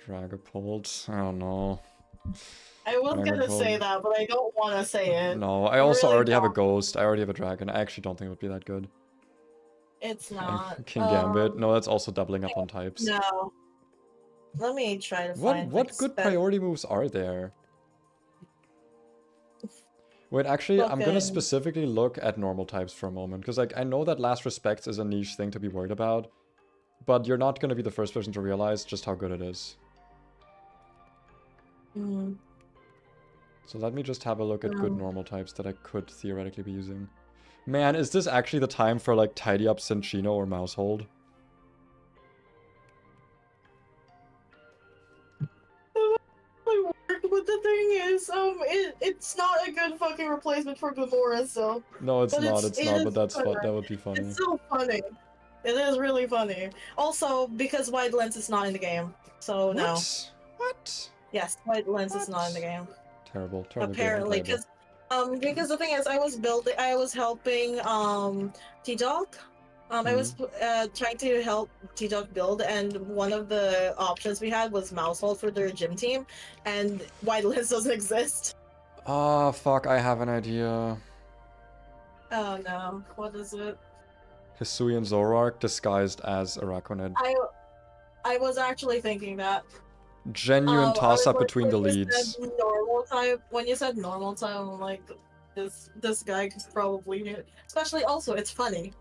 Dragapult. I don't know. I was gonna say that, but I don't want to say it. No, I also really already have a ghost. I already have a dragon. I actually don't think it would be that good. It's not. King Gambit. No, that's also doubling up on types. No. Let me try to find. What good priority moves are there? Wait, actually, I'm gonna specifically look at normal types for a moment, because like I know that Last Respects is a niche thing to be worried about, but you're not gonna be the first person to realize just how good it is. So let me just have a look at good normal types that I could theoretically be using. Man, is this actually the time for like Tidy Up Cinccino or Mousehold? But the thing is, it's not a good fucking replacement for Glamora, so... No, it's not, but that's fun. That would be funny. It's so funny. It is really funny. Also, because Wide Lens is not in the game, so no. What? Yes, Wide Lens is not in the game. Terrible. Apparently, because the thing is, I was helping T-Dog. I was trying to help T-Dog build, and one of the options we had was Mousehold for their gym team, and Wide Lens doesn't exist. Oh, fuck, I have an idea. Oh no, what is it? Hisuian Zoroark disguised as Araquanid. I was actually thinking that. Genuine toss-up between the leads. Normal type, when you said normal type, I'm like, this guy could probably hit. Especially also, it's funny.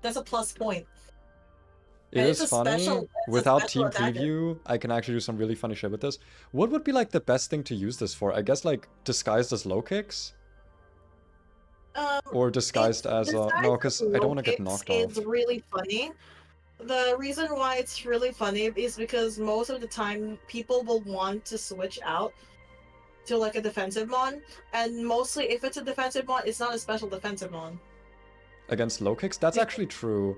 That's a plus point. It is funny. Without team preview, I can actually do some really funny shit with this. What would be like the best thing to use this for? I guess like disguised as low kicks? Or disguised as no, because I don't want to get knocked off. It's really funny. The reason why it's really funny is because most of the time people will want to switch out to like a defensive mon, and mostly if it's a defensive mon, it's not a special defensive mon. Against low kicks? That's actually true.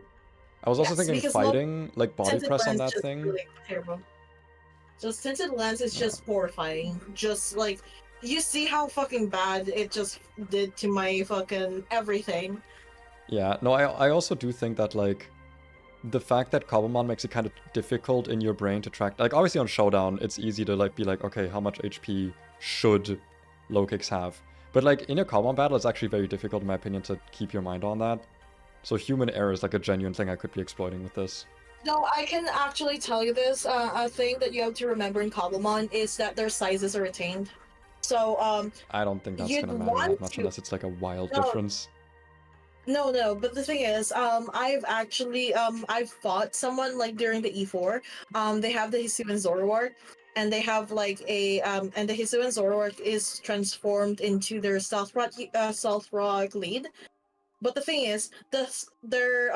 I was also thinking fighting, like body press on that thing. Really terrible. Just Tinted Lens is just horrifying. Just like, you see how fucking bad it just did to my fucking everything. Yeah, no, I also do think that like, the fact that Cobblemon makes it kind of difficult in your brain to track, like obviously on Showdown, it's easy to like be like, okay, how much HP should low kicks have? But like in a Cobblemon battle, it's actually very difficult in my opinion to keep your mind on that. So human error is like a genuine thing I could be exploiting with this. No, I can actually tell you this. A thing that you have to remember in Cobblemon is that their sizes are retained. So I don't think that's gonna matter that much unless it's like a wild difference. No, but the thing is, I've actually, I've fought someone, like, during the E4, they have the Hisuian Zoroark, and they have, like, and the Hisuian Zoroark is transformed into their Stealth Rock lead, but the thing is, their,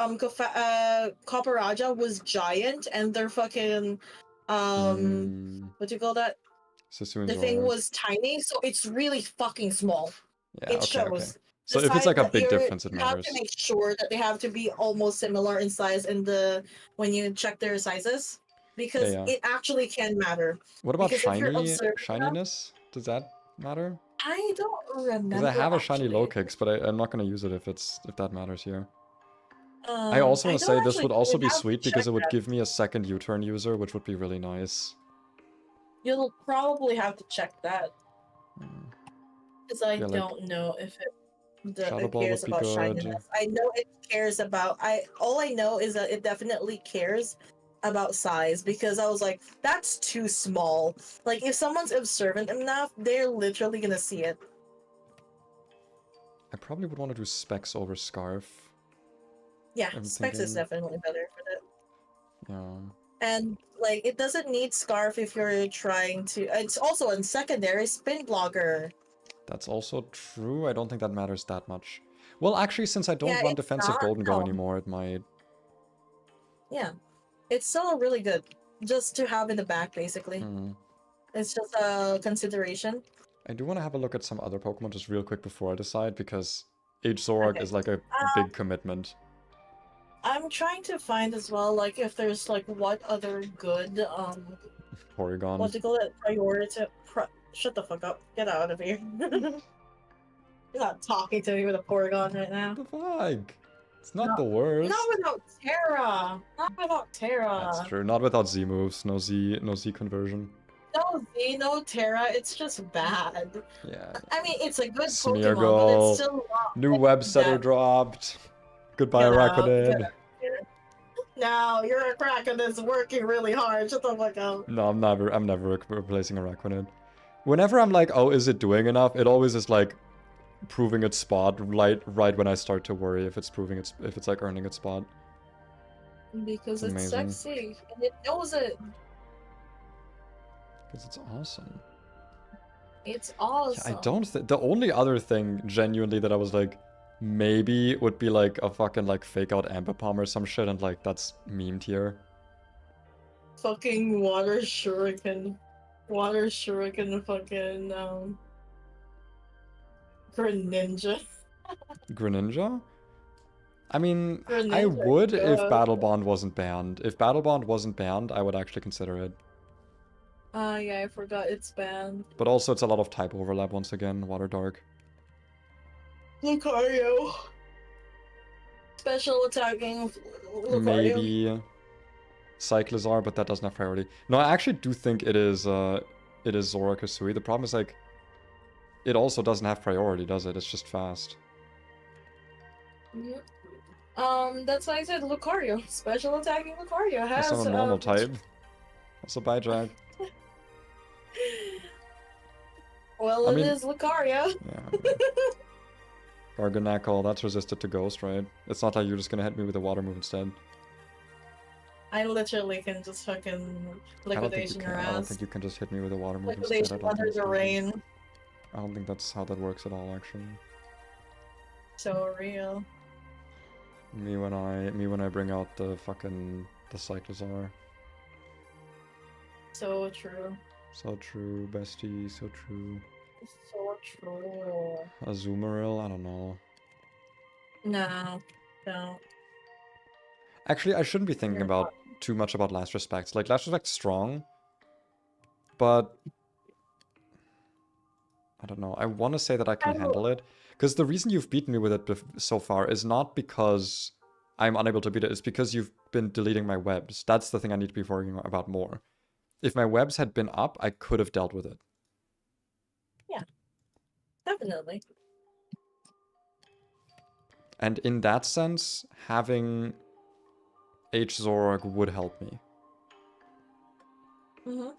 Copperaja was giant, and their fucking, what do you call that? The thing was tiny, so it's really fucking small. Yeah, it shows. Okay. So if it's like a big difference, it matters. You have to make sure that they have to be almost similar in size when you check their sizes, because it actually can matter. What about shininess? Does that matter? I don't remember. Because I have a shiny low kicks, but I'm not going to use it if that matters here. I also want to say this would also be sweet because it would give me a second U-turn user, which would be really nice. You'll probably have to check that, because I don't know if it cares about shininess. I know it cares about. All I know is that it definitely cares about size, because I was like, that's too small. Like, if someone's observant enough, they're literally gonna see it. I probably would want to do Specs over Scarf. Yeah, I'm Specs is thinking. definitely better for that. Yeah. And like, it doesn't need Scarf if you're trying to. It's also on secondary spin blocker. That's also true. I don't think that matters that much. Well, actually, since I don't Yeah, run it's defensive not. Golden Go No. anymore, it might. Yeah, it's still really good just to have in the back. Basically, Hmm. it's just a consideration. I do want to have a look at some other Pokemon just real quick before I decide, because Zoroark Okay. is like a big commitment. I'm trying to find as well, like, if there's like what other good Porygon. what do you call it, priority. Shut the fuck up. Get out of here. You're not talking to me with a Porygon right now. What the fuck? It's not No, the worst. not without Terra. Not without That's Terra. true. Not without Z moves. No Z conversion. No Z, no Terra. It's just bad. Yeah. I mean, it's a good Pokemon, but it's Smeargle. still not New like web setter that. dropped. Goodbye, Get out. Get Araquanid. out here. Now you're a Kraken that's working really hard. Shut the fuck up. No, I'm never replacing Araquanid. Whenever I'm like, oh, is it doing enough? It always is like proving its spot right when I start to worry if it's like earning its spot. Because It's it's amazing. sexy and it knows it. Because it's awesome. It's Yeah, awesome. I don't think the only other thing genuinely that I was like maybe would be like a fucking like fake out Ambipom or some shit, and like that's memed here. Fucking water shuriken. Water shuriken fucking Greninja. Greninja? I mean, I Greninja, would if God. Battle Bond wasn't banned. If Battle Bond wasn't banned, I would actually consider it. Yeah, I forgot it's banned. But also it's a lot of type overlap once again, Water Dark. Lucario. Special attacking Lucario. Maybe Cyclizar, but that doesn't have priority. No, I actually do think it is Zora Kasui. The problem is like it also doesn't have priority, does it? It's just fast. Yep. That's why I said Lucario. Special attacking Lucario has That's not a normal type. Also Bijak. Well, I it mean, is Lucario. Yeah. Garganacl, that's resisted to Ghost, right? It's not like you're just gonna hit me with a water move instead. I literally can just fucking liquidation your I don't ass. think you can just hit me with a water move instead. Liquidation under the rain. I don't think that's how that works at all, actually. So real. Me when I bring out the Cyclizar. So true. So true, bestie, so true. So true. Azumarill, I don't know. No, no. Actually, I shouldn't be thinking You're about too much about Last Respects. Like, Last Respect's strong, but I don't know. I want to say that I can handle it. Because the reason you've beaten me with it so far is not because I'm unable to beat it. It's because you've been deleting my webs. That's the thing I need to be worrying about more. If my webs had been up, I could have dealt with it. Yeah, definitely. And in that sense, having H Zoroark would help me. Mm-hmm.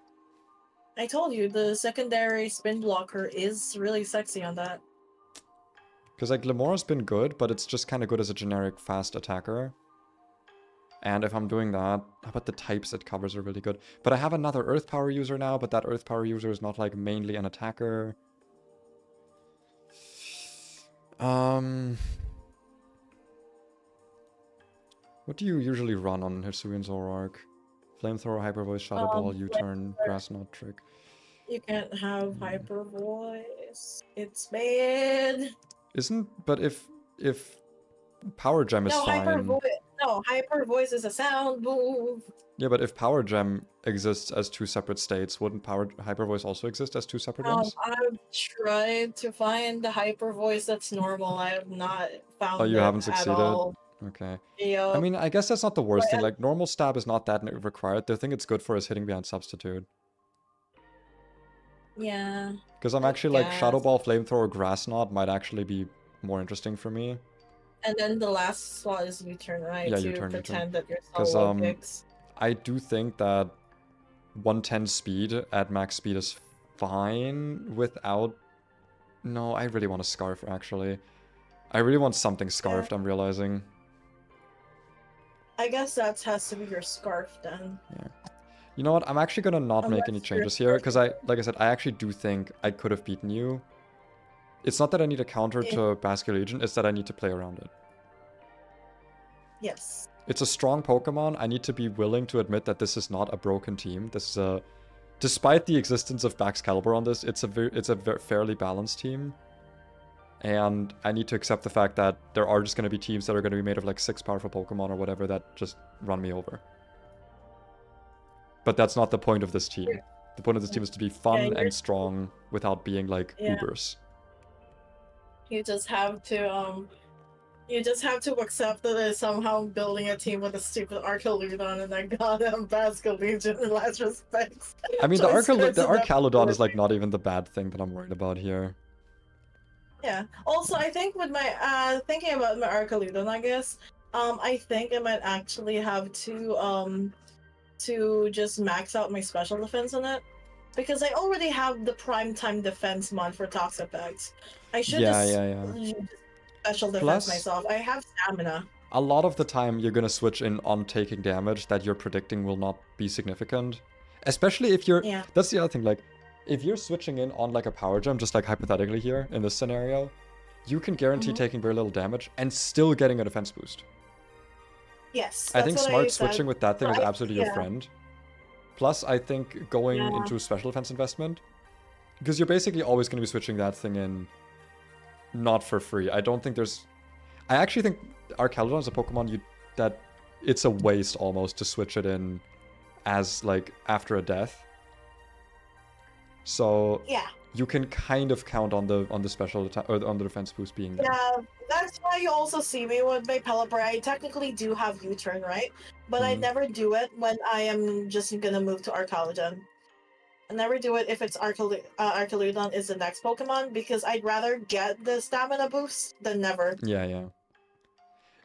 I told you, the secondary spin blocker is really sexy on that. Because like Glimmor's been good, but it's just kind of good as a generic fast attacker. And if I'm doing that, but the types it covers are really good. But I have another Earth Power user now, but that Earth Power user is not like mainly an attacker. What do you usually run on Hisuian Zoroark? Flamethrower, Hyper Voice, Shadow Ball, U-turn, Grass Knot Trick. You can't have Hyper Voice. It's bad. But if Power Gem is fine. Hyper Voice is a sound move. Yeah, but if Power Gem exists as two separate states, wouldn't Hyper Voice also exist as two separate ones? I've tried to find the Hyper Voice that's normal. I have not found it. Oh, you haven't succeeded? At all. Okay. Yeah. I mean, I guess that's not the worst thing. Like, normal stab is not that required. The thing it's good for is hitting behind substitute. Yeah. Because I'm actually like, Shadow Ball, Flamethrower, Grass Knot might actually be more interesting for me. And then the last slot is U-turn, right? Yeah, to U-turn. Pretend that you're solo picks. I do think that 110 speed at max speed is fine without... No, I really want a Scarf, actually. I really want something Scarfed, I'm realizing. I guess that has to be your scarf then. Yeah. You know what? I'm actually gonna not make any Unless changes you're here, because like I said, I actually do think I could have beaten you. It's not that I need a counter to Basket Legion, it's that I need to play around it. Yes. It's a strong Pokemon. I need to be willing to admit that this is not a broken team. This is a... Despite the existence of Baxcalibur on this, it's a fairly balanced team. And I need to accept the fact that there are just going to be teams that are going to be made of like 6 powerful Pokemon or whatever that just run me over. But that's not the point of this team. The point of this team is to be fun and strong without being like Ubers. You just have to accept that they're somehow building a team with a stupid Archaludon and that goddamn Basket Legion in last respects. I mean, the Archaludon is like not even the bad thing that I'm worried about here. Yeah. Also, I think with my thinking about my Archaludon, I guess, I think I might actually have to just max out my special defense on it. Because I already have the prime time defense mod for Toxapex. I should just special defense myself. I have stamina. A lot of the time you're gonna switch in on taking damage that you're predicting will not be significant. Especially if you're... Yeah. That's the other thing, like, if you're switching in on like a power gem, just like hypothetically here in this scenario, you can guarantee taking very little damage and still getting a defense boost. Yes. I think smart switching with that thing is absolutely your friend. Plus, I think going into a special defense investment, because you're basically always going to be switching that thing in not for free. I don't think there's... I actually think Archaludon is a Pokemon that it's a waste almost to switch it in as like after a death. So you can kind of count on the special attack or on the defense boost being there. Yeah, that's why you also see me with my Pelipper. I technically do have U-turn, right? But I never do it when I am just gonna move to Archaludon. I never do it if it's Archaludon is the next Pokemon, because I'd rather get the stamina boost than never. Yeah.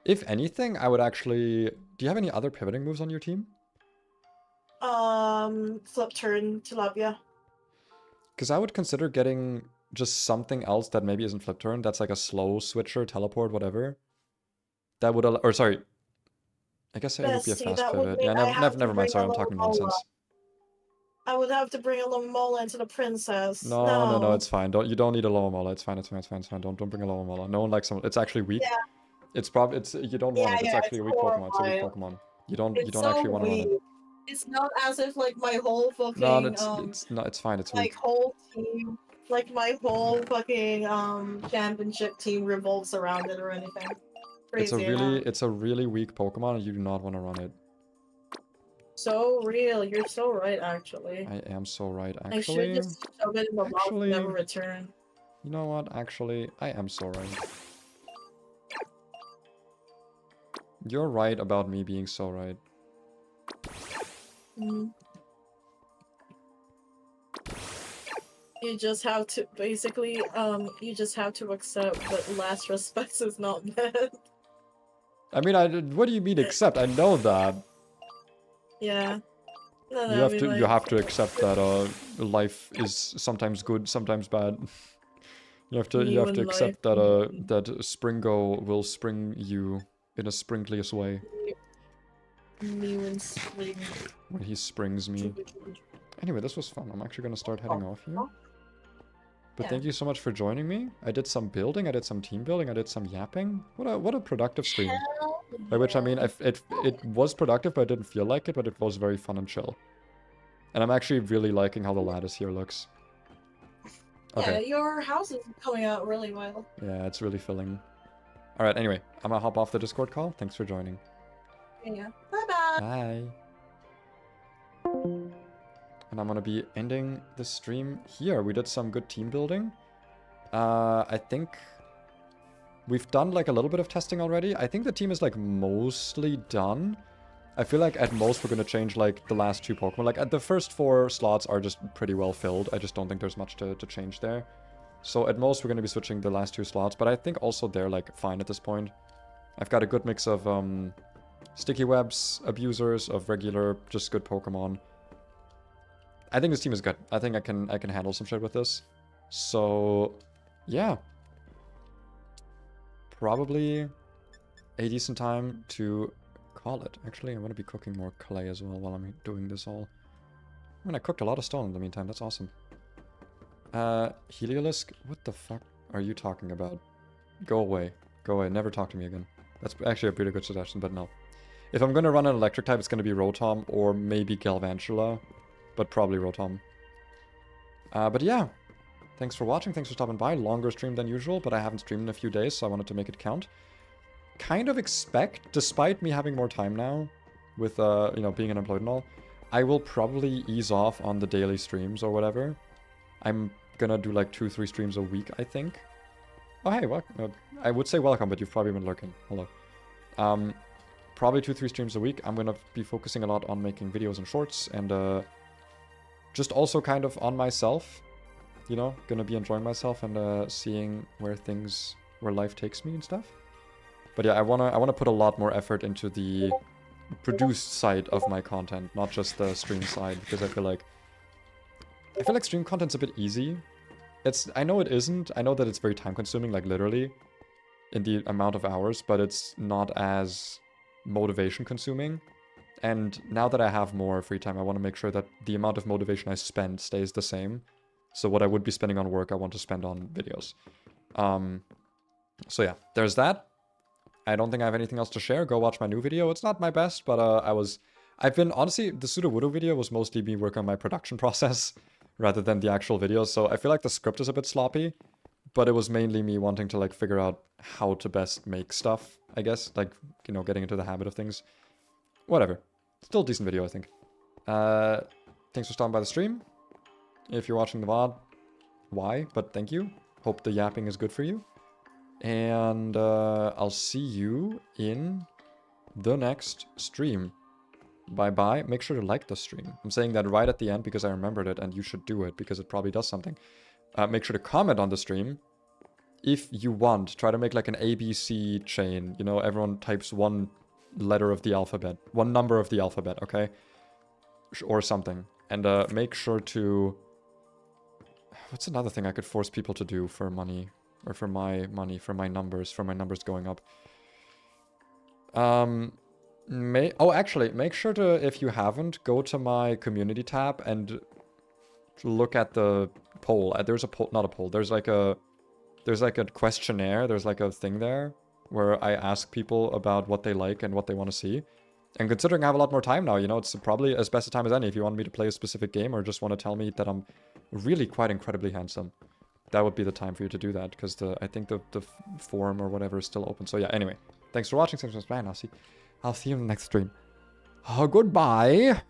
If anything, I would actually... Do you have any other pivoting moves on your team? Flip turn, Tilapia. Because I would consider getting just something else that maybe isn't flip turn. That's like a slow switcher, teleport, whatever. That would allow... Or sorry. I guess it would be a fast pivot. Yeah, never mind. Sorry, I'm talking nonsense. I would have to bring a Lomola into the princess. No, it's fine. You don't need a Lomola. It's fine. Don't bring a Lomola. No one likes them. It's actually weak. Yeah. It's probably you don't want it. It's actually a weak Pokemon. It's a weak Pokemon. You don't actually want to run it. It's not as if like my whole fucking it's fine. It's weak. Whole team, like my whole fucking championship team revolves around it or anything. Crazy, it's a really weak Pokemon, and you do not want to run it. So real, you're so right. Actually, I am so right. Actually, I should just shove it in the mouth and never return. You know what? Actually, I am so right. You're right about me being so right. You just have to basically you just have to accept that last respects is not bad. I mean, what do you mean accept? I know that. Yeah. No, you have to accept that life is sometimes good, sometimes bad. You have to accept that that Springo will spring you in a springliest way. When he springs me. Anyway, this was fun. I'm actually gonna start heading off here. But thank you so much for joining me. I did some building, I did some team building, I did some yapping. What a productive stream. By which I mean it was productive, but I didn't feel like it, but it was very fun and chill. And I'm actually really liking how the lattice here looks. Okay. Yeah, your house is coming out really well. Yeah, it's really filling. Alright, anyway, I'm gonna hop off the Discord call. Thanks for joining. Yeah. Bye-bye. Bye. And I'm gonna be ending the stream here. We did some good team building. I think we've done like a little bit of testing already. I think the team is like mostly done. I feel like at most we're gonna change like the last 2 Pokemon. Like at the first 4 slots are just pretty well filled. I just don't think there's much to change there. So at most we're gonna be switching the last 2 slots, but I think also they're like fine at this point. I've got a good mix of sticky webs, abusers, of regular, just good Pokemon. I think this team is good. I think I can handle some shit with this. So yeah. Probably a decent time to call it. Actually, I want to be cooking more clay as well while I'm doing this all. I mean, I cooked a lot of stone in the meantime. That's awesome. Heliolisk? What the fuck are you talking about? Go away. Go away. Never talk to me again. That's actually a pretty good suggestion, but no. If I'm going to run an electric type, it's going to be Rotom or maybe Galvantula, but probably Rotom. But yeah. Thanks for watching. Thanks for stopping by. Longer stream than usual, but I haven't streamed in a few days, so I wanted to make it count. Kind of expect, despite me having more time now, with, you know, being unemployed and all, I will probably ease off on the daily streams or whatever. I'm gonna do like 2-3 streams a week, I think. Oh, hey, what? I would say welcome, but you've probably been lurking. Hello. Probably 2-3 streams a week. I'm gonna be focusing a lot on making videos and shorts, and just also kind of on myself. You know, gonna be enjoying myself and seeing where life takes me and stuff. But yeah, I wanna put a lot more effort into the produced side of my content, not just the stream side, because I feel like stream content's a bit easy. I know it isn't. I know that it's very time consuming, like literally, in the amount of hours, but it's not as motivation consuming. And now that I have more free time, I want to make sure that the amount of motivation I spend stays the same. So what I would be spending on work, I want to spend on videos. So yeah, there's that. I don't think I have anything else to share. Go watch my new video. It's not my best, but honestly, the Sudowoodo video was mostly me working on my production process rather than the actual video. So I feel like the script is a bit sloppy, but it was mainly me wanting to like figure out how to best make stuff, I guess. Like, you know, getting into the habit of things. Whatever. Still a decent video, I think. Thanks for stopping by the stream. If you're watching the VOD, why? But thank you. Hope the yapping is good for you. And I'll see you in the next stream. Bye-bye. Make sure to like the stream. I'm saying that right at the end because I remembered it, and you should do it because it probably does something. Make sure to comment on the stream. If you want, try to make like an ABC chain. You know, everyone types one letter of the alphabet. One number of the alphabet, okay? Or something. And make sure to... What's another thing I could force people to do for money? Or for my money, for my numbers going up. Actually, make sure to, if you haven't, go to my community tab and look at the poll. There's a poll, not a poll. There's like a questionnaire. There's like a thing there where I ask people about what they like and what they want to see. And considering I have a lot more time now, you know, it's probably as best a time as any if you want me to play a specific game or just want to tell me that I'm really quite incredibly handsome. That would be the time for you to do that, because I think the forum or whatever is still open. So yeah, anyway. Thanks for watching. Thanks for playing. I'll see you in the next stream. Goodbye.